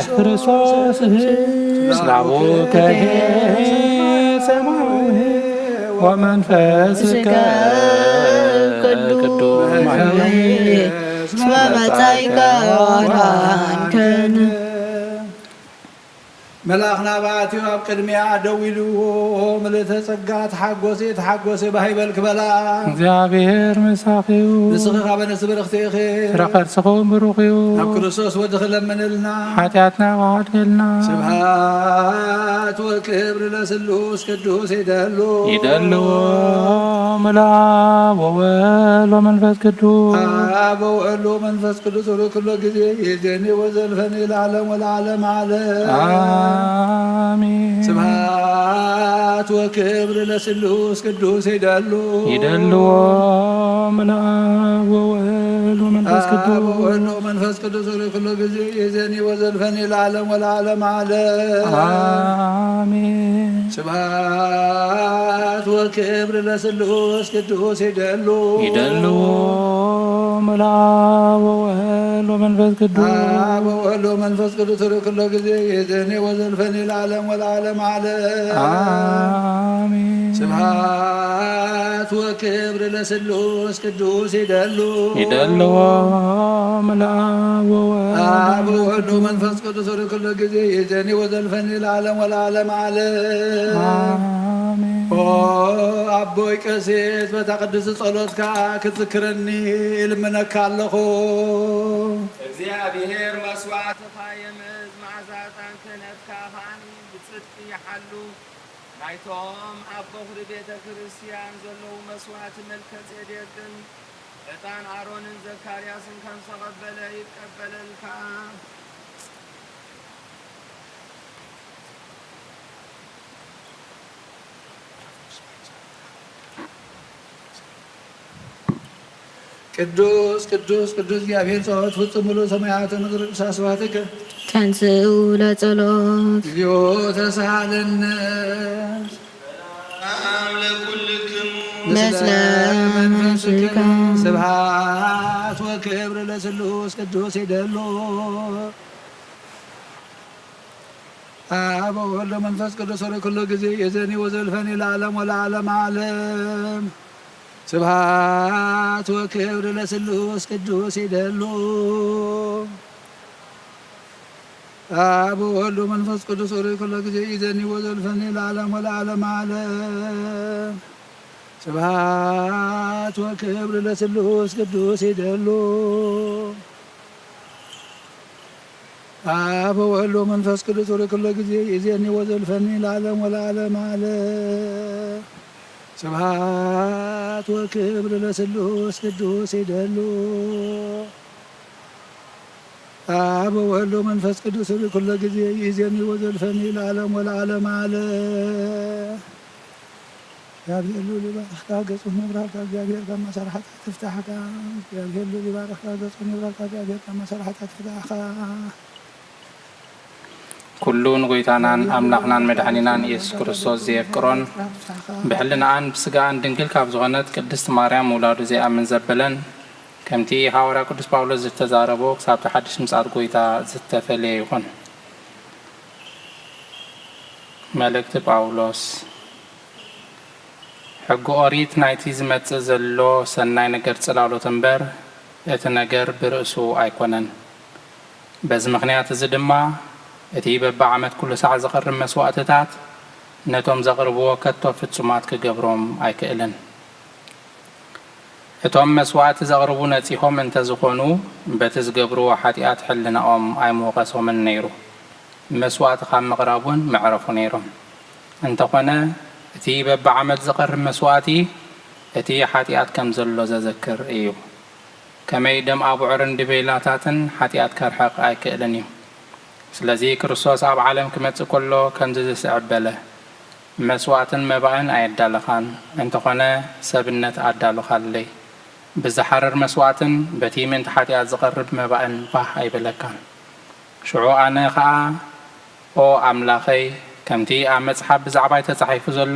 ክርስቶስ ስላቡከ ሰማያዊ ወመንፈስከ ቅዱስ እስመ መጻእከ ወአድኃንከነ መልአክና ባትዮ ኣብ ቅድሚያ ደው ኢልዎ ምልእተ ጸጋ ተሓጐሰ ተሓጐሰ ባሂበል ክበላ እግዚአብሔር ምሳኺዩ ንስኺ ኻበ ነፍሲ በረኽቲ ኢኺ ፍረ ቅርጽኹም ብሩኽ እዩ ናብ ክርስቶስ ወዲ ክለምንልና ኃጢአትና ዋሃድልና ስብሃት ወክብሪ ለስሉስ ቅዱስ ይደሉ ለአብ ወወልድ ወመንፈስ ቅዱስ አብ ወወልድ ወመንፈስ ቅዱስ ኩሎ ጊዜ ይእዜኒ ወዘልፈኒ ለዓለም ወለዓለም ዓለም አሜን። ስብሐት ወክብር ለስሉስ ቅዱስ ይደልዎ ለአብ ወወልድ ወመንፈስ ቅዱስ ወወልድ ወመንፈስ ቅዱስ ኩሉ ጊዜ የዘኒ ወዘልፈኒ ለዓለም ወለዓለም ዓለም አሜን። ስብሐት ወክብር ለስሉስ ቅዱስ ይደልዎ ለአብ ወወልድ ወመንፈስ ቅዱስ ወወልድ ወመንፈስ ቅዱስ ኩሉ ጊዜ የዘኒ ወዘልፈኒ ለዓለም ወለዓለም ዓለም አሜን። ስብሐት ወክብር ለስሉስ ቅዱስ ይደልዎ ለአብ ወወልድ ወመንፈስ ቅዱስ ኩሉ ጊዜ የዘኒ ወዘልፈኒ ለዓለም ወለዓለም ዓለም አሜን። ኦ አቦይ ቀሴስ በተቀድስ ጸሎትካ ክትዝክረኒ ልምነካ ኣለኹ እግዚአብሔር መስዋዕትኻ የምዝ መዓዛታን ክህነትካ ኸዓኒ ብጽድቂ ይሓሉ ናይቶም ኣብ በኽሪ ቤተ ክርስቲያን ዘለዉ መስዋዕቲ መልከ ጼዴቅን ዕጣን ኣሮንን ዘካርያስን ከም ዝተቐበለ ይቀበለልካ። ቅዱስ ቅዱስ ቅዱስ እግዚአብሔር ጸሎት ፍጹም ብሎ ሰማያተ ምድር ሳስባትከ ተንሥኡ ለጸሎት እግዚኦ ተሳሃለነ ምስለ መንፈስከ ስብሐት ወክብር ለስሉስ ቅዱስ ይደሎ አብ ወወልድ ወመንፈስ ቅዱስ ኩሉ ጊዜ የዘኒ ወዘልፈኒ ለዓለም ወለዓለም ዓለም ስብሐት ወክብር ለስሉስ ቅዱስ ይደሉ አብ ወወልድ ወመንፈስ ቅዱስ ኩሉ ጊዜ ይዘኒ ወዘልፈኒ ለዓለም ወለዓለም ዓለም ስብሐት ወክብር ለስሉስ ቅዱስ ይደሉ አብ ወወልድ ወመንፈስ ቅዱስ ኩሉ ጊዜ ይዘኒ ወዘልፈኒ ለዓለም ወለዓለም ዓለም ስብሐት ወክብር ለስሉስ ቅዱስ ይደሉ አብ ወወልድ ወመንፈስ ቅዱስ ኩሉ ጊዜ ይእዜኒ ወዘልፈኒ ለዓለም ወለዓለም ዓለም እግዚአብሔር ሉል ይባርክካ ገጹን ይብራርካ እግዚአብሔር ከመ ሠራሕታ ትፍታሕካ እግዚአብሔር ሉል ይባርክካ ገጹን ይብራርካ እግዚአብሔር ከመ ሠራሕታ ትፍታሕካ ኩሉን ጎይታናን አምላኽናን መድኃኒናን ኢየሱስ ክርስቶስ ዘየፍቅሮን ብሕልናን ብስጋን ድንግል ካብ ዝኾነት ቅድስት ማርያም ውላዱ ዘይኣምን ዘበለን ከምቲ ሐዋርያ ቅዱስ ጳውሎስ ዝተዛረቦ ክሳብ ሓድሽ ምጽአት ጎይታ ዝተፈለየ ይኹን። መልእክቲ ጳውሎስ ሕጊ ኦሪት ናይቲ ዝመጽእ ዘሎ ሰናይ ነገር ጽላሎት እምበር እቲ ነገር ብርእሱ ኣይኮነን። በዚ ምኽንያት እዚ ድማ እቲ በብዓመት ኩሉ ሰዓት ዘቕርብ መስዋዕትታት ነቶም ዘቕርብዎ ከቶ ፍጹማት ክገብሮም ኣይክእልን። እቶም መስዋዕቲ ዘቕርቡ ነጺሖም እንተዝኾኑ በቲ ዝገብርዎ ሓጢኣት ሕልናኦም ኣይምወቐሶምን ነይሩ። መስዋዕቲ ካብ ምቕራቡን መዕረፉ ነይሮም። እንተኾነ እቲ በብዓመት ዘቐርብ መስዋዕቲ እቲ ሓጢኣት ከም ዘሎ ዘዘክር እዩ። ከመይ ደም ኣቡዑርን ድቤላታትን ሓጢኣት ከርሕቕ ኣይክእልን እዩ። ስለዚ ክርስቶስ ኣብ ዓለም ክመጽእ ከሎ ከምዚ ዝስዕበለ መስዋዕትን መባእን ኣየዳለኻን እንተኾነ ሰብነት ኣዳልኻለይ ብዝሓረር መስዋዕትን በቲ ምእንቲ ሓጢኣት ዝቐርብ መባእን ባህ ኣይበለካን። ሽዑ ኣነ ኸዓ ኦ ኣምላኸይ ከምቲ ኣብ መጽሓፍ ብዛዕባይ ተጻሒፉ ዘሎ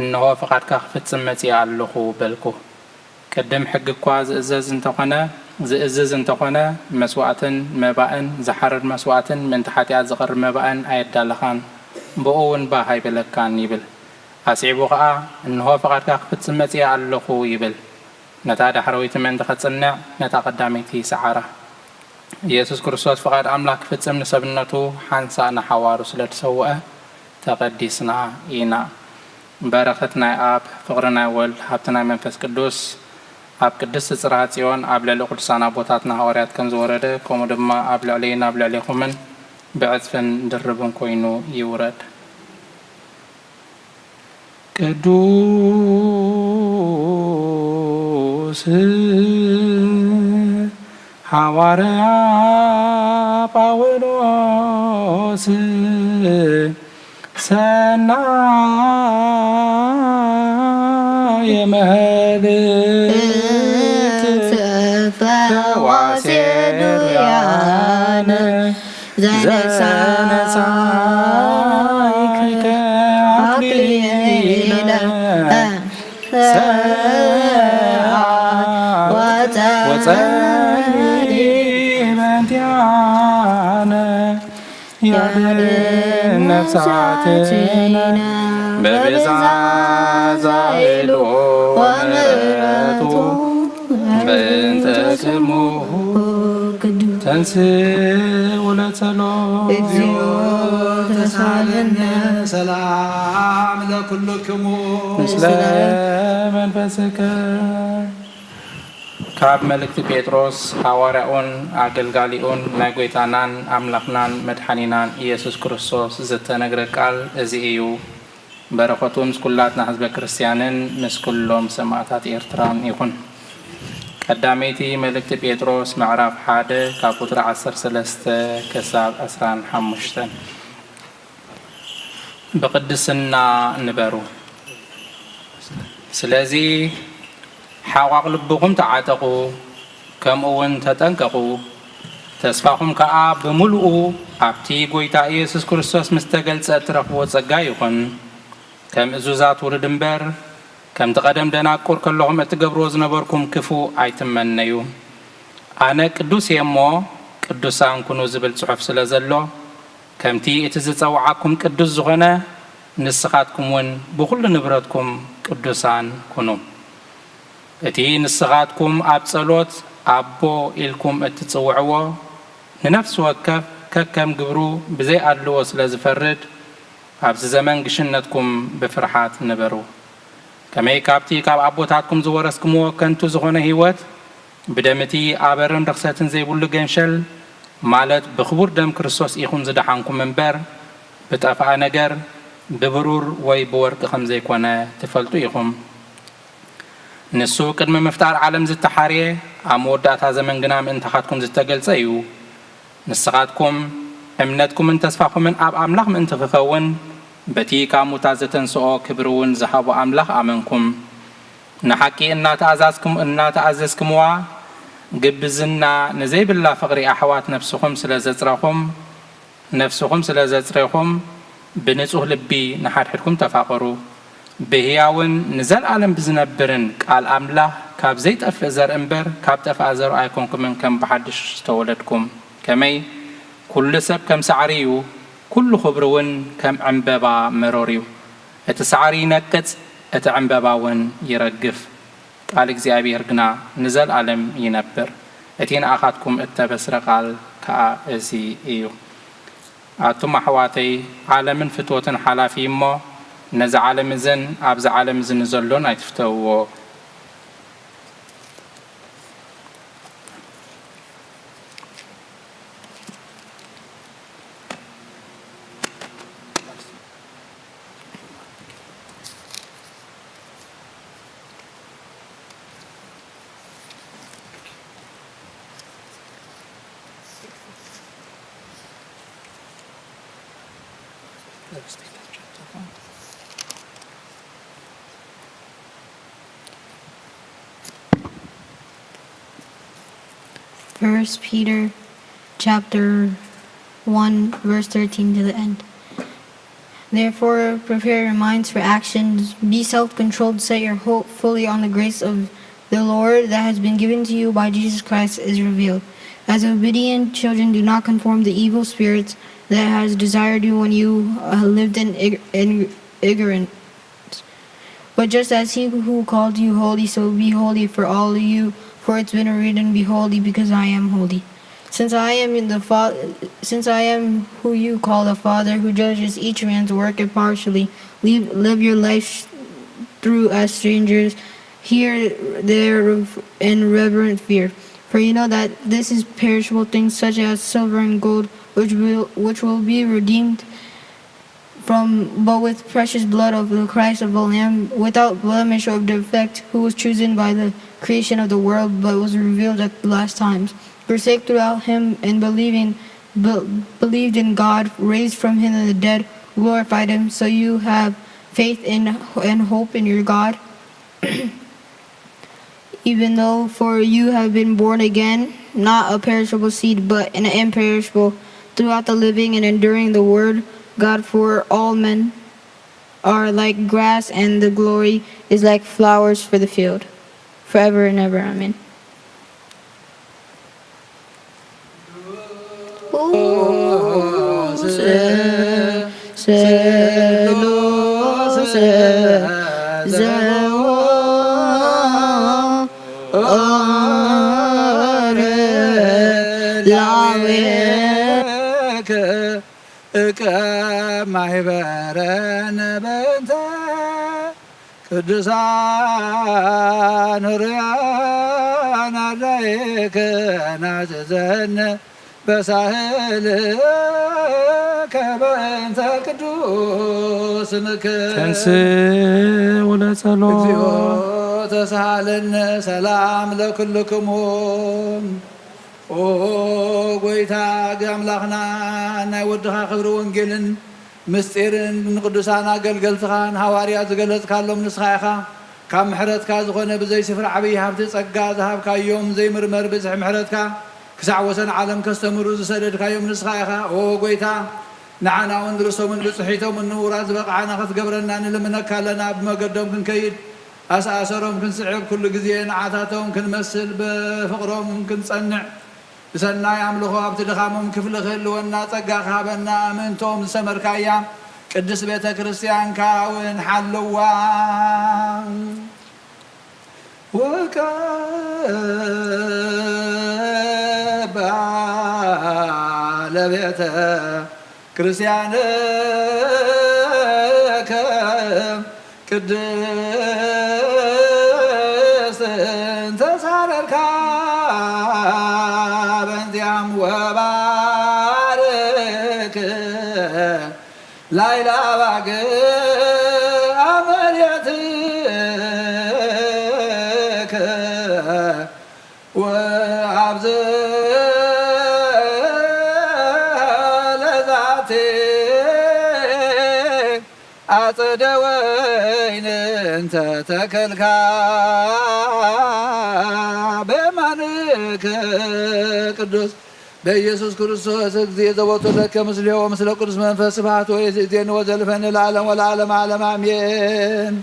እንሆ ፍቓድካ ክፍጽም መጺእ ኣለኹ በልኩ። ቅድም ሕጊ እኳ ዝእዝዝ እንተኾነ መስዋዕትን መባእን ዝሓረር መስዋዕትን ምእንቲ ሓጢኣት ዝቐርብ መባእን ኣየዳለኻን ብኡ እውን ባህ ኣይበለካን ይብል። ኣስዒቡ ኸዓ እንሆ ፍቓድካ ክፍጽም መጺእ ኣለኹ ይብል። ነታ ዳሕረወይቲ ምእንቲ ኸጽንዕ ነታ ቀዳመይቲ ሰዓራ። ኢየሱስ ክርስቶስ ፍቓድ ኣምላክ ክፍጽም ንሰብነቱ ሓንሳእ ንሓዋሩ ስለ ተሰውአ ተቐዲስና ኢና። በረኸት ናይ ኣብ ፍቕሪ ናይ ወልድ ሃብቲ ናይ መንፈስ ቅዱስ ኣብ ቅድስቲ ጽርሐ ጽዮን ኣብ ልዕሊ ቅዱሳን ኣቦታትና ሐዋርያት ከም ዝወረደ ከምኡ ድማ ኣብ ልዕለይን ኣብ ልዕሊኹምን ብዕጽፍን ድርብን ኮይኑ ይውረድ። ቅዱስ ሐዋርያ ጳውሎስ ሰናየ መልእክት ተዋሴ ዱያነ ዘነሳይከ አክሊለ ወጸሪ በእንቲአነ ያድኅን ነፍሳትነ በቤዛ ዛይሎ ወምሕረቱ በእንተ ስሙ ተንሥኡ ለጸሎት እግዚኦ ተሳለነ ሰላም ለኩልክሙ ምስለ መንፈስከ። ካብ መልእክቲ ጴጥሮስ ሐዋርያኡን ኣገልጋሊኡን ናይ ጐይታናን ኣምላኽናን መድሓኒናን ኢየሱስ ክርስቶስ ዝተነግረ ቃል እዚ እዩ። በረኸቱ ምስ ኩላትና ህዝበ ክርስቲያንን ምስ ኩሎም ሰማዕታት ኤርትራን ይኹን። ቀዳመይቲ መልእክቲ ጴጥሮስ ምዕራፍ 1 ካብ ቁጥሪ 13 ክሳብ 15 ብቅድስና ንበሩ። ስለዚ ሓቋቕ ልብኹም ተዓጠቑ፣ ከምኡውን ተጠንቀቑ። ተስፋኹም ከዓ ብምሉኡ ኣብቲ ጐይታ ኢየሱስ ክርስቶስ ምስ ተገልጸ እትረኽብዎ ጸጋ ይኹን። ከም እዙዛት ውሉድ እምበር ከምቲ ቀደም ደናቁር ከለኹም እትገብርዎ ዝነበርኩም ክፉእ ኣይትመነዩ። ኣነ ቅዱስ እየ እሞ ቅዱሳን ኩኑ ዝብል ጽሑፍ ስለ ዘሎ ከምቲ እቲ ዝጸውዓኩም ቅዱስ ዝኾነ ንስኻትኩም እውን ብኹሉ ንብረትኩም ቅዱሳን ኩኑ። እቲ ንስኻትኩም ኣብ ጸሎት ኣቦ ኢልኩም እትጽውዕዎ ንነፍሲ ወከፍ ከከም ግብሩ ብዘይ ኣድልዎ ስለ ዝፈርድ ኣብዚ ዘመን ግሽነትኩም ብፍርሓት ንበሩ። ከመይ ካብቲ ካብ ኣቦታትኩም ዝወረስኩምዎ ከንቱ ዝኾነ ህይወት ብደምቲ ኣበርን ርክሰትን ዘይብሉ ገንሸል ማለት ብክቡር ደም ክርስቶስ ኢኹም ዝደሓንኩም እምበር ብጠፋኣ ነገር ብብሩር ወይ ብወርቂ ከም ዘይኮነ ትፈልጡ ኢኹም። ንሱ ቅድሚ ምፍጣር ዓለም ዝተሓርየ ኣብ መወዳእታ ዘመን ግና ምእንታኻትኩም ዝተገልጸ እዩ። ንስኻትኩም እምነትኩምን ተስፋኹምን ኣብ ኣምላኽ ምእንቲ ክኸውን በቲ ካብ ሙታት ዘተንስኦ ክብሪ እውን ዝሃቦ ኣምላኽ ኣመንኩም። ንሓቂ እናተኣዘዝክምዋ ግብዝና ንዘይብላ ፍቕሪ ኣሕዋት ነፍስኹም ስለ ዘጽረኹም ብንጹህ ልቢ ንሓድሕድኩም ተፋቐሩ። ብህያውን ንዘለዓለም ብዝነብርን ቃል ኣምላኽ ካብ ዘይጠፍእ ዘርኢ እምበር ካብ ጠፍኣ ዘርኢ ኣይኮንኩምን ከም ብሓድሽ ዝተወለድኩም። ከመይ ኩሉ ሰብ ከም ሳዕሪ እዩ፣ ኩሉ ክብሪ እውን ከም ዕምበባ መሮር እዩ። እቲ ሳዕሪ ይነቅጽ፣ እቲ ዕምበባ እውን ይረግፍ። ቃል እግዚኣብሔር ግና ንዘለዓለም ይነብር። እቲ ንኣኻትኩም እተበስረ ቃል ከዓ እዚ እዩ። ኣቱም ኣሕዋተይ ዓለምን ፍትወትን ሓላፊ እሞ ነዚ ዓለም እዝን ኣብዚ ዓለም እዝን ዘሎን ኣይትፍተውዎ። First Peter chapter 1 verse 13 to the end. Therefore prepare your minds for actions, be self-controlled, set your hope fully on the grace of the Lord that has been given to you by Jesus Christ is revealed. As obedient children, do not conform to evil spirits that has desired you when you lived in ignorance. But just as he who called you holy, so be holy for all of you. For it's been written, be holy because I am holy. Since I am who you call the Father, who judges each man's work impartially, live your life through as strangers, here, there, in reverent fear. For you know that this is perishable things such as silver and gold, which will be redeemed but with precious blood of the Christ of the Lamb, without blemish or defect, who was chosen by the creation of the world, but was revealed at the last times. Forsake throughout him and believing believed in God, raised from him the dead, glorified him. So you have faith and hope in your God. Even though for you have been born again, not a perishable seed, but an imperishable, throughout the living and enduring the word God. For all men are like grass, and the glory is like flowers for the field. Forever and ever. Amen. ማህበረን በእንተ ቅዱሳን ርያን አዳይከ ናዘዘነ በሳህልከ በእንተ ቅዱስምከ ተንስ ወለጸሎት እግዚኦ ተሳሃለነ ሰላም ለኩልክሙ ኦ ጎይታ አምላኽና ናይ ወድኻ ክብሪ ወንጌልን ምስጢርን ንቅዱሳን አገልገልትኻን ሐዋርያት ዝገለጽካሎም ንስኻ ኢኻ ካብ ምሕረትካ ዝኾነ ብዘይ ስፍር ዓብይ ሃብቲ ጸጋ ዝሃብካዮም ዘይምርመር ብዝሕ ምሕረትካ ክሳዕ ወሰን ዓለም ከስተምሩ ዝሰደድካዮም ንስኻ ኢኻ ኦ ጎይታ ንዓና እውን ድርሶምን ብፅሒቶምን ንውራት ዝበቕዓና ክትገብረና ንልምነካ ኣለና ብመገዶም ክንከይድ ኣሰኣሰሮም ክንስዕብ ኩሉ ግዜ ንዓታቶም ክንመስል ብፍቕሮም ክንጸንዕ ብሰናይ ኣምልኾ ኣብቲ ድኻሞም ክፍሊ ክህልወና ጸጋ ክሃበና ምንቶም ዝሰመርካያ ቅድስ ቤተ ክርስቲያንካ እውን ሓለዋ ባለቤተ ክርስቲያንከ ቅድስትን ተሳረርካ በእንቲአም ወባርክ ላይላ ባግ አመልየትከ ወአብዝ ለዛቴ አጽደ ወይን እንተ ተከልካ በማንከ ቅዱስ በኢየሱስ ክርስቶስ እግዚእ ዘቦቱ ለከ ምስሌሁ ወምስለ ቅዱስ መንፈስ ስብሐት ወይእዜኒ ወዘልፈኒ ለዓለም ወለዓለመ ዓለም አሜን።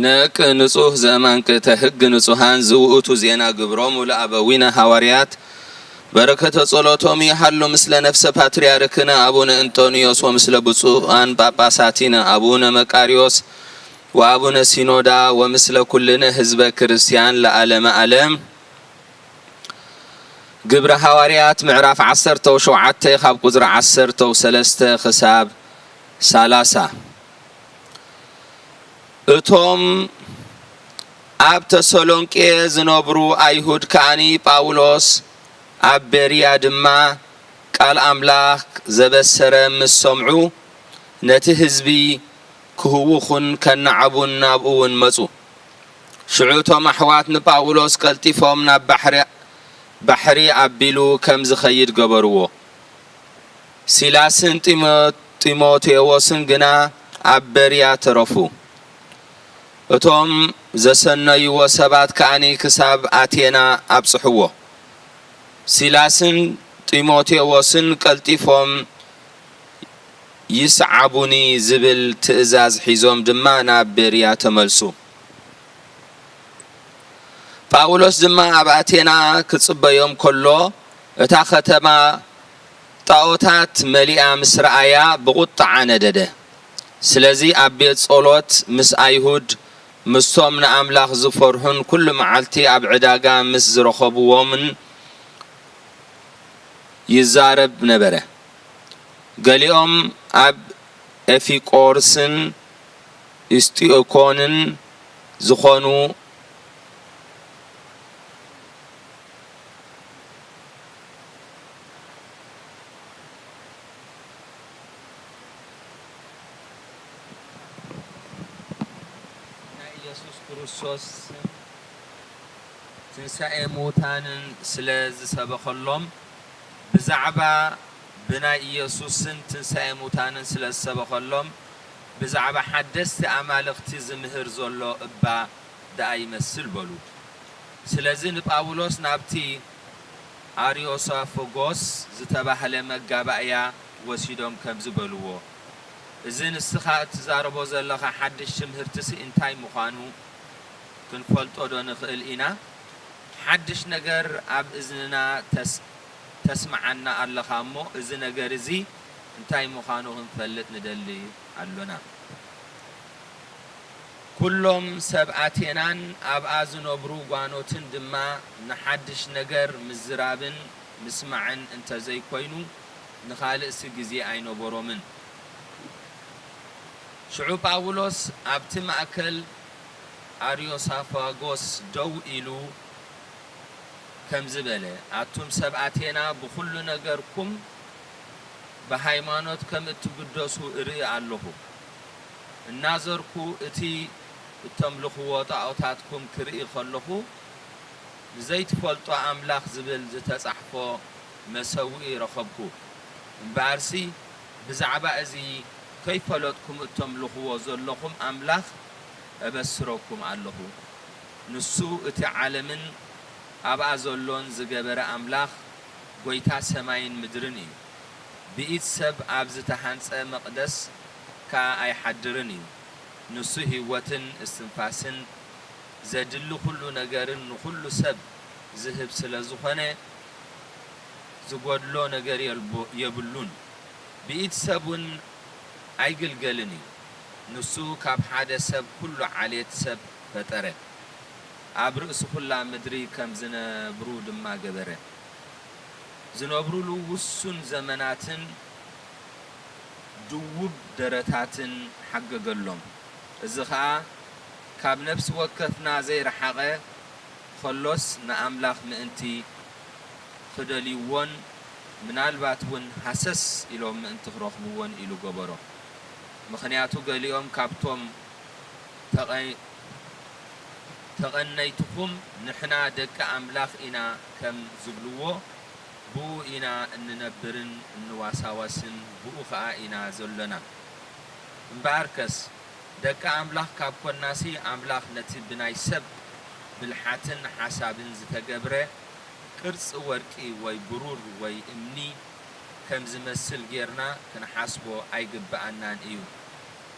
ነቅ ንጹህ ዘማንቅተ ሕግ ንጹሃን ዝውእቱ ዜና ግብሮሙ ለአበዊነ ሐዋርያት በረከተ ጸሎቶም ይሃሉ ምስለ ነፍሰ ፓትርያርክነ አቡነ እንጦንዮስ ወምስለ ብፁዓን ጳጳሳቲነ አቡነ መቃሪዮስ ወአቡነ ሲኖዳ ወምስለ ኩልነ ህዝበ ክርስቲያን ለዓለመ ዓለም። ግብረ ሐዋርያት ምዕራፍ 17 ካብ ቁጽሪ 13 ክሳብ 30 እቶም ኣብ ተሰሎንቄ ዝነብሩ አይሁድ ከዓኒ ጳውሎስ ኣብ ቤርያ ድማ ቃል አምላክ ዘበሰረ ምስ ሰምዑ ነቲ ህዝቢ ክህውኹን ከነዓቡን ናብኡውን መፁ። ሽዑቶም ኣሕዋት ንጳውሎስ ቀልጢፎም ናብ ባሕሪ ኣቢሉ ከም ዝኸይድ ገበርዎ። ሲላስን ጢሞቴዎስን ግና ኣብ ቤርያ ተረፉ። እቶም ዘሰነይዎ ሰባት ከዓኒ ክሳብ ኣቴና ኣብጽሕዎ። ሲላስን ጢሞቴዎስን ቀልጢፎም ይስዓቡኒ ዝብል ትእዛዝ ሒዞም ድማ ናብ ቤርያ ተመልሱ። ጳውሎስ ድማ ኣብ ኣቴና ክጽበዮም ከሎ እታ ከተማ ጣዖታት መሊኣ ምስ ረኣያ ብቁጣዕ ነደደ። ስለዚ ኣብ ቤት ጸሎት ምስ ኣይሁድ ምስቶም ንኣምላኽ ዝፈርሑን ኩሉ መዓልቲ ኣብ ዕዳጋ ምስ ዝረኸብዎምን ይዛረብ ነበረ። ገሊኦም ኣብ ኤፊቆርስን እስጢኦኮንን ዝኾኑ ናይ ኢየሱስ ክርስቶስ ትንሣኤ ሙታንን ስለ ዝሰበኸሎም ብዛዕባ بنا يسوسن تنسى موتانن سلسبخلهم بزعب حدثت أمالختي زمهر زولو أبا دا يمثل بلو سلازين باولوس نابتي አሪዮሳፎጎስ ዝተባህለ መጋባእያ ወሲዶም ከም ዝበልዎ እዚ ንስኻ እትዛረቦ ዘለኻ ሓድሽ ትምህርትሲ እንታይ ምዃኑ ክንፈልጦ ዶ ንኽእል ኢና ሓድሽ ነገር ኣብ እዝንና ተስማዓና ኣለኻ እሞ እዚ ነገር እዚ እንታይ ምዃኑ ክንፈልጥ ንደሊ ኣሎና كلهم سبعتينان أبعاز نبرو قانوتن دما نحدش نجر مزرابن مسمعن انت زي كوينو نخالق سجزي عينو برومن شعوب أولوس أبتم أكل أريوسافاغوس دو إلو كم زبالة أتم سبعتينا بخل نجركم بهايمانوت كم تقدسوا إري الله الناظركو اتي تملخوا وطاعتاتكم كرئي خلخوا زيت فلطو أملاخ زبل زتصحفو مسوئي رخبكو بارسي بزعبا ازي كيف فلطكم تملخوا وزلخم أملاخ أبسروكم علخو نسو اتي عالمن أبا زلون زقبر أملاخ قويتا سماين مدرني بإيد سب أبزتحانس مقدس كا أي حدرني نسو هيوتن استنفاسن زدلو كل نجارن كل سب ذهب سلازخانة زقودلو نجار يبلون بيت سبون عيقل قلني نسو كاب حدا سب كل عليت سب فترة عبرس كل مدري كم زنا برود ما قبره زنابرو له وسن زماناتن دوب درتاتن حق قلهم الزخاء كاب نفس وكفنا زي رحقه خلص نأملاخ مأنتي خدالي ون من البات ون حسس إلهم مأنت خرخبون إلو قبره مخنياتو قاليهم كابتهم تغنيتكم نحنا دك أملاخ إنا كم زبلوه بو إنا ننبرن نواساوسن بو خاء إنا زلنا مباركس دك أملاخ كابكو الناسي أملاخ نتي بناي سب بالحاتن حسابن زتقبره كرس وركي وي برور وي امني كم زمسل غيرنا كنحاسبو أيقب أنان إيو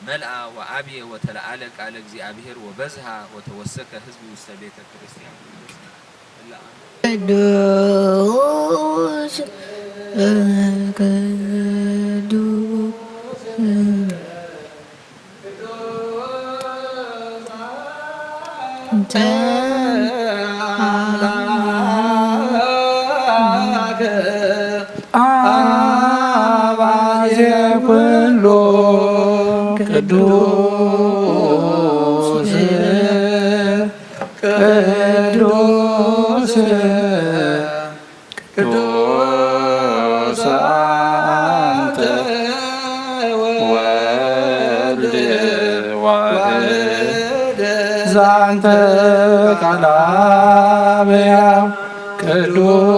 ملأ وأبي وتلألك على أبيهر وبزها وتوسك حزب وستبيت كريستيان قدوس زانت كلاميا قدوس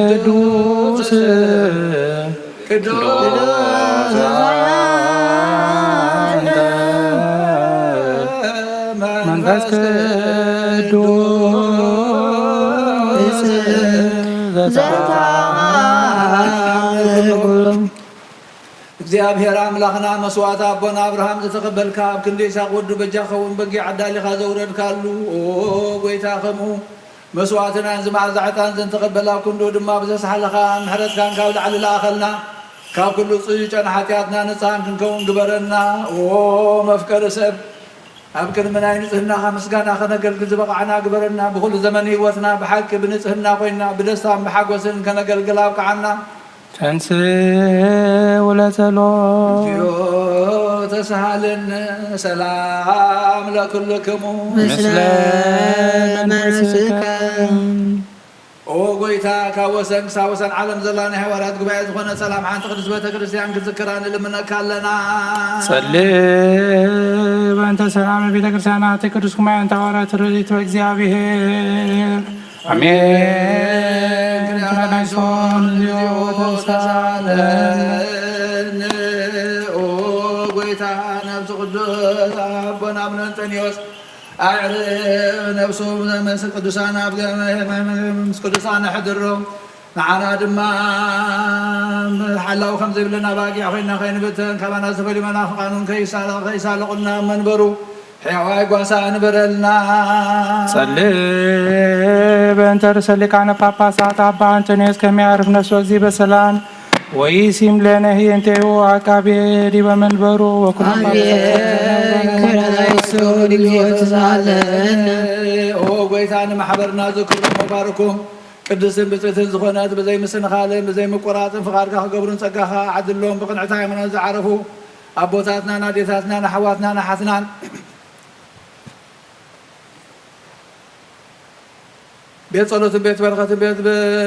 قدوس قدوس منفس قدوس እግዚአብሔር አምላክና መስዋዕት አቦና አብርሃም ዘተቀበልካ ክንዴ ሳቆድ በጃኸውን በጊ ዓዳሊኻ ዘውረድካሉ ኦ ጎይታ ኸሙ መስዋዕትና ዝማዕዛዕታን ዘንተቀበላ ክንዶ ድማ ብዘሳሕለኻ ምሕረትካን ካብ ላዕሊ ላኸልና ካብ ኩሉ ጽዩጨን ሓጢኣትና ነፃን ክንከውን ግበረና ኦ መፍቀሪ ሰብ ኣብ ቅድሚ ናይ ንጽህናኻ ምስጋና ከነገልግል ዝበቕዓና ግበረና ብኩሉ ዘመን ህይወትና ብሓቂ ብንጽህና ኮይና ብደስታን ብሓጎስን ከነገልግል ኣብቅዓና تنسي ولا تلو تسهلن سلام لكلكم مثل منسك او قويتا كاوسن ساوسن عالم زلاني حوارات قبائل زخونة سلام عن تقدس بيت كريستيان كذكران لمنا كالنا صلي وانت سلام بيت كريستيانات كريس كما انت ورات رديت وإكزيابيه آمين አጋናይሶን ዚዮ ተሳለን ኦ ጎይታ ነብስ ቅዱስ አቦና አምነንጠኒዎስ أعرف نفسه مس قدسان مس قدسان حضرهم معنا دما حلاو خمسة لنا باقي أخينا خين بتن كمان أسفل مناف قانون كيسال قلنا منبرو حيواي قواسان برلنا صلي بنت رسلك عن بابا ساعة أبا أنتونيوس كم يعرف نفسه زي بسلام ويسيم لنا هي انت هو عكابي دي بمنبرو وكل ما هو قويتان محبرنا ذكر مباركم ቅድስን ብፅዕትን ዝኾነት ብዘይ ምስንኻልን ብዘይ ምቁራፅን ፍቓድካ ክገብሩን ፀጋኻ ዓድሎም ብቕንዕታ ሃይማኖት ዝዓረፉ ኣቦታትናን ኣዴታትናን ኣሕዋትናን ኣሓትናን ቤት ጸሎትን ቤት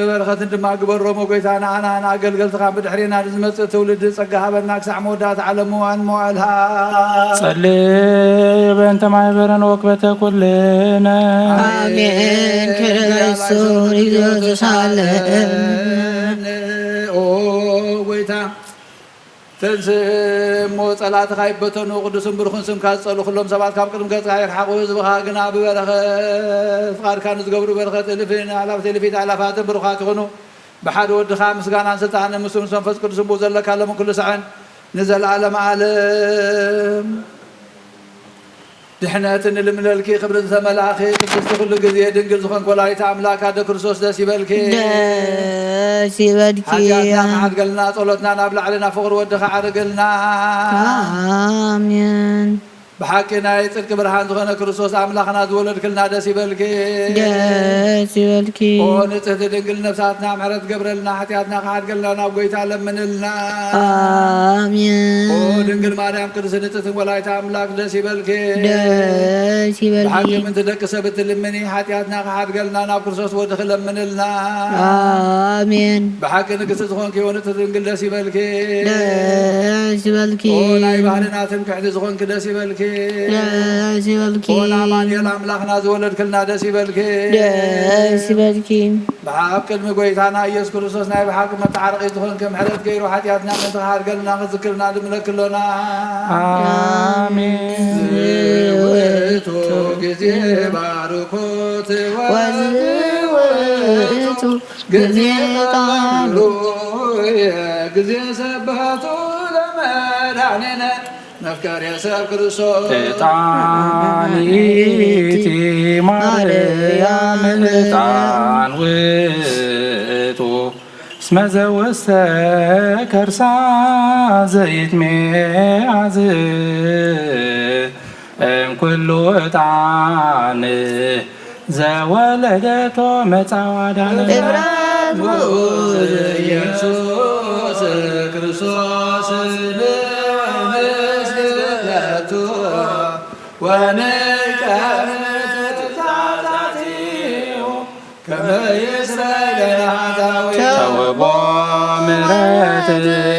በረኸትን ድማ ግበሮሞ ጎይታና ኣናና ኣገልገልትኻ ብድሕሪና ንዝመፅእ ትውልድ ፀጋ ሃበና ክሳዕ መወዳእታ ዓለሙ አንመዋልሃ ጸልይ በእንተ ማሕበረን ወክበተ ኩልነ አሜን ከረጋይሶን ይዞተሳለን ኦ ጎይታ ተንስሞ ጸላትኻ ይበተኑ ቅዱስን ብሩኽን ስምካ ዝጸሉ ኩሎም ሰባት ካብ ቅድም ገጽካ ይርሓቑ ህዝብኻ ግና ብበረኸት ፍቓድካ ንዝገብሩ በረኸት እልፍን ኣላፍት እልፊት ኣላፋትን ብሩኻት ይኹኑ ብሓደ ወድኻ ምስጋናን ስልጣንን ምስ መንፈስ ቅዱስን ብኡ ዘለካ ሎምን ኩሉ ሰዕን ንዘለዓለም ዓለም ድሕነትን ልምለልኪ ክብርን ተመላኺ ቅድስቲ ኩሉ ግዜ ድንግል ዝኾንክ ወላዲተ ኣምላክ ኣደ ክርስቶስ ደስ ይበልኪ ደስ ይበልኪ ሓጢኣትና ሓድገልና ጸሎትና ናብ ላዕልና ፍቕሪ ወድኻ ዓርግልና አሜን ብሓቂ ናይ ጽድቂ ብርሃን ዝኾነ ክርስቶስ ኣምላኽና ዝወለድክልና ደስ ይበልኪ ደስ ይበልኪ ኦ ንጽሕቲ ድንግል ነፍሳትና ምሕረት ገብረልና ሓጢኣትና ሓድገልና ናብ ጎይታ ለምንልና አሜን ኦ ድንግል ማርያም ቅድስት ንጽሕትን ወላዲተ ኣምላክ ደስ ይበልኪ ደስ ይበልኪ ብሓቂ ምንቲ ደቂ ሰብ እትልምኒ ሓጢኣትና ሓድገልና ናብ ክርስቶስ ወድኺ ለምንልና አሜን ብሓቂ ንግስቲ ዝኾንኪ ንጽሕቲ ድንግል ደስ ይበልኪ ደስ ይበልኪ ኦ ናይ ባህልና ትምክሕቲ ዝኾንኪ ደስ ይበልኪ ደስ ይበልኪ ኦ ንኣማኑኤል ኣምላኽና ዝወለድክልና ደስ ይበልኪ ደስ ይበልኪ ብሓቂ ቅድሚ ጎይታና ኢየሱስ ክርስቶስ ናይ ብሓቂ መተዓረቂ ዝኾንኪ ምሕረት ገይሩ ሓጢኣትና ምንቲ ሓድገልና ክዝክርና ድምለክሎና አሜን ውእቱ ጊዜ ባርኮት ወዝውእቱ ጊዜ ቃሉ ጊዜ ሰበቱ ለመድኃኒነ መፍቀሬ ሰብ ክርስቶስ ዕጣኒቲ ማርያም ዕጣን ውእቱ እስመ ዘውስተ ከርሳ ዘይትሜአዝ እምኩሉ ዕጣን ዘወለደቶ መጻዋዳነ ኢየሱስ ክርስቶስ ንመስግነቱ ወንቀርት ዛዛቲሁ ከመ ይስረይ ለናታዊ ተውቦ ምሕረት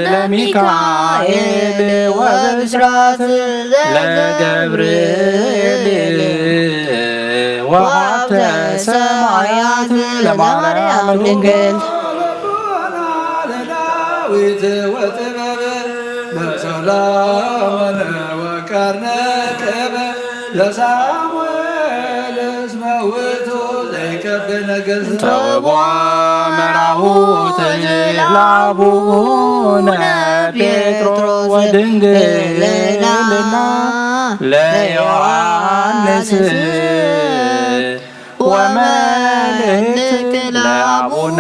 ለሚካኤል ወብስራት ለገብርኤል ወሀብተ ሰማያት ለማርያም ድንግል ለዳዊት ወጥበብ ለሰሎሞን ወቀርነ ቅብ ለሳሙኤል እስመ ውእቱ ዘይቀብእ ነገሥት ተውቦ መራሁት ለአቡነ ጴጥሮስ ወድንግልና ለዮሐንስ ወመልእክት ለአቡነ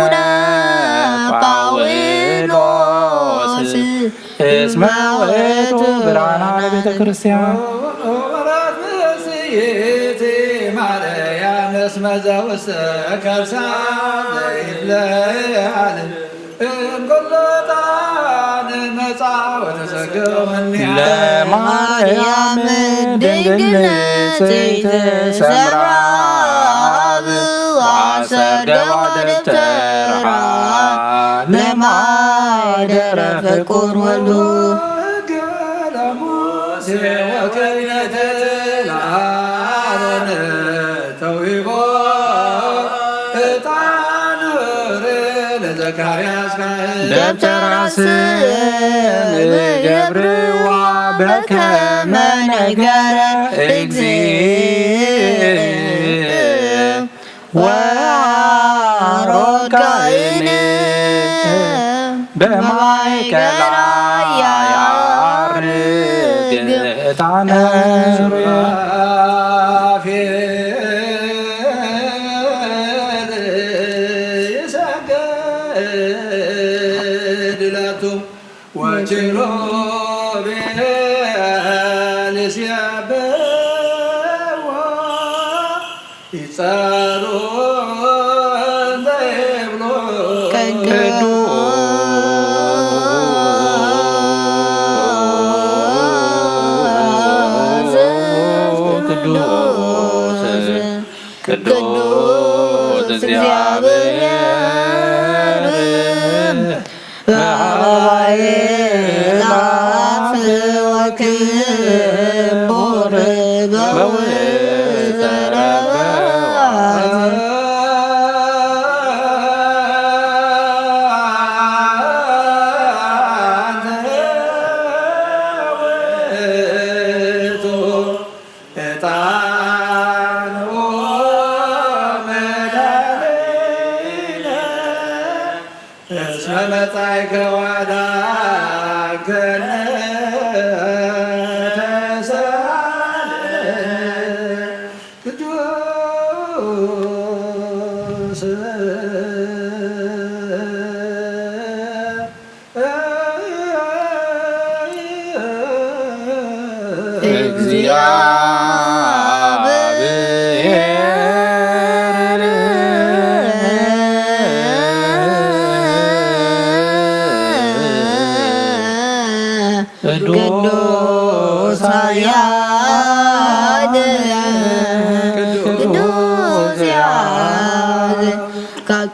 ጳውሎስ እስመ ውእቱ ብርሃነ ለቤተ ክርስቲያን ወራት መስይእቲ ማርያም እስመ ዘውስተ ከርሳ ዘይትለዓል እምኩሉ ዕጣን መጻ ወተሰገወ እምኔሃ ለማርያም ድንግል ንጽሕት ሰምራ ወአሰር ደብተራ ለማይደረ ፍቁር ወልዱ ሙሴ ወክህነተ ለአሮን ተውሂቦ ዕጣን ዘካርያስ ደብተራ ስም ገብርዋ በከመ ነገረ እግዚእ ወአሮጋይን በማእከላ ያርግ ዕጣነ ቅዱስ እግዚአብሔር በአእላፍ ወክቡር በውስተ ረብዓት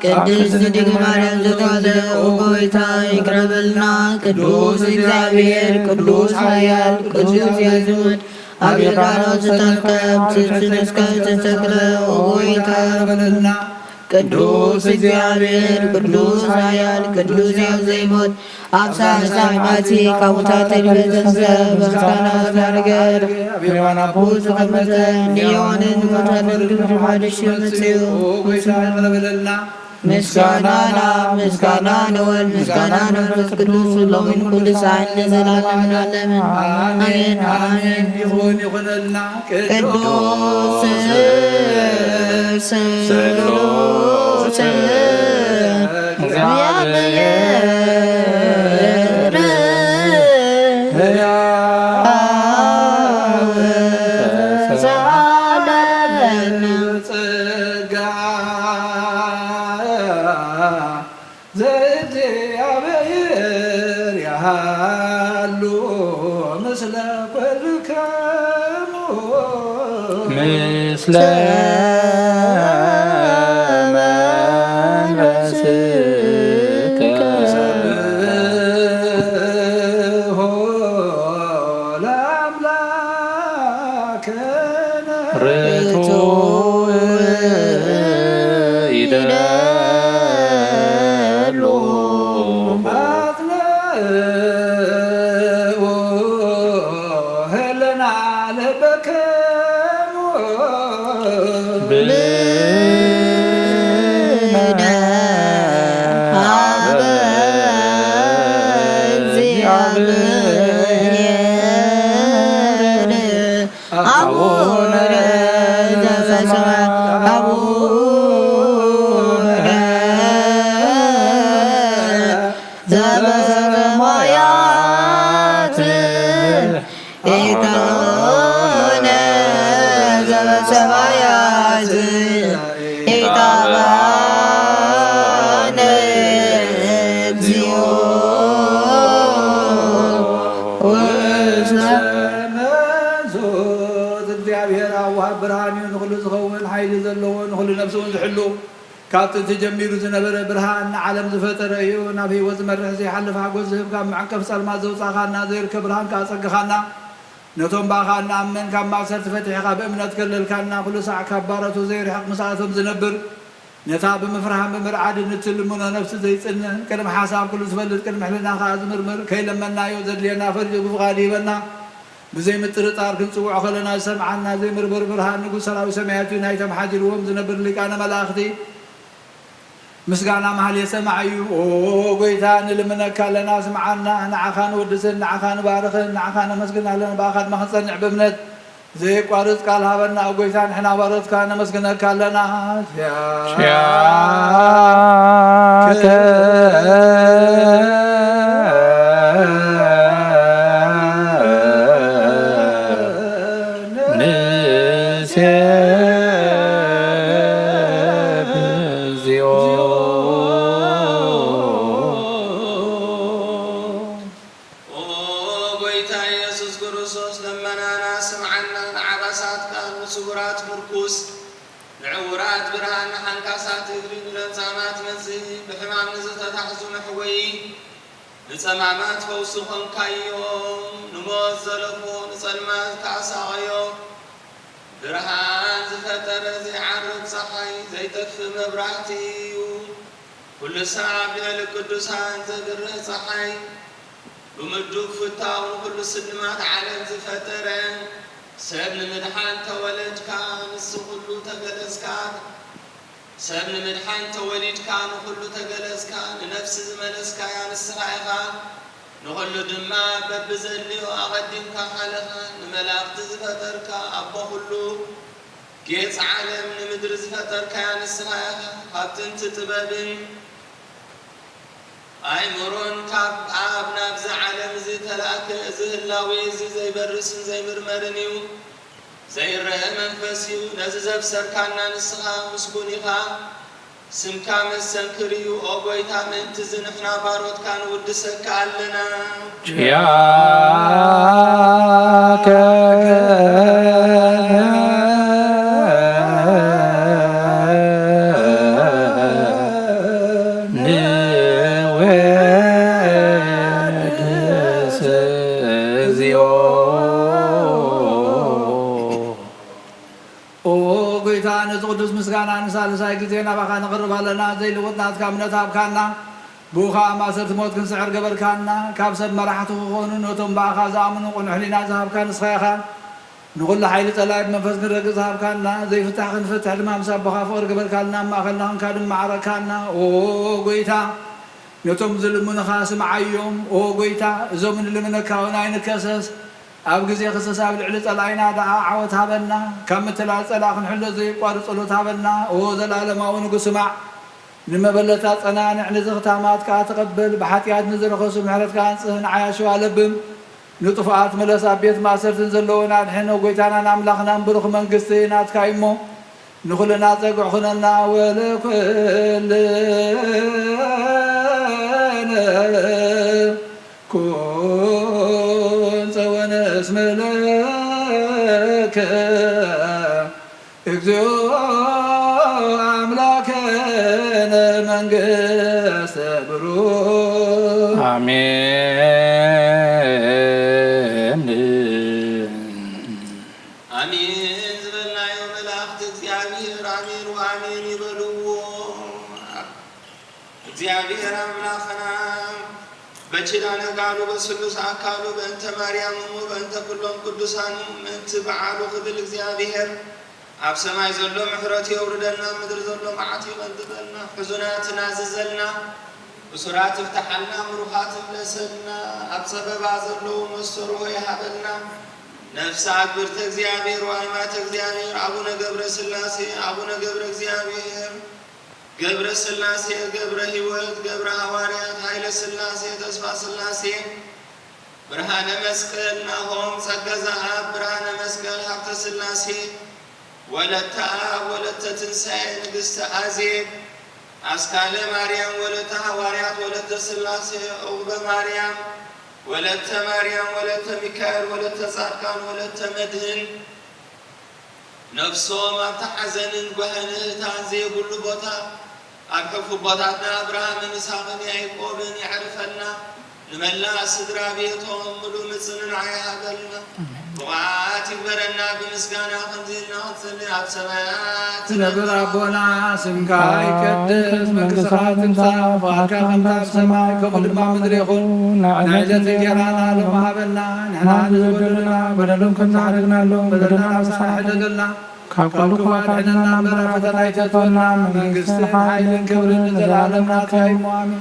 ቅድስት ድንግል ማርያም ዘተዋሕዶ ጌታ ይቅረበልና። ቅዱስ እግዚአብሔር ቅዱስ ኃያል ቅዱስ ያዝሙት አብዮዳኖስ ተንከብት ስንስከብ ተተክለ ጌታ ይቅረበልና። ቅዱስ እግዚአብሔር ቅዱስ ኃያል ቅዱስ ያዘይሞት አብሳ ሳማቲ ካቡታት ልበዘንዘብ በምስጋና ነገር አቢዋና ቡዝ ተቀመጠ እንዲሆንን ሞታለን ግብርማድሽ የምጽዩ ይቅረበልና። ምስጋናና ምስጋና ነወል ምስጋና መንፈስ ቅዱስ ለምን ኩል ሰዓት ለዘላለም ለዓለምን አሜን አሜን። ይሁንልና ቅዱስ ስሉስ እግዚአብሔር ዘላለም ዘእግዚአብሔር ያሉ ምስለ ኩልክሙ ምስለ መንፈስከ ሰብሖ ለአምላክነ ርቱዕ ይደሉ አጥንዑ ህልና ልበክሙ ብነ ሀበ እግዚአብሔር አቡነ ዘበሰማያት አቡነ ዘበሰማያት ኢታነ ዘበሰማያት ኢታባነ እግዚኦ እግዚአብሔር አዋህ ብርሃን ንኩሉ ዝኸውን ሓይሊ ዘለዎ ንኩሉ ነብስውን ዝሕሉ ካብቲ ተጀሚሩ ዝነበረ ብርሃን ዓለም ዝፈጠረ እዩ። ናብ ህይወት ዝመርሕ ዘይሓልፍ ሓጎስ ዝህብካ መዓንቀፍ ጸልማት ዘውፃእኻና ዘይርከብ ብርሃንካ ኣጸግኻና ነቶም ባኻ እናኣመን ካብ ማእሰርቲ ፈቲሕኻ ብእምነት ከለልካና ኩሉ ሳዕ ካብ ባረቱ ዘይርሕቕ ምስኣቶም ዝነብር نتا بمفرحة بمرعاد نتلمنا نفس زي سنة كلمة حساب كل سفلت كلمة حلنا خاز مرمر كي لما يوزد لنا فرج بفغالي بنا بزي مترطار كن سوع خلنا سمعنا زي مربر برهان نقول سلاوي سمعتي نايتم حاجر ومز نبر لك أنا ملاختي مسقانا محل يسمعيو قويتان لمن كالنا سمعنا نعخان ودسن نعخان بارخن نعخان مسقنا لنا باخد ما خصنع بمنت زي قارص قال هبنا قويتان حنا بارت كان مسقنا كالنا نسمعات فوسهم كايوم نموت زلفون نسلمات كاسايو برهان زفتر زي عرب صحي زي تف مبراتي كل ساعة بها القدسان زبر صحي بمدوك فتاو كل سلمات عالم زفتر سبن مدحان تولد كان السخلو تقدس كان سبن مدحان توليد كان كله تجلس كان نفس زمنس كان السرايخا نقول دما ببزلي وأقدم كحلقا نملاك تزفتر كأبا كله جيت عالم نمدرس فتر كان السرايخا قبتن تتبابن أي مرون كاب عابنا بزع عالم زي تلاك زي اللاوي زي برسن زي مرمرنيو زي الرهن منفسيو نززب سركانا نسخا مسكونيخا سمكا مسنكريو أوغويتا من تزنحنا باروت كان ودسك علنا جياك قدس مسكانا نسال ساي جزينا بخا نقرب لنا زي لوطنا كامنت ابكانا بوخا ما صرت موت كن سعر قبل كانا كابسب مرحته خون نوتم باخا زامن قنحلنا ذهب كان صخيخا نقول حيل طلاب منفس نرقص ذهب كانا زي فتح نفتح المام سبخا فور قبل كانا ما خلنا كان معركانا او قويتا نوتم ظلمنا خاص معيوم او قويتا زمن اللي منك هنا كسس أب جزء خصوصا بالعلة طلعنا دعاء عوت هبنا كم تلا طلع نحل زي قارص قلوت هبنا وزلال ما ونقص مع لما بلتات أنا نحن زغتامات كاتقبل بحتيات نزل خصوص محرت كان صهن عايش والبم نطفات ملسا بيت ما صرت نزلونا الحين وقيتنا نملخنا نبرخ من قصينا تكايمو نخلنا تقع خلنا ولكل اسم لك اكزو املاكنا من قسبرو آمين آمين زبلنا يوم الأخت እግዚአብሔር آمين وآمين يبلو እግዚአብሔር አምላክና በችላነ ጋሉ በስሉስ አካሉ በእንተ ማርያም ወበእንተ ኩሎም ቅዱሳን ምንት በዓሉ ክብል እግዚአብሔር ኣብ ሰማይ ዘሎ ምሕረት የውርደልና ምድር ዘሎ መዓት ይቐንጥበልና ሕዙናትና ዝዘልና ብሱራት ይፍታሐልና ምሩኻት ይምለሰልና ኣብ ሰበባ ዘለዉ መሰሮ ይሃበልና ነፍሲ አግብርተ እግዚአብሔር ወአይማተ እግዚአብሔር አቡነ ገብረ ሥላሴ አቡነ ገብረ እግዚአብሔር ገብረ ሥላሴ ገብረ ሕይወት ገብረ ሐዋርያት ኃይለ ሥላሴ ተስፋ ሥላሴ ብርሃነ መስቀል ናሆም ጸጋ ዘአብ ብርሃነ መስቀል ሀብተ ሥላሴ ወለተ አብ ወለተ ትንሣኤ ንግሥተ አዜብ አስካለ ማርያም ወለተ ሐዋርያት ወለተ ሥላሴ ዕቁበ ማርያም ወለተ ማርያም ወለተ ሚካኤል ወለተ ጻድቃን ወለተ መድህን ነፍሶም ኣብታ ሐዘንን ጓህንእታን ዘይብሉ ቦታ ኣብ ሕፉ ቦታትና አብርሃምን ይስሐቅን ያዕቆብን ያዕርፈና نملا سدرا بيتهم ملو مصنن عيابلنا وقعات يبرنا بمسكانا خنزيرنا وتصلي عب سمايات نبر ربنا سمك يقدس مكسرات تمسا فارك خمتا بسماي كم دما مدري يخون نعجة جرانا لما هبلنا نحنا نزبلنا بدلهم كم تحرقنا لهم بدلنا بساح دقلنا كل قوات عندنا برفتنا يتطلنا من قصة حائل كبر زلالم ناتي موامي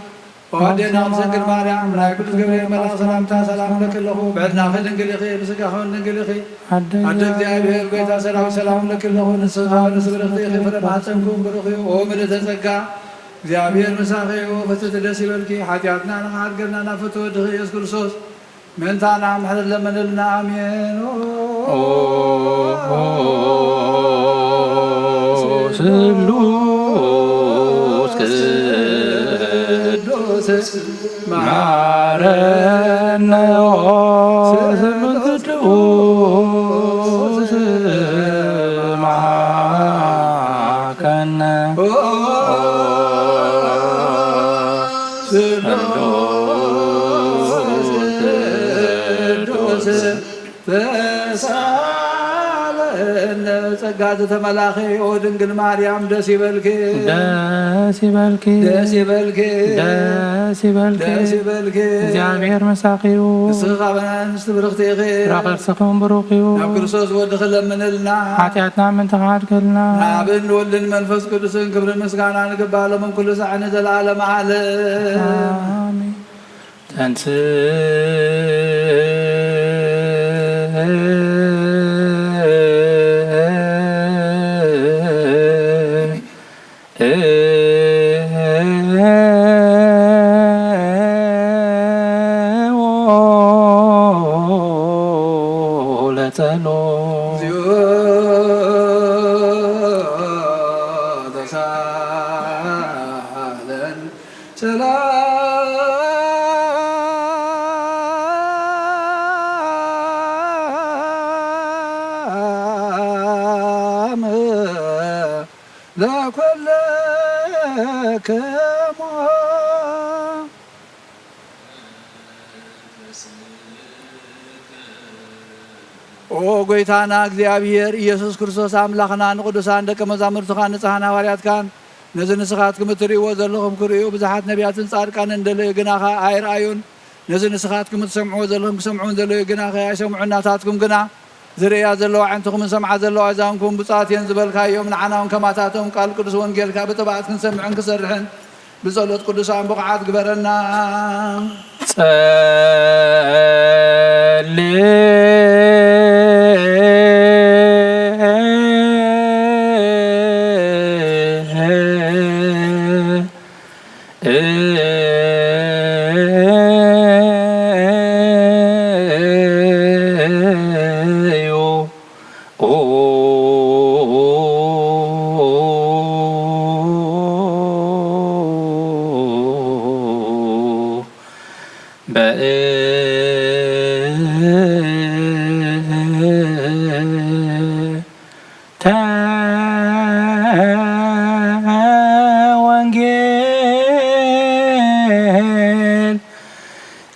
وهدينا مسكر مريم لا يقول جبريل ملاك سلامتا سلام لك له بعدنا خدن قلخي بسكا خون قلخي عدد ذابير بيتا سلام لك له نسخا ونسبر اختيخي فربعات سنكون برخي ومن تزكى ذابير مساخي وفتت دسي بالكي حاتياتنا نغار قلنا نفتو دخي يذكر صوص من تانا محل لمن لنا امين سلوس ቅዱስ ማረነ ስሉስ ቅዱስ ማከነ ጸጋ ዘተመላኺ ኦ ድንግል ማርያም ደስ ይበልኪ ደስ ይበልኪ ደስ ይበልኪ ደስ ይበልኪ ደስ ይበልኪ እግዚአብሔር መሳኺዩ ንስኻ በናንስት ብርኽቲ ኢኺ ራቐርስኹም ብሩኽ እዩ ናብ ክርስቶስ ወድኽ ለምንልና ሓጢኣትና ምንተኻድከልና ኣብን ወልድን መንፈስ ቅዱስን ክብርን ምስጋና ንግባሎምን ኩሉ ሰዓነ ዘለዓለመ ዓለም ተንስ ኦ ጎይታና እግዚአብሔር ኢየሱስ ክርስቶስ አምላኽና ንቅዱሳን ደቀ መዛሙርትኻ ንጽሓን ሐዋርያትካን ነዚ ንስኻትኩም እትርእይዎ ዘለኹም ክርእዩ ብዙሓት ነቢያትን ጻድቃንን እንደለዩ ግናኸ ኣይረኣዩን ነዚ ንስኻትኩም እትሰምዕዎ ዘለኹም ክሰምዑን ዘለዩ ግናኸ ኣይሰምዑን ናታትኩም ግና ዝርእያ ዘለዋ ዓይንትኹምን ሰምዓ ዘለዋ ኣእዛንኩም ብፁዓት እየን ዝበልካዮም ንዓናውን ከማታቶም ቃል ቅዱስ ወንጌልካ ብጥባዓት ክንሰምዕን ክሰርሕን ብጸሎት ቅዱሳን ብቕዓት ግበረና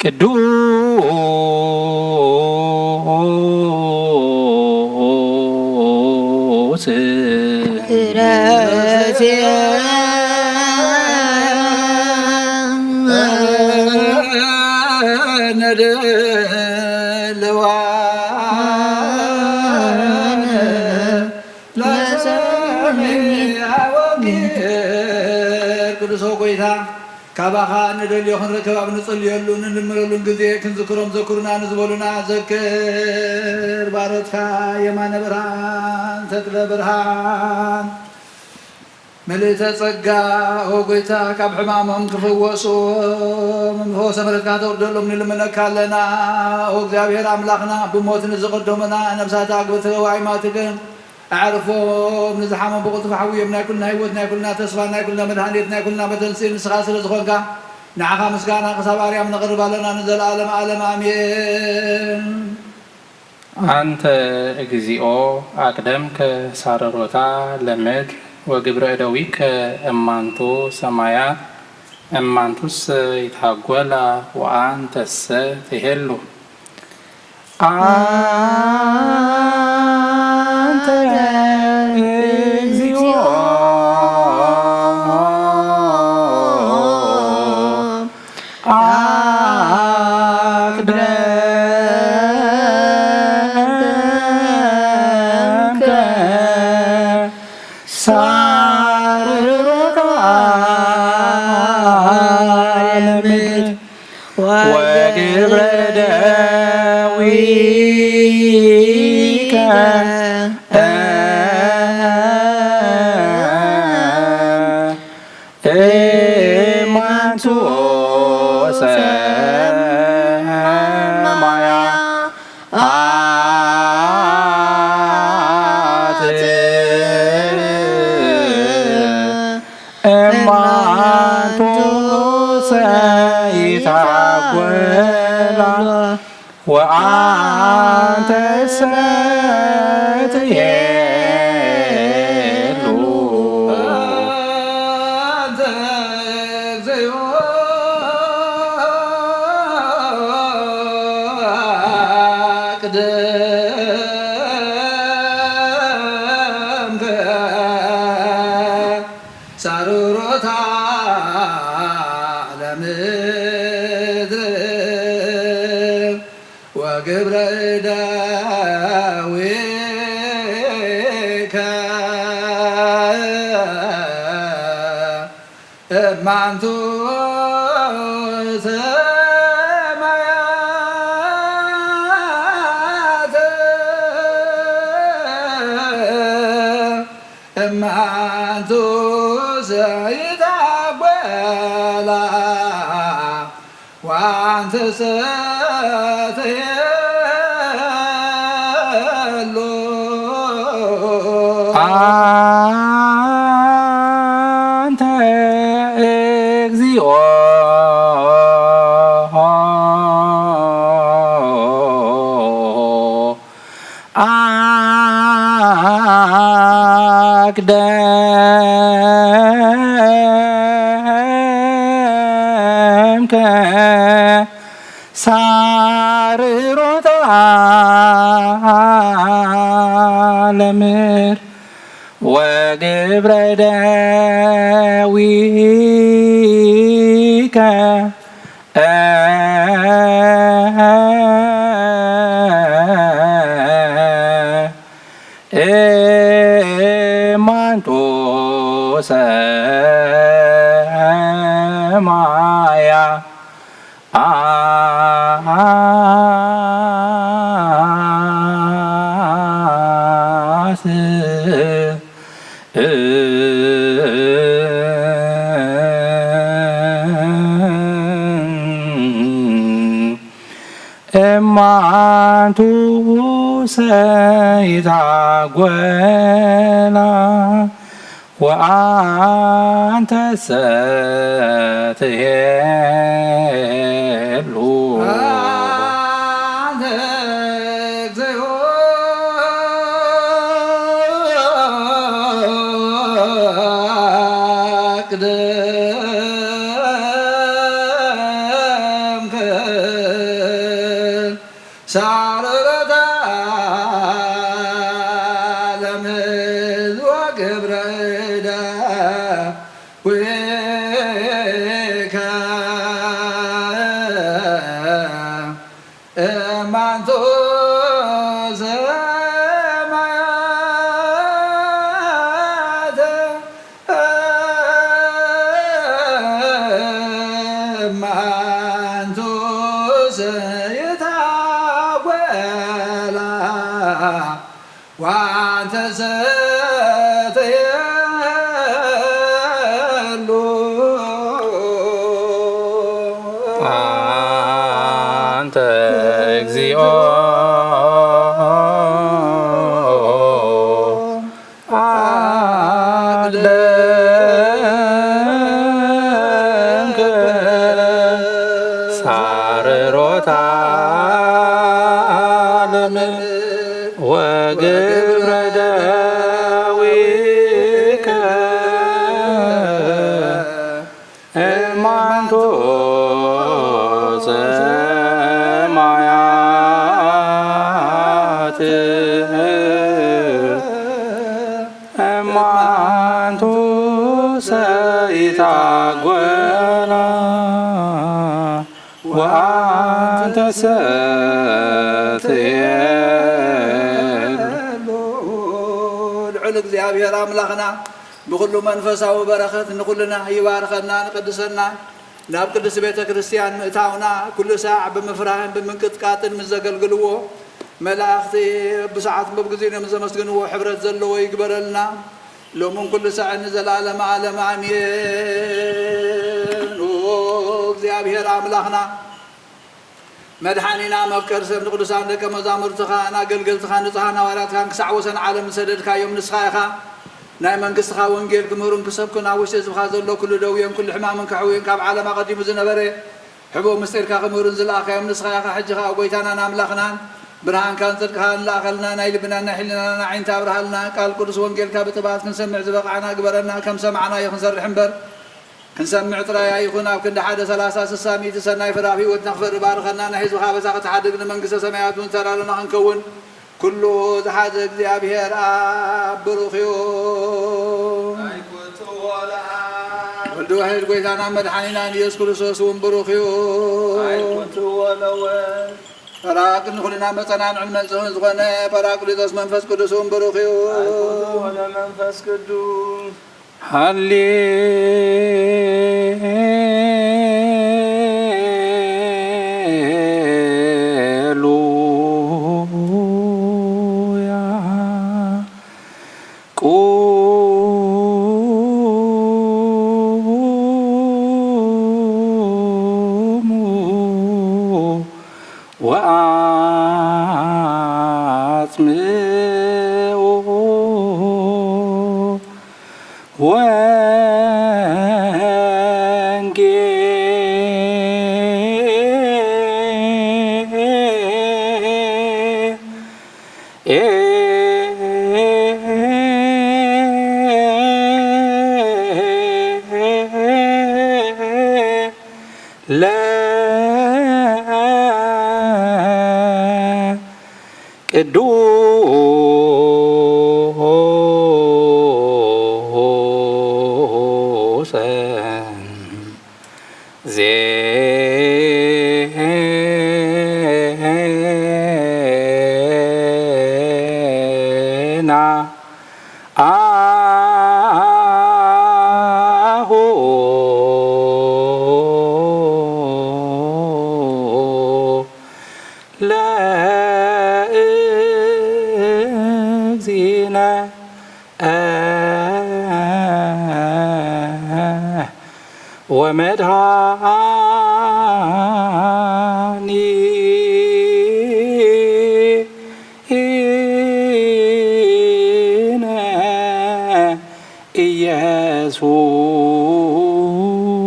ቅዱስ ቅዱስ ጎይታ ካባኻ ንደልዮ ክንረከብ ኣብ ንጽልየሉን እንምረሉን ጊዜ ክንዝክሮም ዘክሩና ንዝበሉና ዘክር ባሮትካ የማነ ብርሃን ተክለ ብርሃን መልእተ ጸጋ ኦ ጎይታ ካብ ሕማሞም ክፍወሱ መንፈሰ ምሕረትካ ተወርደሎም ንልምነካ ኣለና ኦ እግዚአብሔር ኣምላኽና ብሞት ንዝቐደሙና ነብሳት ኣግብቲ ዋይማትግን أعرفهم نزحهم بقطف حويهم ناكل نايوت ناكل ناتسفا ناكل نمدهانيت ناكل نبتنسين نسخاسر زخونكا نعخا مسكانا قصباري من نقرب لنا نزل عالم عالم آمين أنت እግዚኦ أقدمك سارروتا لمد وقبر أدويك أمانتو سمايات እማንቱስ ይታጎላ ወአንተሰ ትሄሉ አንተ እግዚኦ አቅደምከ ሳርሮታ ለምድር ወግብረ ደዊከ እማንቱ እማንቱ ይታጎላ ወአንተሰ ትሄሉ ሳሩሮታ ለምድር ወግብረ ደዊከ እማንቱ ሰማያት እማንቱ ይታጎላ ወአንተሰ ትሄሉ አንተ እግዚኦ አቅደምከ ሳርሮታ ለምድር ወግብረ ደዊከ እማንቱ ሰማያ እማንቱ ይታጎላ ወአንተሰ ትሄሉ ሳረረታ ለምድር ወግብረ ደዊከ እማንቱ ሰማያት እማንቱ ይታጎላ ወአንተሰ ትሄሉ አንተ እግዚኦ አቅደምከ ሳርሮታ ለምድር ወግብረ ደዊከ እማንቶ ሰማያት እማንቱ ሰይታጐላ ወአንተ ሰትየሉ ልዑል እግዚአብሔር አምላኽና ብኩሉ መንፈሳዊ በረኸት ንኩልና ይባርከና ንቅድሰና ናብ ቅዱስ ቤተ ክርስቲያን ምእታውና ኩሉ ሰዓዕ ብምፍራህን ብምንቅጥቃጥን ምስ ዘገልግልዎ መላእኽቲ ብሰዓት በብግዚኦም ዘመስግንዎ ሕብረት ዘለዎ ይግበረልና ሎሙን ኩሉ ሰዓት ንዘላለመ ዓለም አሜን። እግዚአብሔር አምላኽና መድኃኒና መፍቀር ሰብ ንቅዱሳን ደቀ መዛሙርትኻ ናገልገልትኻ ንጹሓን ሐዋርያትካ ክሳዕ ወሰን ዓለም ሰደድካዮም ንስኻ ኢኻ ናይ መንግስትኻ ወንጌል ክምህሩን ክሰብኩን ኣብ ውሽጢ ህዝብኻ ዘሎ ኩሉ ደውዮም ኩሉ ሕማምን ካሕውዮን ካብ ዓለም ኣቐዲሙ ዝነበረ ሕቡእ ምስጢርካ ክምህሩን ዝለኣኻዮም ንስኻ ኢኻ ሕጂኻ ጎይታናን ኣምላኽናን ብርሃንካን ጽድቅኻን ንላእኸልና ናይ ልብናን ናይ ሕሊናና ዓይንታ ኣብርሃልና ቃል ቅዱስ ወንጌልካ ብጥባት ክንሰምዕ ዝበቕዓና ግበረና ከም ሰማዕናዮ ክንሰርሕ እምበር ክንሰምዕ ጥራያ ይኹን ኣብ ክንዲ 1 30 60 ሚእቲ ሰናይ ፍረ ኣብ ሂወትና ክፈሪ ባርከና ናይ ህዝብኻ በዛ ክትሓድግ ንመንግስተ ሰማያት እውን ተራርና ክንከውን ኩሉ ዝሓዘ እግዚአብሔር ኣብ ብሩኽ እዩ። ወልድ ዋሕድ ጎይታና መድኃኒናን ኢየሱስ ክርስቶስ እውን ብሩኽ እዩ። ፈራቅ ንኩልና መፀናንዕን መንጽህን ዝኾነ ጰራቅሊጦስ መንፈስ ቅዱስ እውን ብሩኽ እዩ። መንፈስ ቅዱስ ሃሌሉያ ቁሙ ወአጽምዑ ቅዱስ ዜና አሁ ለእግዚእነ ወመድኃኒነ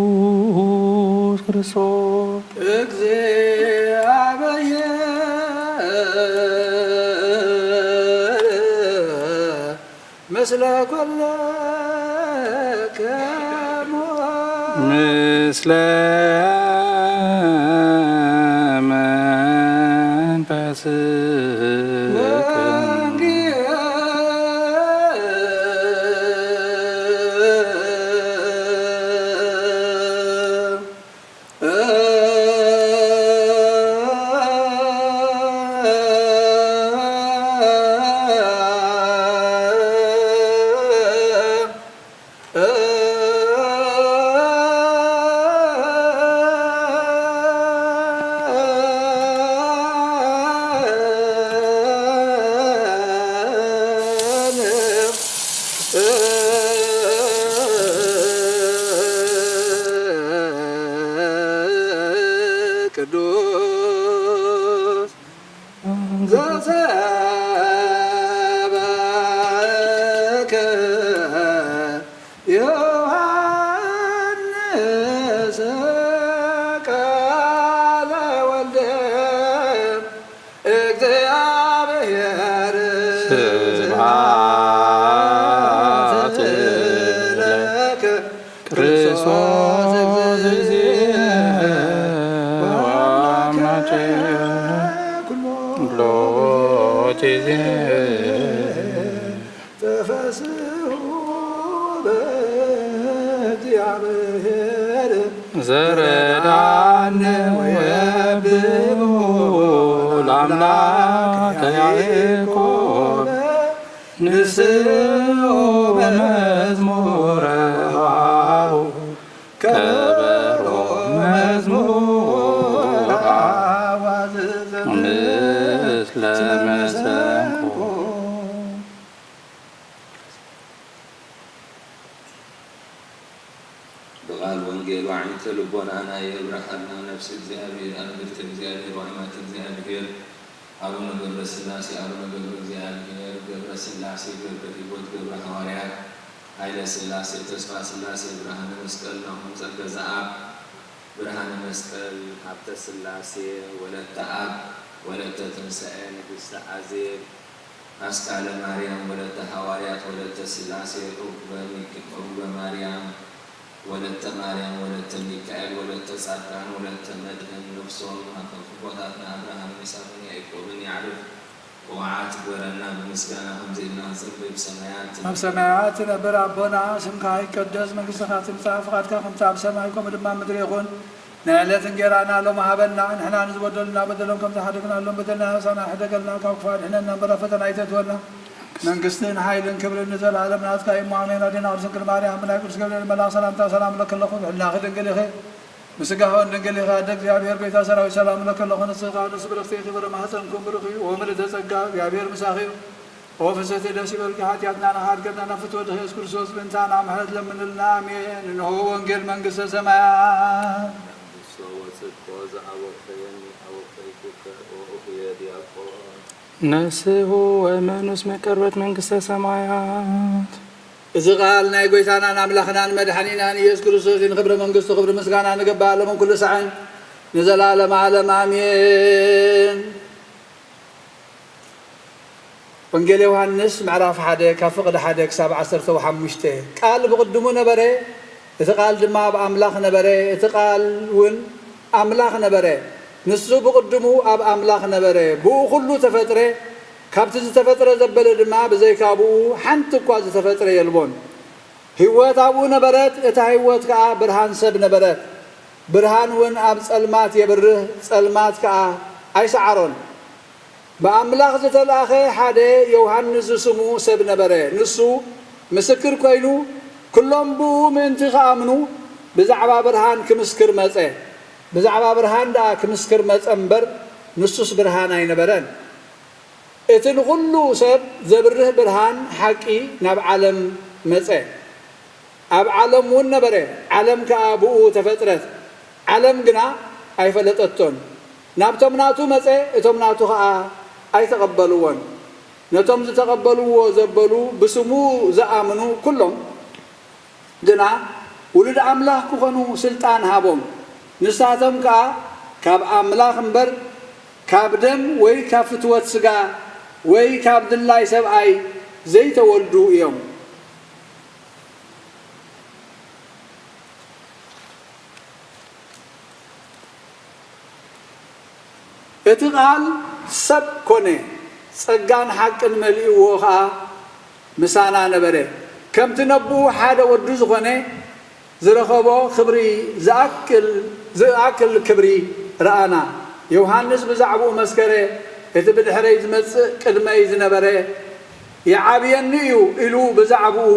ኢየሱስ ክርስቶስ እግዚአብሔር ምስለ ኩልክሙ ምስለ ቅዱስ ዘሰበከ ዮሐንስ ቃለ ወልደ እግዚአብሔር ስብሐት ለከ ክርስቶስ ሎቲዜ ተፈስሑ በእግዚአብሔር ዘረዳነ ወየብኡ ለአምላከ ያዕቆብ ንስኦ በመዝሙረ ዋው ከበሮ መዝሙር ምስለ መሰንቆ بقال وانجيل وعين تلبون أنا يبرحنا نفس الزهابير أنا بلت الزهابير وعمات الزهابير أرونا قبر السلاسي أرونا قبر الزهابير قبر السلاسي قبر اليبود قبر حواريات عيلة السلاسي تسفى السلاسي برهان مسكال نهم زلق زعاب برهان مسكال عبد السلاسي ولد أب ولد تنسأين بالسعازير أسكال مريم ولد حواريات ولد السلاسي رب مريم ولدت مريم ولدت ميكائيل ولدت صادقان ولدت مدهن نفسهم قبضاتنا أبراهام إسحاق يعقوب يعرف وعات ورنا بمسكنا همزنا نصب بسمايات بسمايات نبر ربنا اسمك يقدس منግሥትህ ትምጻ ፈቃድከ ከምጻ በሰማይ ከም ድማ ምድር ይኹን ንዕለት እንጀራና ሎም ሃበና ንሕና ንዝበደሉና በደሎም ከም ዝሓደግና ሎም በደልና ሳና ሕደገልና ካብ ክፋል ንሕና ነብረ ፈተና ኣይተትወና መንግሥትን ኃይልን ክብርን ዘላለም ናትካ ኢማኑኤል አድና ወርሰክል ማርያም ላይ ቅዱስ ገብርኤል መልአክ ሰላምታ ሰላም ለከለኹ ብሕላኺ ድንግል ኢኺ ምስጋሆን ድንግል ኢኻ ደ እግዚአብሔር ቤተ ሰራዊት ሰላም ለከለኹ ንስኻ ንስ ብርክቲ ክብሪ ማህፀንኩም ብሩኽ እዩ ወምልዕተ ጸጋ እግዚአብሔር ምሳኺ እዩ ኦ ፍሰት ደስ ይበልኪ ኃጢአትና ናሃድገና ነፍትወድ ኢየሱስ ክርስቶስ ብንታና ምሕረት ለምንልና አሜን እንሆ ወንጌል መንግሥተ ሰማያት ነስሑ ወመኑስ መቀርበት መንግሥተ ሰማያት እዚ ቃል ናይ ጎይታናን አምላኽናን መድኃኒናን ኢየሱስ ክርስቶስ ንክብሪ መንግሥቱ ክብሪ ምስጋና ንገባእ ዓለምን ኩሉ ሰዓን ንዘላለም ዓለም አሜን። ወንጌል ዮሐንስ ምዕራፍ 1 ካብ ፍቕዲ 1 ክሳብ 15 ቃል ብቅድሙ ነበረ እቲ ቃል ድማ ኣብ ኣምላኽ ነበረ እቲ ቃል እውን ኣምላኽ ነበረ ንሱ ብቅድሙ ኣብ ኣምላኽ ነበረ ብኡ ኩሉ ተፈጥረ ካብቲ ዝተፈጥረ ዘበለ ድማ ብዘይካብኡ ሓንቲ እኳ ዝተፈጥረ የልቦን ህይወት ኣብኡ ነበረት እታ ህይወት ከዓ ብርሃን ሰብ ነበረት ብርሃን እውን ኣብ ጸልማት የብርህ ጸልማት ከዓ ኣይሰዓሮን በአምላኽ ዝተላኸ ሓደ ዮሐንስ ስሙ ሰብ ነበረ ንሱ ምስክር ኮይኑ ኩሎም ብኡ ምእንቲ ከኣምኑ ብዛዕባ ብርሃን ክምስክር መፀ ብዛዕባ ብርሃን ዳ ክምስክር መፀ እምበር ንሱስ ብርሃን ኣይነበረን እቲ ንኩሉ ሰብ ዘብርህ ብርሃን ሓቂ ናብ ዓለም መፀ ኣብ ዓለም እውን ነበረ ዓለም ከዓ ብኡ ተፈጥረት ዓለም ግና ኣይፈለጠቶን ናብቶም ናቱ መፀ እቶም ናቱ ከዓ ኣይተቐበልዎን ነቶም ዝተቐበልዎ ዘበሉ ብስሙ ዝኣምኑ ኩሎም ግና ውሉድ ኣምላኽ ክኾኑ ስልጣን ሃቦም ንሳቶም ከዓ ካብ ኣምላኽ እምበር ካብ ደም ወይ ካብ ፍትወት ስጋ ወይ ካብ ድላይ ሰብኣይ ዘይተወልዱ እዮም እቲ ቃል ሰብ ኮነ ጸጋን ሓቅን መሊእዎ ከዓ ምሳና ነበረ ከምቲ ነብኡ ሓደ ወዱ ዝኾነ ዝረኸቦ ክብሪ ዝኣክል ክብሪ ረኣና ዮሐንስ ብዛዕባኡ መስከረ እቲ ብድሕረይ ዝመጽእ ቅድመይ ዝነበረ ይዓብየኒ እዩ ኢሉ ብዛዕባኡ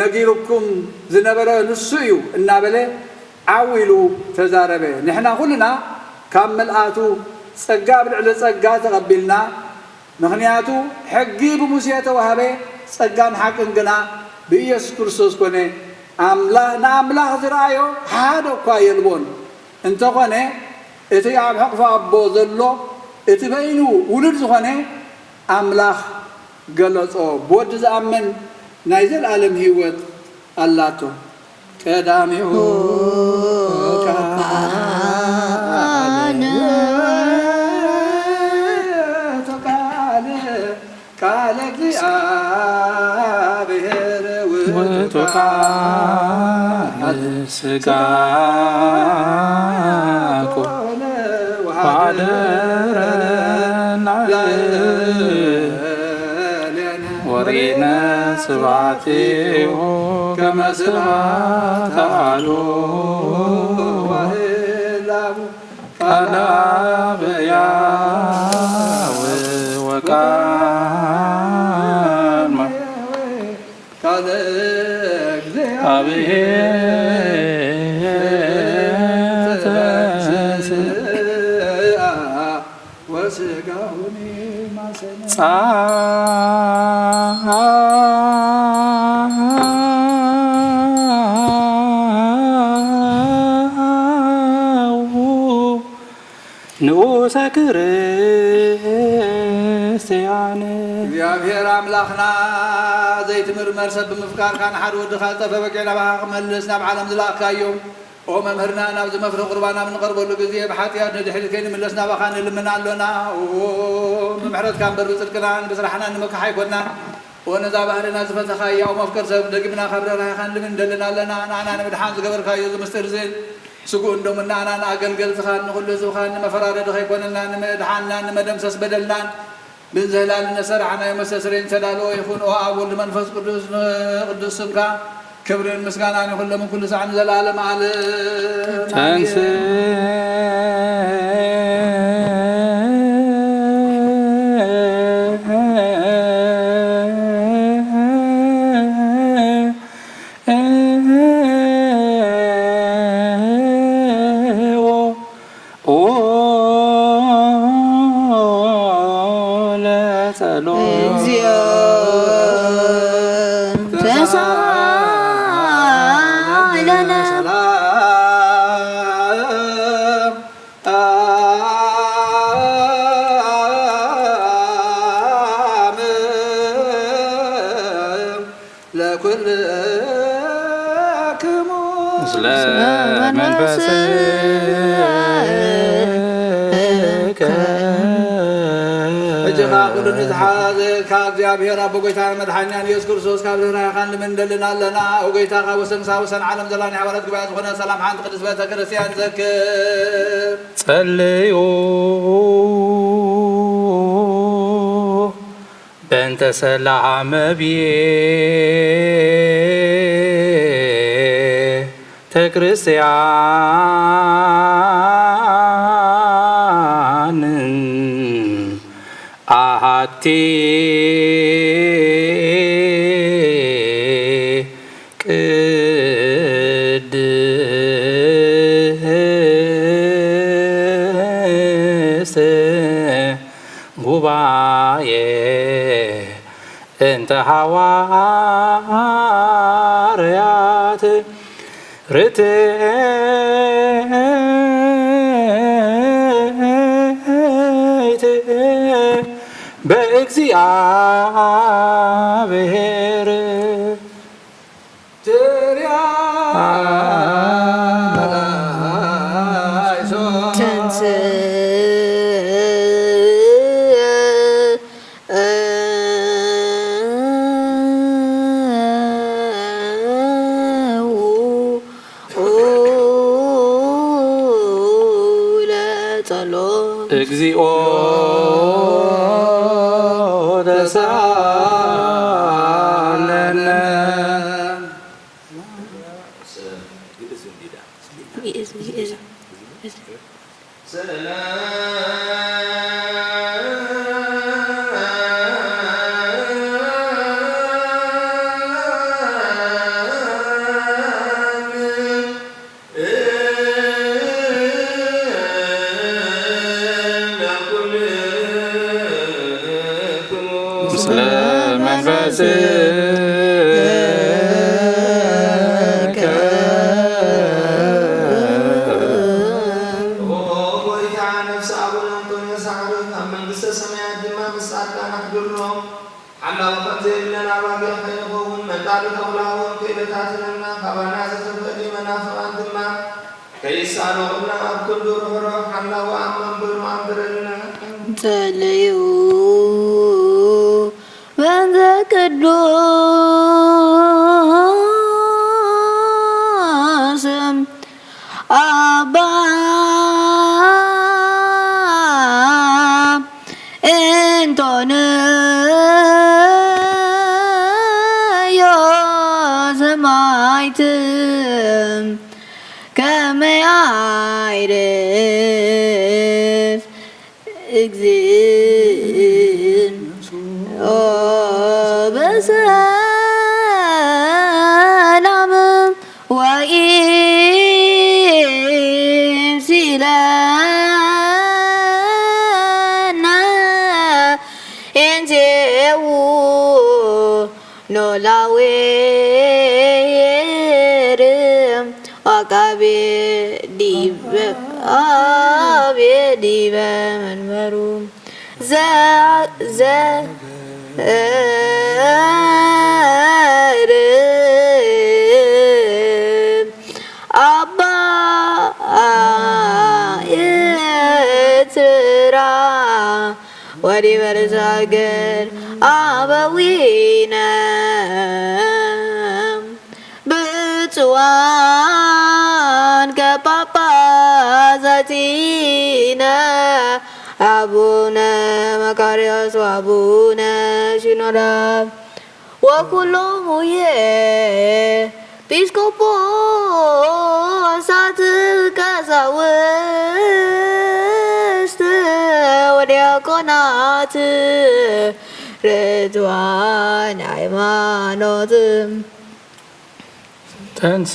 ነጊርኩም ዝነበረ ንሱ እዩ እናበለ ዓዊሉ ተዛረበ ንሕና ኩልና ካብ መልኣቱ ጸጋ ብልዕሊ ጸጋ ተቐቢልና ምክንያቱ ሕጊ ብሙሴ ተዋህበ ጸጋን ሓቅን ግና ብኢየሱስ ክርስቶስ ኮነ ንኣምላኽ ዝረአዮ ሓደ እኳ የልቦን እንተኾነ እቲ ኣብ ሕቕፋ ኣቦ ዘሎ እቲ በይኑ ውሉድ ዝኾነ ኣምላኽ ገለጾ ብወዲ ዝኣመን ናይ ዘለኣለም ህይወት ኣላቶ ቀዳሚሁ ቃለ እግዚአብሔር ውእቱ ቃል ሥጋ ኮነ አደረና ወሪነ ስብሐቲሁ ከመ ስብሐተ አሐዱ ቃለ አብያው ወቃል ቃለ ወሥጋሁኒ ማሰነ ንዑሰ ክርስቲያን እግዚአብሔር አምላኽና ዘይትምርመር ሰብ ብምፍቃርካ ንሓደ ወድኻ ዝጠፈ በቂዕና ባኻ ክመልስ ናብ ዓለም ዝለኣካዮ ኦ መምህርና ናብዚ መፍሪ ቁርባና ምንቐርበሉ ግዜ ብሓጢኣት ንድሕሪት ከይንምለስ ናባኻ ንልምና ኣሎና ብምሕረትካ እምበር ብፅድቅናን ብስራሕና ንመካሕ ኣይኮንናን ወነዛ ባህልና ዝፈተኻዮ ያው መፍቀር ሰብ ደጊምና ካብ ረራሕኻ ንልምን እንደልና ኣለና ንዓና ንምድሓን ዝገበርካዮ ዝምስጢር ዝን ስጉእ እንዶም እናና ንኣገልገልትኻ ንኹሉ ህዝብኻ ንመፈራረዲ ከይኮነልና ንምድሓንና ንመደምሰስ በደልናን ብንዘህላል ነሰርዓናዮ መስተስረይን ተዳልዎ ይኹን ኦ ኣብ ወልዲ መንፈስ ቅዱስ ንቅዱስ ስምካ ክብርን ምስጋናን ይኹን ሎምን ኩሉ ሰዓት ንዘለኣለም ዓለም ተንስ እግዚአብሔር አብ ጎይታና መድኃኒያን ኢየሱስ ክርስቶስ ካብ ርህራሄኻን ልምንደልና ኣለና ኣብ ጎይታኻ ወሰንሳ ወሰን ዓለም ዘላን ሓዋርያት ጉባኤ ዝኾነ ሰላም ሓንቲ ቅድስት ቤተ ክርስቲያን ዘክር ጸልዩ በእንተ ሰላመ ቤተ ክርስቲያን አሐቲ ቅድስት ጉባኤ እንተ ሐዋርያት ርትዕት በእግዚአብሔር እግዚኦ ተሳለነ ምስለ መንፈስከ ጎይታ ነፍሲ አቡነ አንጦንዮስ ዓረፍ ኣብ መንግስተ ሰማያት ድማ ምስ ጻድቃን ኣሕድሮም ሓላዊ ከም ዘይብለና ባግዕ ከይንኸውን መንጣሪ ተኩላውን ክእለታትንና ካባና ዘተፈዲ መናፍቃን ድማ ከይሳለቑና ኣብ ኩሉ ርኅሮም ሓላዊ ኣብ መንበሩ ኣንብረልና ጸልዩ በእንተ ቅዱስ አባ አይርፍ እግዚእን በሰላም ወኢምሲለነ እንቴው ኖላዌርም አቃቤ ዲበ መንበሩ አባ የትራ ወዲ በርዛገር አበዊነ ብፁዓን ከጳጳሳቲነ አቡነ መካርዮስ ወአቡነ ሽኖዳ ወኩሎሙ ኤጲስቆጶሳት ቀሳውስት ወዲያቆናት ርቱዓን ሃይማኖት ተንስ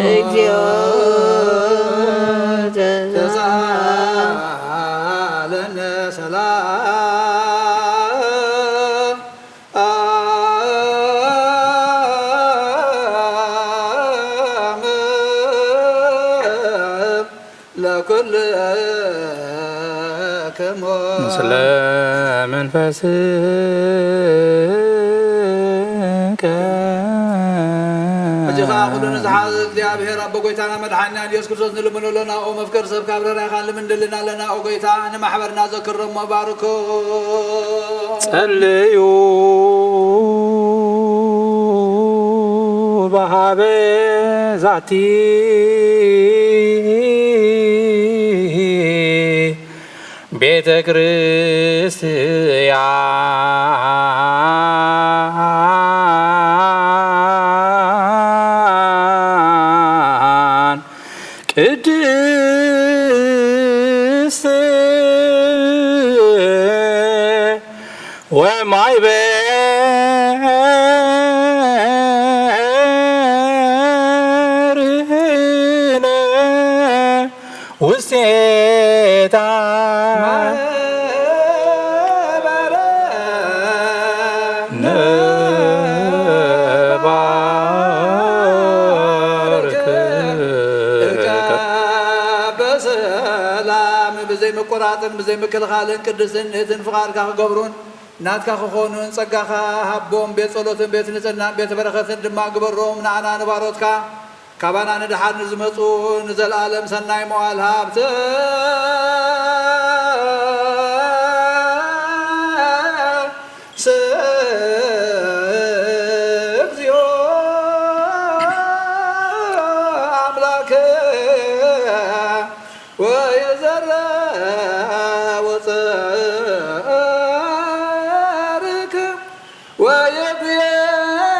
እግዚኦ ተሳለነ ሰላም ለኩልክሙ ምስለ መንፈስከ እጅኻ ኩሉን ዝሓዘ እግዚአብሔር ኣቦ ጎይታና መድሓኒና ኢየሱስ ክርስቶስ ንልምኖ ለና ኦ መፍቀር ሰብ ካብ ረራይኻ ልምንድልና ለና ኦ ጎይታ ንማሕበርና ዘክረሞ ባርኮ ጸልዩ በሃበ ዛቲ ቤተ ክርስቲያን ቅድስት ወማይበርህነ ውስቴታ በሰላም ብዘይ መቆራጥን ብዘይ ምክልኻልን ቅድስነትን ፍቓድካ ክገብሩን ናትካ ክኾኑን ጸጋኻ ሃቦም ቤት ጸሎትን ቤት ንጽህናን ቤት በረኸትን ድማ ግበሮም ንኣና ንባሮትካ ካባና ንድሓር ንዝመፁ ንዘለኣለም ሰናይ መዋል ሃብተ እግዚኦ አምላክ ወየዘረ ወፀርክ ወየጉየዮ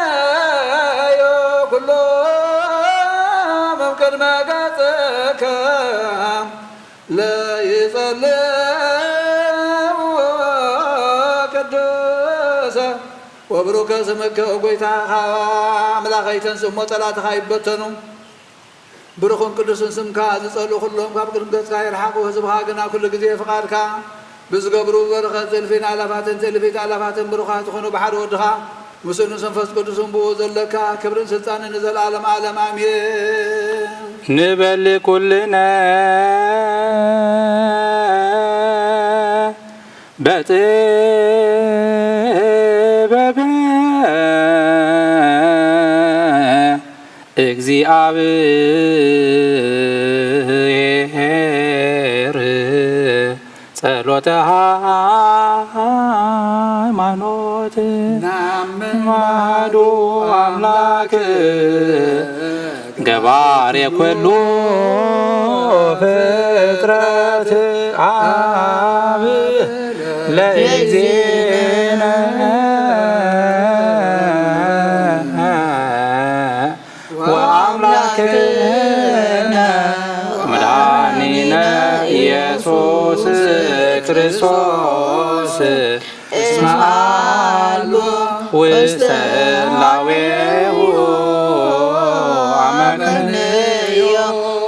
ኩሎ መምቅድመ ገጽከ ለይጸልው ቅዱሰ ወብሩከ ስምከ ጎይታ አምላኸይ ተንስእሞ ጠላትኻ ይበተኑ ብሩኽን ቅዱስን ስምካ ዝጸልኡ ኩሎም ካብ ቅድሚ ገጽካ ይርሓቑ ህዝብኻ ግና ኩሉ ግዜ ፍቓድካ ብዝገብሩ በረኸት እልፊን ኣላፋትን ትእልፊት ኣላፋትን ብሩኻት ዝኾኑ ብሓደ ወድኻ ምስኡ ንመንፈስ ቅዱስን ብኡ ዘለካ ክብርን ስልጣንን ንዘለኣለም ዓለም ኣሜን ንበል ኩልነ በጥበብ እግዚአብሔር ጸሎተነ ጸሎተ ሃይማኖት ማዱ አምላክ ገባሬ ኩሉ ፍጥረት አብ ለእግዚእነ ወአምላክነ መድኃኒነ ኢየሱስ ክርስቶስ እስመ አሉ ውስተ እላዌሁ አመክንዮ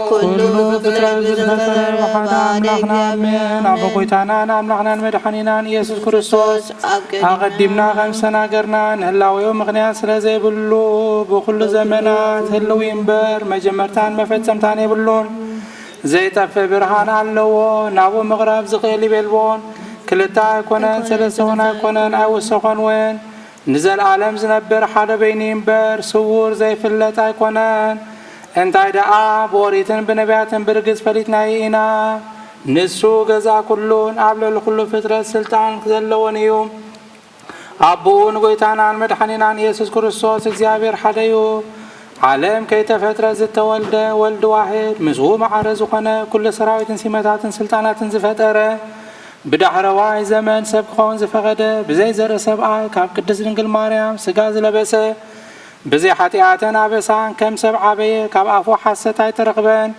ኩሉ ፍጥረት ዝፈጠረ ወሓደ አምላክና አሜን። አብ ጎይታናን አምላክናን መድኃኒናን ኢየሱስ ክርስቶስ አቀዲምና ከም ዝተናገርና ንህላዌው ምክንያት ስለዘይብሉ ብኩሉ ዘመናት ህልው እምበር መጀመርታን መፈጸምታን የብሉን ዘይጠፍእ ብርሃን ኣለዎ ናብኡ ምቕራብ ዝኽእል ይቤልዎን ክልተ ኣይኮነን ሰለስተ እውን ኣይኮነን ኣይወሰኾን እውን ንዘለዓለም ዝነብር ሓደ በይኒ እምበር ስውር ዘይፍለጥ ኣይኮነን እንታይ ደኣ ብኦሪትን ብነቢያትን ብርግጽ ፈሊጥናዮ ኢና ንሱ ገዛ ኩሉን ኣብ ልዕሊ ኩሉ ፍጥረት ስልጣን ዘለዎን እዩ ኣቦኡ ንጎይታናን መድኃኒናን ኢየሱስ ክርስቶስ እግዚአብሔር ሓደ እዩ ዓለም ከይተፈጥረ ዝተወልደ ወልዲ ዋሕድ ምስኡ ማዕረ ዝኾነ ኩሉ ሰራዊትን ሲመታትን ስልጣናትን ዝፈጠረ ብዳሕረዋይ ዘመን ሰብ ክኸውን ዝፈቐደ ብዘይ ዘርኢ ሰብኣይ ካብ ቅድስት ድንግል ማርያም ስጋ ዝለበሰ ብዘይ ሓጢኣትን ኣበሳን ከም ሰብ ዓበየ ካብ ኣፉ ሓሰት ኣይተረኽበን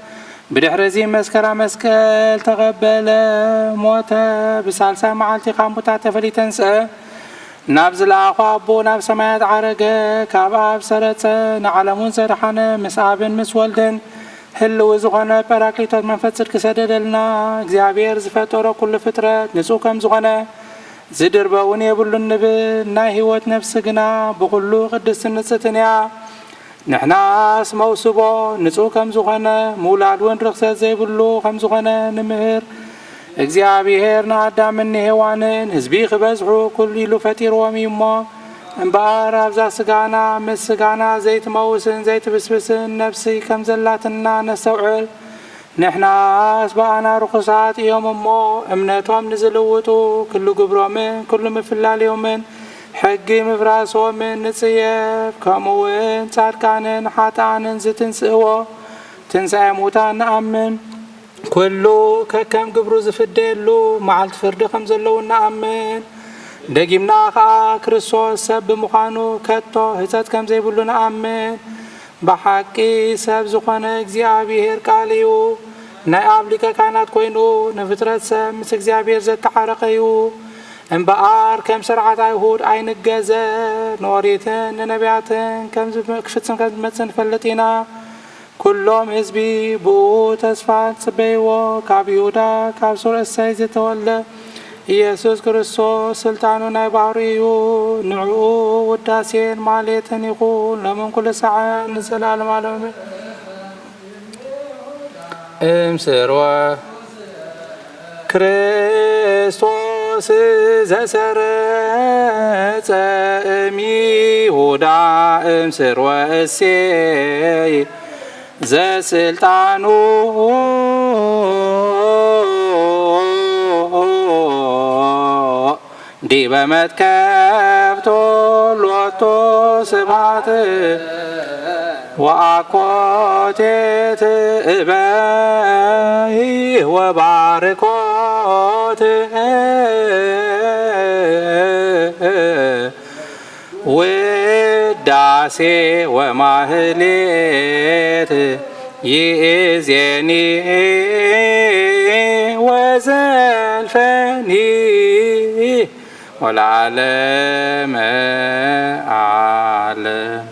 ብድሕሪ እዚ መስከራ መስቀል ተቐበለ ሞተ ብሳልሳይ መዓልቲ ካብ ሙታት ተፈሊጡ ተንስአ ናብ ዝለኣኾ ኣቦ ናብ ሰማያት ዓረገ ካብ ኣብ ሰረፀ ንዓለሙን ዘድሓነ ምስ ኣብን ምስ ወልድን ህልው ዝኾነ ጰራቅሊጦስ መንፈስ ጽድቂ ሰደደልና እግዚኣብሔር ዝፈጠሮ ኩሉ ፍጥረት ንጹህ ከም ዝኾነ ዝድርበውን የብሉን ንብል ናይ ህይወት ነፍሲ ግና ብኩሉ ቅድስትን ንጽሕትን እያ ንሕናስ መውስቦ ንጹህ ከም ዝኾነ ምውላድ እውን ርክሰት ዘይብሉ ከም ዝኾነ ንምህር እግዚአብሔር ንኣዳምን ንሔዋንን ህዝቢ ክበዝሑ ኩሉ ኢሉ ፈጢርዎም እዩ እሞ እምበኣር ኣብዛ ስጋና ምስ ስጋና ዘይትመውስን ዘይትብስብስን ነፍሲ ከም ዘላትና ነስተውዕል ንሕናስ በኣና ርኩሳት እዮም እሞ እምነቶም ንዝልውጡ ኩሉ ግብሮምን ኩሉ ምፍላልዮምን ሕጊ ምፍራሶምን ንጽየፍ ከምኡውን ጻድቃንን ሓጥኣንን ዝትንስእዎ ትንሣኤ ሙታን ንኣምን ኩሉ ከከም ግብሩ ዝፍደየሉ መዓልቲ ፍርዲ ከም ዘለዉ ንኣምን ደጊምና ከዓ ክርስቶስ ሰብ ብምዃኑ ከቶ ህፀት ከም ዘይብሉ ንኣምን ብሓቂ ሰብ ዝኾነ እግዚኣብሔር ቃል እዩ ናይ ኣብ ሊቀ ካህናት ኮይኑ ንፍጥረት ሰብ ምስ እግዚኣብሔር ዘተሓረቀ እዩ እምበኣር ከም ስርዓት ኣይሁድ ኣይንገዘ ንኦሪትን ንነቢያትን ክፍጽም ከም ዝመጽእ ንፈልጥ ኢና ኩሎም ህዝቢ ብኡ ተስፋ ጽበይዎ ካብ ይሁዳ ካብ ሱር እሰይ ዝተወልደ ኢየሱስ ክርስቶስ ስልጣኑ ናይ ባህሪ እዩ ንዕኡ ውዳሴን ማሌትን ይኹን ሎምን ኩሉ ሰዓት ንዘላለም ዓለም እምስርወ ክርስቶስ ዘሰረጸ እምይሁዳ እምስርወ እሴይ ዘስልጣኑ ዲበ መትከፍቶ ሎቶ ስብሐት ወአኮቴት እበይ ወባርኮት ውዳሴ ወማህሌት ይእዜኒ ወዘልፈኒ ወለዓለመ ዓለም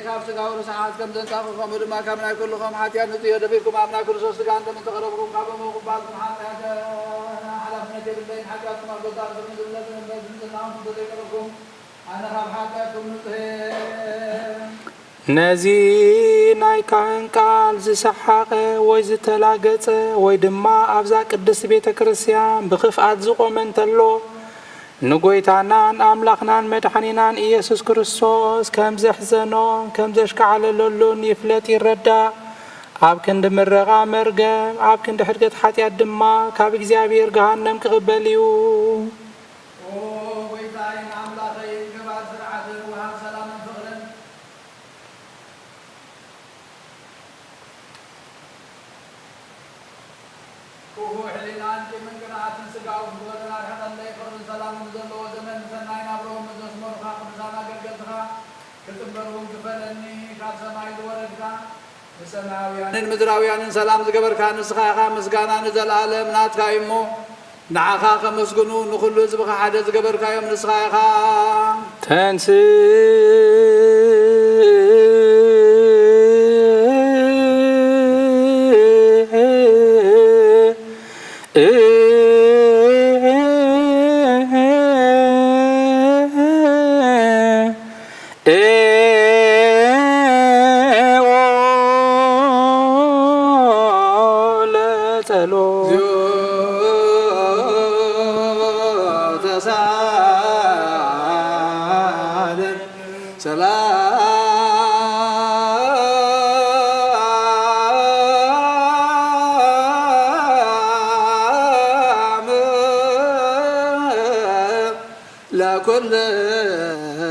ካብ ስጋው ሰዓት ከም ዘንጻኹም ድማ ካብ ናይ ኩልኹም ሓጢያት ንጽዮ ደፊርኩም ኣብ ናይ ክርስቶስ ስጋ እንደምን ተቐረብኩም ካብ ምቕባልኩም ሓጢያት ሓላፍነት የብለይን ሓጢያትኩም ኣብ ገዛ ዝምዝለትን በዝምዝናኹም ዘይቀረብኩም ኣነ ካብ ሓጢያትኩም ንጽሄ ነዚ ናይ ካህን ቃል ዝሰሓቐ ወይ ዝተላገጸ ወይ ድማ ኣብዛ ቅድስቲ ቤተ ክርስቲያን ብኽፍኣት ዝቆመ እንተሎ ንጎይታናን ኣምላኽናን መድሓኒናን ኢየሱስ ክርስቶስ ከም ዘሕዘኖን ከም ዘሽከዓለለሉን ይፍለጥ ይረዳእ። ኣብ ክንዲ ምረቓ መርገም ኣብ ክንዲ ሕድገት ሓጢኣት ድማ ካብ እግዚኣብሔር ገሃነም ክቕበል እዩ። ጎይታዬን ኣምላኸይን ግባት ስርዓትን ውሃብ ሰላምን ፍቕርን ክፉ ሕሊናን ቂምን ቅንዓትን ስጋዊ ዝበለና ርሕቐለይ ፍቕርን ሰላምን ዘለዎ ዘመን ሰናይ ናብሮም ዘስመሩኻ ቅዱሳን ኣገልገልትኻ ክጥበርውን ክፈለኒ ካብ ሰማይ ዝወረድካ ንሰማያውያንን ምድራውያንን ሰላም ዝገበርካ ንስኻ ኢኻ ምስጋና ንዘለኣለም ናትካ እዩ እሞ ንዓኻ ከመስግኑ ንኹሉ ህዝብኻ ሓደ ዝገበርካዮም ንስኻ ኢኻ። ተንስ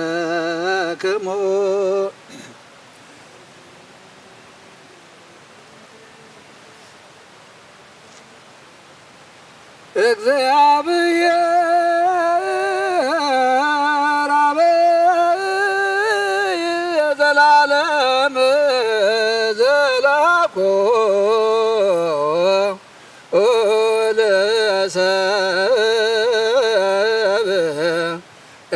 ለኩልክሙ እግዚአብሔር አበይ ዘላለም ዘላኮ ለሰብ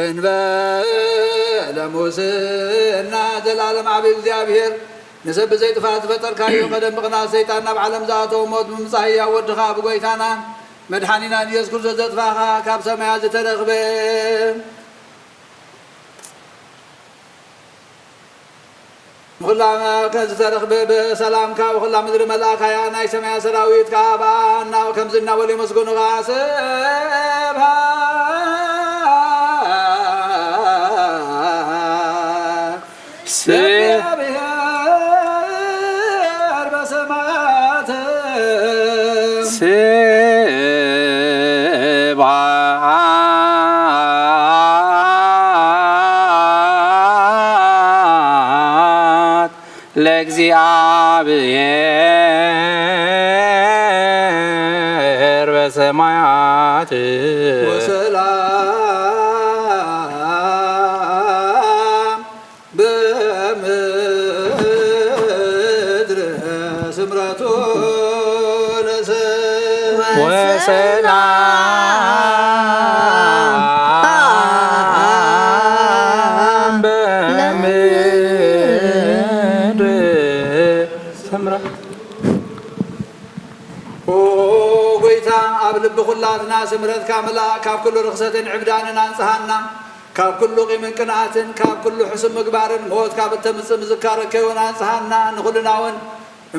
እንበለ ሙስና ዘላለም ዓብይ እግዚአብሔር ንሰብ ዘይጥፋእ ዝፈጠርካዮ ቀደም ብቕናት ሰይጣን ናብ ዓለም ዝኣተወ ሞት ምምፃእ ህያው ወድኻ ብጎይታናን መድሓኒናን ኢየሱስ ክርስቶስ ዘጥፋእኻ ካብ ሰማያት ዝተረኽበ ኩላ ዝተረኽበ ብሰላም ካብ ኩላ ምድሪ መልኣካያ ናይ ሰማያ ሰራዊት ካብ ናው ከምዚ እናበሉ የመስገኑኻ እግዚአብሔር በሰማያት ስብሐት ለእግዚአብሔር በሰማያት ወሰላም በምድር ስምረቱ ወሰላም በምድር ስምረት ጎይታ ኣብ ልቢ ኩላትና ስምረትካ ምላእ ካብ ኩሉ ርክሰትን ዕብዳንን አንጽሃና ካብ ኩሉ ቂምን ቅንዓትን ካብ ኩሉ ሕሱም ምግባርን ሞት ካብ እተምፅእ ምዝካረከ ይውን አንጽሃና ንኩልና እውን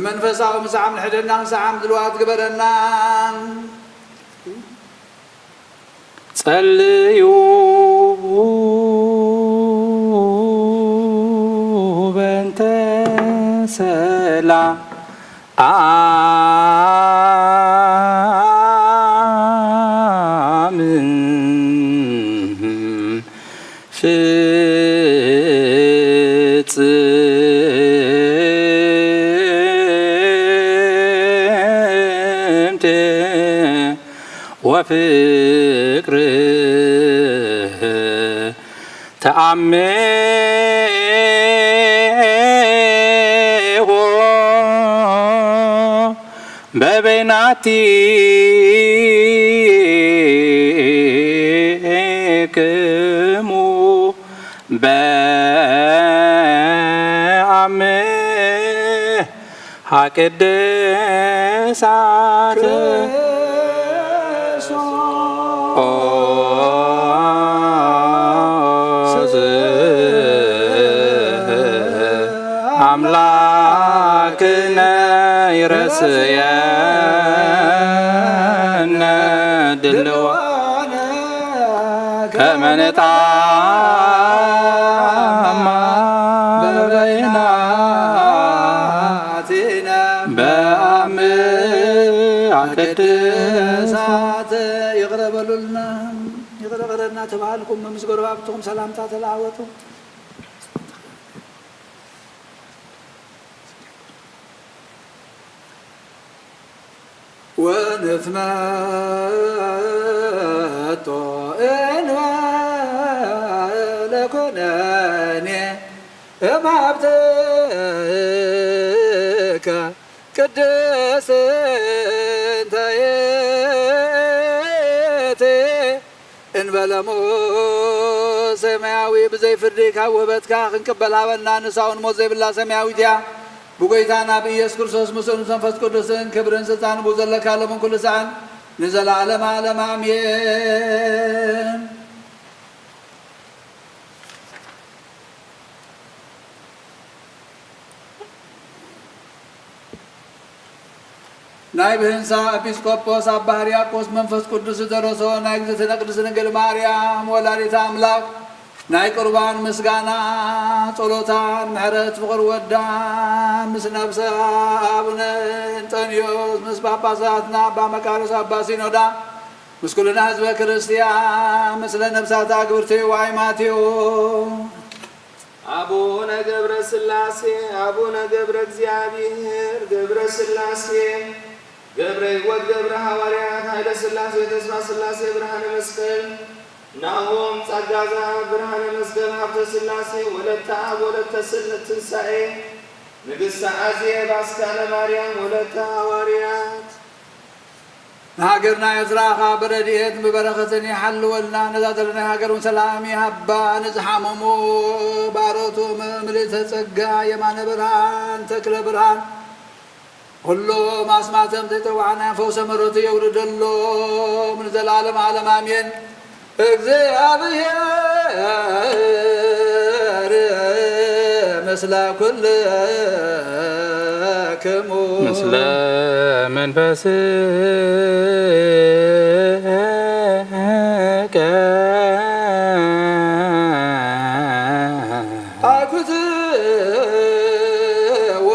መንፈሳዊ ምሳዓም ንሕድና ምሳዓም ድልዋት ግበረና ጸልዩ በእንተ ሰላም ፍጽምት ወፍቅር ተአምሆ በበይናቲክሙ በአምሃ ቅድሳት ይረስየነ ድልዋነ ከመነጣማ በበይናቲነ በአምአ ቅድሳት ይቅረበሉልና ይቅረበለና ተባልኩም በምስገሩ ባብቱም ሰላምታ ተላወጡ ወንትመጦ ለኮነኔ እምሃብትከ ቅድስት ይእቲ እንበለሞ ሰማያዊ ብዘይፍርድ ካብ ውህበትካ ክንቅበላበና ንሳውን ሞት ዘይብላ ሰማያዊት እያ ብጎይታና ብኢየሱስ ክርስቶስ ምስኡን መንፈስ ቅዱስን ክብርን ስልጣን ዘለካ ለምን ኩሉ ሰዓን ንዘላለም ዓለም አሜን። ናይ ብህንሳ ኤጲስቆጶስ አባ ሕርያቆስ መንፈስ ቅዱስ ደረሶ ናይ እግዝእትነ ቅድስት ድንግል ማርያም ወላዲተ አምላክ ናይ ቁርባን ምስጋና ጸሎታን ምሕረት ፍቅር ወዳ ምስ ነብሰ አቡነ እንጦንዮስ ምስ ጳጳሳትና አባ መቃርዮስ አባ ሲኖዳ ምስ ኩልና ህዝበ ክርስቲያን ምስለ ነብሳት አግብርቴ ዋይማቴዎ አቡነ ገብረ ሥላሴ አቡነ ገብረ እግዚአብሔር ገብረ ሥላሴ ገብረ ሕይወት ገብረ ሐዋርያት ኃይለ ሥላሴ ተስፋ ሥላሴ ብርሃነ መስቀል ናሆም ጸጋዛ ብርሃነ መስቀል ሀብተ ሥላሴ ወለተ አብ ወለተ ትንሣኤ ንግሥተ አዜብ አስካለ ማርያም ወለተ ሐዋርያት ሃገርና ኤርትራኻ ብረድኤት ብበረኸትን ይሓልወልና ነዛ ዘለና ሃገሩን ሰላም ይሃባ ንዝሓመሙ ባሮቱ ምልእተ ጸጋ የማነ ብርሃን ተክለ ብርሃን ሁሎም አስማተም ተጠዋዕና ፈውሰ ምሕረቱ የውርደሎም ንዘላለም ዓለም አሜን። እግዚአብሔር ምስለ ኩልክሙ ምስለ መንፈስከ አኩትዎ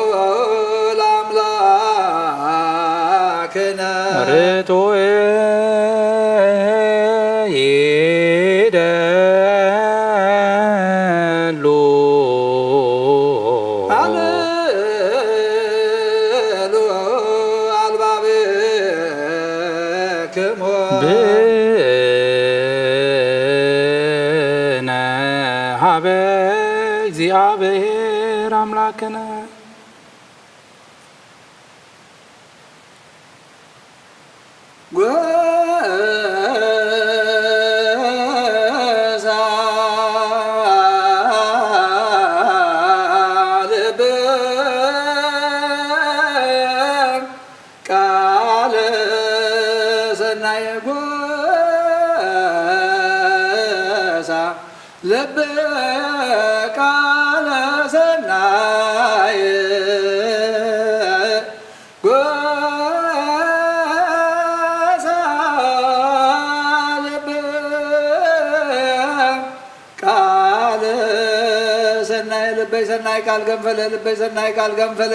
ለአምላክነ ርቱዕ ይደሉ ሃሌሉ አልባብክሙ ብነ ሀበ እግዚአብሔር አምላክነ ጎሳ ልብየ ቃለ ሰናየ ጎሳ ልብየ ቃለ ሰናየ ጎሳ ልብየ ቃለ ሰናይ ልበይ ሰናይ ቃል ገንፈለ ልበይ ሰናይ ቃል ገንፈለ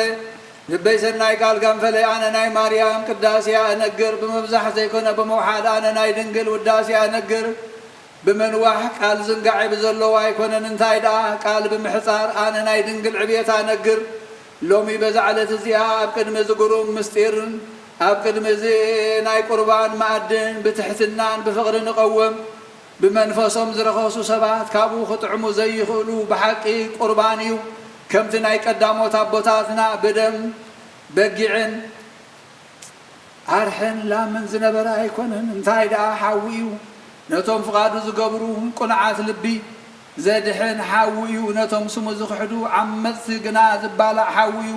ልበይ ሰናይ ቃል ገንፈለ አነ ናይ ማርያም ቅዳሴያ እነግር ብምብዛሕ ዘይኮነ ብምውሓድ አነ ናይ ድንግል ውዳሴያ እነግር ብምንዋሕ ቃል ዝንጋዕ ብዘለዎ ኣይኮነን እንታይ ደኣ ቃል ብምሕፃር ኣነ ናይ ድንግል ዕብየታ ነግር ሎሚ በዛ ዕለት እዚኣ ኣብ ቅድሚ ዝግሩም ምስጢርን ኣብ ቅድሚ እዚ ናይ ቁርባን ማዕድን ብትሕትናን ብፍቕሪ ንቐወም ብመንፈሶም ዝረኸሱ ሰባት ካብኡ ክጥዕሙ ዘይኽእሉ ብሓቂ ቁርባን እዩ ከምቲ ናይ ቀዳሞት ኣቦታትና ብደም በጊዕን ዓርሕን ላምን ዝነበረ ኣይኮነን እንታይ ደኣ ሓዊ እዩ ነቶም ፍቓዱ ዝገብሩ ቁንዓት ልቢ ዘድሕን ሓዊ እዩ ነቶም ስሙ ዝኽሕዱ ዓመፅቲ ግና ዝባላዕ ሓዊ እዩ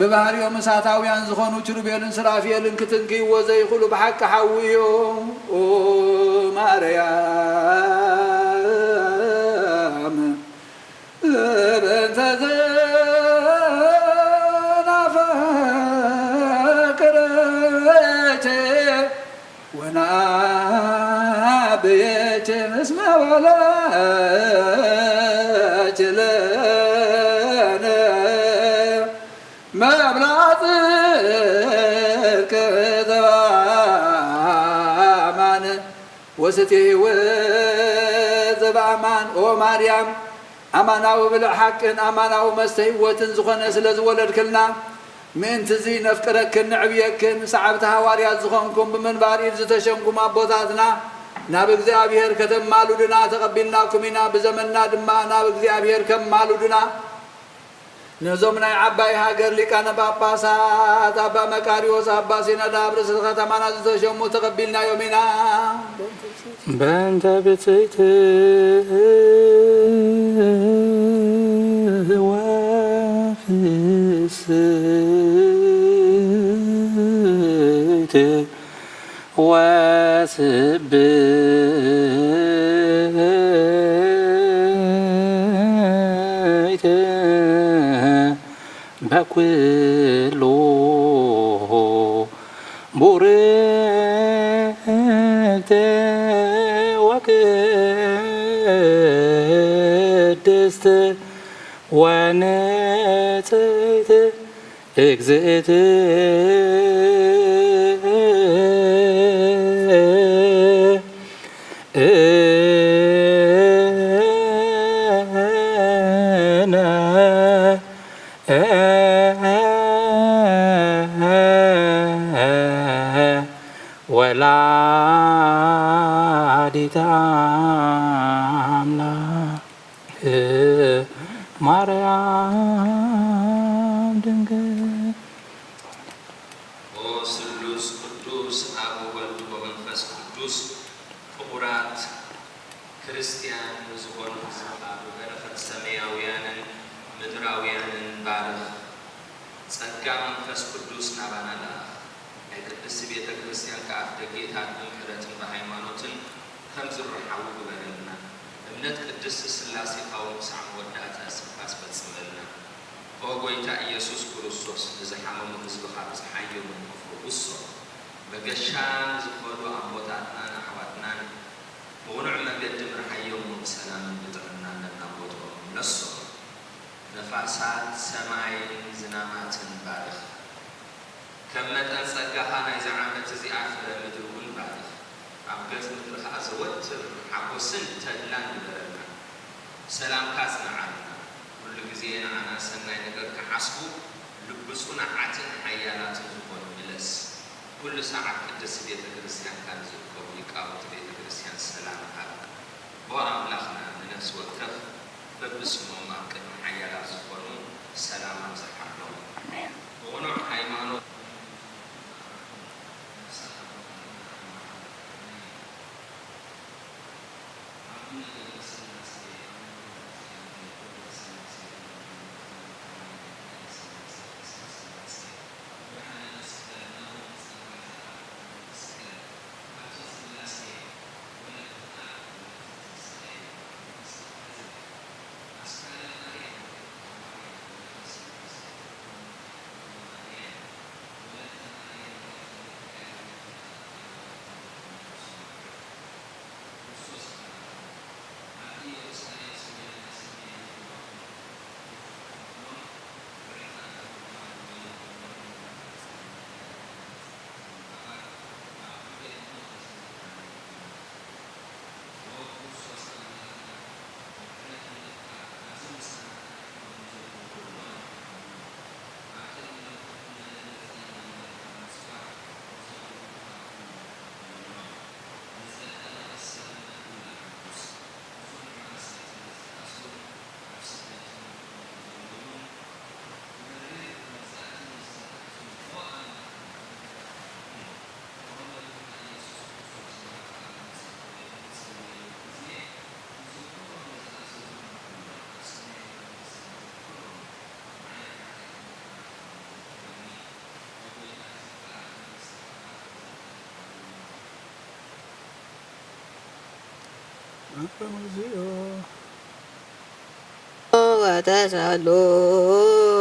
ብባህርዮም እሳታውያን ዝኾኑ ኪሩቤልን ስራፊኤልን ክትንክይዎ ዘይኽእሉ ብሓቂ ሓዊ እዮም ማርያም በእንተ ዘናፈቅኪ ብየች ምስመ ወለች ለነ መብላት ከተባማን ወስቴ ወዘባማን ኦ ማርያም አማናዊ ብልዕ ሓቅን አማናዊ መስተ ህይወትን ዝኾነ ስለ ዝወለድክልና ምእንቲ እዚ ነፍቅረክን ንዕብየክን ሰዓብቲ ሃዋርያት ዝኾንኩም ብምንባር ኢድ ዝተሸንኩም ኣቦታትና ናብ እግዚኣብሔር ከተማሉድና ተቐቢልናኩም ኢና ብዘመንና ድማ ናብ እግዚኣብሔር ከማሉድና ነዞም ናይ ዓባይ ሃገር ሊቃነ ጳጳሳት ኣባ መቃሪዎስ ኣባ ሲኖዳ ርእሰ ከተማና ዝተሸሙ ተቐቢልናዮም ኢና በእንተ ብፅዕት ወፍስሕት ወስብእት በኩሉ ቡርክት ወቅድስት ወንጽሕት እግዝእት ወላዲተ አምላክ ማርያም ድንግል ኦ ስሉስ ቅዱስ አብ ወወልድ ወመንፈስ ቅዱስ ፍቁራት ክርስቲያን ዝኾኑ ዝባሉ በረኸት ሰማያውያንን ምድራውያንን ባርኽ ጸጋ መንፈስ ቅዱስ ናባና ለኣኽ ናይ ቅድስቲ ቤተ ክርስቲያን ከኣፍ ደጌታት ብምሕረትን ብሃይማኖትን ከም ዝረሓቡ ግበረልና እምነት ቅድስቲ ስላሴ ቃወም ክሳዕ መወዳእታ እስንፋስ ፈጽመልና ኦ ጎይታ ኢየሱስ ክርስቶስ ንዝሓመሙ ህዝብኻ ብዝሓየሉን ፍርኡሶ በገሻን ዝኸዱ ኣቦታትናን ኣሕዋትናን ብቕኑዕ መንገዲ ምርሓዮሙ ብሰላምን ብጥዕናን ነናቦቶኦም ነሶ ነፋሳት ሰማይን ዝናማትን ባርኽ ከም መጠን ጸጋኻ ናይዚ ዓመት እዚኣ ፍረ ምድሪ እውን ባርኽ ኣብ ገጽ ምድሪ ከዓ ዘወትር ሓጎስን ተድላን ይበረና ሰላምካ ጽንዓልና ኩሉ ግዜ ንዓና ሰናይ ነገር ክሓስቡ ልብፁን ዓትን ሓያላትን ዝኾኑ ይለስ ኩሉ ሰዓት ቅድስቲ ቤተ ክርስቲያን ካብ ዝርከቡ ሊቃውንቲ ቤተ ክርስቲያን ሰላም ሃብ ኦ ኣምላኽና ንነፍሲ ወከፍ በብስሞም ኣብ ቅድሚ ሓያላት ዝኾኑ ሰላም ኣብዝሓሎም ብቕኑዕ ሃይማኖት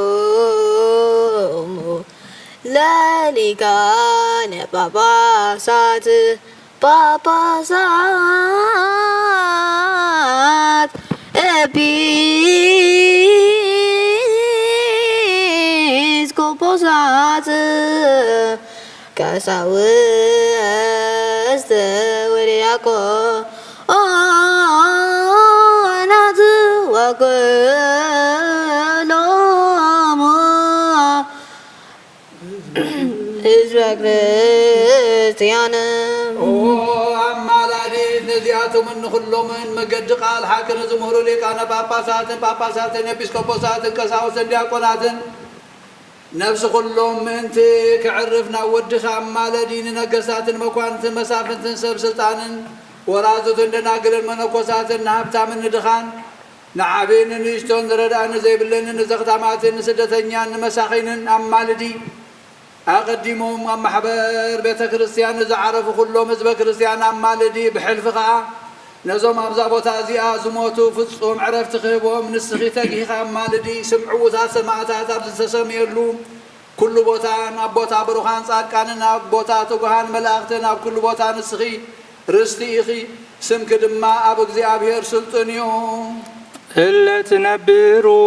ወተሰሎሙ ለሊቃነ ጳጳሳት ጳጳሳት ኤጲስቆጶሳት ቀሳውስት ወዲያቆናት ወኩሎሙ ህዝበ ክርስቲያን አማላዲ ነዚያቱምን ሁሉምን መገድ ቃል ሐቅን ዝምሩ ሊቃነ ጳጳሳትን ኤጲስቆጶሳትን ቀሳውስትን ዲያቆናትን ነፍስ ሁሉም ምንት ክዕርፍና ወድኻ አማላዲን ነገሳትን መኳንትን መሳፍንትን ሰብ ስልጣንን ወራዙትን ደናግልን መነኮሳትን ሀብታምን ድኻን ንዓቤን ንእሽቶን ዝረዳእን ዘይብለንን ዘኽታማትን ስደተኛን መሳኺንን አማልዲ أقدمهم أما حبر بيت كريستيان زعرف كلهم حزب كريستيان أما لدي بحلف خاء نزوم أبزابو تازياء زموتو فتصوم عرفت خيبهم نسخي تقيخ أما لدي سمعوا ذا سماعتات أبز تسمي اللوم كل بوتان أبوتا بروخان صادقان أبوتا تقوهان ملاغتن أب كل بوتان نسخي رستي إخي سمك دما أبقزي أبهر سلطنيو إلا تنبروا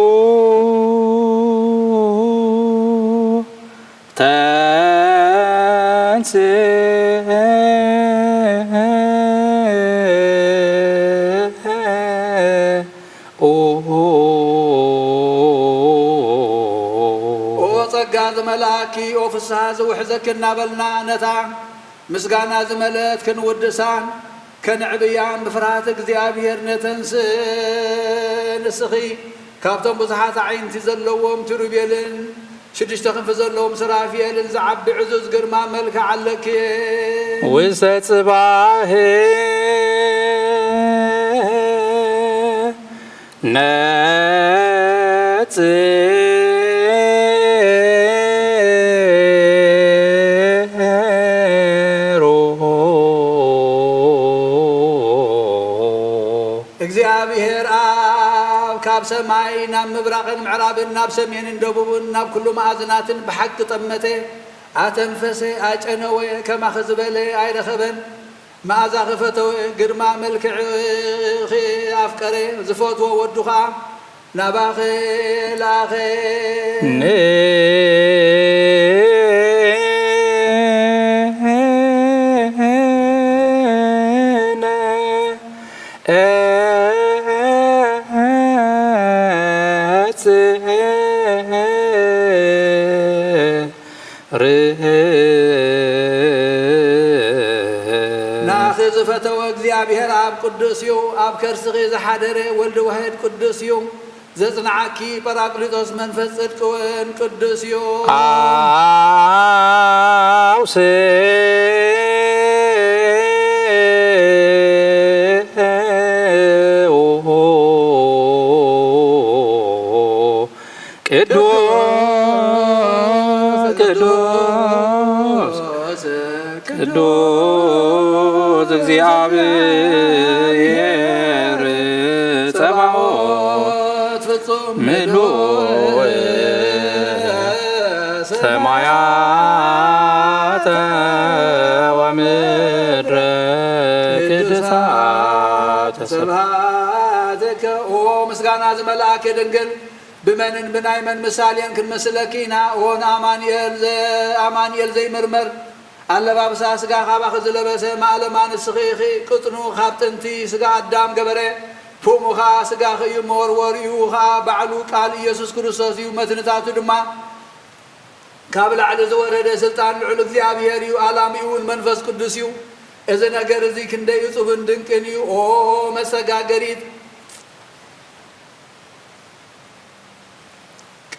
تنسي وصقا زملاكي وفصها زوحزك النابلنا نتا مسقانا زملات كن ودسان كن عبيان بفراتك زيابير نتنس نسخي كابتن بزحات عين تزلوهم تربيلن شدشتخن فزلهم سرافيل زعب عزوز قرما ملك علك وسط صباح እግዚአብሔር አብ ካብ ሰማይ ናብ ምብራቕን ምዕራብን ናብ ሰሜንን ደቡብን ናብ ኩሉ ማዕዝናትን ብሓቂ ጠመተ ኣተንፈሰ ኣጨነወ ከማኸ ዝበለ ኣይረኸበን መዓዛ ኽፈተወ ግርማ መልክዕ ኣፍቀረ ዝፈትዎ ወዱ ኸዓ ናባኸ ላኸ ናኺ ዝፈተወ እግዚአብሔር ኣብ ቅዱስ እዩ ኣብ ከርስኺ ዝሓደረ ወልዲ ዋሕድ ቅዱስ እዩ ዘጽንዓኪ ጰራቅሊጦስ መንፈስ ጽድቅውን ቅዱስ እዩ አውሴ ቅዱስ እግዚአብሔር ጸባኦት ፍጹም ምሉእ ሰማያተ ወምድረ ቅድሳተ ስብሐትከ ኦ ምስጋና ዝመልአከ ድንግል ብመንን ብናይመን ምሳሌን ክንመስለኪና ኦን አማንኤል ዘይምርመር ኣለባብሳ ስጋ ካባኺ ዝለበሰ ማእለማ ንስኺ ኢኺ ቅጥኑ ካብ ጥንቲ ስጋ ኣዳም ገበረ ፉሙኻ ስጋኺ እዩ መወርወር እዩ ኸዓ ባዕሉ ቃል ኢየሱስ ክርስቶስ እዩ መትንታቱ ድማ ካብ ላዕሊ ዝወረደ ስልጣን ልዑል እግዚኣብሔር እዩ ኣላሚኡ እውን መንፈስ ቅዱስ እዩ እዚ ነገር እዚ ክንደይ እፁብን ድንቅን እዩ ኦ መሰጋገሪት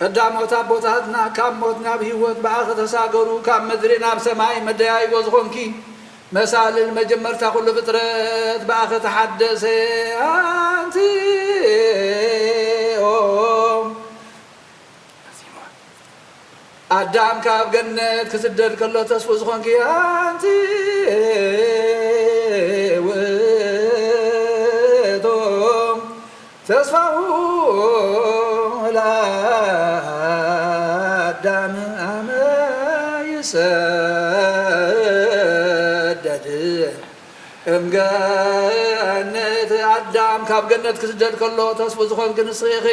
ቀዳሞት ኣቦታትና ካብ ሞት ናብ ህይወት ብኣኸ ተሳገሩ ካብ ምድሪ ናብ ሰማይ መደያይቦ ዝኾንኪ መሳልል መጀመርታ ኩሉ ፍጥረት ብኣኸ ተሓደሰ ኣንቲ ኣዳም ካብ ገነት ክስደድ ከሎ ተስፉ ዝኾንኪ ኣንቲ ውእቶም ተስፋሁ ለአዳም አመ ይሰደድ እምገነት አዳም ካብ ገነት ክስደድ ከሎ ተስፉ ዝኾንክ ንስኺ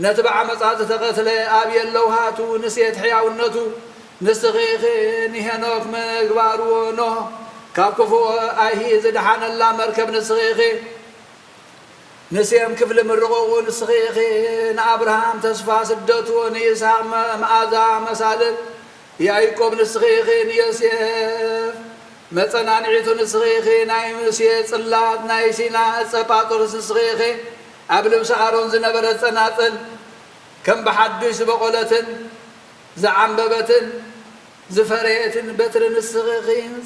ነትበዓ መጻት ተቀትለ ኣብ የለውሃቱ ንሴት ሕያውነቱ ንስኺ ንሄኖክ ምግባርዎ ኖህ ካብ ክፉእ ኣይሂ ዝድሓነላ መርከብ ንስኺ ንሴም ክፍሊ ምርቑቑ ንስኺ ንኣብርሃም ተስፋ ስደቱ ንይስሐቅ መዓዛ መሳልል ያዕቆብ ንስኺ ንዮሴፍ መጸናንዒቱ ንስኺ ናይ ሙሴ ጽላት ናይ ሲና ዕፀ ጳጦርስ ንስኺ ኣብ ልብሲ ኣሮን ዝነበረ ጸናጽል ከም ብሓዱሽ ዝበቖለትን ዝዓንበበትን ዝፈረየትን በትሪ ንስኺ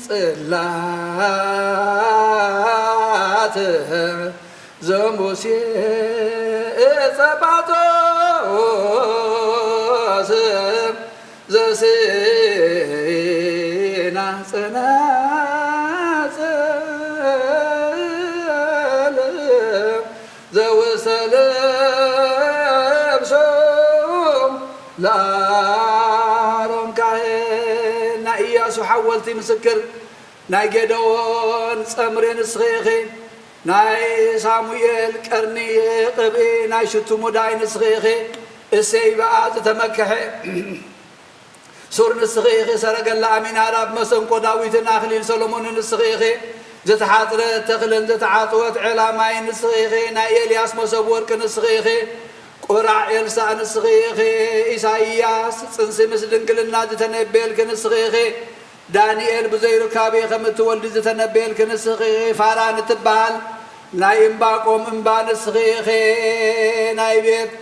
ጽላት ዘሙሴ ዕፀ ጳጦስ ዘሲና ጸናጽል ዘውሰለ ለብሶም ለአሮን ካህን ናይ ኢያሱ ሓወልቲ ምስክር ናይ ጌደዎን ጸምሬ ንስኺ ናይ ሳሙኤል ቀርኒ ቅብኢ ናይ ሽቱ ሙዳይ ንስኺ እሰይ በኣ ዝተመክሐ ሱር ንስኺ ሰረገላ ኣሚናዳብ መሰንቆ ዳዊትን ኣኽሊል ሰሎሞን ንስኺ ዝተሓፅረ ተኽልን ዝተዓፅወት ዕላማይ ንስኺ ናይ ኤልያስ መሰብ ወርቂ ንስኺ ቁራዕ ኤልሳዕ ንስኺ ኢሳይያስ ጽንሲ ምስ ድንግልና ዝተነበየልክ ንስኺ ዳንኤል ብዘይሩካቤ ከም እትወልዲ ዝተነበየልክ ንስኺ ፋራን እትበሃል ናይ እምባቆም እምባ ንስኺ ናይ ቤት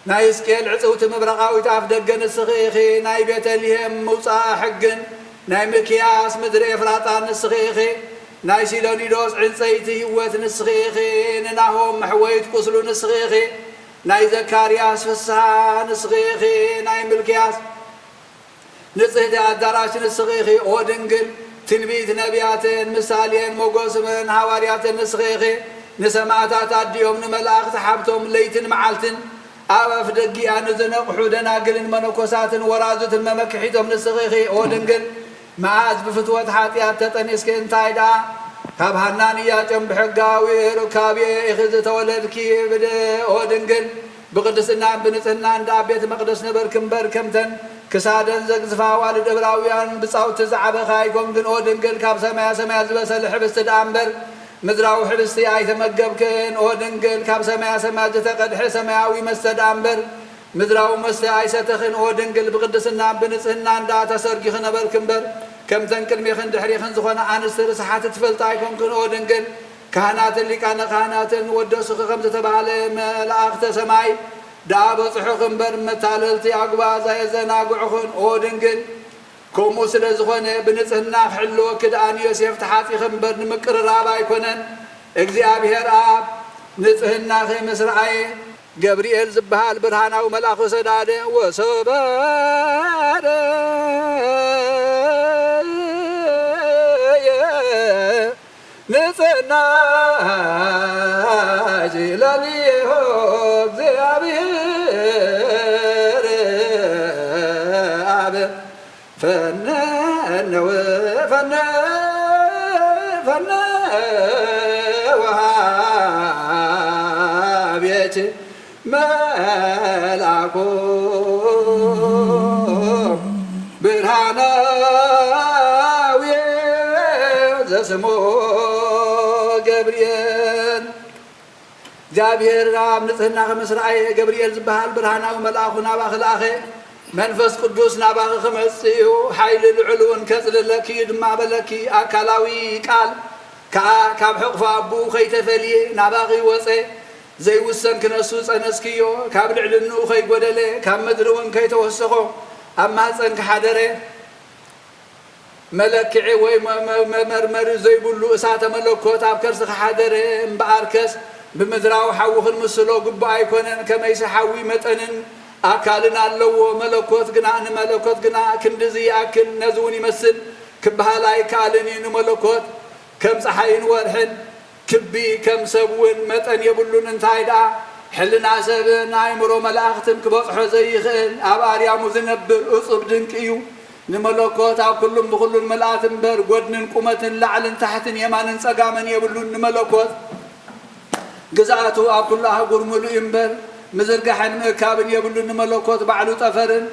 ናይ ሕዝቅኤል ዕፅውቲ ምብራቃዊት ኣፍ ደገ ንስኺ ናይ ቤተልሔም ምውፃእ ሕግን ናይ ሚክያስ ምድሪ ኤፍራጣ ንስኺ ናይ ሲሎኒዶስ ዕንፀይቲ ህይወት ንስኺ ንናሆም መሕወይት ቁስሉ ንስኺ ናይ ዘካርያስ ፍስሓ ንስኺ ናይ ምልክያስ ንጽሕቲ ኣዳራሽ ንስኺ ኦ ድንግል ትንቢት ነቢያትን ምሳሌን ሞጎስምን ሃዋርያትን ንስኺ ንሰማዕታት ኣዲኦም ንመላእኽቲ ሓብቶም ለይትን መዓልትን ኣብ ኣፍ ደጊኣ ንዝነቕሑ ደናግልን መነኮሳትን ወራዙትን መመክሒቶም ንስኺ ኦ ድንግል መዓዝ ብፍትወት ሓጢኣት ተጠኒስኪ እንታይ ደኣ ካብ ሃናንያ ጨንብሕጋዊ ሩካቤ ኢኺ ዝተወለድኪ ኦ ድንግል ብቅድስናን ብንጽህናን ዳ ቤተ መቅደስ ነበርክ እምበር ከምተን ክሳደን ዘግዝፋ ዋልድ ዕብራውያን ብፃውቲ ዝዓበኻ ኣይኮንክን ኦ ድንግል ካብ ሰማያ ሰማያ ዝበሰለ ሕብስቲ ዳ እምበር ምድራዊ ሕብስቲ ኣይተመገብክን ኦ ድንግል ካብ ሰማያ ሰማያ ዝተቐድሐ ሰማያዊ መስተ ዳ እምበር ምድራዊ መስተ ኣይሰተኽን ኦ ድንግል ብቅድስናን ብንጽህናን ዳ ተሰርጊኺ ነበርክ እምበር ከምተን ቅድሚኽን ድሕሪኽን ዝኾነ ኣንስቲ ርስሓት ትፈልጣ ኣይኮንክን ኦ ድንግል ካህናትን ሊቃነ ካህናትን ወደሱኺ ከም ዝተባሃለ መላእኽተ ሰማይ ዳ በጽሑኽ እምበር መታለልቲ ኣግባዝ ኣየዘናግዑኽን ኦ ድንግል ከምኡ ስለ ዝኾነ ብንጽህና ክሕልዎ ክድኣን ዮሴፍ ተሓፂኽ እምበር ንምቅርራብ ኣይኮነን እግዚኣብሔር ኣብ ንጽህናኺ ምስ ረኣየ ገብርኤል ዝበሃል ብርሃናዊ መልኣኽ ሰዳደ ወሰበረ ንጽህናይ ለልየሆ እግዚአብሔር አብ ፈነወ ወሃቤች መልአኩ ብርሃናዊ ዘስሞ ገብርኤል እግዚአብሔር ኣብ ንጽህና ምስ ረኣየ ገብርኤል ዝበሃል ብርሃናዊ መልኣኹ ናባኺ ለኣኸ መንፈስ ቅዱስ ናባኺ ክመጽእ እዩ ሓይሊ ልዑል እውን ከጽልለኪ ድማ በለኪ ኣካላዊ ቃል ከዓ ካብ ሕቑፋ ኣቡኡ ከይተፈልየ ናባኺ ወፀ ዘይውሰን ክነሱ ጸነስክዮ ካብ ልዕልንኡ ከይጐደለ ካብ ምድሪ እውን ከይተወሰኾ ኣብ ማህፀን ክሓደረ መለክዒ ወይ መመርመሪ ዘይብሉ እሳተ መለኮት ኣብ ከርሲ ክሓደረ እምበኣርከስ ብምድራዊ ሓዊ ክንምስሎ ግቡእ ኣይኮነን ከመይሲ ሓዊ መጠንን ኣካልን ኣለዎ መለኮት ግና ንመለኮት ግና ክንዲዚ ይኣክል ነዚ እውን ይመስል ክበሃል ኣይከኣልን እዩ ንመለኮት ከም ፀሓይን ወርሕን ክቢ ከም ሰብ እውን መጠን የብሉን እንታይ ደኣ ሕልና ሰብን ኣእምሮ መላእኽትን ክበፅሖ ዘይኽእል ኣብ ኣርያሙ ዝነብር እፁብ ድንቂ እዩ نملكوت أو كلهم بكل الملأت بر قدن قمة لعلن تحت يمان سقامن يبلون نملكوت جزاته أو كلها قرمل إمبر مزرقحن مكابن يبلون نملكوت بعلو تفرن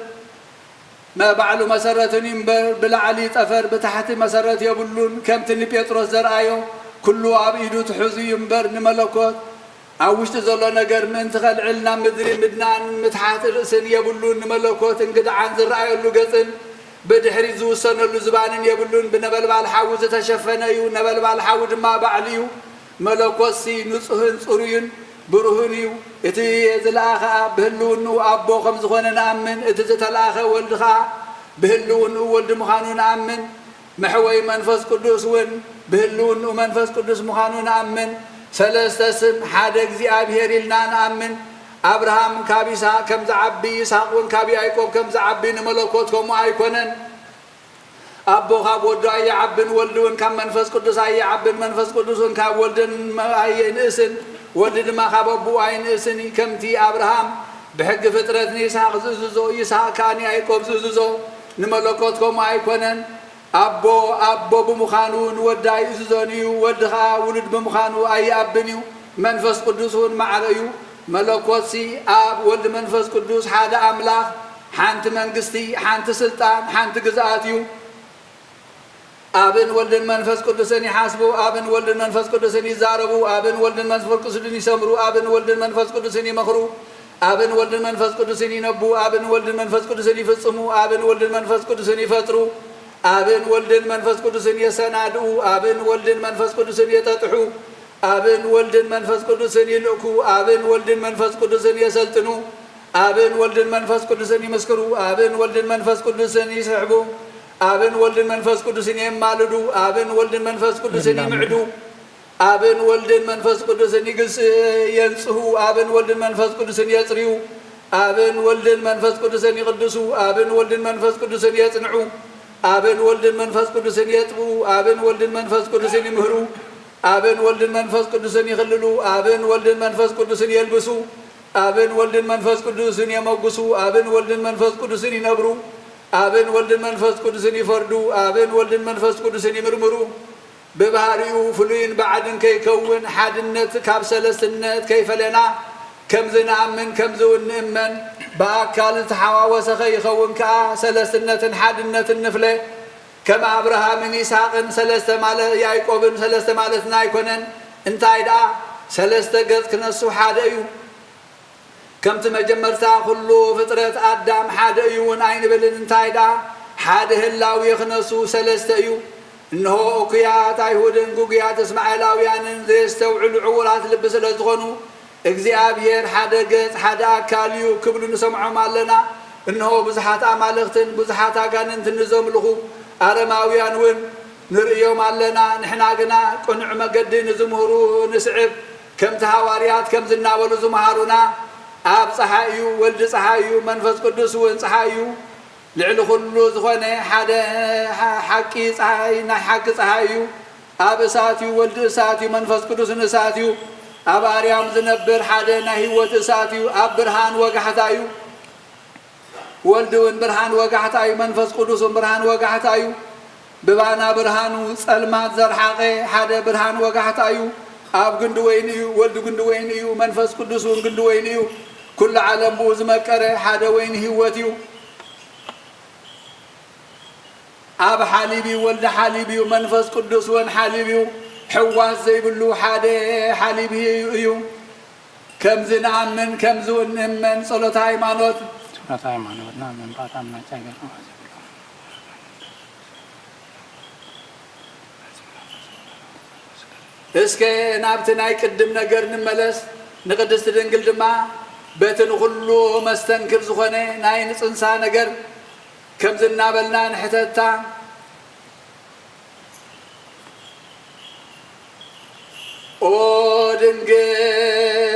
ما بعلو مسرة إمبر بالعلي تفر بتحت مسرة يبلون كم تني بيتروس زرعيو كله عبيدو تحزي إمبر نملكوت أوش تزلا نجر من تخل علنا مدري مدنان متحت رأسن يبلون نملكوت انقد عن زرعيو لقطن بدحري زوسن اللزبان يبلون بنبل بالحاوز تشفنيو نبل بالحاوز ما بعليو ملكوسي نصهن صريون برهنيو اتي زلاخا بهلون ابو خمس خونه نامن اتي زتلاخا ولدخا بهلون ولد مخانو نامن محوي منفس قدوس ون بهلون ومنفس قدوس مخانو نامن ثلاثه اسم حدا እግዚአብሔር ይልና نامن أبراهام كابيسا كم زعبي إسحاق كابي أيكوب كم زعبي نملكوت كم أيكونن أبو خاب ودو أي عبن ولدون كم منفس قدس أي عبن منفس قدسون كاب ولدن أي نسن ولد ما خاب أبو أي نسني كم تي أبراهام بحق فترتني إسحاق زوزو إسحاق كاني أيكوب زوزو نملكوت كم أيكونن أبو بمخانون وداي زوزونيو ودخا ولد بمخانو أي أبنيو منفس قدسون معريو ملكوتي أب ولد منفس قدوس حدا أملاك حانت منقستي حانت سلطان حانت قزاتيو أبن ولد منفس قدوسن يحاسبوا أبن ولد منفس قدوسن يزاربوا أبن ولد منفس قدوسن يسمروا أبن ولد منفس قدوسن يمخروا أبن ولد منفس قدوسن ينبوا أبن ولد منفس قدوسن يفصموا أبن ولد منفس قدوسن يفطروا أبن ولد منفس قدوسن يسنادوا أبن ولد منفس قدوسن يتطحوا أبن ولد منفس قدوسن يلقوا أبن ولد منفس قدوسن يسلطنوا أبن ولد منفس قدوسن يمسكروا أبن ولد منفس قدوسن يسحبوا أبن ولد منفس قدوسن يمالدوا أبن ولد منفس قدوسن يمعدوا أبن ولد منفس قدوسن يقص ينصحوا أبن ولد منفس قدوسن يصريوا أبن ولد منفس قدوسن يقدسوا أبن ولد منفس قدوسن يصنعوا أبن ولد منفس قدوسن يطبوا أبن ولد منفس قدوسن يمهروا أبن ولد منفس قدوسن يخللوا أبن ولد منفس قدوسن يلبسوا أبن ولد منفس قدوسن يموقسوا أبن ولد منفس قدوسن ينبروا أبن ولد منفس قدوسن يفردوا أبن ولد منفس قدوسن يمرمروا ببهاريو فلوين بعدن كي كون حادنت كاب سلسنت كيف لنا كم زنامن كم زون نأمن بأكال تحاوس خي خون كا سلسنت حادنت النفلة كما أبراهام إسحاق سلسة مال يعقوب سلسة مالتنا يكونن انتايدا سلسة قد كنسو حاديو كم تمجمرتا كله فطرة آدم حاديون عين بلن انتايدا حاده الله يخنسو سلسة يو إنه أقيات أيهودن قوقيات إسماعيلاويان يستوعوا العورات لبس لزغنو እግዚአብሔር ሓደ ገጽ ሓደ አካል እዩ ክብሉ ንሰምዖ ማለና እንሆ ብዙሓት አማልክትን ብዙሓት አጋንንት ንዘምልኹ አረማውያን ውን ንርእዮም አለና ንሕና ግና ቁኑዕ መገዲ ንዝምህሩ ንስዕብ ከምቲ ሃዋርያት ከም ዝናበሉ ዝመሃሩና ኣብ ፀሓይ እዩ ወልዲ ፀሓይ እዩ መንፈስ ቅዱስ ውን ፀሓይ እዩ ልዕሊ ኩሉ ዝኾነ ሓደ ሓቂ ፀሓይ ናይ ሓቂ ፀሓይ እዩ ኣብ እሳት እዩ ወልዲ እሳት እዩ መንፈስ ቅዱስ እሳት እዩ أب أريام زنبر حدا نهيوت إساتيو أب برهان وقحتايو ولدون برهان وقحتايو منفس قدوس برهان وقحتايو ببانا برهانو سلمات زرحاقي حدا برهان وقحتايو أب قندوينيو ولد قندوينيو منفس قدوس قندوينيو كل عالم بوز مكره حدا وين هيوتيو أب حاليبي ولد حاليبي منفس قدوس وين حاليبيو حواس زي بلو حدا حاليبي يو كم زنامن كم زون من صلوت هايمانوت صلوت هايمانوت نعم من باتامنا تاجر اسكي نابتناي قدم نجر نملس نقدس تدنقل دما بيتن كله مستنكر زخنه ناي نصنسا نجر كم زنابلنا نحتتا دنجل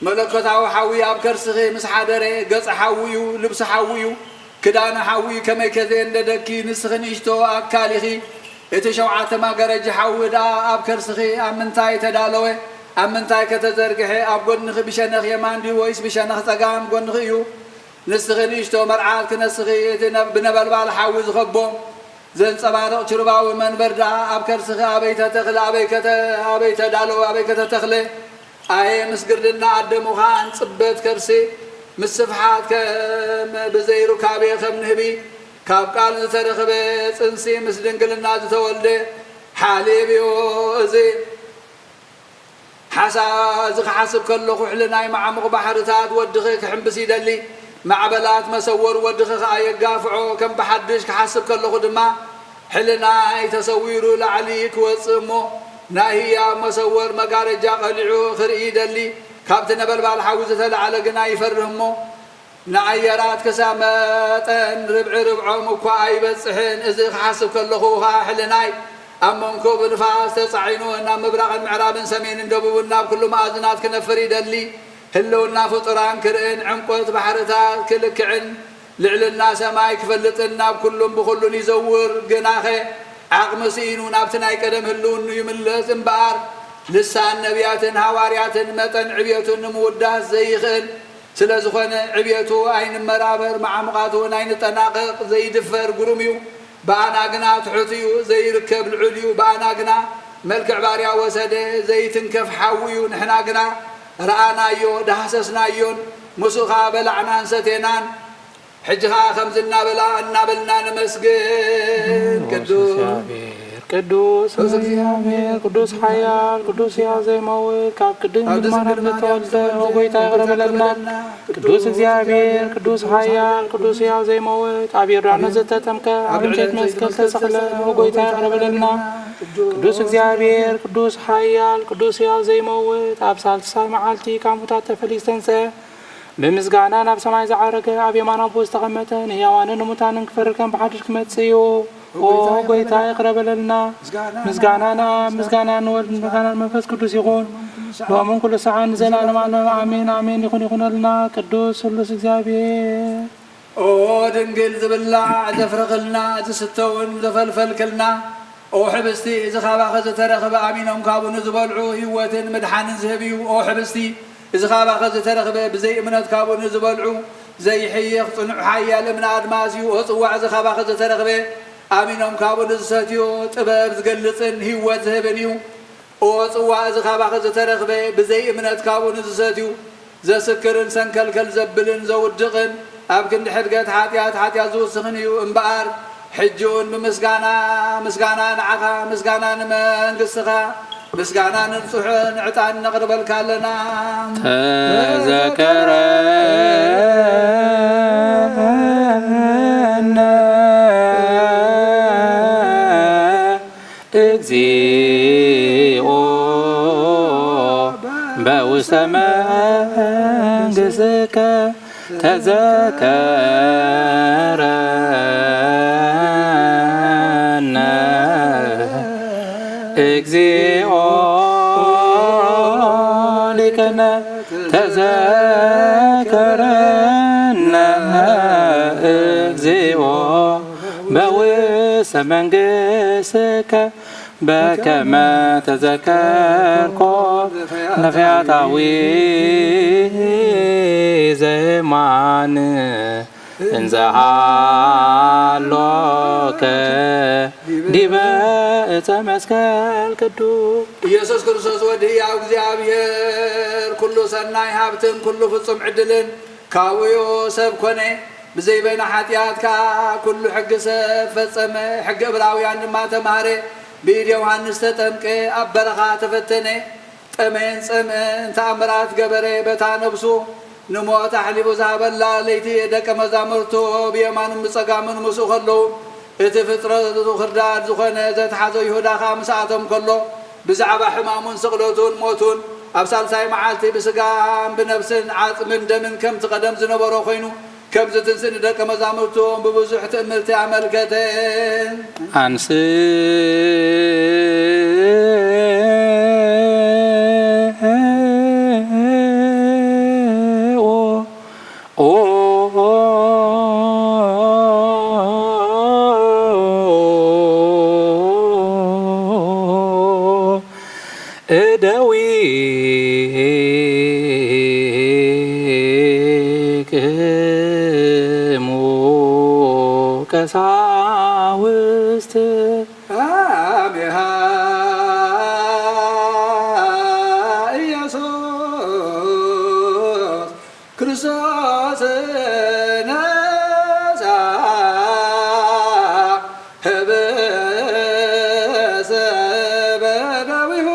ملكوتاو حاوي أب كرسخي مس حدري قص حاويو لبس حاويو كدان حاوي كما كذين لدكي نسخنيشتو أكاليخي اتشوعات ما قرج حاودا أب كرسخي أمنتاي تدالوي أمنتاي كتزرقحي أب قنخ بشنخ يماندي ويس بشنخ تقام قنخيو نسخن إشتو مرعات كنسخي بنبل بالحاوي زخبو زين صبارق شرباوي من بردا أبكر سخا أبيت تخل أبيت دالو أبيت تخلي أي مسجدنا عدمو خان صبت كرسي مسفحات بزي ركابي خم نهبي كاب قال زترخب صنسي مسدنقلنا زتولد حاليبيو زي حسا حسب كله خحلنا مع بحرتات ودخك حنبسي دلي معبلات مسور ودخك يقافعو كم بحدش كحسب كله دما حلنا يتصويروا لعليك وصمو ناهيا مسور مقارجا قلعو خرئي دلي كابتن بلبال حاوزة على قنا يفرهمو نعيرات كسامتن ربع مكواي بصحن إذا حسب كله حلناي أمونكو بنفاس تصعينو إنا مبرغ المعراب سمين اندبونا بكل مازنات كنفري دلي هلونا فطران كرئن عمقوت بحرتات كلكعن لعلنا سماي كفلتنا بكلهم بخلون يزور قناخي عقمسينو نابتناي قدم هلون يملس انبار لسان نبيات هواريات متن عبيتو نمودات زيخن سلازخون عبيتو أين مرابر مع مقاتون أين تناقق زي دفر قرميو بانا قنا تحطيو زي ركب العليو بانا قنا ملك عباريا وسده زي تنكف حاويو نحنا قنا رأنا يو دهسسنا يون مسوخا بلعنا نستينان حجها خمزنا بلا النابلنا نمسجن ቅዱስ እግዚአብሔር ቅዱስ ኃያል ቅዱስ ያዘይ መውት ካብ ቅድም ግድማናት ዝተወልደ ወጎይታ ይቕረበለና ቅዱስ እግዚአብሔር ቅዱስ ኃያል ቅዱስ ያዘይ መውት ኣብ ዮርዳኖስ ዝተጠምቀ ኣብ እንጨት መስቀል ተሰቕለ ወጎይታ ይቕረበለና ቅዱስ እግዚአብሔር ቅዱስ ኃያል ቅዱስ ያዘይ መውት ኣብ ሳልሳይ መዓልቲ ካብ ሙታት ተፈልዩ ዝተንስአ ብምስጋና ናብ ሰማይ ዝዓረገ ኣብ የማን ኣቦ ዝተቐመጠ ንሕያዋንን ንሙታንን ክፈርድ ከም ብሓድሽ ክመጽእ እዩ ጎይታ ይቅረበለና ምስጋናና ምስጋና ንወልድ ምስጋና መንፈስ ቅዱስ ይኹን ሎምን ኩሉ ሰዓት ንዘላለም ዓለም አሜን አሜን ይኹንልና ቅዱስ ስሉስ እግዚአብሔር ኦ ድንግል ዝብላዕ ዘፍረኽልና ዝስተውን ዘፈልፈልክልና ኦ ሕብስቲ እዚ ኻባኸ ዝተረኽበ ኣሚኖም ካብኡ ንዝበልዑ ህይወትን ምድሓንን ዝህብ እዩ ኦ ሕብስቲ እዚ ኻባኸ ዝተረኽበ ብዘይ እምነት ካብኡ ንዝበልዑ ዘይሕይኽ ጽኑዕ ሓያል እምነ ኣድማስ እዩ ኦ ጽዋዕ እዚ ኻባኸ ዝተረኽበ آمينهم كابون زساتيو طباب زقلصن هيوت زهبنيو او صوا از خابخ زترخبه بزي امنت كابون زساتيو زسكرن سنكلكل زبلن زودقن اب كند حدقت حاتيات زوسخنيو امبار حجون بمسغانا نعخا مسغانا منقسخا مسغانا نصحن عطان نقربل كالنا تذكر እግዚኦ በውስተ መንግሥትከ ተዘከረነ እግዚኦ ሊቀነ ተዘከረነ እግዚኦ በውስተ መንግሥትከ በከመ ተዘከርኮ ነፍያታዊ ዘማን እንዘሃሎከ ዲበ ዕፀ መስቀል ቅዱስ ኢየሱስ ክርስቶስ ወድሕያው እግዚአብሔር ኩሉ ሰናይ ሃብትን ኩሉ ፍጹም ዕድልን ካብዮ ሰብ ኮነ ብዘይበይና ሓጢኣትካ ኩሉ ሕጊ ሰብ ፈጸመ ሕጊ ዕብራውያን ድማ ተማሃረ بيد يوحنس تتمكي أبرخا تفتني تمين سمين تأمرات قبري بتا نبسو نمو تحليب زهب الله ليتي يدك مزامرتو بيمان مسقا من مسو خلو اتفترة خرداد زخنة زت حزو يهودا خامساتهم كله بزعبا حمامون سقلوتون موتون أبسال ساي معالتي بسقام بنفسن عاطمن دمن كم تقدم زنبرو خينو كم زتنسن دك مزامرتهم ببزح تأملتي عمل كتين أنسي እደዊክ ቀሳውስት አሜሃ ኢየሱስ ክርስቶስ ነሳ ህበሰ በደዊሁ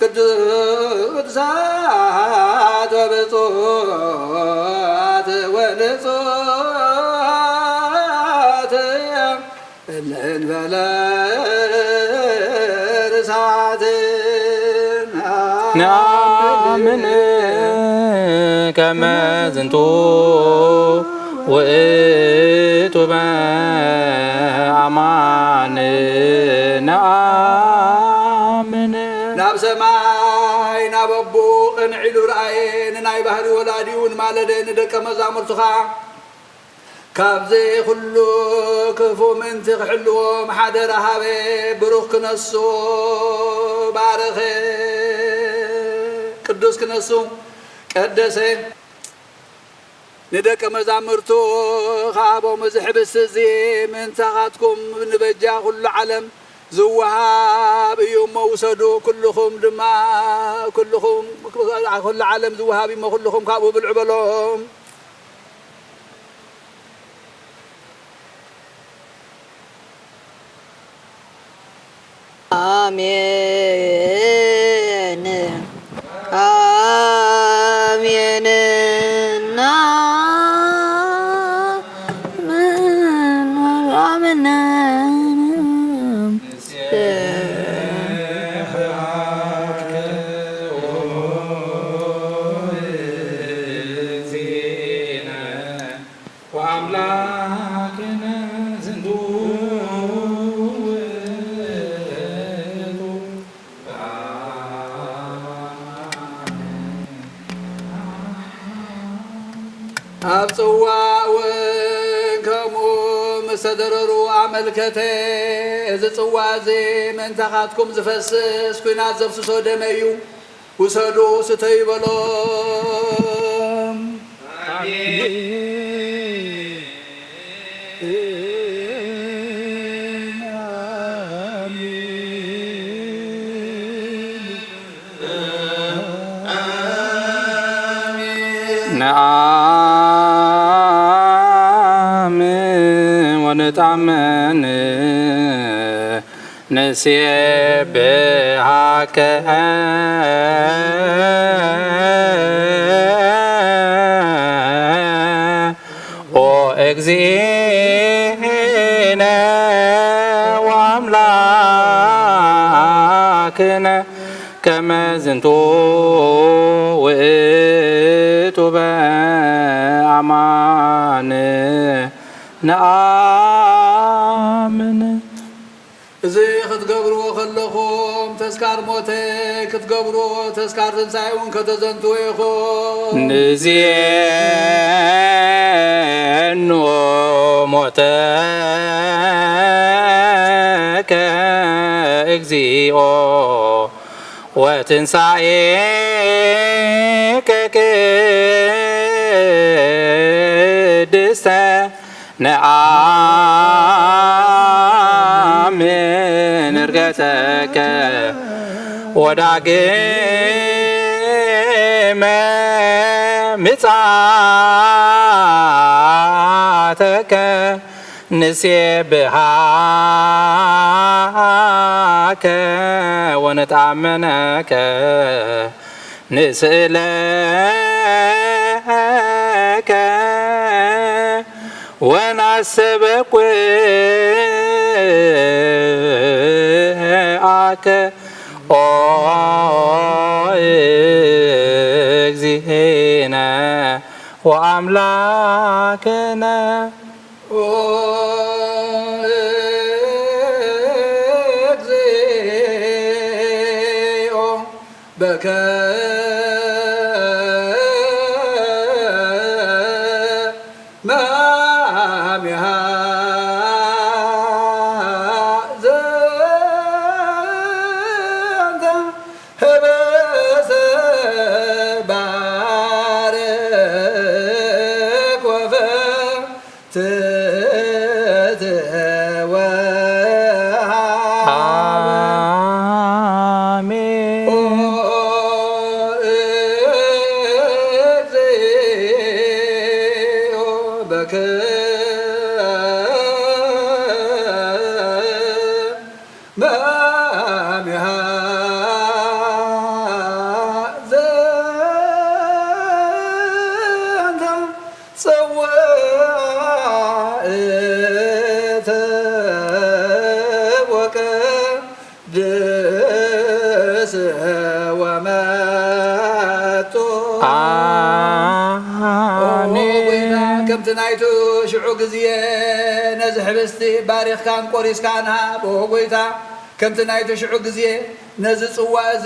ቅዱሳት ወብፁዓት ወንጹዓት እልእንበለ ርሳት ነአምን ከመ ዝንቱ ውእቱ በአማን ነአምን ናብ ሰማይ ናብ ኣቦ ቅንዒሉ ረኣየ ንናይ ባህሪ ወላዲኡ ንማለደ ንደቀ መዛሙርቱኻ ካብዚ ኩሉ ክፉ ምንቲ ክሕልዎም ሓደ ረሃበ ብሩኽ ክነሱ ባረኸ ቅዱስ ክነሱ ቀደሰ ንደቀ መዛሙርቱ ካብኦም እዚ ሕብስቲ እዚ ምንታኻትኩም ንበጃ ኩሉ ዓለም ዝወሃብ እዩ እሞ ውሰዱ ኩልኹም ድማ ኩሉ ዓለም ዝወሃብ እሞ ኩልኹም ካብኡ ብልዑ በሎም አሜን አሜን አሜን ወአምላክነ ዝንቱ ኣብ ጽዋእ እውን ከምኡ ምስ ተደረሩ ኣመልከተ እዚ ጽዋእ እዚ ምእንታኻትኩም ዝፈስስ ኩናት ዘፍስሶ ደመ እዩ ውሰዱ ስተዩ በሎም ነአምን ወነጣመን ነሴብሐከ ኦ እግዚእነ ወአምላክነ ከመ ዝንቱ ውእቱ በአማን ነአምን እዚ ክትገብርዎ ከለኹም ተስካር ሞተ ክትገብርዎ ተስካር ትንሣኤ እውን ከተዘንትዎ ኢኹም ንዜኑ ሞተከ እግዚኦ ወትንሣኤከ ቅድስተ ነአምን ዕርገተከ ወዳግመ ምጽአተከ ንሴብሐከ ወነጣመነከ ንስእለከ ወናስበ ቁአከ ኦ እግዚእነ ወአምላክነ እግዚኦ በከመ ዘንተ ህበሰ ባረክ ወፈትሕ ወመጡ አሜን። ከምቲ ናይቱ ሽዑ ግዜ ነዚ ሕብስቲ ባሪኽካን ቆሪስካን ሃብ ጎይታ ከምቲ ናይቱ ሽዑ ግዜ ነዚ ጽዋ እዚ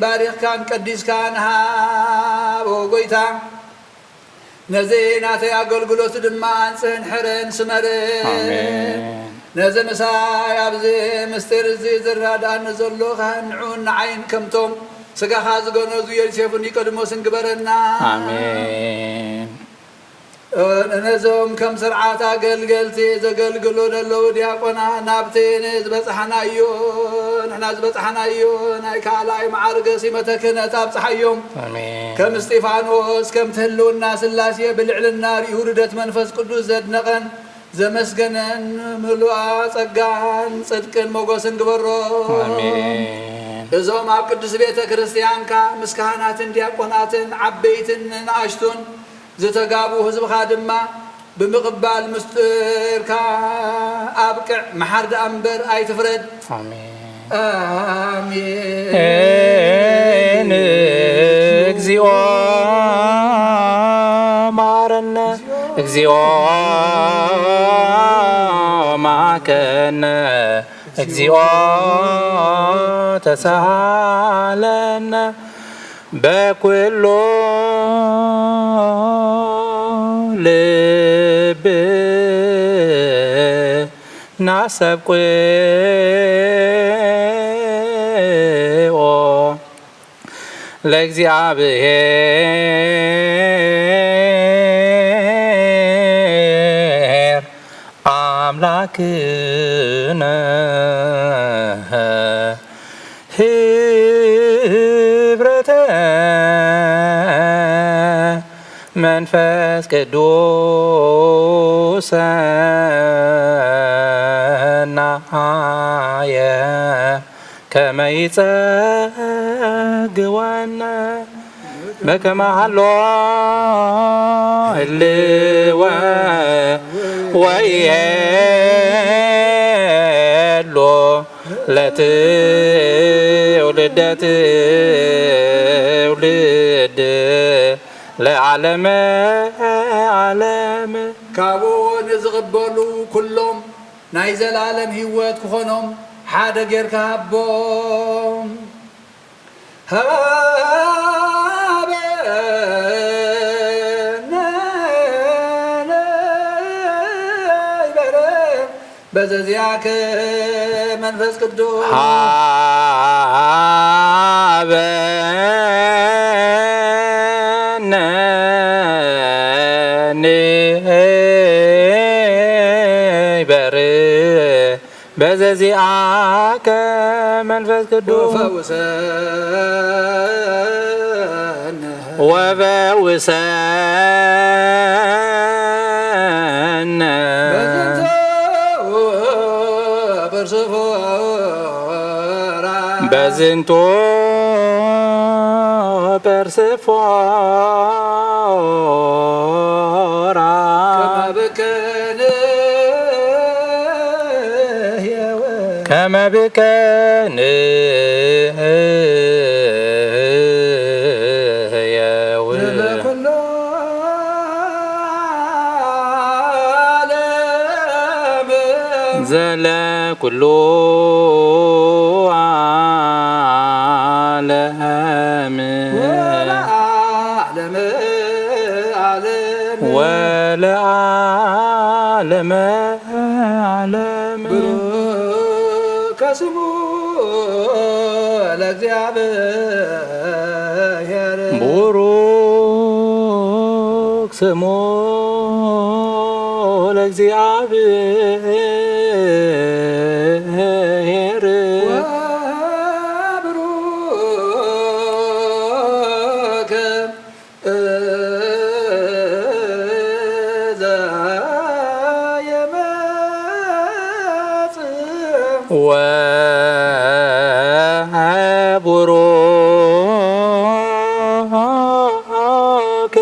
ባሪኽካን ቀዲስካን ሃብ ጎይታ ነዚ ናተይ ኣገልግሎት ድማ አንፅህን ሕርን ስመርን ነዚ ምሳይ ኣብዚ ምስጢር እዚ ዝራዳእኒ ዘሎ ንዑን ንዓይን ከምቶም ስጋኻ ዝገነዙ ዮሴፍ ኒቆዲሞስ ግበረና አሜን። ነዞም ከም ስርዓት ኣገልገልቲ ዘገልግሉ ዘለዉ ዲያቆና ናብቲ ዝበፅሓናዮ ንሕና ዝበፅሓናዮ ናይ ካልኣይ ማዕርገ ሲመተ ክህነት ኣብፅሓዮም ከም እስጢፋኖስ ከም ትህልውና ስላሴ ብልዕልና ርኢሁ ርደት መንፈስ ቅዱስ ዘድነቐን ዘመስገነን ምሉኣ ጸጋን ጽድቅን ሞገስን ግበሮ እዞም ኣብ ቅዱስ ቤተ ክርስቲያንካ ምስ ካህናትን ዲያቆናትን ዓበይትን ንኣሽቱን ዝተጋቡ ህዝብኻ ድማ ብምቕባል ምስጢርካ ኣብቅዕ መሓር ደኣ እምበር ኣይትፍረድ አሜን። እግዚኦ ማረነ እግዚኦ ማከነ እግዚኦ ተሳሃለነ በኩሉ ልብ ናሰብኩኦ ለእግዚአብሔር አምላክነ ህብረተ መንፈስ ቅዱስ ናየ ከመ ይጸግወነ በከመ ሀሎ ህልወ ወየሎ ለትውልደ ትውልድ ለዓለመ ዓለም ካብኡ ንዝቕበሉ ኩሎም ናይ ዘላለም ህይወት ክኾኖም ሓደ ጌርካ ሃቦም በዘዚያከ መንፈስ ቅዱስ ሃበነ ንበር በዘዚአከ መንፈስ ቅዱስ ወፈውሰነ በዝንቶ ፐርስፎራ ከመ ብከን ዘለኩሉ ዓለም ወለዓለመ ዓለም ከስሙ ለእግዚአብሔር ቡሩክ ስሙ ለእግዚአብሔር ወብሩክ ዘየመጽእ ወቡሩክ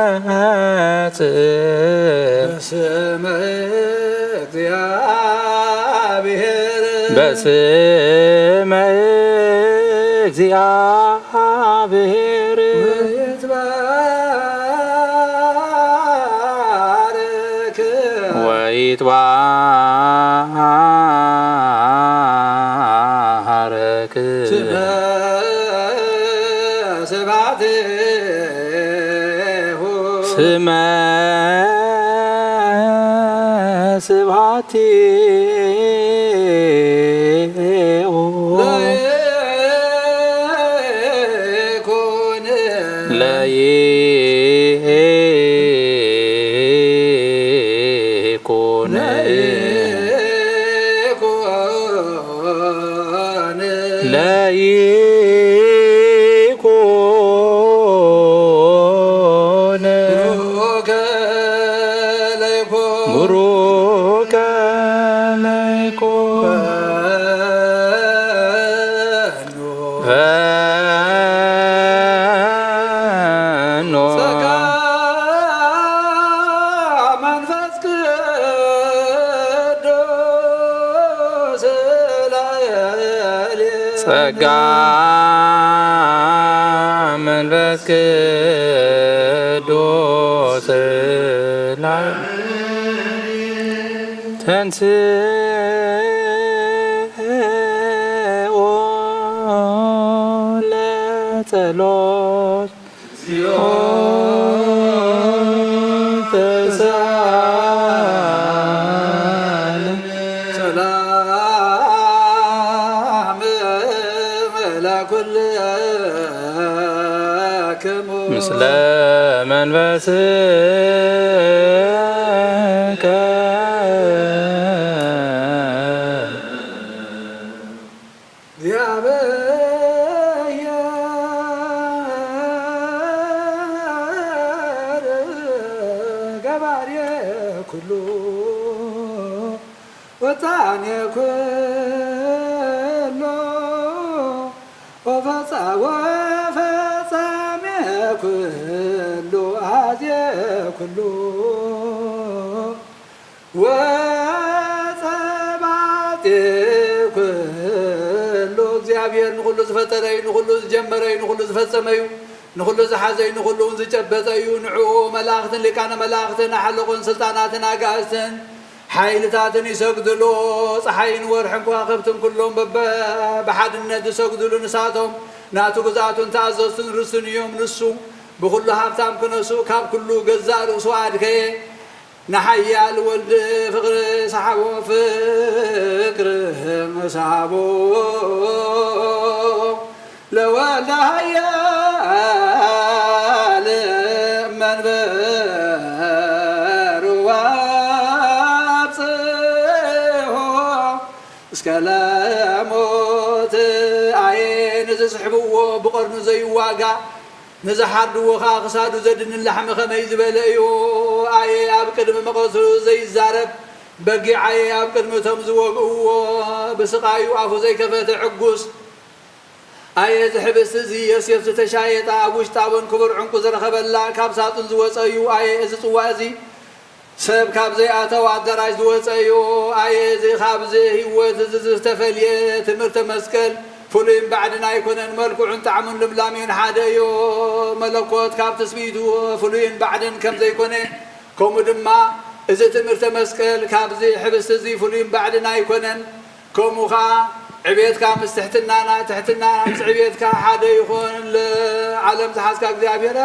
ዘየመጽእ በስመ እግዚአብሔር በስመ እግዚአብሔር ወይትባረክ ስመ ስብሐቲሁ ለይኩን ለይኩን ቡሩከ ለይኩን ፈኖ መንፈስ ቅዱስ ጸጋ መንፈስ ቅዱስ ላይ ተንሥኦ ለጸሎት ተሳለም ሰላም ለኩልክሙ ምስለ መንፈስከ እግዚአብሔር ገባሬ ኩሉ ወጣኔ ኩሉ ወፈጻሜ ኩሉ አዜ ኩሉ ወጸባጤ ኩሉ እግዚአብሔር ንኩሉ ዝፈጠረዩ ንኩሉ ዝጀመረዩ ንኩሉ ዝፈጸመዩ ንኩሉ ዝሓዘዩ ንኩሉ እውን ዝጨበጠዩ ንዕኡ መላእኽትን ሊቃነ መላእኽትን ሓለቆን ስልጣናትን ኣጋእዝትን ሓይልታትን ይሰግድሎ ፀሓይን ወርሕን ከዋኽብትን ኩሎም ብሓድነት ዝሰግድሉ ንሳቶም ናቱ ግዛቱን ተኣዘዝቱን ርስትን እዮም ንሱ ብኩሉ ሃብታም ክነሱ ካብ ኩሉ ገዛእ ርእሱ ኣድከየ ንሓያል ወልዲ ፍቅሪ ሰሓቦ ፍቅሪ ሰሓቦ ለወልደ ሃያል መንበሩ ዋብፅሖ እስከ ለሞት ኣየ ንዝስሕብዎ ብቐርኑ ዘይዋጋእ ንዝሓርድዎ ከዓ ክሳዱ ዘድንን ላሕሚ ከመይ ዝበለ እዩ ኣየ ኣብ ቅድሚ መቐትሉ ዘይዛረብ በጊዕ ኣየ ኣብ ቅድሚ እቶም ዝወግእዎ ብስቃዩ ኣፉ ዘይከፈተ ዕጉስ ኣየ ዝሕብስ እዚ ዮሴፍ ዝተሻየጣ ኣብ ውሽጣውን ክቡር ዕንቁ ዝረኸበላ ካብ ሳጡን ዝወፀ እዩ ኣየ እዚ ፅዋዕ እዚ ሰብ ካብ ዘይኣተው ኣዳራሽ ዝወፀ እዩ ኣየ እዚ ካብዚ ህይወት እዚ ዝተፈልየ ትምህርተ መስቀል ፍሉይን ባዕድን ኣይኮነን መልክዑን ጣዕሙን ልምላሜን ሓደ እዩ መለኮት ካብ ትስቢቱ ፍሉይን ባዕድን ከም ዘይኮነ ከምኡ ድማ እዚ ትምህርተ መስቀል ካብዚ ሕብስቲ እዚ ፍሉይን ባዕድን ኣይኮነን ከምኡ ከዓ ዕቤትካ ምስ ትሕትናና ትሕትናና ምስ ዕቤትካ ሓደ ይኹን ንዓለም ዝሓዝካ እግዚኣብሔር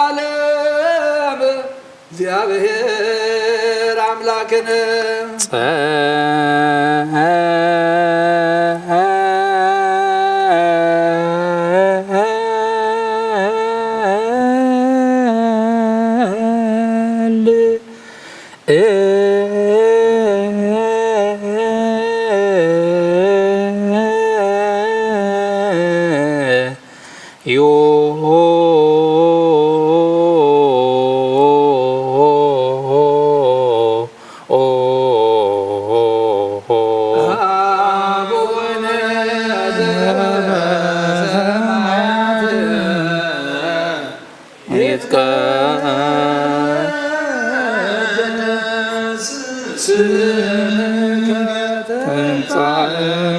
ዓለም እግዚአብሔር አምላክን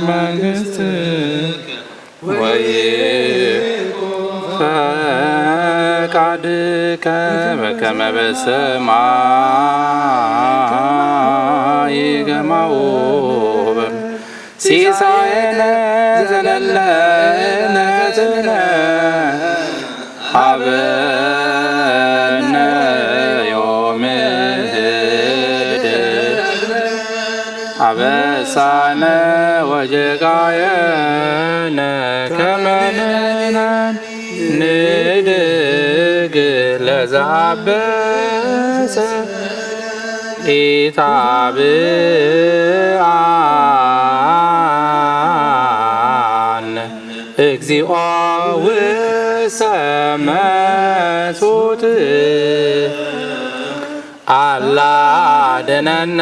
መንግሥትከ ወይኩን ፈቃድከ በከመ በሰማይ ከማሁ በምድር ሲሳየነ ዘለለነ ሀበነ ዮም አበሳነ ወጌጋየነ ከመ ንድግ ለዘአበሰ ኢታብአነ እግዚኦ ውስተ መንሱት አላ አድኅነነ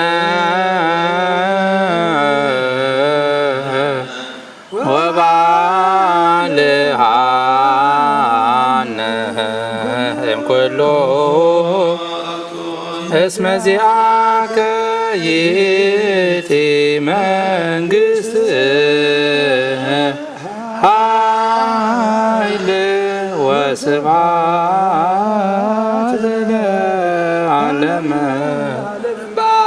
ወባልሐነ እምኩሉ እስመ ዚአከ ይእቲ መንግሥት ኃይል ወስብሐት ለዓለመ እምበር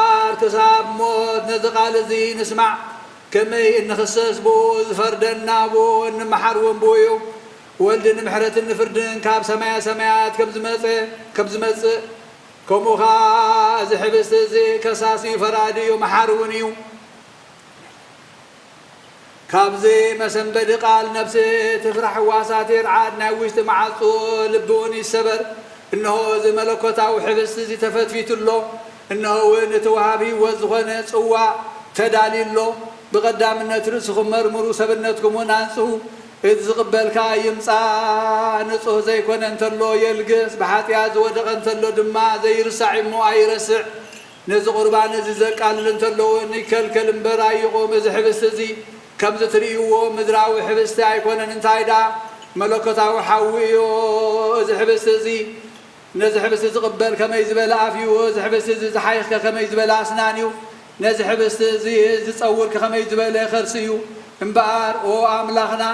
ክሳብ ሞት ነዚ ቃል እዚ ንስማዕ ከመይ እንኽሰስ ቦ ዝፈርደና ቦ እንመሓርዎን ቦ እዩ ወልዲ ንምሕረትን ንፍርድን ካብ ሰማያ ሰማያት ከም ዝመጽእ ከምኡኻ እዚ ሕብስቲ እዚ ከሳሲ ፈራዲ እዩ መሓር እውን እዩ ካብዚ መሰንበዲ ቃል ነፍሲ ትፍራሕ ህዋሳት ይርዓድ ናይ ውሽጢ ማዓፆ ልቢ እውን ይሰበር እነሆ እዚ መለኮታዊ ሕብስቲ እዚ ተፈትፊቱሎ እነሆ እውን እቲ ወሃቢ ህይወት ዝኾነ ጽዋዕ ተዳልዩሎ ብቐዳምነት ርእስኹም መርምሩ ሰብነትኩም እውን አንጽሁ እቲ ዝቕበልካ ይምፃእ ንጹህ ዘይኮነ እንተሎ የልግስ ብሓጢኣት ዝወደቐ እንተሎ ድማ ዘይርሳዕ እሞ ኣይረስዕ ነዚ ቁርባን እዚ ዘቃልል እንተሎ እውን ይከልከል እምበር ኣይቆም እዚ ሕብስቲ እዚ ከምዚ ትርእይዎ ምድራዊ ሕብስቲ ኣይኮነን እንታይ ዳ መለኮታዊ ሓዊ እዩ እዚ ሕብስቲ እዚ ነዚ ሕብስቲ ዝቕበል ከመይ ዝበለ ኣፍ እዩ እዚ ሕብስቲ እዚ ዝሓይኽከ ከመይ ዝበለ ኣስናን እዩ ነዚ ሕብስቲ እዚ ዝፀውርክ ከመይ ዝበለ ኸርሲ እዩ እምበኣር ኦ ኣምላኽና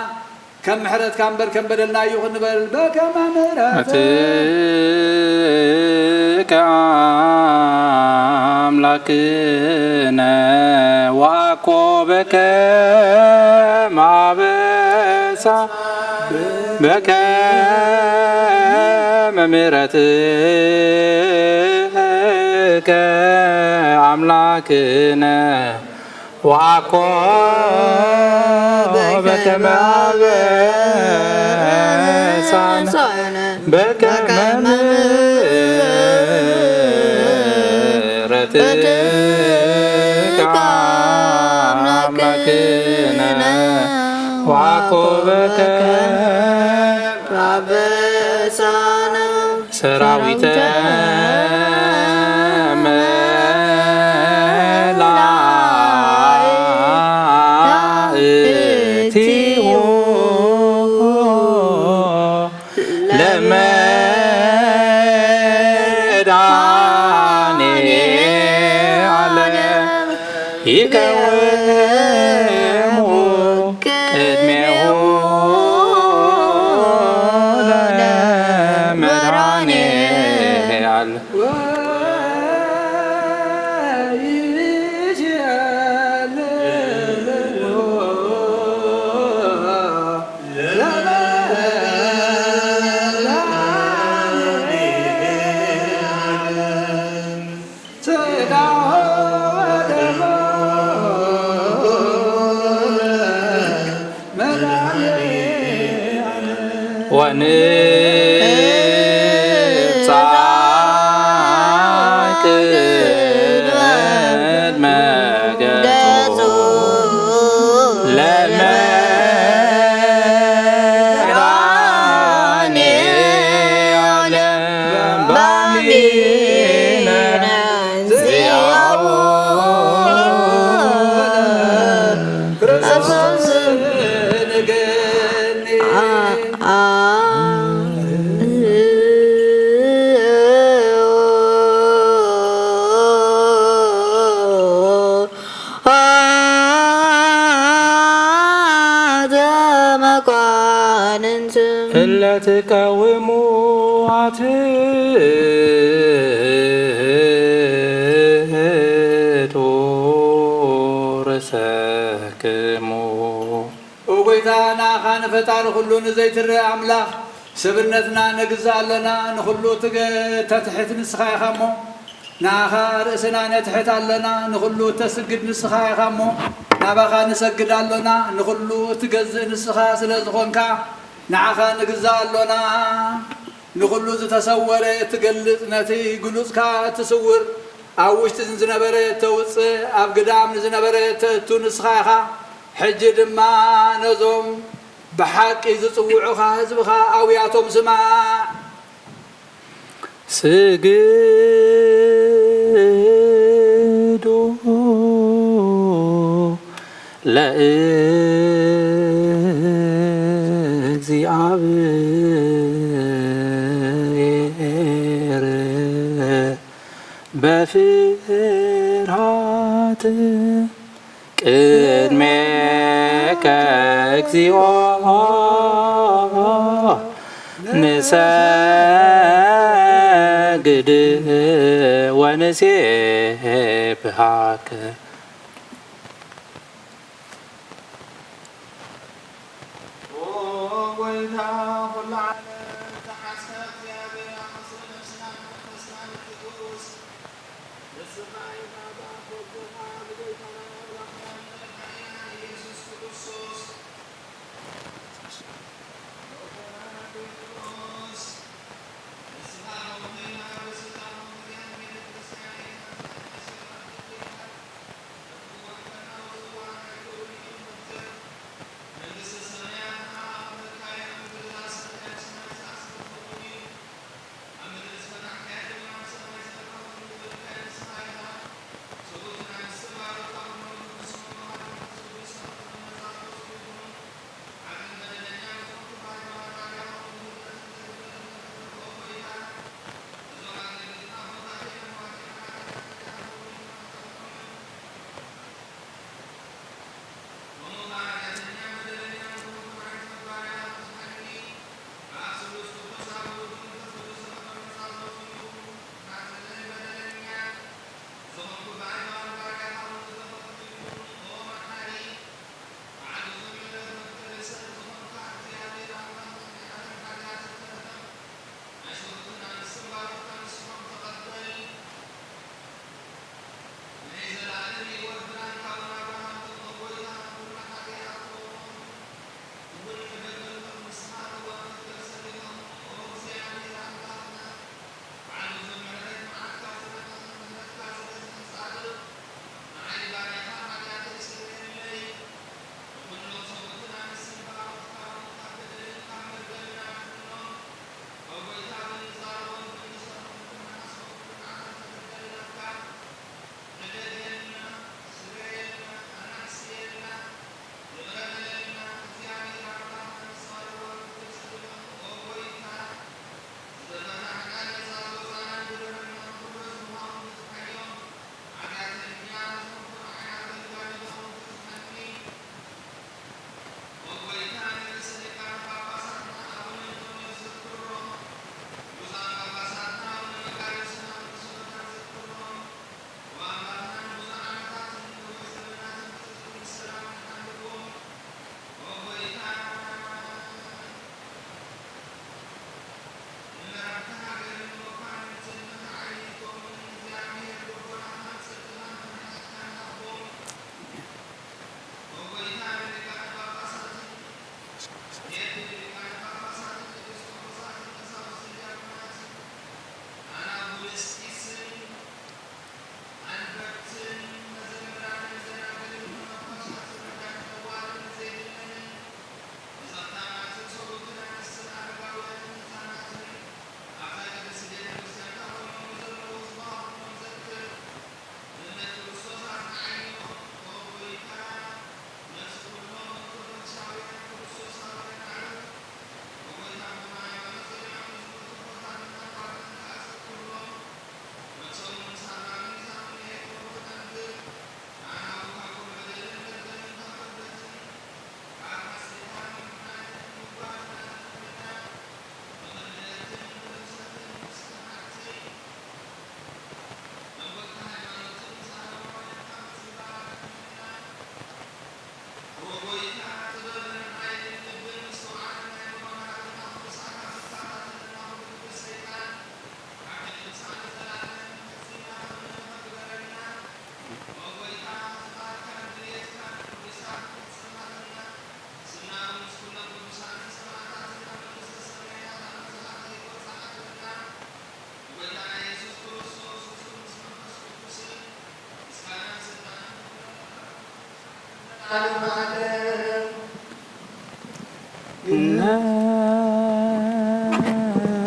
ከም ምሕረትካ እምበር ከም በደልና እዩ ክንበል በከመ ምሕረትከ አምላክነ ወአኮ በከመ አበሳ በከመ ምሕረትከ አምላክነ ወአኮ በከመ አበሳነ በከመ ምሕረትከ አምላክነ ወአኮ በከመ አበሳነ ሰራዊተ ይቀወሙ ቅድሜሁ ለመድኃኔዓለም ወንጻእ ቅድመ ገጹ ለመድኃኔዓለም በአሚነ ዚአሁ ክርስቶስ ንገኒ እለ ትቀውሙ አትሕቶ ርእሰክሙ ወጎይታ ናኻ ንፈጣሪ ኩሉ ንዘይትርአ ኣምላኽ ስብነትና ነግዛእ ኣለና ንኩሉ ተትሕት ንስኻ ኢኻ እሞ ናኻ ርእስና ነትሕት ኣለና ንኩሉ ተስግድ ንስኻ ኢኻ እሞ ናባኻ ንሰግድ ኣሎና ንኩሉ እትገዝእ ንስኻ ስለ ዝኾንካ ንዓኻ ንግዛእ ኣሎና ንኩሉ ዝተሰወረ እትገልጽ ነቲ ግሉጽካ እትስውር ኣብ ውሽጢ ዝነበረ ተውፅእ ኣብ ግዳም ንዝነበረ ተእቱ ንስኻ ኢኻ ሕጂ ድማ ነዞም ብሓቂ ዝፅውዑኻ ህዝብኻ ኣውያቶም ስማዕ ስግዱ ለእግዚአብሔር በፍርሃት ቅድሜከ እግዚኦ ንሰግድ ወንሴብሐከ ወይታ ኩሉ ዓለም ተሓስከ እግዚአብሔር ኣመስለ ነፍስና መንፈስና ንትጉስ ንስኻ ኢኻ ባቦቦኻ ብጎይታና ኣምላኽና ንመድሓኒና ኢየሱስ ክርስቶስ ጴጥሮስ ንስኻ ሆምና በስልጣኑ ምክንያት ቤተክርስቲያን መንግስተ ሰማያት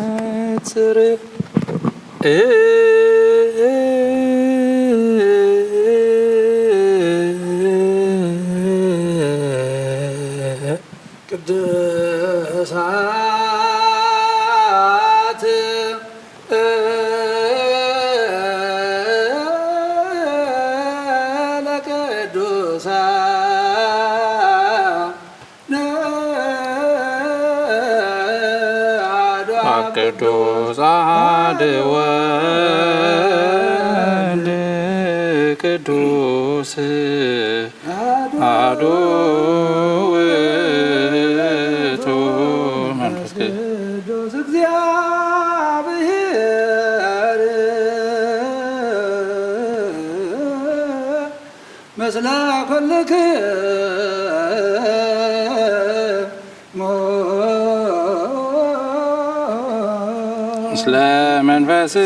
ነጽር ቅድሳት ቅዱስ አሐድ ወልድ ቅዱስ አሐዱ ውእቱ መንፈስ ቅዱስ እግዚአብሔር ምስለ ኩልክሙ ምስለ መንፈስከ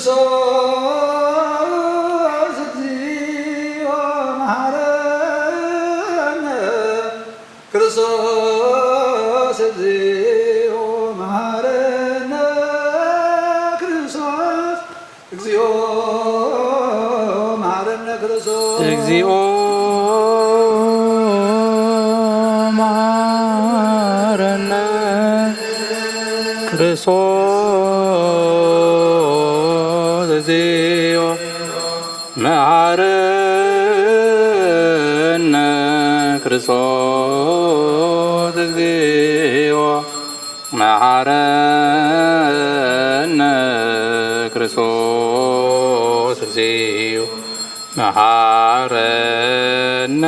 ክርስቶስ እግዚኦ መሐረነ ክርስቶስ እግዚኦ መሐረነ ክርስቶስ እግዚኦ መሐረነ ክርስቶስ እግዚኦ መሐረነ ክርስቶስ እግዚኦ መሐረነ ክርስቶስ እግዚኦ መሐረነ ክርስቶስ እግዚኦ መሐረነ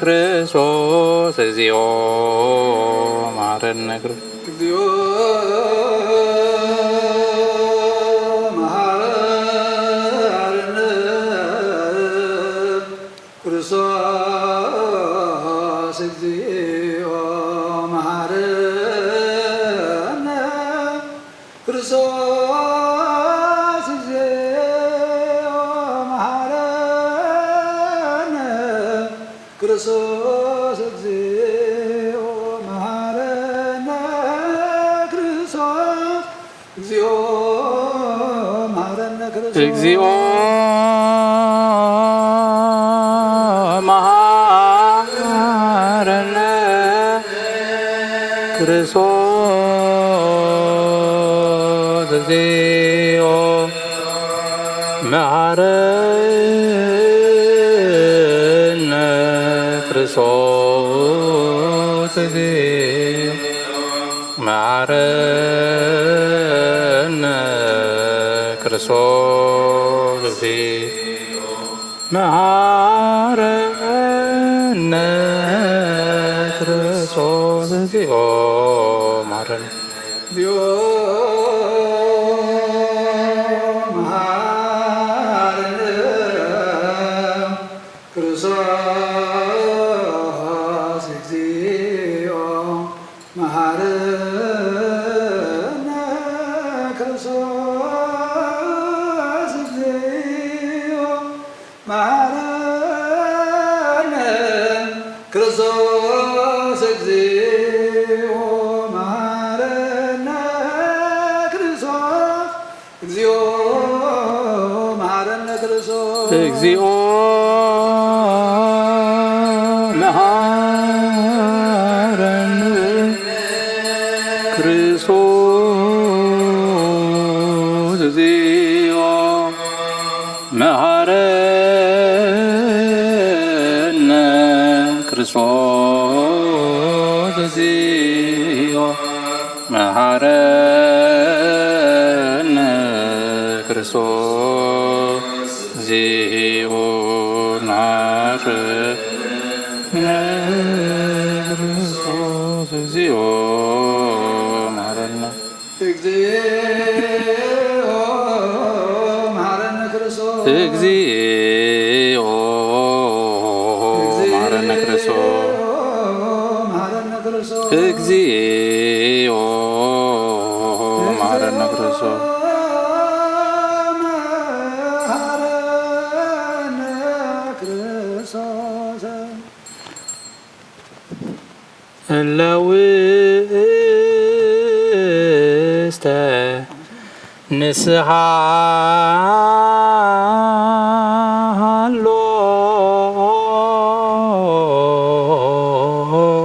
ክርስቶስ እግዚኦ መሐረነ እግዚኦ መሐረነ ክርስቶስ እግዚኦ መሐረነ ክርስቶስ እግዚኦ መሐረነ ክርስቶስ እግዚኦ መሐረነ ክርስቶስ እግዚኦ መሐረነ ክርስቶስ እግዚኦ መሐረነ ክርስቶስ እግዚኦ መሐረነ ክርስቶስ እግዚኦ መሐረነ ክርስቶስ እግዚኦ መሐረነ ክርስቶስ እግዚኦ መሐረነ እግዚኦ መሐረነ ክርስቶስ እግዚኦ መሐረነ ክርስቶስ እግዚኦ መሐረነ ክርስቶስ እግዚኦ መሐረነ ክርስቶስ እግዚኦ መሐረነ ክርስቶስ እግዚኦ መሐረነ ክርስቶስ እግዚኦ መሐረነ ክርስቶስ እግዚኦ መሐረነ ክርስቶስ እግዚኦ መሐረነ ክርስቶስ እግዚኦ መሐረነ እግዚኦ መሐረነ ክርስቶስ እግዚኦ መሐረነ ክርስቶስ መሐረነ ክርስቶስ እግዚኦ መሐረነ ክርስቶስ መሐረነ ክርስቶስ እለ ውስተ ንስሐ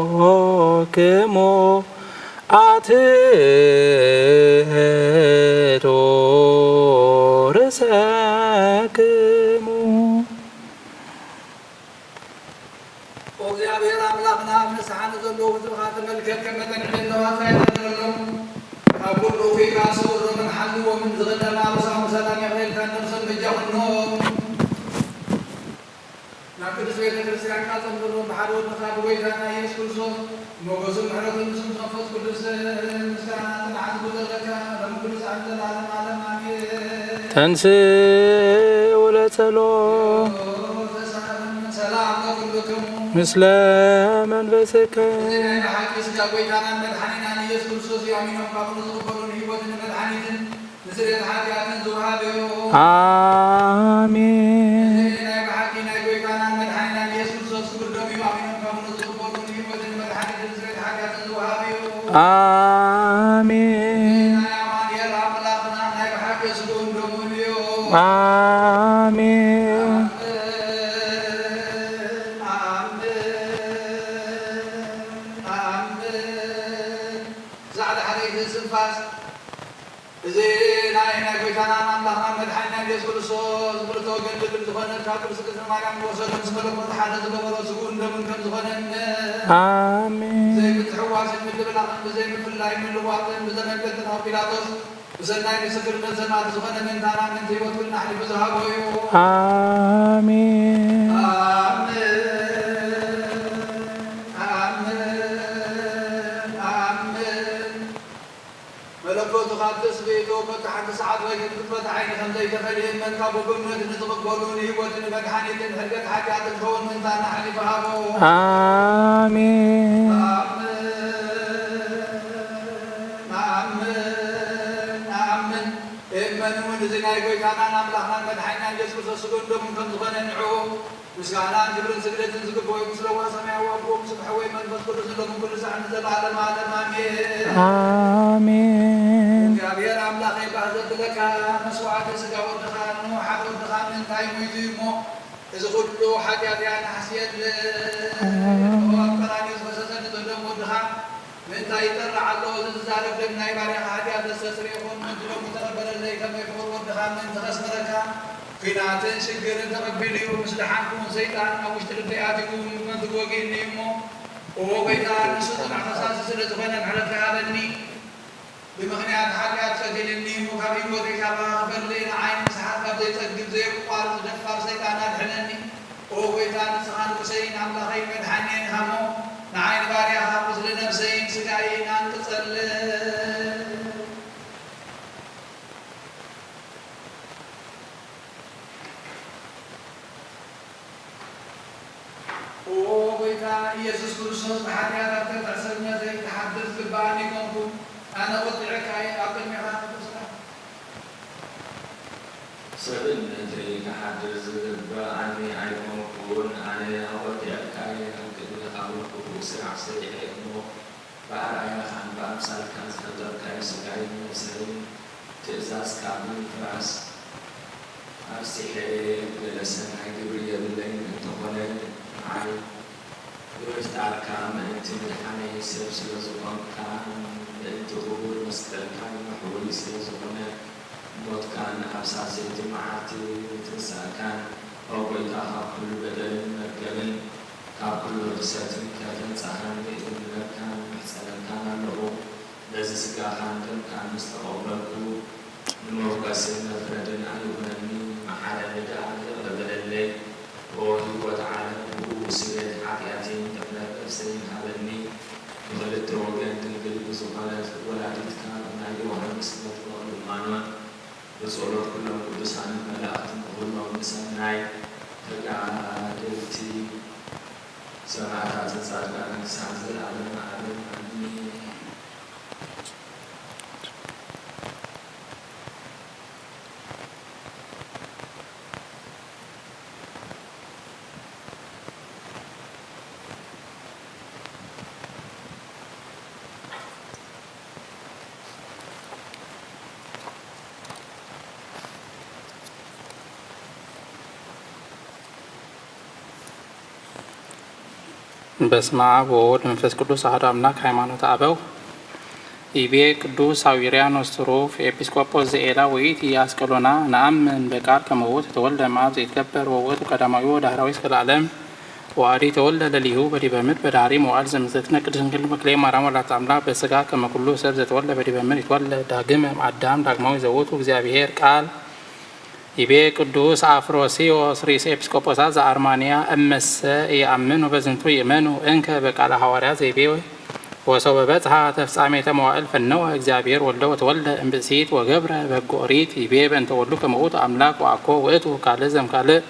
ሃሎክሙ አትሕቶ ርእሰክሙ እግዚአብሔር አምላክና ንስሓን ዘለዎ ህዝብካ ተመልከት ከም መጠን ዕለዋት ኣይተደረሎም ካብ ኩሉ ኺካ ስውሮምን ሓልዎምን ዝቕደማ ብሳሙ ሰላም የኽእልካ ነብሰን በጃኹኖም ናብ ቅዱስ ቤተ ክርስቲያንካ ፀምብሎ ብሓደ ወድኻ ብጎይታና ኢየሱስ ክርስቶስ ሞገሱን ምሕረቱን ንስም መንፈስ ቅዱስ ምስጋና ጥንዓት ጉዘለካ ሎም ቅዱስ ዓብ ዘለዓለም ዓለም ኣሜን ተንሥእ ወለጸሎት ሰላም ለኩልክሙ ምስለ መንፈስከ ናይ ሓቂ ስጋ ጎይታናን መድሓኒናን ኢየሱስ ክርስቶስ እዩ ኣሚኖም ካብሉ ዝቕበሉን ህይወትን መድሓኒትን سريت حاجات زوهابيو آمين ناي بحكي ناي كوي كان مدحنا يسوع سوس كردومي مامين كم نزقبلون يودن مدحنا سريت حاجات زوهابيو آمين ناي امان يا رب لاخنا ناي بحكي سدوم دوميو آمين زعل حريق السنفاس زين عينا كويتانا نملحنا مدحنا يسوع كريستوس برتو جند بالزخنة كابر سكت المعلم وصل مسمل متحدث بمرو سكون دم كم زخنة آمين زي بتحواس من دبلان زي من الله من الواطن بزمن بيتنا بيلاطس وسناي بسكر من زمان زخنة من تانا من تيوت كلنا حلي بزهاب آمين ملكوت قدس بيتو فتحت ساعات وجد فتح عين خمسة تفلهم من كابو بمنة نطبق بولوني ودن مدحاني تنحلقت حاجات الكون من تانا حلي فهابو آمين آمين إمن ونزناي قوي كان نملحنا مدحينا يسوس السجون دم كم زغن نعو مسكانا جبرن سجلة زقب ويمسلوا وسمع وابوم سبح ويمن فذكر زلهم كل ساعة نزل على المعدن آمين يا بير أملاك بعد لك مسوعة سجا ودخان نوحة ودخان من تايم ويديمو إذا كله حاجة يعني حسيت وأكراني وسوسن تدم ودخان من تايتر على زارب دمنا يبارك حاجة تسسر يكون من دلو متقبل زي كما يكون ودخان من تخسرك فيناتن شجر تقبلي ومسلحانكم سيطان أو اشترياتكم من تقوقين نيمو وهو بيتان نسوط العفصاص سلسفنا بحلف هذا الني بمغنيات حاجات سجل النيمو كابين وذيكابا فلين عين مسحات كابدي تقدم زي وقال دفار سيطانات حلني وهو بيتان سخان قسين عملا خير مدحنين همو نعين باريا حافظ لنفسين سكاين أن تصل وبيتا يسوع كريستوس بحياتك تحسبنا زي تحدث بالبانيكم أنا وضعك أي أقل مهان سبب نتري كحدث بأني عيون كون أنا وضعك أي أقل مهان وسرع سريع إنه بأرأي خان بأمثال كان سكتر كاي سكاي مسلم تأزاز كامل فراس أرسيحي بلسان عجبرية بالليل تقولين عن يوجد أركام أنت مدحاني سلسل زبان كان أنت غبور مسكر كان محولي سلسل موت كان أبساسي جماعتي تنسى كان أو بيتاها كل بدل مرقبل كل رسالة كان سهران بإذن الله كان محسن كان له لذي سقاحان كان مستقبلكو الموقسين نفردن أيواني محال النداء غبل الليل وهو تعالى وسيد حقياتين تبنى بأسين هابني وغلت وقان تنقل بزغالات ولادت كان أيوها مسلمة والمانوان بصورة كلهم قدسان ملاءات كلهم مساناي تقعدتي سمعتات الزارقان سانزل على المعلم عني በስመ አብ ወወልድ መንፈስ ቅዱስ አሐዱ አምላክ ሃይማኖተ አበው ኢቤ ቅዱስ አዊርያኖስ ሩፍ ኤጲስቆጶስ ዘኤላ ወይት ያስቀሎና ነአምን በቃል ከመውት ተወልደ እምአብ ዘይትከበር ወውእቱ ቀዳማዊ ወዳህራዊ እስከ ለዓለም ወአዲ ተወልደ ለሊሁ በዲበ ምድር በዳህሪ መዋዕል ዘምዘትነ ቅድስት ድንግል በክሌ ማርያም ወላዲተ አምላክ በሥጋ ከመ ኩሉ ሰብ ዘተወልደ በዲበ ምድር ይትወለድ ዳግመ እምአዳም ዳግማዊ ዘውእቱ እግዚአብሔር ቃል ኢቤ ቅዱስ አፍሮሲዮስ ርእሰ ኤጲስቆጶሳት ዘአርማንያ እመሰ ኢየአምኑ በዝንቱ ይእመኑ እንከ በቃለ ሐዋርያ ዘይቤ ወሰው በበጽሐ ተፍጻሜተ መዋዕል ፈነወ እግዚአብሔር ወልደ ወተወልደ እምብእሲት ወገብረ በጎ ኦሪት ይቤ በእንተ ወልዱ ከመ ውእቱ አምላክ ወአኮ ውእቱ ካልእ ዘእምካልእ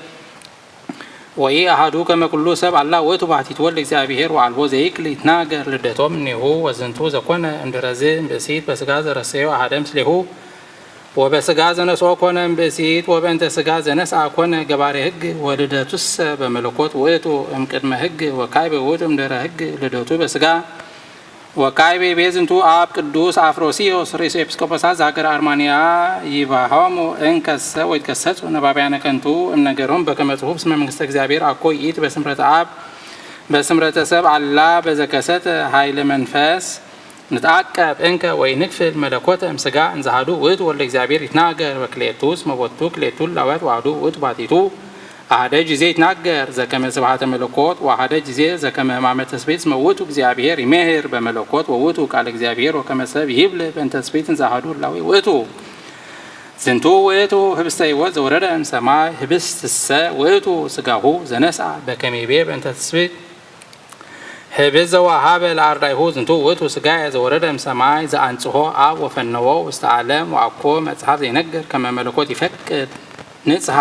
ወኢ አሐዱ ከመ ኩሉ ሰብ አላ ውእቱ ባሕቲቱ ወልደ እግዚአብሔር ወአልቦ ዘይክል ይትናገር ልደቶም እምኔሁ ወዝንቱ ዘኮነ እምድኅረዝ እምብእሲት በሥጋ ዘረሰዮ አሐደ ምስሌሁ ወበስጋ ዘነስኦ ኮነ እምብእሲት ወበእንተ ስጋ ዘነስአ ኮነ ገባሬ ሕግ ወልደቱሰ በመለኮት ውእቱ እምቅድመ ሕግ ወካዕበ ውእቱ እምድኅረ ሕግ ልደቱ በስጋ ወካዕበ ቤዝንቱ አብ ቅዱስ አፍሮስዮስ ርእሰ ኤጲስቆጶሳት ዘሀገረ አርማንያ ይባሆሙ እንከሰ ወይትከሰጹ ነባብያነ ከንቱ እምነገሮም በከመ ጽሑፍ እስመ መንግሥተ እግዚአብሔር አኮ ይእቲ በስምረተ አብ በስምረተ ሰብ አላ በዘከሰተ ኃይለ መንፈስ ንትዓቀብ እንከ ወይንክፍል መለኮተ እምስጋ እንዘ አሐዱ ውእቱ ወልደ እግዚአብሔር ይትናገር በክልኤቱ እስመ ቦቱ ክልኤቱ እላውያት ወአሐዱ ውእቱ ባሕቲቱ አሐደ ጊዜ ይትናገር ዘከመ ስብሐተ መለኮት ወአሐደ ጊዜ ዘከመ ሕማመ ትስብእት እስመ ውእቱ እግዚአብሔር ይሜህር በመለኮት ወውእቱ ቃለ እግዚአብሔር ወከመ ሰብ ይብል በእንተ ትስብእት እንዘ አሐዱ እላዊ ውእቱ ዝንቱ ውእቱ ህብስተ ሕይወት ዘወረደ እምሰማይ ህብስትሰ ውእቱ ስጋሁ ዘነስአ በከመ ይቤ በእንተ ትስብእት ህብዝ ዘወሀበ ለአርዳኢሁ ዝንቱ ውእቱ ስጋየ ዘወረደ እምሰማይ ዘአንጽሖ አብ ወፈነወ ውስተ ዓለም ወአኮ መጽሐፍ ዘይነግር ከመ መለኮት ይፈቅድ ንጽሐ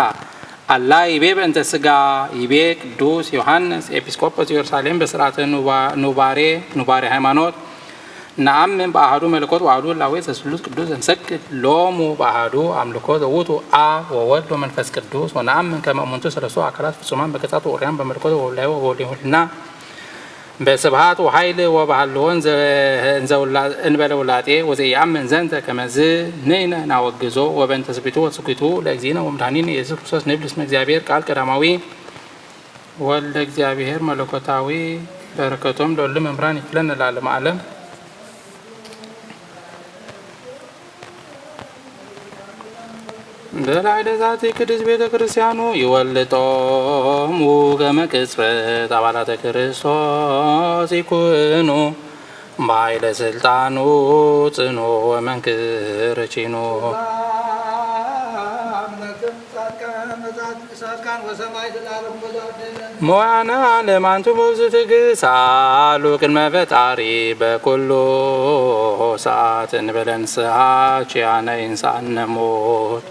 አላ ይቤ በእንተ ስጋ ይቤ ቅዱስ ዮሐንስ ኤጲስቆጶስ ኢየሩሳሌም በስርዓተ ኑባሬ ሃይማኖት ነአምን በአሐዱ መለኮት ወአሐዱ እላዌ ዘስሉስ ቅዱስ ዘንሰግድ ሎሙ በአሐዱ አምልኮ ዘውእቱ አብ ወወልድ ወመንፈስ ቅዱስ ወነአምን ከመ እሙንቱ ሰለስቱ አካላት ፍጹማን በገጻት ወኦርያን በመለኮት ወወላዲ ወወልድና በስብሐት ወኃይል ወባህልዎ እንበለ ውላጤ ወዘኢአምን ዘንተ ከመዝ ንሕነ ናወግዞ ወበእንተ ትስብእቱ ወትስብእቱ ለእግዚእነ ወመድኃኒነ ኢየሱስ ክርስቶስ ንብል እስመ እግዚአብሔር ቃል ቀዳማዊ ወልደ እግዚአብሔር መለኮታዊ በረከቶም ለሁሉ መምህራን ይክፈለን ለዓለመ ዓለም። በላዕለ ዛቲ ቅድስት ቤተ ክርስቲያኑ ይወልጦሙ ከመ ቅጽበት አባላተ ክርስቶስ ይኩኑ በኃይለ ስልጣኑ ጽኑ ወመንክር ቺኑ ሞያነ ዓለም አንቱ በብዙ ትዕግሥት ሳሉ ቅድመ ፈጣሪ በኩሉ ሰዓት እንበለ ንስሐ ኪያነ ይንሣእነ ሞት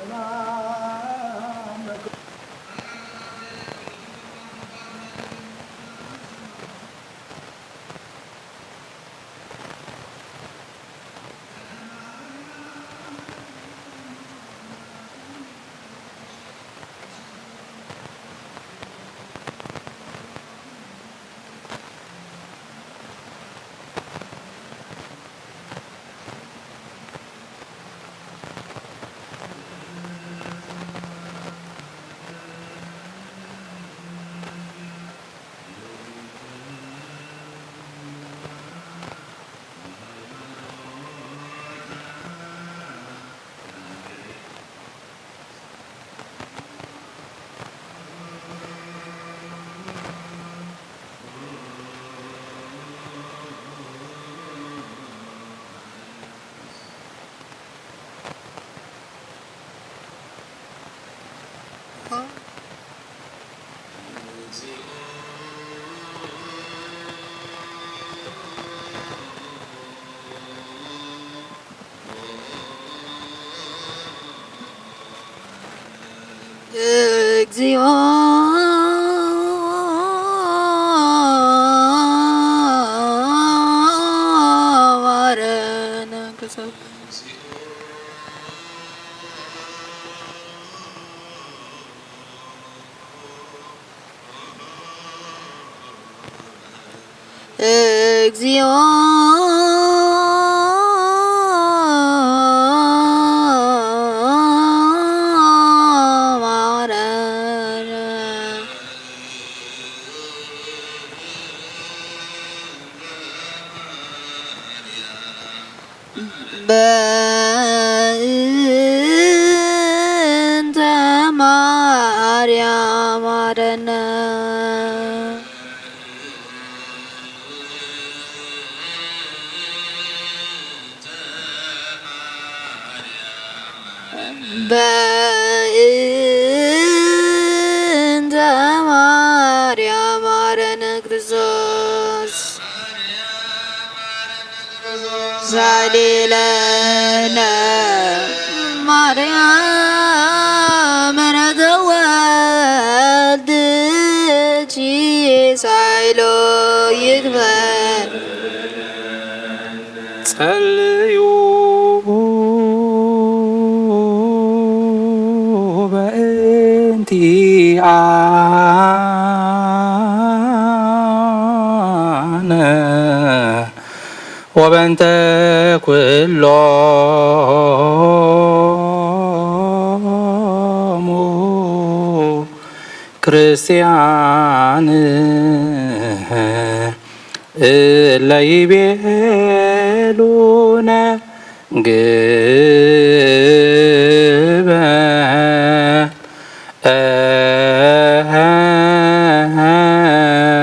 እግዚኦ ማረነ ከሰብ እግዚኦ በእንተ ማርያም አረነ በእንተ ማርያም አረነ ክርስቶስ ሳሌለነ ማርያም ረተወልድኪ ሳይሎ ይክፈል ጸልዩ እንቲአነ ወበንተ ኩሎሙ ክርስቲያን እለ ይቤሉነ ግበ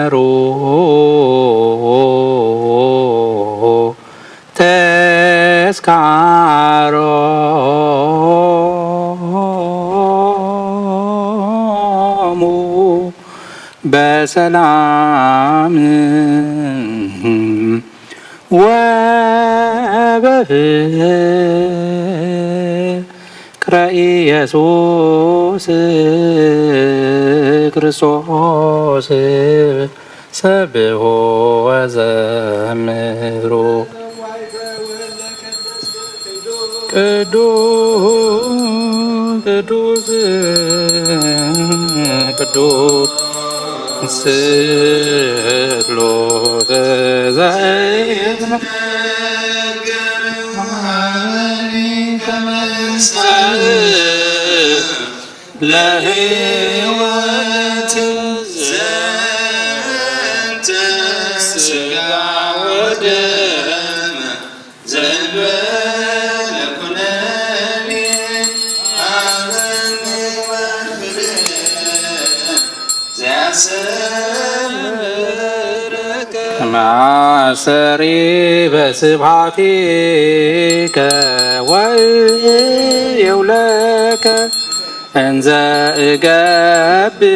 እሩ ተስካሮሙ በሰላም ወበፍቅረ ኢየሱስ ክርስቶስ ሰብሖ ወዘምሮ ቅዱስ ስሉስ ዘይትነ ለሕይወት ዘንተ ሥጋ ወደም ዘንበለ ኩነኔ አበኒ ወፍሬ ዘያሰምረከ ማሰሪ በስብሐቲከ ወየውለከ እንዘ እገብር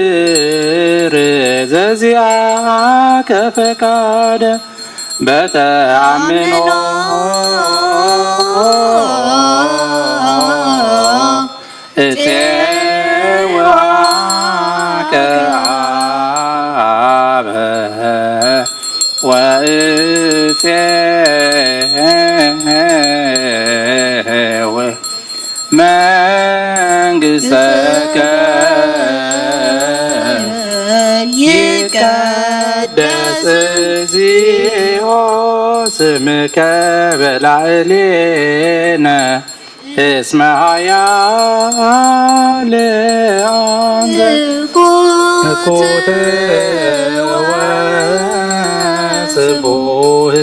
ዘዚአከ ፈቃደ በተአምኖ እፄዋከ አበ ወእፄወ መንግሥተከ ይትቀደስ እግዚኦ ስምከ በላዕሌነ እስመ ኃያል አንተ እኩት ወስቡሕ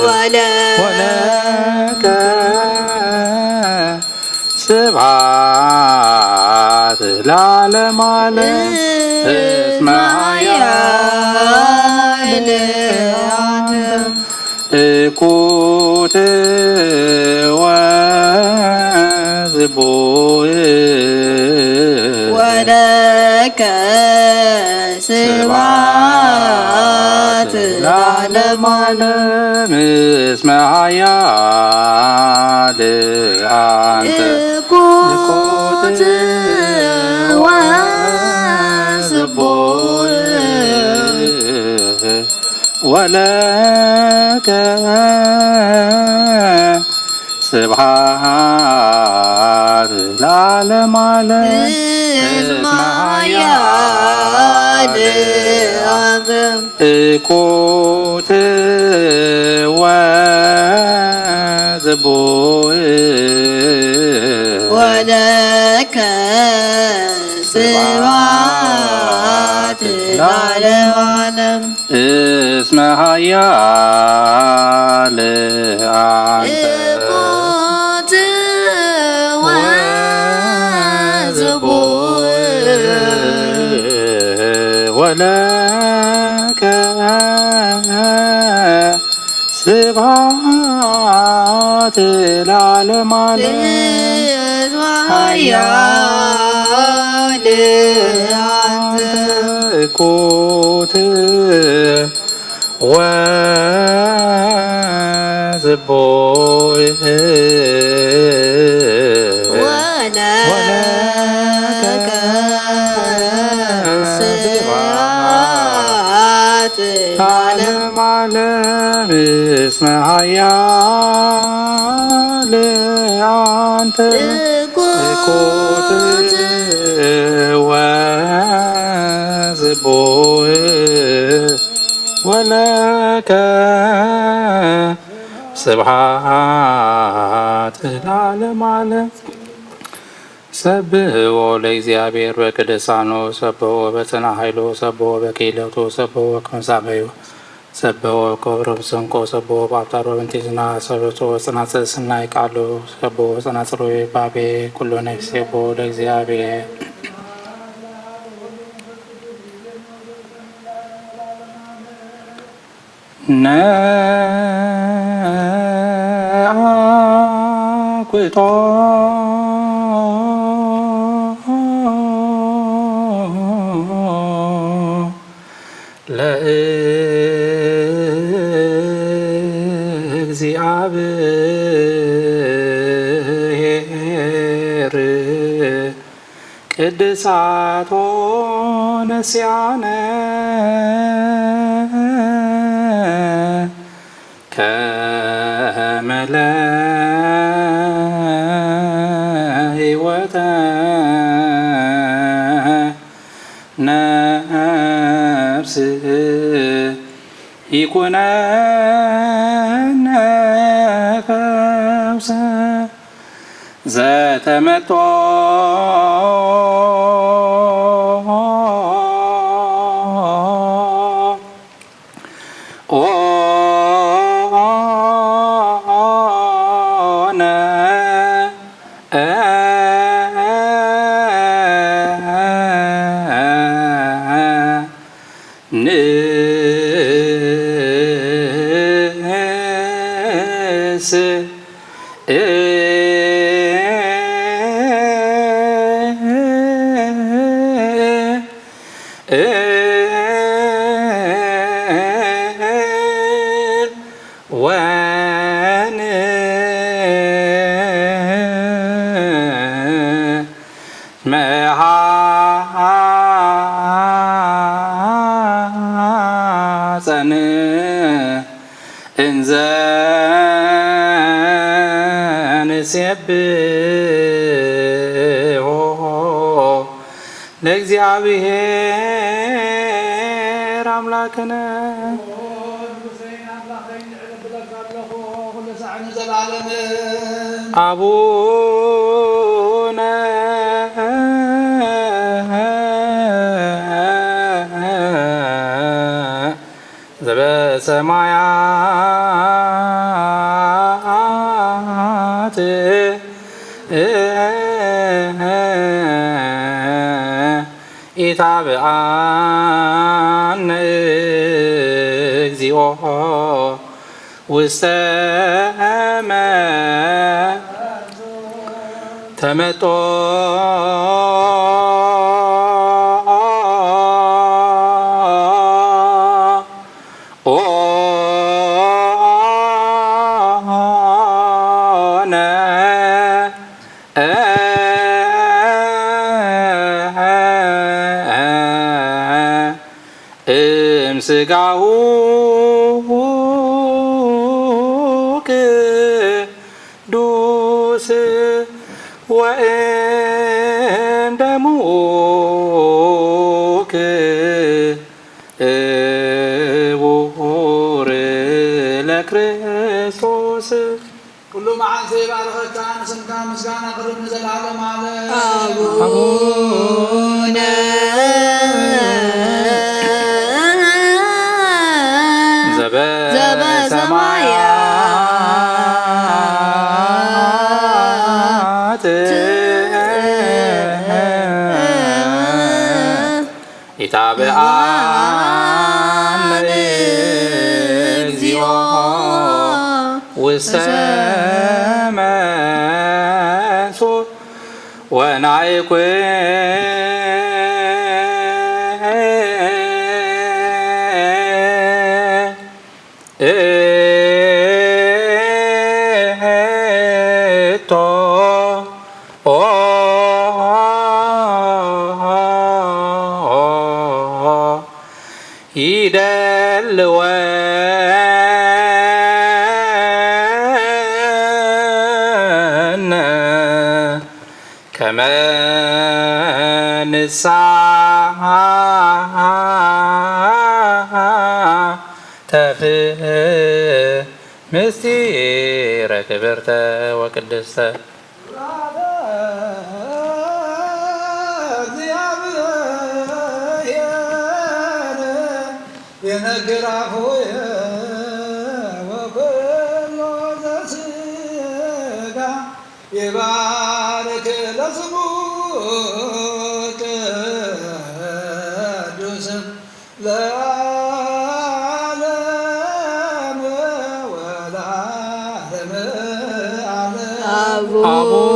ወለከ ስብሐት ለዓለመ ዓለም እስመ ኃያል እኩት ወስቡሕ ወለከ ስብሐት ለዓለመ ዓለም እስመ ኃያል አንተ እኩት ወስቡሕ ወለከ ስብሐት ለዓለመ ዓለም እስመ ኃያል አንተ እኩት ወስቡሕ ወለከ ስብሐት ለዓለመ ዓለም እስመ ኃያል አንተ እኩት ወስቡሕ ወለከ ስብሐት ለዓለመ ዓለም እስመ ኃያል አንተ እኩት ወስቡሕ ወለከ ስብሐት ለዓለመ ዓለም እስመ ኃያል አንተ ስኩት ወዝቡህ ወለከ ስብሐት ለዓለመ ዓለም። ሰብሕዎ ለእግዚአብሔር በቅድሳኑ፣ ሰብሕዎ በጽንዓ ኃይሉ፣ ሰብሕዎ በክህሎቱ፣ ሰብሕዎ በከመ ሰብሕዎ በክብሩ በሰንቆ፣ ሰብሕዎ በአብታሩ በእንቲዝና፣ ሰብሕዎ በጸናጽል ስናይ ቃሉ፣ ሰብሕዎ በጸናጽሉ ባቤ ኩሉ ነፍስ ሰብሖ ለእግዚአብሔር። ነአኩቶ ለእግዚአብሔር ቅድሳቶ ነስያነ ከመ ለሕይወተ ነፍስ ይኩነነ ፈውሰ ዘተመቶ መሐፀን እንዘ ንሴብሖ ለእግዚአብሔር አምላክነ አቡነ ዘበሰማያት ኢታብአነ እግዚኦ ውስተ ተመጦ እምሥጋሁ ቅዱስ ወእምደሙ ክቡር ለክርስቶስ ኩሉ መዓልቲ ይባርከካ ንስምካ ምስጋና ቅርብ ንዘለዓለም ዓለም አቡነ ዘበሰማያት ኢታብአነ እግዚኦ ውስተ መንሱት ይደልወነ كما نسعى تفه مسير كبرت وقدست يبارك لسموك قدوس لعالم والعالم أبونا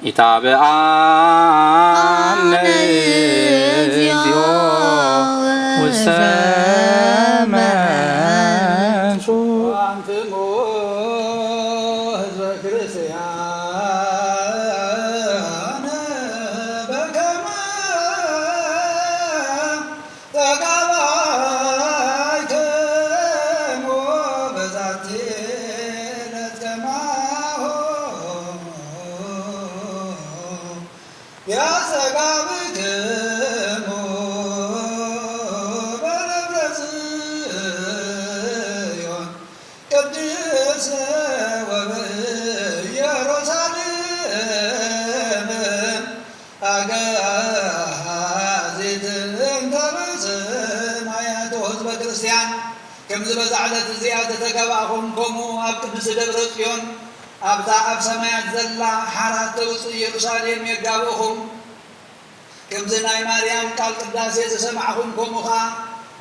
يتابعان الزيو والسماء وأنتم حزب كريستيان بكما تقبلتم وبذاتي يا سقابكم بنبرزيون قديس وبيروسالم أقازيت انتبسم آيات حزب كريستيان كم زبزعلت زيادة تقبعهم كمو أبقدس دبرسيون أبدا أب سمايات زلا حارات توصي يروسالم يقابوهم كم زناي مريم قال قداسي تسمعهم كموخا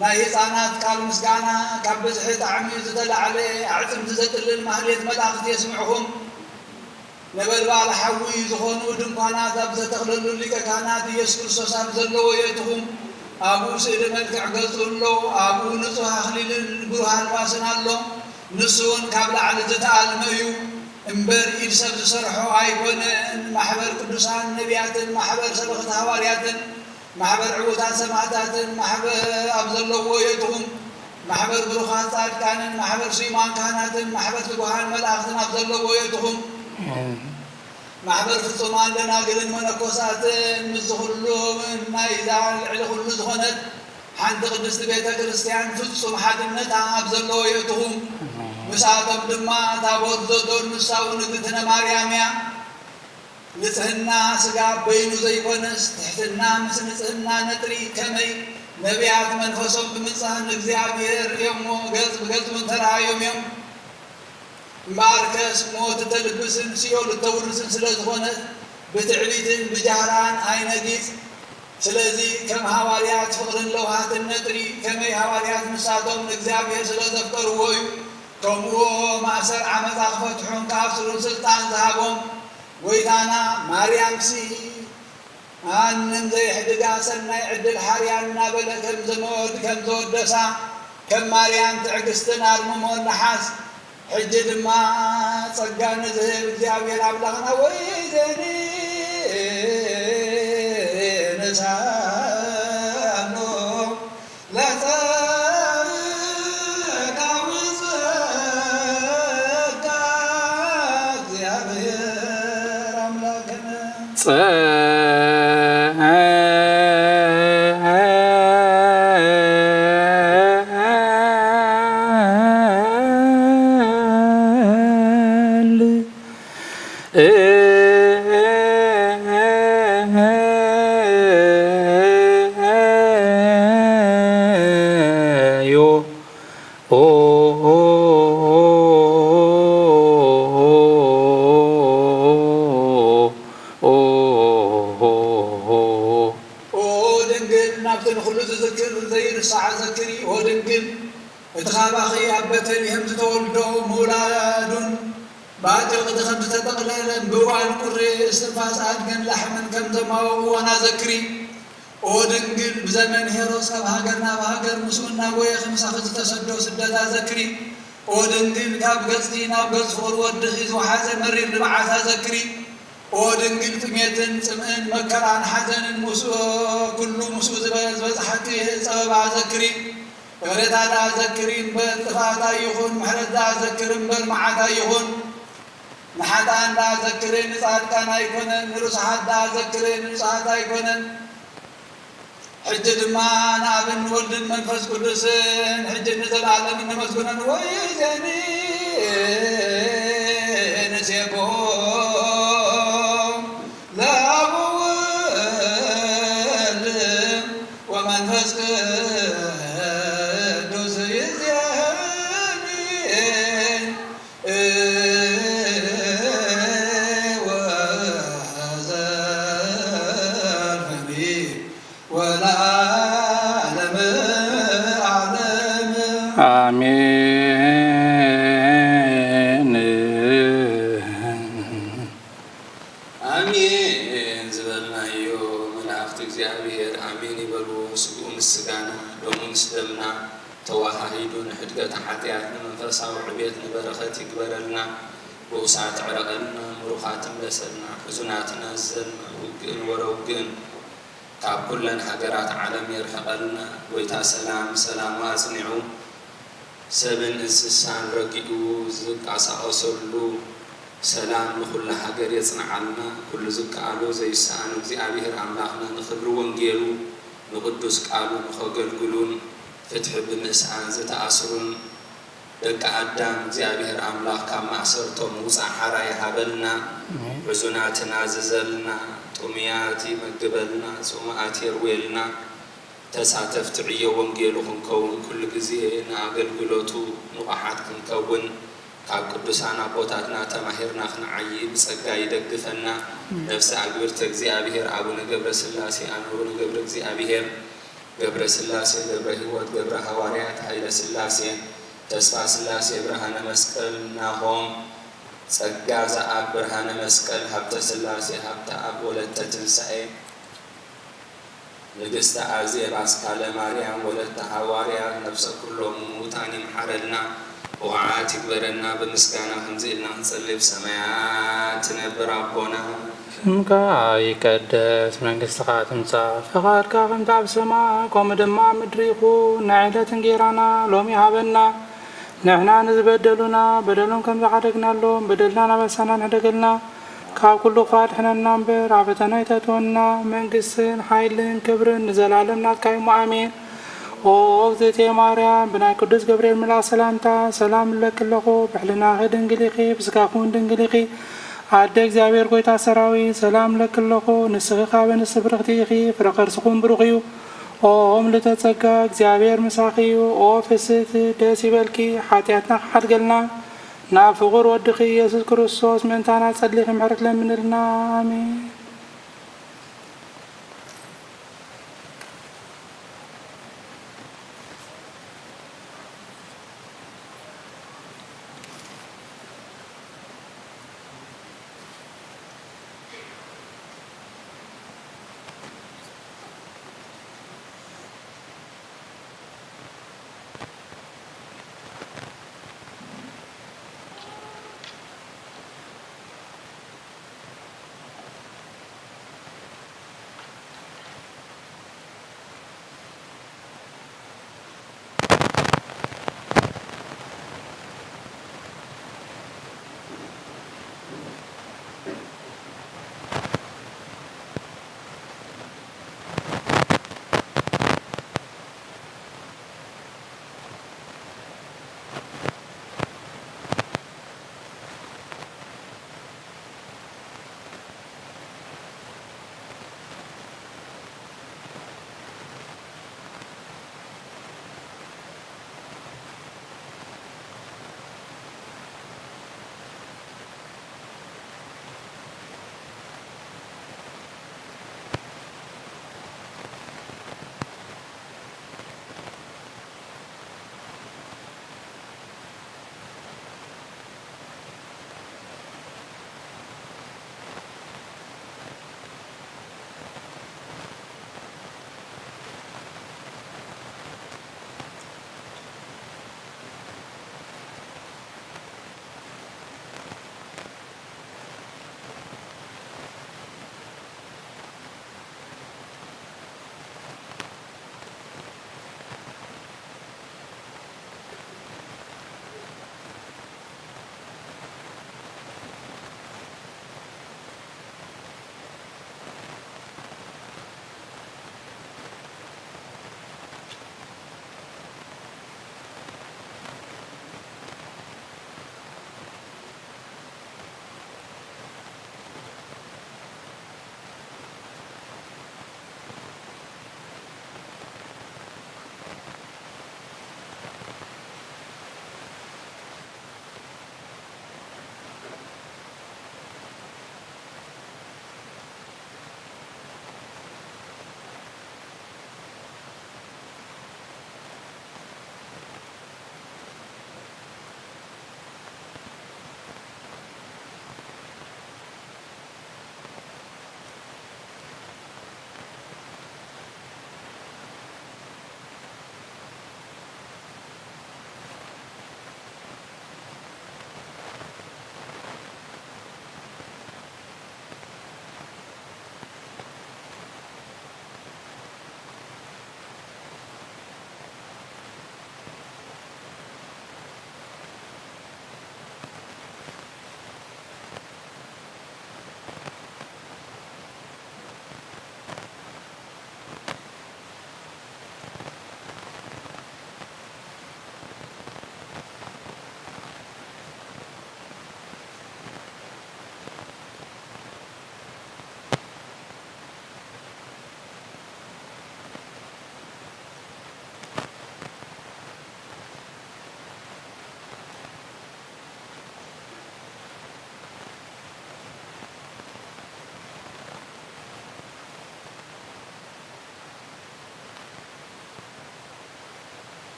ناي هፃናት ቃል ምስጋና ካብ ብዝሒ ጣዕሚ ዝተላዕለ ኣዕፅም ዝዘጥልን ማህሌት መላእኽቲ የስምዑኹም ነበልባል ሓዊ ዝኾኑ ድንኳናት ኣብ ዘተኽለሉ ሊቀ ካህናት ኢየሱስ ክርስቶስ ኣብ ዘለዎ የእትኹም ኣብኡ ስእሊ መልክዕ ገጹ ኣሎ ኣብኡ ንጹህ ኣኽሊልን ብሩህ ኣልባስን ኣሎ ንሱ እውን ካብ ላዕሊ ዝተኣልመ እዩ እምበር ኢድ ሰብ ዝሰርሖ ኣይኮነን ማሕበር ቅዱሳን ነቢያትን ማሕበር ሰበኽቲ ሃዋርያትን ማሕበር ዕዉታት ሰማዕታትን ማሕበር ኣብ ዘለዎ የእትኹም ማሕበር ብሩኻት ጻድቃንን ማሕበር ስዩማን ካህናትን ማሕበር ትጉሃን መላእኽትን ኣብ ዘለዎ የእትኹም ማሕበር ፍጹማን ደናግልን መነኮሳትን ምስ ኩሉምን ናይ ልዕሊ ኩሉ ዝኾነት ሓንቲ ቅድስቲ ቤተ ክርስቲያን ፍጹም ሓድነታ ኣብ ዘለዎ የእትኹም مساعدهم دما تابوت زودون مساون نتنا ماريام يا نتهنا سجاب بينو زي كونس تحتنا مس نتهنا نتري كمي نبيات من فصل بمسان እግዚአብሔር يوم ገጽ من ترى يوم ماركس موت تلبسن سيول التورسن ስለዝኾነት بتعبيدن بجهران አይነጊት ስለዚህ ከም ሐዋርያት ፍቅርን ለውሃትን ነጥሪ ከመይ ሐዋርያት مساعدهم እግዚአብሔር ስለዘፍቀርዎ እዩ كمو معسر عمد أخفتحون كافسرون سلطان ذهبهم ويتانا مريم سي أنن زي حدقا سنة عدل حريان نابل كم زمود كم زود دسا كم مريم تعقستنا الممون نحاس حجد ما صقان زهر زيابير أبلغنا ويزني نسانو لا اتخابخي أبتن يهمز تولدو مولادون باجر قد خمس تقليلا بوان قري استنفاس أدقن لحمن كم زماو وانا ذكري ودنقل بزمن هيروس كب هاجرنا وهاجر مسؤولنا ويا خمسة خمسة تسدو سدتا ذكري ودنجل كاب قصدي ناب قص فرود دخيز وحزن مرير لبعثها ذكري ودنجل فميتن سمن مكران حزن مسو كل مسو زبز حكي سبب ذكري وريت هذا ذكرين بالتفاتا يخون محرد ذكرين بالمعاتا يخون محد عند ذكرين صار كان يكونن رصحات ذكرين رصحات يكونن حجد ما نابن ولد المنفس قدسين حجد نزل عالم نمسكنا ويزني نسيبهم لا أول ومنفس قدس يزيني آمين آمين زبلنا يوم الأخت እግዚአብሔር آمين يبلو سقوم السجانة دوم سلمنا ተዋሃሂዱን ሕድገት ሓጢአትና መንፈሳዊ ዕቤት ንበረኸት ይግበረልና ብኡሳት ዕረቐልና ምሩኻት መለሰልና ሕዙናትና ዘልና ውግእን ወረውግእን ካብ ኩለን ሃገራት ዓለም ይርሕቐልና ጎይታ ሰላም ሰላሙ ኣጽኒዑ ሰብን እንስሳን ረጊኡ ዝቃሳቀሰሉ ሰላም ንኩሉ ሃገር የጽንዓልና ኩሉ ዝከኣሉ ዘይሰኣኑ እግዚአብሔር ኣምላኽና ንኽብሪ ወንጌሉ ንቅዱስ ቃሉ ንኸገልግሉን ፍትሕ ብምስኣን ዝተኣስሩን ደቂ ኣዳም እግዚአብሔር ኣምላኽ ካብ ማእሰርቶም ውፃእ ሓራ ይሃበልና ሕዙናትና ዝዘልና ጡምያት ይመግበልና ጽሙኣት የርዌልና ተሳተፍቲ ዕዮ ወንጌሉ ክንከውን ኩሉ ግዜ ንኣገልግሎቱ ንቑሓት ክንከውን ካብ ቅዱሳን ኣቦታትና ተማሂርና ክንዓይ ብጸጋ ይደግፈና ነፍሲ ኣግብርተ እግዚአብሔር ኣቡነ ገብረ ስላሴ ኣቡነ ገብረ እግዚአብሔር ገብረ ስላሴ ገብረ ሕይወት ገብረ ሐዋርያት ኃይለ ስላሴ ተስፋ ስላሴ ብርሃነ መስቀል ናሆም ጸጋ ዘአብ ብርሃነ መስቀል ሀብተ ስላሴ ሀብተ አብ ወለተ ትንሣኤ ንግሥተ አዜብ አስካለ ማርያም ወለተ ሐዋርያት ነፍሰ ኩሎም ሙታን ይምሐረልና ወዓት ይግበረና በምስጋና ክንዚልና ክንጸልይ ሰማያት ትነብር አቦና ስምካ ይቀደስ መንግሥትኻ ትምጻእ ፈቃድካ ከምቲ ኣብ ሰማይ ከምኡ ድማ ምድሪ ይኹን ንዕለት እንጀራና ሎሚ ሃበና ንሕና ንዝበደሉና በደሎም ከም ዝዓደግናሎም በደልና ናበሳና ንሕደገልና ካብ ኩሉ ክፋል ሕነና እምበር ኣብ ፈተና ኣይተእትወና መንግስትን ሓይልን ክብርን ንዘላለም ናትካ እዩ ኣሜን። ኦ እግዝእትየ ማርያም ብናይ ቅዱስ ገብርኤል መልአክ ሰላምታ ሰላም ንለኪ ኣለኹ ብሕልናኺ ድንግል ኢኺ ብስጋኹን ድንግል ኢኺ ኣደ እግዚአብሔር ጎይታ ሰራዊት ሰላም ንለኪ ኣለኹ ንስኺ ካብ ንስቲ ብርኽቲ ኢኺ ፍረ ከርስኹም ብሩኽ እዩ ኦ ምልዕተ ጸጋ እግዚአብሔር ምሳኺ እዩ ኦ ፍስሕቲ ደስ ይበልኪ ሓጢአትና ክሓድገልና ናብ ፍቁር ወድኺ ኢየሱስ ክርስቶስ ምእንታና ጸሊኺ ምሕረት ለምንልና አሜን።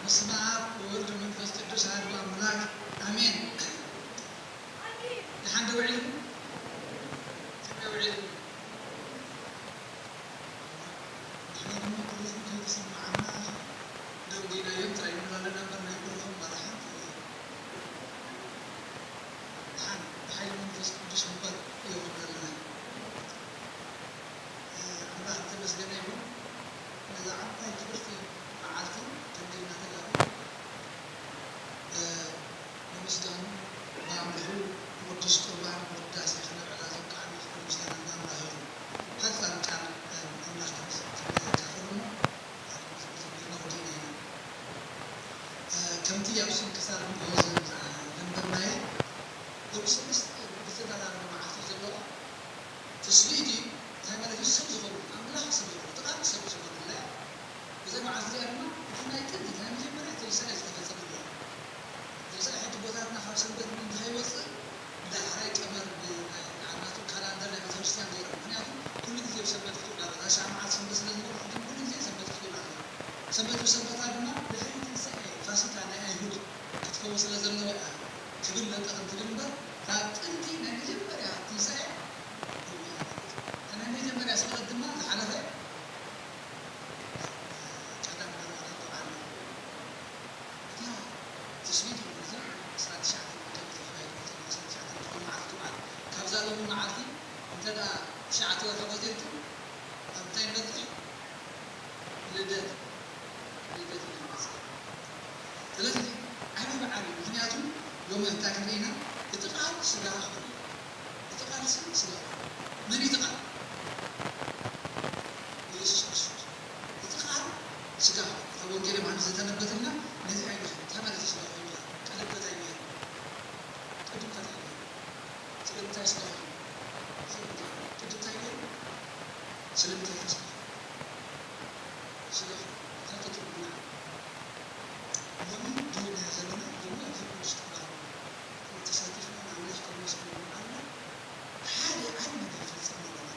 በስመ አብ ወወልድ ወመንፈስ ቅዱስ አሐዱ አምላክ አሜን። የሓንደ ውዒል ውዒል ተሰማዓና ደውዲና የምጥራ ይምላልና በርና ይብርኹም መራሓት ሓን ሓይል መንፈስ ቅዱስ ምበር ይኹን ዘለና አምላክ ተመስገነ ይሁን። ነዛ ዓባይ ክብርቲ መዓልቲ ተንዲልና ተጋሩ ንምስጋኑ ብኣምልኹ ቅዱስ ቁርባን ውዳሴ ክነብዕላ ዘብቃዕሚ ክፍል ምስጋና እናምላኽ ይኹን። ሓፃን ቃል ኣምላኽ ተካፈሉና ነውዲና ኢና ከምቲ ኣብ ስንክሳር ንጎሆ ዘንበርናየ ብሰለስተ ብዝተዳራረበ መዓልቲ ዘለዋ ተስቢድ እዩ እንታይ ማለት እዩ ሰብ ዝኾኑ ኣምላኽ ሰብ ዝኾኑ ጥቃሚ ሰብ ዝኾኑ ላ እዛ መዓልቲ እዚኣ ድማ እቲ ናይ ቅዲ ናይ መጀመርያ ትንሳኤ ዝተፈፀመሉ ትንሳኤ ሕጂ ቦታትና ካብ ሰንበት ንኸይወፅእ ዳሕራይ ቀመር ዓናቱ ካላንደር ናይ ቤተክርስትያን ገይሮም ምክንያቱ ኩሉ ግዜ ሰንበት ክትውላ ሻ መዓልቲ ሰንበት ስለዝነበሩ ግን ኩሉ ግዜ ሰንበት ክትውላ ሰንበት ብሰንበታ ድማ ድሕሪ ትንሳኤ ፋሲካ ናይ ኣይሁድ ክትከውን ስለ ዘለዎ ትብል ለጠቕም ትብል እምበር ካብ ጥንቲ ናይ መጀመርያ ትንሳኤ ናይ መጀመርያ ስቕለት ድማ ዝሓለፈ ቀዳም ናበዓል እታ ተስቢድ ዛ 19 መዓልቲ በዓል ካብዛ ሎሚ መዓልቲ እንተ ደኣ 9 ወርሒ ቆፂርቱ ኣብ እንታይ ንበፅሕ ልደት ልደት ንበፅሕ ስለዚ ዓብዪ በዓል እዩ። ምክንያቱ ሎሚ እንታይ ክንሪኢና እቲ ቃል ስጋ ክበል እዩ እቲ ቃል ስጋ መን እዩ እቲ ቃል ኢየሱስ ክርስቶስ እቲ ቃል ስጋ ኣብ ወንጌል ዮሃንስ ዝተነበተልና ነዚ ዓይነት ተመለሰ ስጋ ኮይኑ ቀለበታ እዩ ቅዱምከታ እዩ ስለምንታይ ስጋ ኮይኑ ቅዱምታይ እዩ ስለምንታይ ተስጋ ስጋ ታተትርጉና ሎሚ ድልናዮ ዘለና ድማ እዚ ቅዱስ ቁርባን ተሳቲፍና ኣምላኽ ከመስግኑ ኣላ ሓደ ዓብ ነገር ይፈፀም ኣለና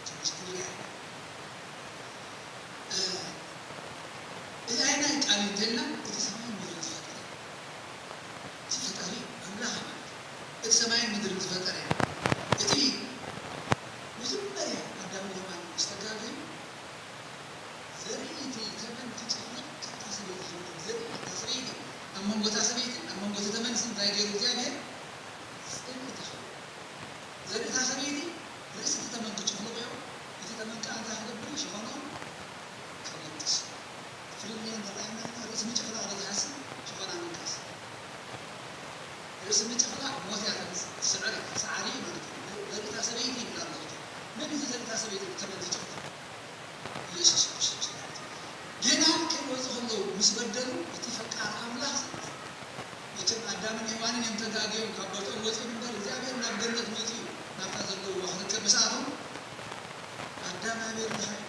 ተመስግንያ እዚ ዓይናይ ቃል እንተልና እቲ ሰማይን ምድርን ዝፈጠረ እቲ ፈጣሪ ኣምላኽ ማለት እቲ ሰማይን ምድርን ዝፈጠረ እቲ መጀመርያ ኣዳም ሔዋን ዝተጋገዩ ዘርእይቲ ተመን ትጭፍልቕ ካብታ ሰበይቲ ዝውለድ ዘርእታ ሰበይቲ ኣብ መንጎ እታ ሰበይትን ኣብ መንጎ እቲ ተመንስን እንታይ ገይሩ እግዚኣብሔር ፅንዒ ተኸሉ ዘርእታ ሰበይቲ ርእሲ እቲ ተመን ክጭፍልቕ እዮም እቲ ተመን ከዓ እንታይ ክገብር ሽኾኖ ከበጥስ ፍልልየ ንረኣና ርእሲ ምጭፍላቕ ዶ ዝሓስብ ሽኾና ምንቃስ ርእሲ ምጭፍላቕ ሞት እያ ትስዕር ሰዓሪ ማለት እዩ ዘርእታ ሰበይቲ ይብላ ኣሎ መን እቲ ዘርእታ ሰበይቲ ተመን ዝጭፍልቕ ኢየሱስ ክርስቶስ ገና ከይወፁ ከለዉ ምስ በደሉ እቲ ፈቃር ኣምላኽ መቸም ኣዳምን ሔዋንን እዮም ተጋግዮም ካብ ቦትኦም ወፂኦም እምበር እግዚኣብሔር ናብ ገነት መፅኡ ናብታ ዘለዎ ክርከብ ምስኣቶም ኣዳም ኣቤር ድኻዮ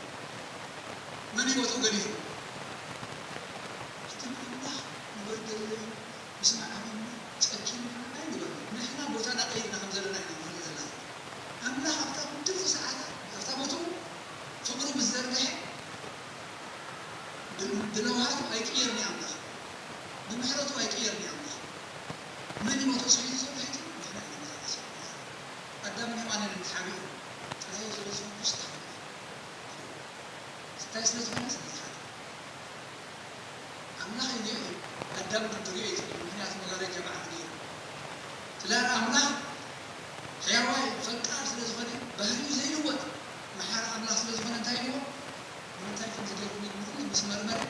መን ይወፁ ገዲፉ እቲ ኣምላኽ ንበደለዩ ምስ መዓመና ጨኪምና ኣይንበሉ ንሕና ቦታና ቀይርና ከም ዘለና ኢና ንርኢ ዘለና ኣምላኽ ኣብታ ድዚ ሰዓታት ኣብታ ቦቱ ፍቅሩ ምስ ዘርግሐ ብነውሃቱ ኣይቅየርኒ ኣምላኽ ብምሕረቱ ኣይቅየርኒ ኣምላኽ መን ይሞቶ ሰሒቱ ዘሎ ሒቱ ንሕና ኢና መዛቀስ ኣዳምን ሔዋንን እንትሓቢኡ ጥራይ ስለ ዝኾኑ ዝተሓበ እንታይ ስለ ዝኾነ ስለዝሓበ ኣምላኽ እዩ ኣዳም ድድርዮ እዩ ምክንያቱ መጋረጃ በዓል ገይሩ ስለዚ ኣምላኽ ሕያዋይ ፈቃር ስለ ዝኾነ ባህሪኡ ዘይልወጥ መሓር ኣምላኽ ስለ ዝኾነ እንታይ ኢልዎ ንምንታይ ከም ዝገርም ምስ መርመረ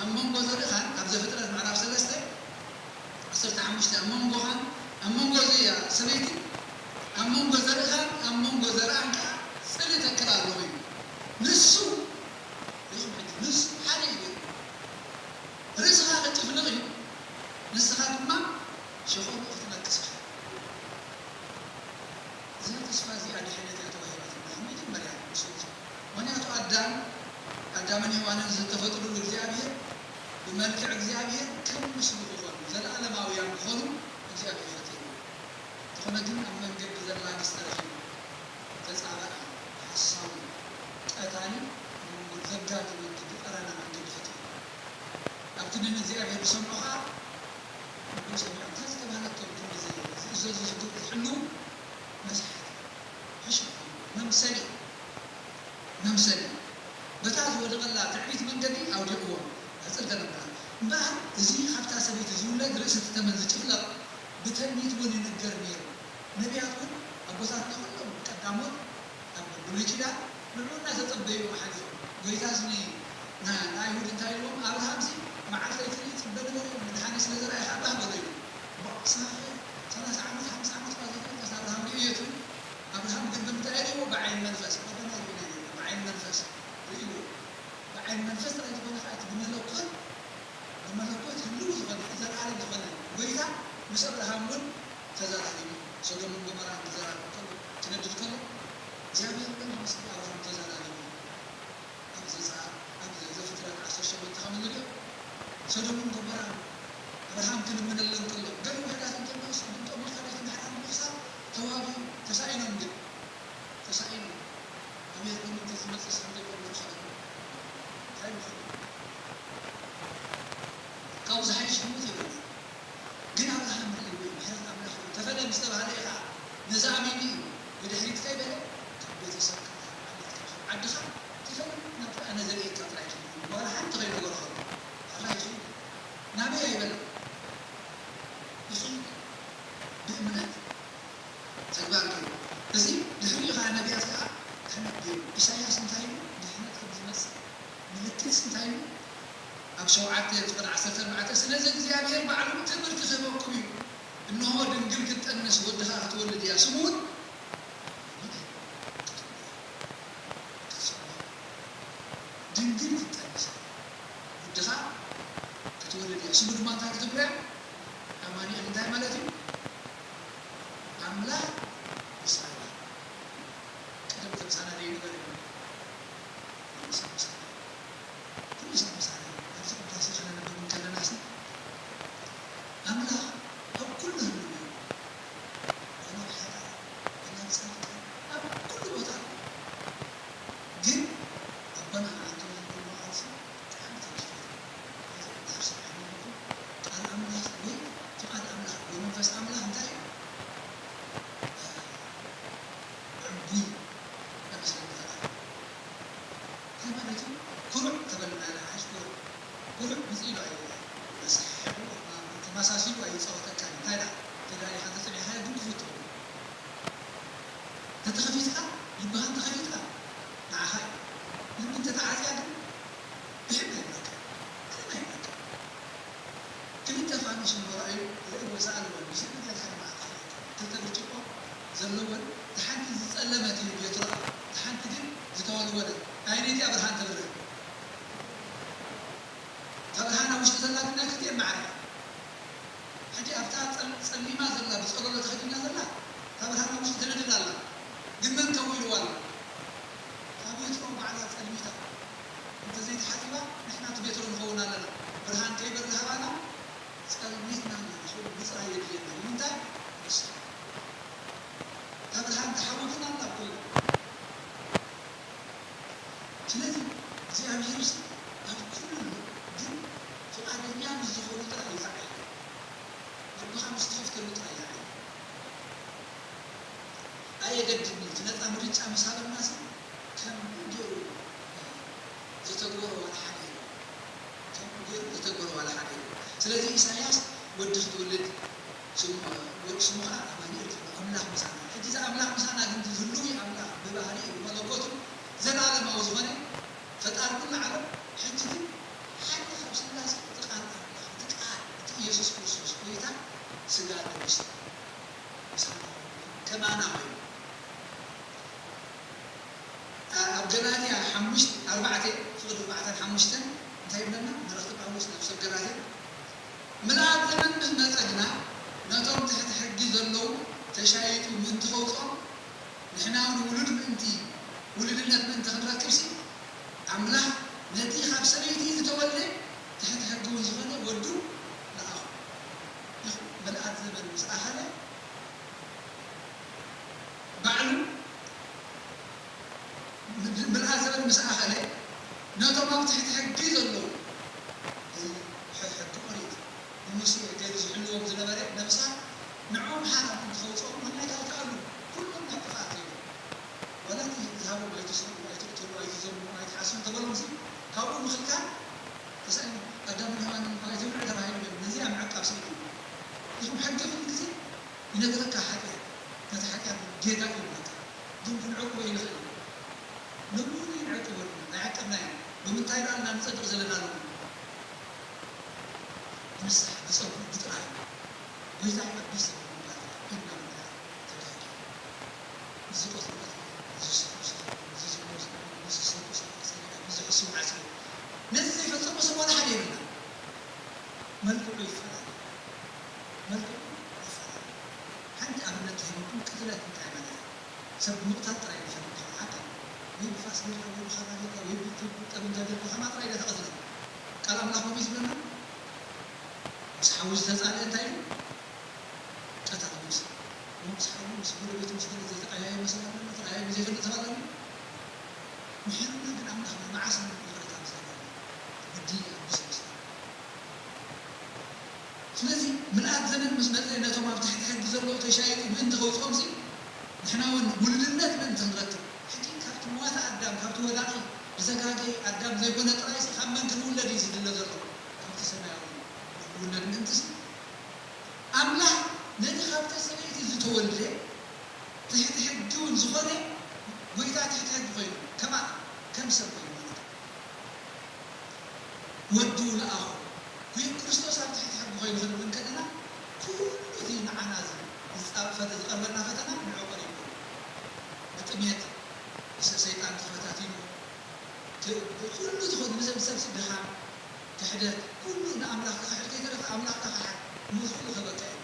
ኣብ መንጎ ዘርእኻን ኣብ ዘፍጥረት ምዕራፍ 3 15 ኣብ መንጎኻን ኣብ መንጎ እዚኣ ሰበይቲ ኣብ መንጎ ዘርእኻን ኣብ መንጎ ዘርአን ከዓ ፅሊ ተክል ኣለዎ እዩ ንሱ ንሱ ሓደ እዩ ርእስኻ ክጭፍልቕ እዩ ንስኻ ድማ ሸኾኑ ክትነቅስኻ እዚኣ ተስፋ እዚኣ ድሕነት እያ ተባሂላትና መጀመርያ ምስ ምክንያቱ ኣዳምን ሔዋንን ዝተፈጥሩሉ እግዚኣብሔር ብመልክዕ እግዚኣብሔር ከም ምስሉ ክኾኑ ዘለኣለማውያን ክኾኑ እግዚኣብሔር ፈጢሩ ዝኾነ ግን ኣብ መንገዲ ዘላ ክስተረኺቡ ተፃባኢ ሓሳቡ ቀታሊ ዘጋድ መንገዲ ቀረና መንገዲ ፈጢሩ ኣብ أتنين زي أبي بسمعها بسمع تاز كمان أكتر زي حلو مسح حشو ممسلي بتاعت ودغلا تعبيت من قدي أو جوا أصل كلام بعد زي خبتا سبيت زولا درس تمن زتلا بتنيت وني نجر مير نبياتكم أبوسات كلهم قدامون أبو كده من الناس تطبيوا حاجة ويتازني نا يهود تايلهم أبراهام زي مع الفيتريت بدل من حانس نزل أي حبة بدل صحيح 3 عامات 5 عامات بعد أبراهام ليته أبراهام قد بمتألي وبعين منفس بعين منفس بعين منفس رأيت بنفعت بملوكات هلوز غني إذا العالم غني ويتا مش أبراهام من تزال عليه صدق من جمران تزال كله تنجد كله جابر بن مس أبراهام تزال عليه أبزا فترة 10 شهور تخمن اليوم صدق من جمران أبراهام كل من اللون كله قالوا حاجات أنت ما أصلا أنت ما خليت محرم مخسر توابي تسعينهم قل تسعينهم أمير بن تزمت تسعينهم قل مخسر خير كوز حيش موت يبني قنا أبراهام اللي بيه محرم أبراهام تفنى مستوى عليها نزامي لي ودحريت كيف له تبيت سكر عدخل تفنى أنا زريت أطلع ولا حتى غير ولا الله يخلي نبي يبلغ يخلي بأمانة تكبر كده بزي دحري خا نبيات كا كنبي إسحاق سنتايم دحنا كبزمس ملكت سنتايم أبشوعات تقدر 10 معات سنة زيادة معلومة تقدر تخبركم إنه هو دنقل كنت الناس ودها تولد يا سمون دنقل كنت الناس ودها تولد يا سمون ما تكتب له أماني أنت مالتي عملا إسرائيل كتب تسانا دي نقول كل سنة مسانا نفس القصة خلنا نقول من كذا ناس عملا أو كلهم أنا بحياة أنا مسانا أو كل وطن جن ربنا عندنا كل معاصي قال عملا وين فقال عملا ومنفس عملا انتهي عبدي نفس المثال كما نجي كرع تبلنا على عاش كرع مثيل بس تماساسي وأي صوت كان تلا هذا تبع هاي دون فوتو تتخفيتها يبقى أنت خفيتها مع هاي لما أنت تعاتي هذا بحب لك كلمة يبقى كل أنت فاهم شو رأيه لأنه سأل والبس أنت الحين مع تلتقي تقول زلوا تحنت تسلمت البيترا تحنت دين تتولد أينتي أبرهان تبرر تبرهان وش تزلنا كتير معنا حتى أفتح تسلي ما زلنا بس أقول له تخدمنا زلنا تبرهان وش تندل الله قمن تويل والله تبيترو معنا تسلميته أنت زيد حتى نحن تبيترو نخونا لنا برهان كي برها أنا تسلميتنا نشوف بإسرائيل بينا وأنت هذا الحال تحولنا الله كله لازم زي عم يرسل هذا كله دين فقال اليوم الزهور ترى يزعل ربنا مستخف كله ترى يزعل أي قد تنزل مريض عم يسحب الناس كم يدور تتقور ولا حاجة كم يدور تتقور ولا حاجة سلذي إسحاق ودخل ولد سموها أمانير أملاح مسانا إذا أملاح مسانا كنت ذلوي أملاح ببهاري وملكوته زن عالم أو زمانه فتار كل عالم حتى حتى 50 ناس تقال أملاح تقال يسوع كريستوس ويتا سجاد المسلم كما نعمل أبجناني حمشت 4 فقد 4 حمشتن انتهي مننا نرتب حمشت نفس الجراتين ملعب زمن من نسجنا ناتهم تحت حقي زلوا تشايت ومن تفوقهم نحنا ولد بنتي ولدنا بنت خضرا كرسي عمله نتي خاب سنيتي تتولد تحت حقه وزفنا ودو لا ملعب زمن مسأحلة بعلو ملعب زمن مسأحلة ناتهم تحت حقي زلوا ጌታ ይመጣ ግን ዕቁበ ይልህ ለምን ይዕቁበ አያቀና በምታይ ዳልና ንጸድቅ ዘለና ነው ንስሐ ተሰው ብጥራይ ወይዛ አዲስ እና ዝቆት نزل يفصل بس ولا حد يمنا ملكه يفعل ملكه يفعل حتى أبنك هم كثيرات متعاملة سب مقتطع يفهم حتى ينفس منها ويخرجها ويبتدي من ذلك وما ترى إذا تقدر كلام الله ما بيسمعنا بس حاول تزعل أنت أيه كتر موسى موسى حاول مسؤول بيت مسؤول زي أيه مثلا مثلا أيه زي كذا مثلا محيرنا من أمره مع عسل ስለዚህ ምልአት ዘመን ምስ መፅነቶም ኣብ ትሕቲ ሕጊ ዘለዎ ተሻይጡ ምእንቲ ከውፅኦም ሲ ንሕና እውን ውልድነት ምእንቲ ንረክብ ሕጂ ካብቲ ሞተ ኣዳም ካብቲ ወዳቂ ብዘጋገይ ኣዳም ዘይኮነ ጥራይ ካብ መን ክንውለድ እዩ ዝድለ ዘሎ ካብቲ ሰማያዊ ውለድ ምእንቲ ሲ ኣምላኽ ነቲ ካብቲ ሰበይቲ ዝተወልደ ትሕቲ ሕጊ እውን ዝኾነ ጎይታ ትሕቲ ሕጊ ኮይኑ ከም ሰብ ኮይኑ ወዱ ለኣኹ ወይ ክርስቶስ ኣብ ትሕቲ ሕጊ ኮይኑ ክንብል ከለና ኩሉ እቲ ንዓና ዝቐርበና ፈተና ንዕቆር እዩ ብጥሜት ሰይጣን ተፈታቲኑ ኩሉ ዝኾነ ንሰብሰብ ድኻም ክሕደት ኩሉ ንኣምላኽ ክሕድ ከይተረፈ ኣምላኽካ ክሓድ ምዝኩሉ ከበቃ እዩ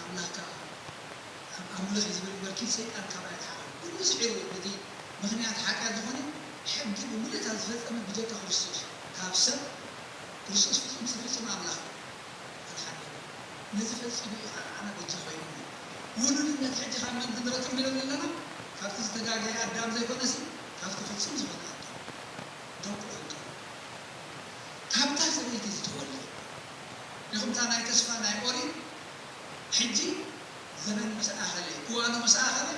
ኣምላኽካ ኣምልኽ ዝብል መርኪብ ሰይጣን ካብኣ ይትሓቕ ኩሉ ስዒሩ ነቲ ምክንያት ሓጢኣት ዝኾነ ሕጊ ብምልእታ ዝፈፀመ ብጀካ ክርስቶስ ካብ ሰብ ክርስቶስ ፍጹም ዝፍጽም ኣምላኽ ነዚ ፈፂሙ ኣነ ጎጃ ኮይኑ ውሉድነት ሕጂ ካብ መን ክንረክብ ንብል ኣለና ካብቲ ዝተጋገየ ኣዳም ዘይኮነ ሲ ካብቲ ፍጹም ዝኾነ ኣዳም ደቁ ሕልቀ ካብታ ሰበይቲ ዝተወለደ ንኹምታ ናይ ተስፋ ናይ ኦሪት ሕጂ ዘመን ምስ ኣኸለ እዋኑ ምስ ኣኸለ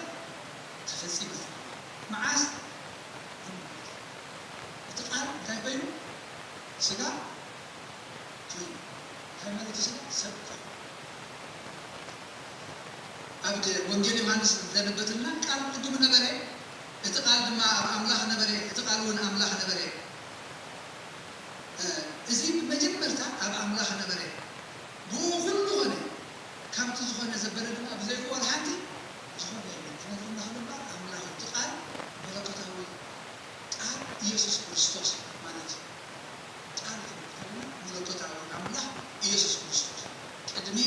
ተፈፂሙ መዓስ እቲ ቃል እንታይ ኮይኑ ስጋ ኮይኑ ሃይማኖት ስጋ ሰብ ኮይኑ ኣብ ወንጌል ዮሃንስ ዘነበትና ቃል ቅዱም ነበረ እቲ ቃል ድማ ኣብ ኣምላኽ ነበረ እቲ ቃል እውን ኣምላኽ ነበረ እዚ ብመጀመርታ ኣብ ኣምላኽ ነበረ ብኡ ኩሉ ኾነ ካብቲ ዝኾነ ዘበለ ድማ ብዘይክወል ሓንቲ ዝኾነ ምክንያቱ እናክልባር ኣምላኽ እቲ ቃል መለኮታዊ ቃል ኢየሱስ ክርስቶስ ማለት ቃል መለኮታዊ ኣምላኽ ኢየሱስ ክርስቶስ ቅድሚ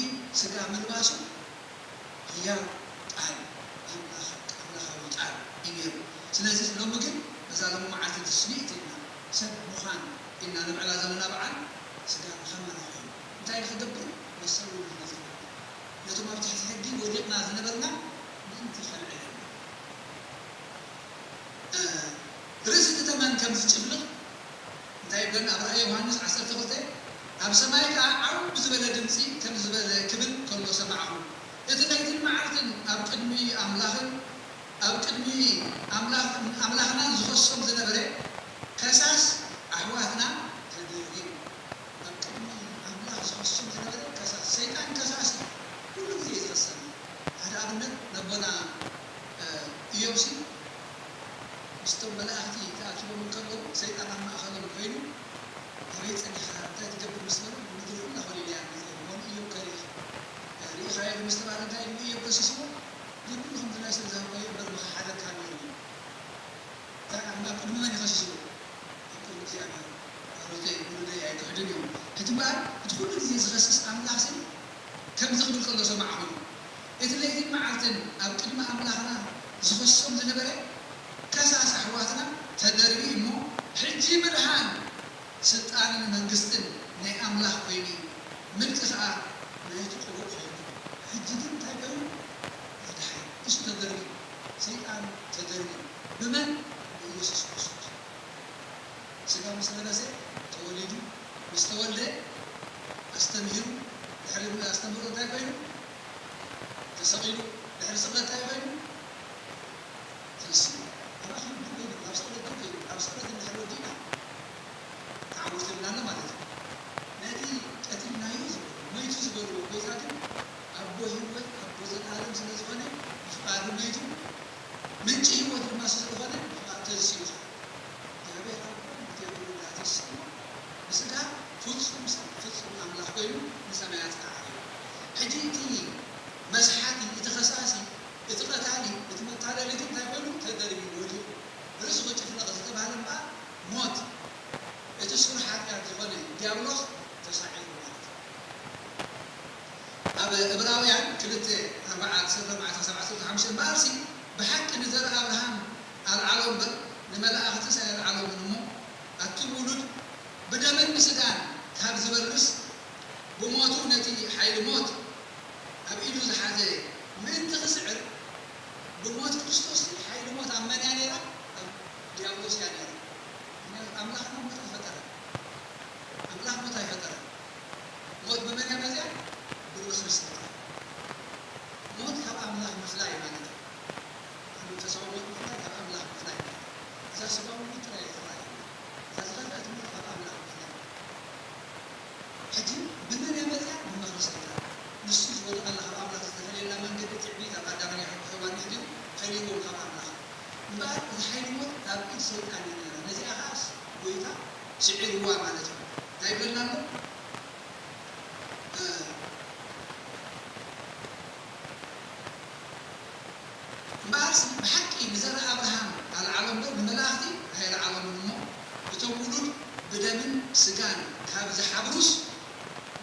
ስጋ ምልባሱ ህያው ቃል ኣምላኻዊ ቃል እዩ ነይሩ ስለዚ ሎሚ ግን እዛ ሎሚ መዓልቲ ትስሚዕት ኢልና ሰብ ምዃን ኢልና ንብዕላ ዘለና በዓል ስጋ ምኸማና ኮይኑ እንታይ ንክገብር መሰል ውልድነት ነቶም ኣብ ትሕቲ ሕጊ ወዲቕና ዝነበርና ምእንቲ ኸልዕልና ርእሲ እቲ ተመን ከም ዝጭፍልቕ እንታይ ይብለና ኣብ ራእየ ዮሃንስ 12 ኣብ ሰማይ ከዓ ዓብ ዝበለ ድምፂ ከም ዝበለ ክብል ከሎ ሰማዕኹ እቲ ለይትን መዓልትን ኣብ ቅድሚ ኣምላኽን ኣብ ቅድሚ ኣምላኽና ዝኸሶም ዝነበረ ከሳስ ኣሕዋትና ተደርጊ ኣብ ቅድሚ ኣምላኽ ዝኸሶም ዝነበረ ከሳስ ሰይጣን ከሳስ ኩሉ ግዜ ዝኸሰና ሓደ ኣብነት ነቦና ኢዮብሲ ምስቶም መላእኽቲ ተኣኪቦም ከለዉ ሰይጣን ኣብ ማእኸሎም ኮይኑ ኣበይ ፀኒኻ እንታይ ትገብር ምስ በሎ ምድሪ ኩላ ኸሊልያ ሞን ኢዮብ ከሪኽ ሪኢኻዮ ምስ ተባሃለ እንታይ ኢሉ ኢዮብ ከሲስዎ ኩልኩም ዝናይ ስለ ዝሃበዮ እምበር ንኽሓደካ ነይሩ ኣብ ቅድሚ መን ይኸሲስዎ ኣብ ቅድሚ እግዚኣብሔር ኣሮተይ ውሉደይ ኣይክሕድን እዮም ሕጂ እምበኣር እቲ ኩሉ ግዜ ዝኸስስ ኣምላኽ ሲ ከምዚ ክብል ከሎ ሰማዕ ኮይኑ እቲ ለይትን መዓልትን ኣብ ቅድሚ ኣምላኽና ዝኸሶም ዝነበረ ከሳስ ኣሕዋትና ተደርቢ እሞ ሕጂ ምድሓን ስልጣንን መንግስትን ናይ ኣምላኽ ኮይኑ ምልቂ ከዓ ናይቲ ቁቡዕ ኮይኑ ሕጂ ግን እንታይ ኮይኑ ምድሓን እሱ ተደርቢ ሰይጣን ተደርቢ ብመን ብኢየሱስ ክርስቶስ ስጋ ምስ ለበሰ ተወሊዱ ምስ ተወልደ ኣስተምሂሩ ድሕሪ ኣስተምህሮ እንታይ ኮይኑ ተሰቂሉ ድሕሪ ስቕለት እንታይ ኮይኑ ተንስኡ ረኺቡ ኮይኑ ኣብ ስቕለት ኮይኑ ኣብ ስቕለት እንድሕር ወዲና ተዓውርት ይብላና ማለት እዩ ነቲ ቀቲልናዮ ዝበሉ ሞይቱ ዝበልዎ ጎይታ ግን ኣቦ ሂወት ኣቦ ዘለኣለም ስለ ዝኾነ ምንጭ ህይወት ድማ ስለሆነ ተዝሲሉ እግዚአብሔር አብ ተብላትስ ምስጋ ፍጹም አምላክ ኮይኑ ንሰማያት ከዓ ሕጂ እቲ መስሓቲ እቲ ኸሳሲ እቲ ቀታሊ እቲ መታለሊት እንታይ ኮይኑ ተደሪቡ ወዲቁ ርእሱ ክጭፍለቕ ዝተባሃለ እምበር ሞት እቲ ስሩ ሓጢኣት ዝኾነ ዲያብሎስ ተሳዒሩ ማለት ኣብ ዕብራውያን 2:4-7-5 በኣርሲ ብሓቂ ንዘርኢ ኣብርሃም ኣልዓሎም እምበር ንመላእኽትስ ኣይልዓሎምን እሞ ኣቲ ውሉድ ብደምን ምስጋን ካብ ዝበርስ ብሞቱ ነቲ ሓይሊ ሞት ኣብ ኢዱ ዝሓዘ ምእንቲ ክስዕር ብሞት ክርስቶስ ሓይሊ ሞት ኣብ መን እያ ነይራ? ኣብ ዲያብሎስ እያ ነይራ። ኣምላኽ ሞት ኣይፈጠረ ኣምላኽ ሞት ኣይፈጠረ ሞት ብመን እያ መዝያ? ብክርስቶስ ሞት ካብ ኣምላኽ ምፍላይ ማለት እዩ። መንፈሳዊ ሞት ምፍላይ ካብ ኣምላኽ ምፍላይ እዛ ስጋዊ ሞት ጥራይ ይፍላይ እዛ ዝኸፍአት ሞት ካብ ኣምላኽ ምፍላይ ሕጂ ብመን እያ መዝያ? ብክርስቶስ ንሱ ዝወደቐላ ካብ ኣምላኽ ዝተፈለየላ መንገዲ ትዕቢት ኣብ ኣዳምያ ሔዋን ሕድዩ ፈሊዎም ካብ ኣምላኽ እምበር እዚ ሓይሊ ሞት ኣብ ኢድ ሰይጣን እዩ ነይራ ነዚኣ ከዓስ ጎይታ ስዒርዋ ማለት እዩ እንታይ ይብለና ኣሎ እምበኣርሲ ብሓቂ ንዘርኢ ኣብርሃም ኣልዓሎም ዶ ንመላእኽቲ ኣይልዓሎምን እሞ እቶም ውሉድ ብደምን ስጋን ካብ ዝሓብሩስ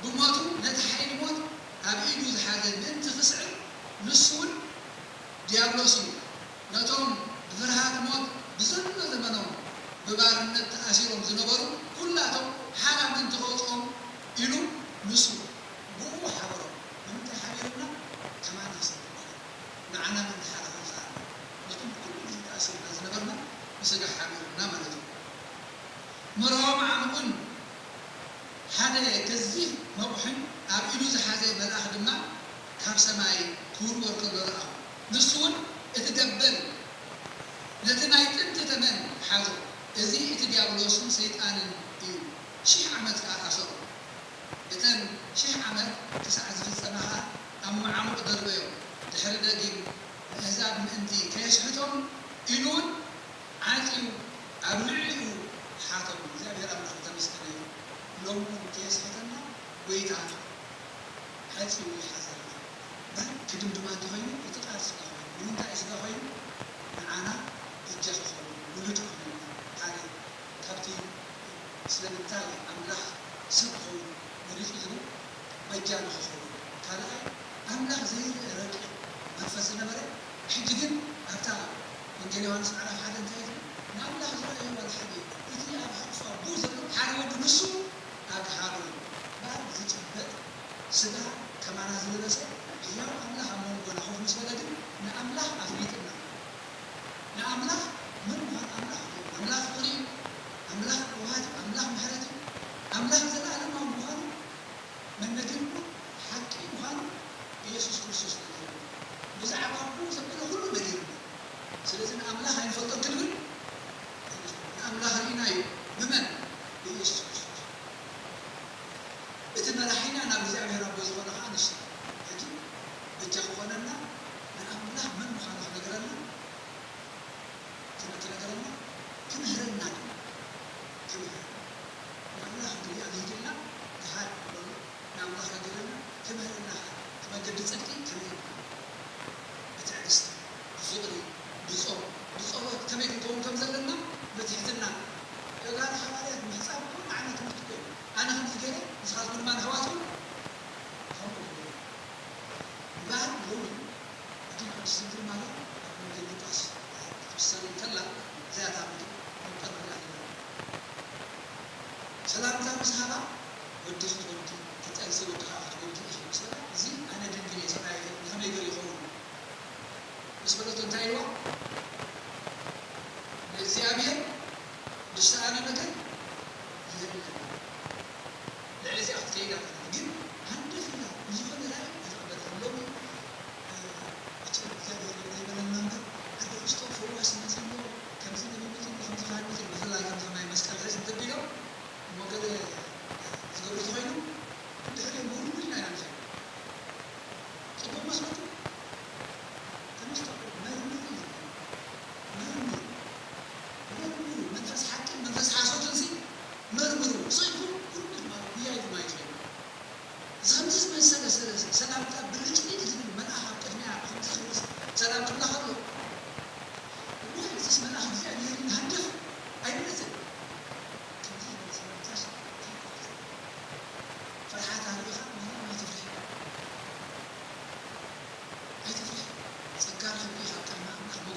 ብሞቱ ነቲ ሓይሊ ሞት ኣብ ኢዱ ዝሓዘ ምእንቲ ክስዕር ንሱ እውን ዲያብሎስ እዩ ነቶም ብፍርሃት ሞት ብዘሎ ዘመኖም ብባርነት ተኣሲሮም ዝነበሩ ኩላቶም ሓራ ምእንቲ ከውፅኦም ኢሉ ንሱ ብኡ ሓበሮም ንምንታይ ሓቢሮምና ከማና ሰብ ንዓና ምንቲ ሓራ ከውፅኣ ነቶም ኩሉ ግዜ ተኣሲርና ዝነበርና ብስጋ ሓቢሮምና ማለት እዩ መርሆም ዓምቁን ሓደ ገዚፍ መቑሕን ኣብ ኢሉ ዝሓዘ መልኣኽ ድማ ካብ ሰማይ ክውርወር ከሎ ረኣኹ ንሱ እውን እቲ ገበል ነቲ ናይ ጥንቲ ተመን ሓዞ እዚ እቲ ዲያብሎስን ሰይጣንን እዩ 1000 ዓመት ከዓ ኣሰሩ እተን 1000 ዓመት ክሳዕ ዝፍፀማ ከዓ ኣብ መዓሙቕ ደርበዮም ድሕሪ ደጊም ምእህዛብ ምእንቲ ከየስሕቶም ኢሉ እውን ዓፂዩ ኣብ ልዕሊኡ ሓቶም እግዚኣብሔር ኣምላኽ ተመስገነ እዩ ሎም ከየስሕተና ጎይታ ሓፂኡ ይሓዘና ክድምድማ እንተኮይኑ እቲ ቃል ስጋ ኮይኑ ንምንታይ ስጋ ኮይኑ ንዓና እጃ ክኸውን ውሉድ ክኾኑ ሓደ ካብቲ ስለምንታይ ኣምላኽ ሰብ ክኸውን መሪፁ ዝብል በጃ ንክኸውን ካልኣይ ኣምላኽ ዘይርአ ረቂቕ መንፈስ ዝነበረ ሕጂ ግን ኣብታ ወንጌል ዮሃንስ ምዕራፍ 1 እንታይ እዩ ንኣምላኽ ዝረአዮ ወልሓደ እቲ ኣብ ሓቅፋ ቡ ዘሎ ሓደ ወዲ ንሱ ኣግሃዶ እዩ ባል ዝጭበጥ ስጋ ከማና ዝለበሰ ሕያው ኣምላኽ ኣብ መንጎና ኮፍ ምስ በለ ግን ንኣምላኽ ኣፍሊጥና ንኣምላኽ ምን ምዃን ኣምላኽ ኣምላኽ ፍቕሪ እዩ ኣምላኽ ውሃት ኣምላኽ ምሕረት እዩ ኣምላኽ ዘለኣለማዊ ምዃኑ መንነትን ሓቂ ምዃኑ ኢየሱስ ክርስቶስ ነገርና ብዛዕባ ዘበለ ኩሉ ነገርና ስለዚ ንኣምላኽ ኣይንፈልጦን ክንብል ንኣምላኽ ርኢና እዩ ብመን ብኢየሱስ ክርስቶስ እቲ መራሒና ናብ እግዚኣብሔር ኣቦ ዝኾነ ከዓ ንሱ ሕጂ እጃ ክኾነና ንኣምላኽ መን ምዃኑ ክነገረና ክነገረና ክምህረና ክምህረና ንኣምላኽ ግሪኣ ዝሂድልና ድሓድ ብሎ ንኣምላኽ ነገረና ክምህረና መገዲ ፅድቂ ክምህረና ብትዕግስቲ ብፍቕሪ ብፆም ብፀሎት ከመይ ክንከውን ከም ዘለና በትሕትና ጋር ሓዋርያት ምሕፃብ እኮ ንዓና ትምህርቲ ኮይኑ ኣነ ከምዚ ገይረ ንስኻትኩም ድማ ንኣሕዋትኩም ከምኡ እምበር ሎሚ እቲ ቅዱስ ድንግል ማርያም ኣብ መንገዲ ሉቃስ ክትምሰል ከላ እዚኣታ ንቀርበላ ሰላምታ ምስ ሃባ ወዲ ክትወልዲ ትጠንሲ ወድኻ ክትወልዲ ኢኹ ምስ በላ እዚ ኣነ ድንግል እየ ሰብኣይ ንኸመይ ገር ይኸውን ምስ በለቶ እንታይ ኢልዋ ንእግዚኣብሔር ዝሰኣነ ነገር የለን ለእዚኣ ክትከይዳ ግን ሃንደፍ ኢላ ዝኾነ ላይ ይተቐበለ ሎሚ እግዚአብሔር ዘይበለና እምበር ሓደ ክርስቶ ፈዋስ መፅሎ ከምዚ ነቢነት ከምዚ ካህነት ብፍላይ ከምዚ ማይ መስቀል ሒዝ እንተቢሎም እሞ ገለ ዝገብሩ ተኮይኑ ድሕሪኦም ውሉድ ኢና ኢና ንኸይኑ ፅቡቅ መስለቱ ተነስቶ መርምር እዩ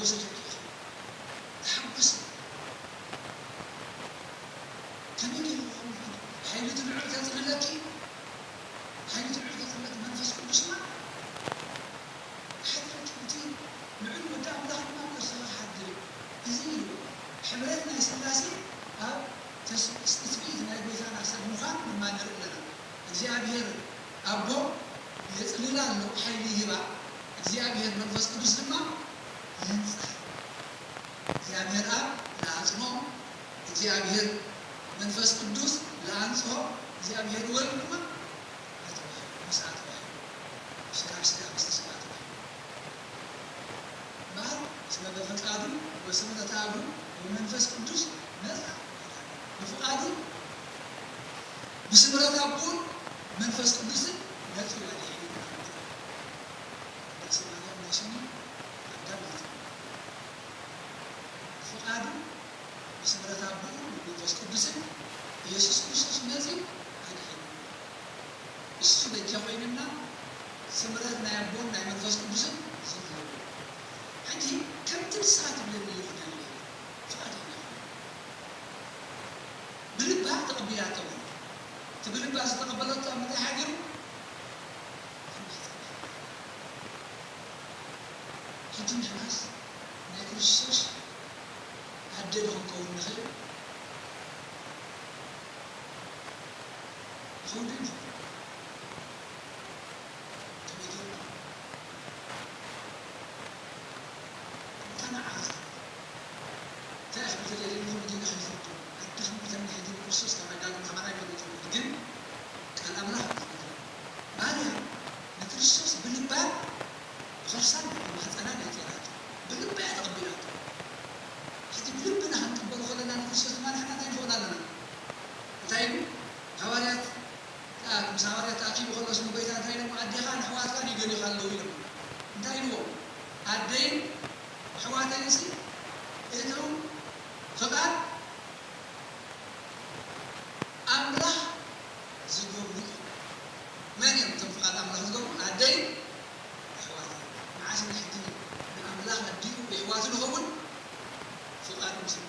تحبس الحقيقة تحبس كم يجي حيلة العود تغلق حيلة العود تغلق منفس كل سمع حتى كنتين العلم ودع الله ما قصر حد يزيد حملتنا سلاسي أو تثبيتنا يقولون أحسن مخان مما نرد لنا እግዚአብሔር አቦ የጽልላል ነው ኃይል ይባ እግዚአብሔር መንፈስ ቅዱስ ድማ ያንጻል እግዚአብሔር አብ ለአጽኖ እግዚአብሔር መንፈስ ቅዱስ ለአንጾ እግዚአብሔር ወልድ ድማ መስዓት ስጋ መስተስባት ባል ስለ በፈቃዱ ወስመ ተታቡ መንፈስ ቅዱስ ነፃ በፈቃዱ بسمرة أبون منفس قدس نتفي عليه بسمرة نشني عندما فقاد بسمرة أبون منفس قدس يسوع كريستوس نزل عليه السود الجويننا سمرة نعبون نعم منفس قدس زين هذه كم تلسات من اللي يخدم عليه فقاد بالبعض تقبياته تقول بس تقبلت متى حاجر حتى الناس ناكل الشوش عدلهم كون نخل خودين تبيدون أنا عارف تعرف مثل اللي هم دين خلفته التخم مثل من هذه القصص كما قالوا كمان يقولون الدين كان أمره مالها نكريستوس بالباب خرسان وحتى أنا نتيرات بالباب تقبلات حتى بالبنا هنقبل خلنا نكريستوس ما نحن نتيجه لنا تايم حوالات مساوات تأكيد خلص مبيتات هاي مؤديها نحوات كان يقولي خلوا يلم تايم هو عدين حوات ينسي إذا فقط أمره زقوم من يمتم فقط أمره زقوم عدين حوات معاشر الحديد من أملاح الدين بحوات الهون فقط مسلم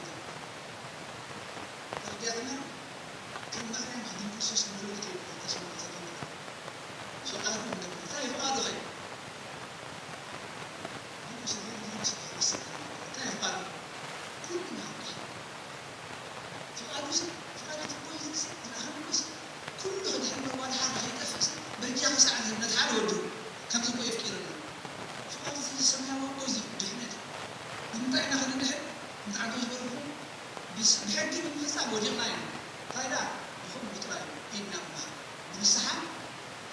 ترجعنا كم مرة مهدين كرسوس ملوك كيف تسمع تكلم فقط من تاي فقط غير تاي فقط كل ما فقط فقط كويس كله نحن ولا حد يتنفس برجع ساعة نتحال ودو كم تبغى يفكرنا فقط في السماء وقوزي دحنته من بعد ناخذ نحن نتعجوز برفو بس نحكي من الحساب وجهنا يعني هذا يخون بتراي إننا من السحاب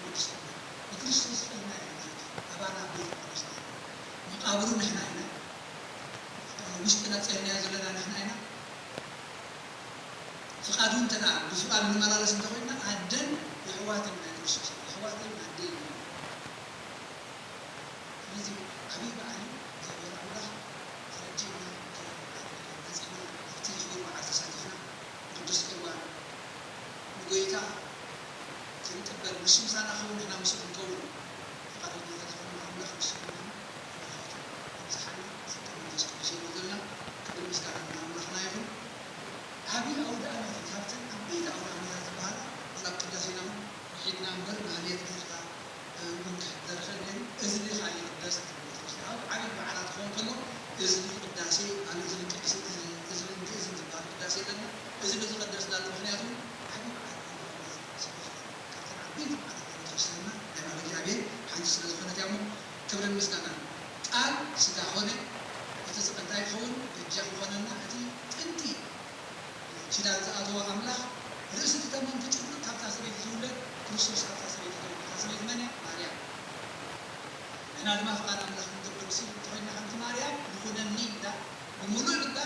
ونسمع نكريستوس فينا يعني أبانا بيت كريستوس مقابلون نحن هنا مشكلة تانية زلنا نحن هنا فقادون تنا بسؤال من ملالس انتقلنا عدن يحواتنا كريستوس يحواتنا عدن لذي حبيب علي زبير الله فرجينا نزعنا نفتيخ مع تساتفنا قدس كوان نقويتا تنتبر مسلم سانا خون احنا مسلم كون فقال لي تدخلنا عمنا خمسين امتحانا ستة من جسد بسير وذلنا قبل مسكارا من عمنا خنايهم هابي أود أنا تتابت أبيد أود أنا تتبهر ولكن قدسنا وحيدنا أمبر مالية كثيرة من درخلين إذن خاي قداسة عامل معنا تكون كله إذن قداسي أنا إذن قداسي إذن تبهر قداسي لنا إذن قداسنا لمخنياتهم عامل معنا كان عبيد معنا تفسرنا لما بجي عبيد حانج سنة خونة يامو كبر المسكانا قال سيدا خونة يتسقطاي خون بجاق خوننا هذه تنتي شدال تأذوا أملاح رأس تتمم تجربة كابتا سبيت زولة كريستوس كابتا سبيت زولة كابتا سبيت مني مريم أنا لما فقال أملاح من دبر بسيط تخيلنا حمد مريم يكون النيم ده ومنو لك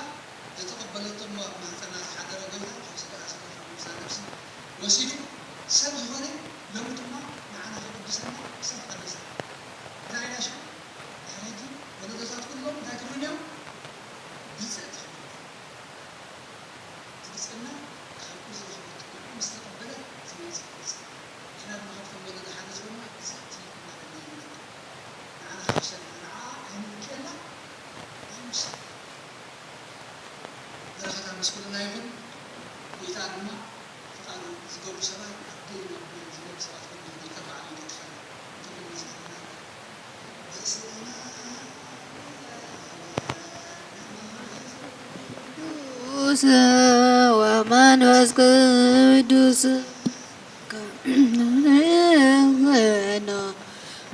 يتقبل الطموح ما تنا حضر قلها خمسة أسفل خمسة نفسي وسيلو سبز هوني لو تما معنا في الدسنة سبز قدسة داعي شو هاجي ولا دسات كلهم ذاكرون يوم بيزات تسمى خلق زوجة مستقبلة سميت إحنا بنحط في الولد حدث وما سأتي معنا خمسة أنا መስኩልና ይሁን ጌታ ድማ ፈቃዱ ዝገብሩ ሰባት ኣደይና ዝገብሩ ሰባት ኮይኑ ይተባዓሉ ይተፋሉ ወመንፈስ ቅዱስ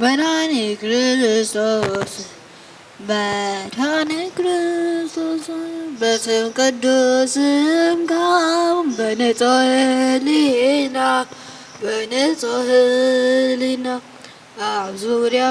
መድኃኔ ክርስቶስ መድኃኔ ክርስቶስ በስም ቅዱስም ካብ በንጹሕ ሕሊና ኣብ ዙርያ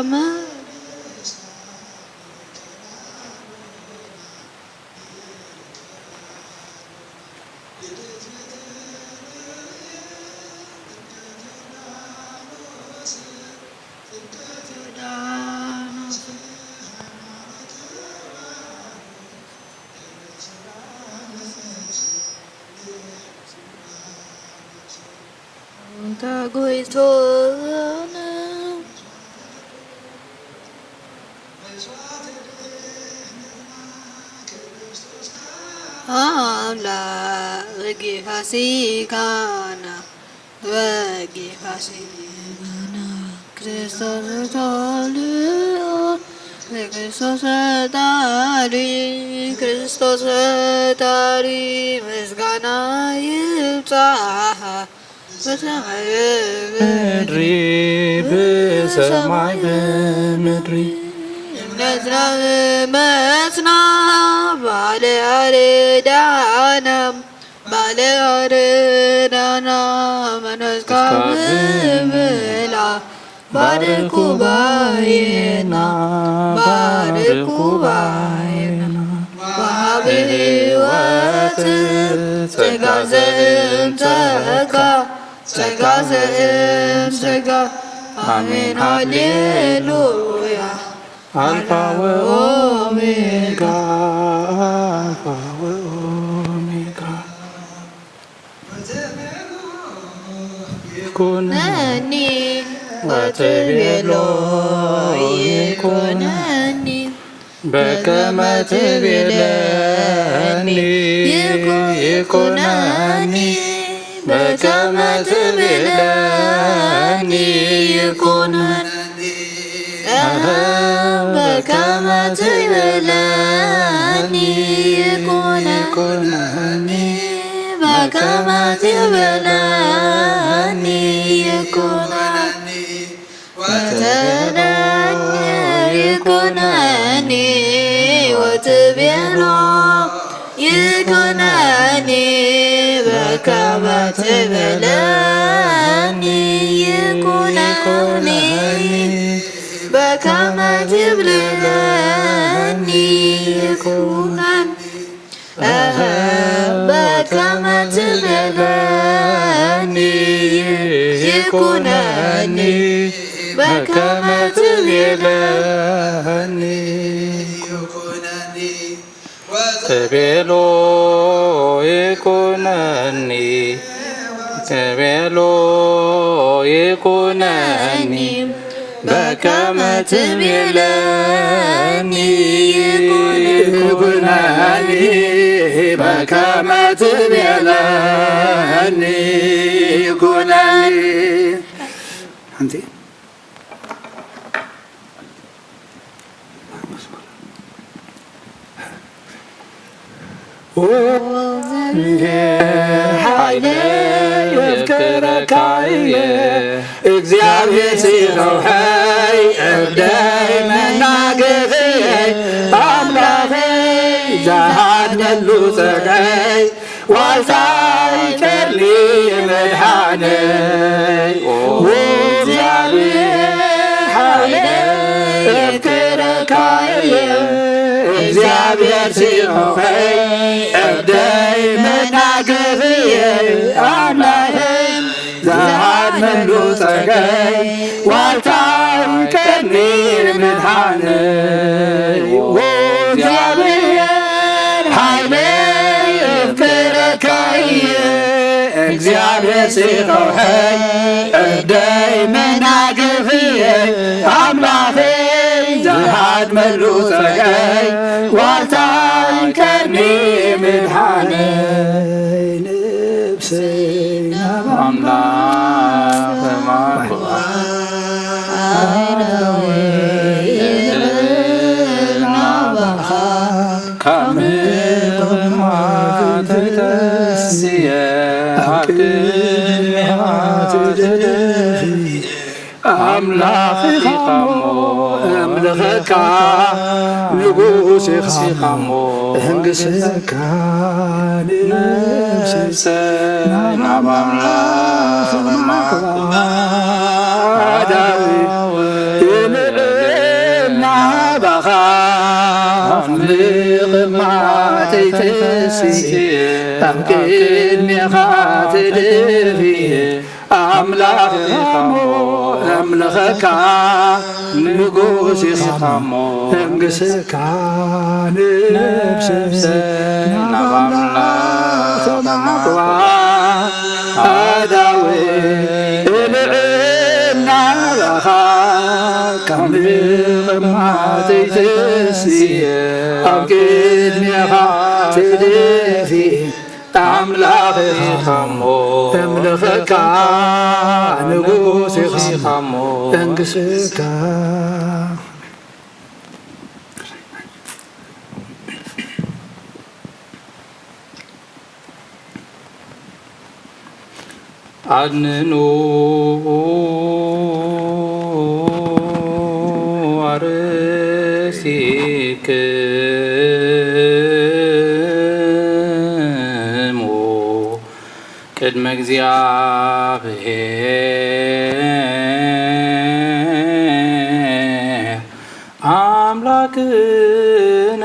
ተጎይቶነ አምላክ ፋሲካና ፋሲካና ክርስቶስ ተወልዶ ክርስቶስ ፈጣሪ ምስጋና ይብዛሕ ምድሪ በሰማይ በምድሪ እምነትና መጽና ባለ አረዳናም መንፈስ ካብላ ባርኩ ባየና ወሀብ ሕይወት ጸጋ ዘእምጸጋ አሜን ሃሌሉያ አልፋ ወኦሜጋ ይኩነኒ ወትቤሎ ይኩነኒ በከመ ትቤለኒ ይኩነኒ በከመ ትቤለኒ ይኩነኒ በከመ ትቤለኒ ይኩነኒ በከመ ትቤለኒ ይኩነኒ ወተነኒ ይኩነኒ ወትቤሎ ይኩነኒ በከመ ትቤለኒ ይኩነኒ በከመ ትቤለኒ ይኩነኒ በከመ ትቤለኒ ይኩነኒ በከመ ትቤለኒ ትቤሎ ይኩነኒ ትቤሎ ይኩነኒ በከመ ትቤለኒ ይኩነኒ በከመ ትቤለኒ ይኩነኒ አንተ ኃይለ ይፍቅረካየ እግዚአብሔር ሲኸውሐይ እብደይ መናገፍየይ አምላኸይ ዘሃድነሉ ጸጋይ ዋልታይ ቸርኒ መድኃነይ እግዚአብሔር ኃይለ ይፍቅረካየ እግዚአብሔር ሲኸውሐይ እብደይ መናገፍየይ አምላኸይ ዘሃድነሉ ጸጋይ ዋልታይ ቸርኒ መድኃነይ እግዚአብሔር ኃይለ ይፍቅረካየ እግዚአብሔር ሲኸውሐይ እብደይ መናገፍየይ አምላኸይ ዘሃድነሉ ጸጋይ ዋልታይ ቸርኒ መድኃኒነ ነፍሰይ አምላክ አምላኽኻ እምልኸካ ንጉሥኻ ህንግሥካ ንነፍሰይ ናብ ኣምላኽ ማዳዊ የንዕናባኻ ንቕማተይ ተስየ ኣብ ቅድሜኻ ተደፊየ ኣምላኽኻ እምልኸካ ንጉሥኻ ህንግሥካ ንነፍሰይ ናብ ኣምላኽ ማዕዋ ኣዳዊ ንዕናባኻ ካብ ንቕማተይ ተስየ ኣብ ቅድሜኻ ተደፊየ ኣምላኽኻ እምልኸካ ንጉሥኻ ህንግሥካ አድንኑ አርሲክሙ ቅድመ እግዚአብሔር አምላክነ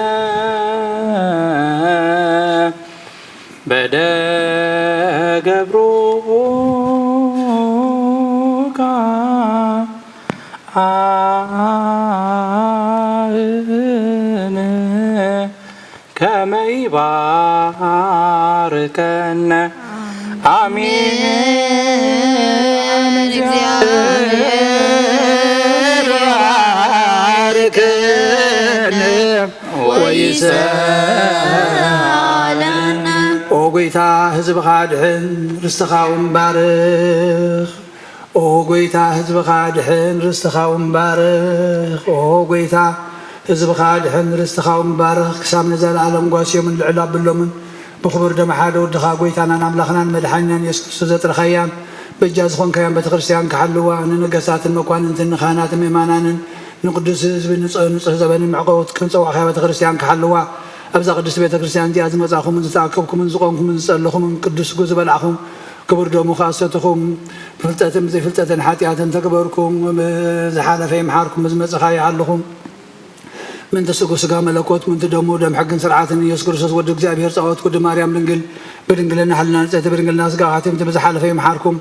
በደገብሩካ አህነ ከመ ይባርከነ አሜን። እግዚአብሔር ይባርከነ ወይሰአለነ። ኦ ጌታ ህዝብኻ ድሕን ርስትኻ እውን ባርኽ። ኦ ጌታ ህዝብኻ ድሕን ርስትኻ እውን ባርኽ። ኦ ጌታ ህዝብኻ ድሕን ርስትኻ እውን ባርኽ። ክሳብ ንዘለኣለም ጓስዮምን ልዕል ኣብሎምን ብክቡር ደም ሓደ ወድኻ ጎይታናን ኣምላኽናን መድሓኒናን ኢየሱስ ክርስቶስ ዘጥረኸያን በጃ ዝኾንካያን ቤተ ክርስቲያን ክሓልዋ ንነገስታትን መኳንንትን ንካህናትን ምእማናንን ንቅዱስ ህዝቢ ንፁህ ዘበንን መዕቆት ክንፀዋዕኻ ቤተ ክርስቲያን ክሓልዋ ኣብዛ ቅዱስ ቤተ ክርስቲያን እዚኣ ዝመፃኹምን ዝተኣከብኩምን ዝቆምኩምን ዝፀለኹምን ቅዱስ ጉ ዝበልዓኹም ክቡር ደሙ ካሰትኹም ፍልጠትን ዘይፍልጠትን ሓጢኣትን ተግበርኩም ዝሓለፈ ይምሓርኩም ዝመፅኻ ይሃለኹም من تسقو سقا ملكوت من تدمو دم حق سرعات يسكر سوس ود እግዚአብሔር ጻወት ود مريم ድንግል በድንግልና حلنا نصيت በድንግልና ስጋ ሀቲም ተበዛሐለ ፈይምሓርኩም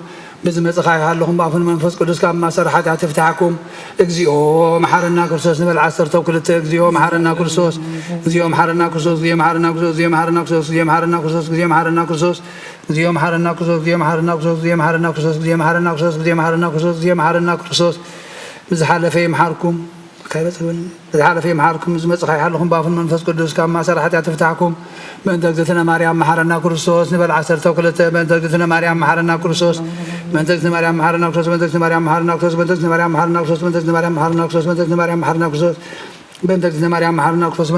ብዝመጽኻ ይሃለኹም ባፉን መንፈስ ቅዱስ ካብ ማሰርሓት ተፍታሕኩም እግዚኦ መሐረና ክርስቶስ ንበል 12 እግዚኦ መሐረና ክርስቶስ እግዚኦ መሐረና ክርስቶስ እግዚኦ መሐረና ክርስቶስ እግዚኦ መሐረና ክርስቶስ እግዚኦ መሐረና ክርስቶስ እግዚኦ መሐረና ክርስቶስ እግዚኦ መሐረና ክርስቶስ እግዚኦ መሐረና ክርስቶስ እግዚኦ መሐረና ክርስቶስ እግዚኦ መሐረና ክርስቶስ እግዚኦ መሐረና ክርስቶስ እግዚኦ መሐረና ክርስቶስ ብዝሓለፈ ይምሓርኩም ዝሓለፈ ይምሓርኩም ዝመጽኻ ይሃለኹም ባፉን መንፈስ ቅዱስ ካብ ማሰርሓት ተፍታሕኩም በእንተ እግዝእትነ ማርያም መሐረና ክርስቶስ ንበል 12 በእንተ እግዝእትነ ማርያም መሐረና ክርስቶስ በእንተ እግዝእትነ ማርያም መሐረና ክርስቶስ በእንተ እግዝእትነ ማርያም መሐረና ክርስቶስ በእንተ እግዝእትነ ማርያም መሐረና ክርስቶስ በእንተ እግዝእትነ ማርያም መሐረና ክርስቶስ በእንተ እግዝእትነ ማርያም መሐረና ክርስቶስ በእንተ እግዝእትነ ማርያም መሐረና ክርስቶስ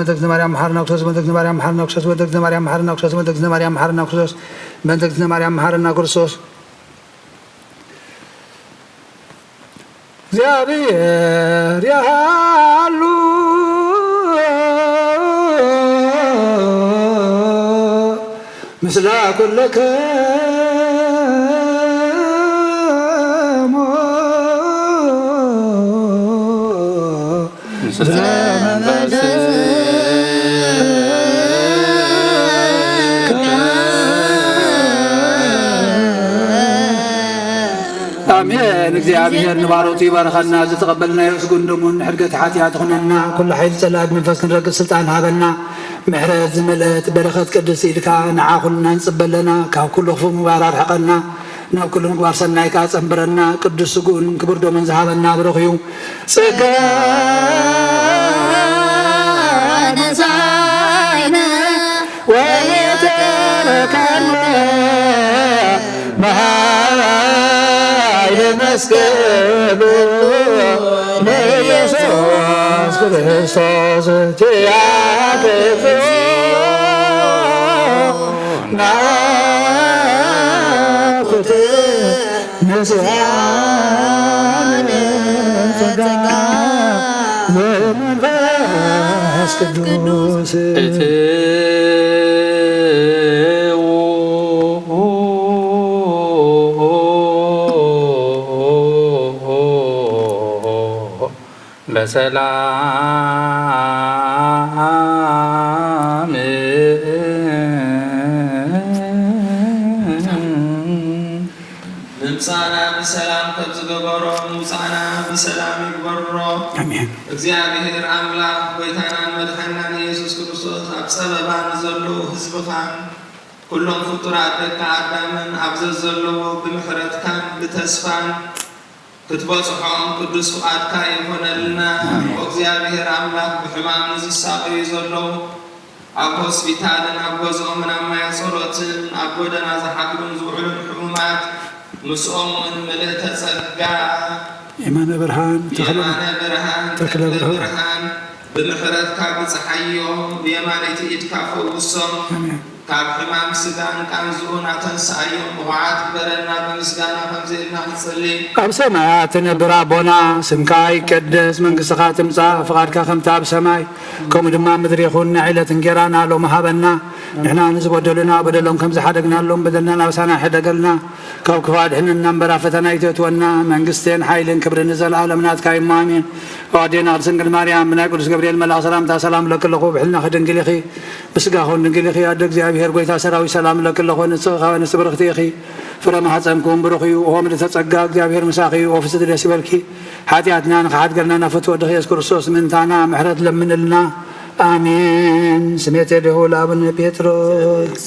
በእንተ እግዝእትነ ማርያም መሐረና ክርስቶስ በእንተ እግዝእትነ ማርያም መሐረና ክርስቶስ በእንተ እግዝእትነ ማርያም መሐረና ክርስቶስ በእንተ እግዝእትነ ማርያም መሐረና ክርስቶስ በእንተ እግዝእትነ ማርያም መሐረና ክርስቶስ እግዚአብሔር ያሉ ምስለ ኩልክሙ ምስለ آمين እግዚአብሔር ንባሮቱ ይባርከና ዝተቀበልና የስጉን ደሙን ሕርገት ሓጢያት ኾነና ኩሉ ኃይል ጸላድ መንፈስ ክንረግጥ ስልጣን ሃበና ምሕረት ዝመልአት በረኸት ቅድስ ኢልካ ንዓ ኩልና ንጽበለና ካብ ኩሉ ክፉእ ምግባር ኣርሕቐና ናብ ኩሉ ምግባር ሰናይካ ጸንብረና ቅዱስ ስጉን ክቡር ደሙን ዝሃበና ብረኽዩ ጸጋ ነሳይነ ወይተ መስቀሉ ለኢየሱስ ክርስቶስ ትያክብሩ ናኩት ምስያን ጸጋ ዘመንፈስ ቅዱስ በሰላም ምምፃና ብሰላም ከም ዝገበሮ ምምፃና ብሰላም ይግበሮ። አሜን። እግዚአብሔር አምላክ ጎይታናን መድሓናን ኢየሱስ ክርስቶስ ኣብ ፀበባ ንዘለዉ ህዝብኻን ኩሎም ፍጡራት ደቂ ኣዳምን ኣብዘ ዘለዎ ብምሕረትካን ብተስፋን ክትበፅሖም ቅዱስ ፍቓድካ ይኾነልና። እግዚአብሔር ኣምላክ ብሕማም ንዝሳቀዩ ዘለዉ ኣብ ሆስፒታልን ኣብ ገዝኦምን ኣብ ማየ ፀሎትን ኣብ ጎደና ዝሓግሉን ዝውዕሉን ሕሙማት ምስኦምን ምልእተ ጸጋ የማነ ብርሃን ተክለ ብርሃን ብምሕረትካ ብፀሓዮም ብየማነይቲ ኢድካ ፈውሶም ካብ ሕማም ስጋን ቃንዝኡን ኣተንስኣዮም ብቑዓት ግበረና ብምስጋና ከምዚ ኢልና ንጽሊ። ኣብ ሰማያት ትነብር ኣቦና ስምካ ይቀደስ መንግስትኻ ትምጻእ ፍቓድካ ከምቲ ኣብ ሰማይ ከምኡ ድማ ምድሪ ይኹን ንዕለት እንጀራና ሎሚ ሃበና ንሕና ንዝበደሉና በደሎም ከም ዝሓደግናሎም በደልና ናብሳና ይሕደገልና ካብ ክፉ ኣድሕነና እምበር ኣብ ፈተና ይተእትወና መንግስትን ሓይልን ክብርን ዘለኣለም ናትካ እዩ ኣሜን። ኣዴና ቅድስት ድንግል ማርያም ብናይ ቅዱስ ገብርኤል መልኣክ ሰላምታ ሰላም ለክለኹ ብሕልና ክድንግል ኢኺ ብስጋኹን ድንግል ኢኺ ኣደ እግዚኣብሔር ጎይታ ሰራዊት ሰላም ለክለኹ ንጽኻ ንስ ብርኽቲ ኢኺ ፍረ ማሕፀንኩም ብሩኽ እዩ ኦ ምልዕተ ጸጋ እግዚኣብሔር ምሳኺ እዩ ኦ ፍስቲ ደስ ይበልኪ ሓጢኣትና ንኽሓድገልና ናፈትዎ ወዲ ኢየሱስ ክርስቶስ ምንታና ምሕረት ለምንልና አሜን። ስሜት የደሁ ለአቡነ ጴጥሮስ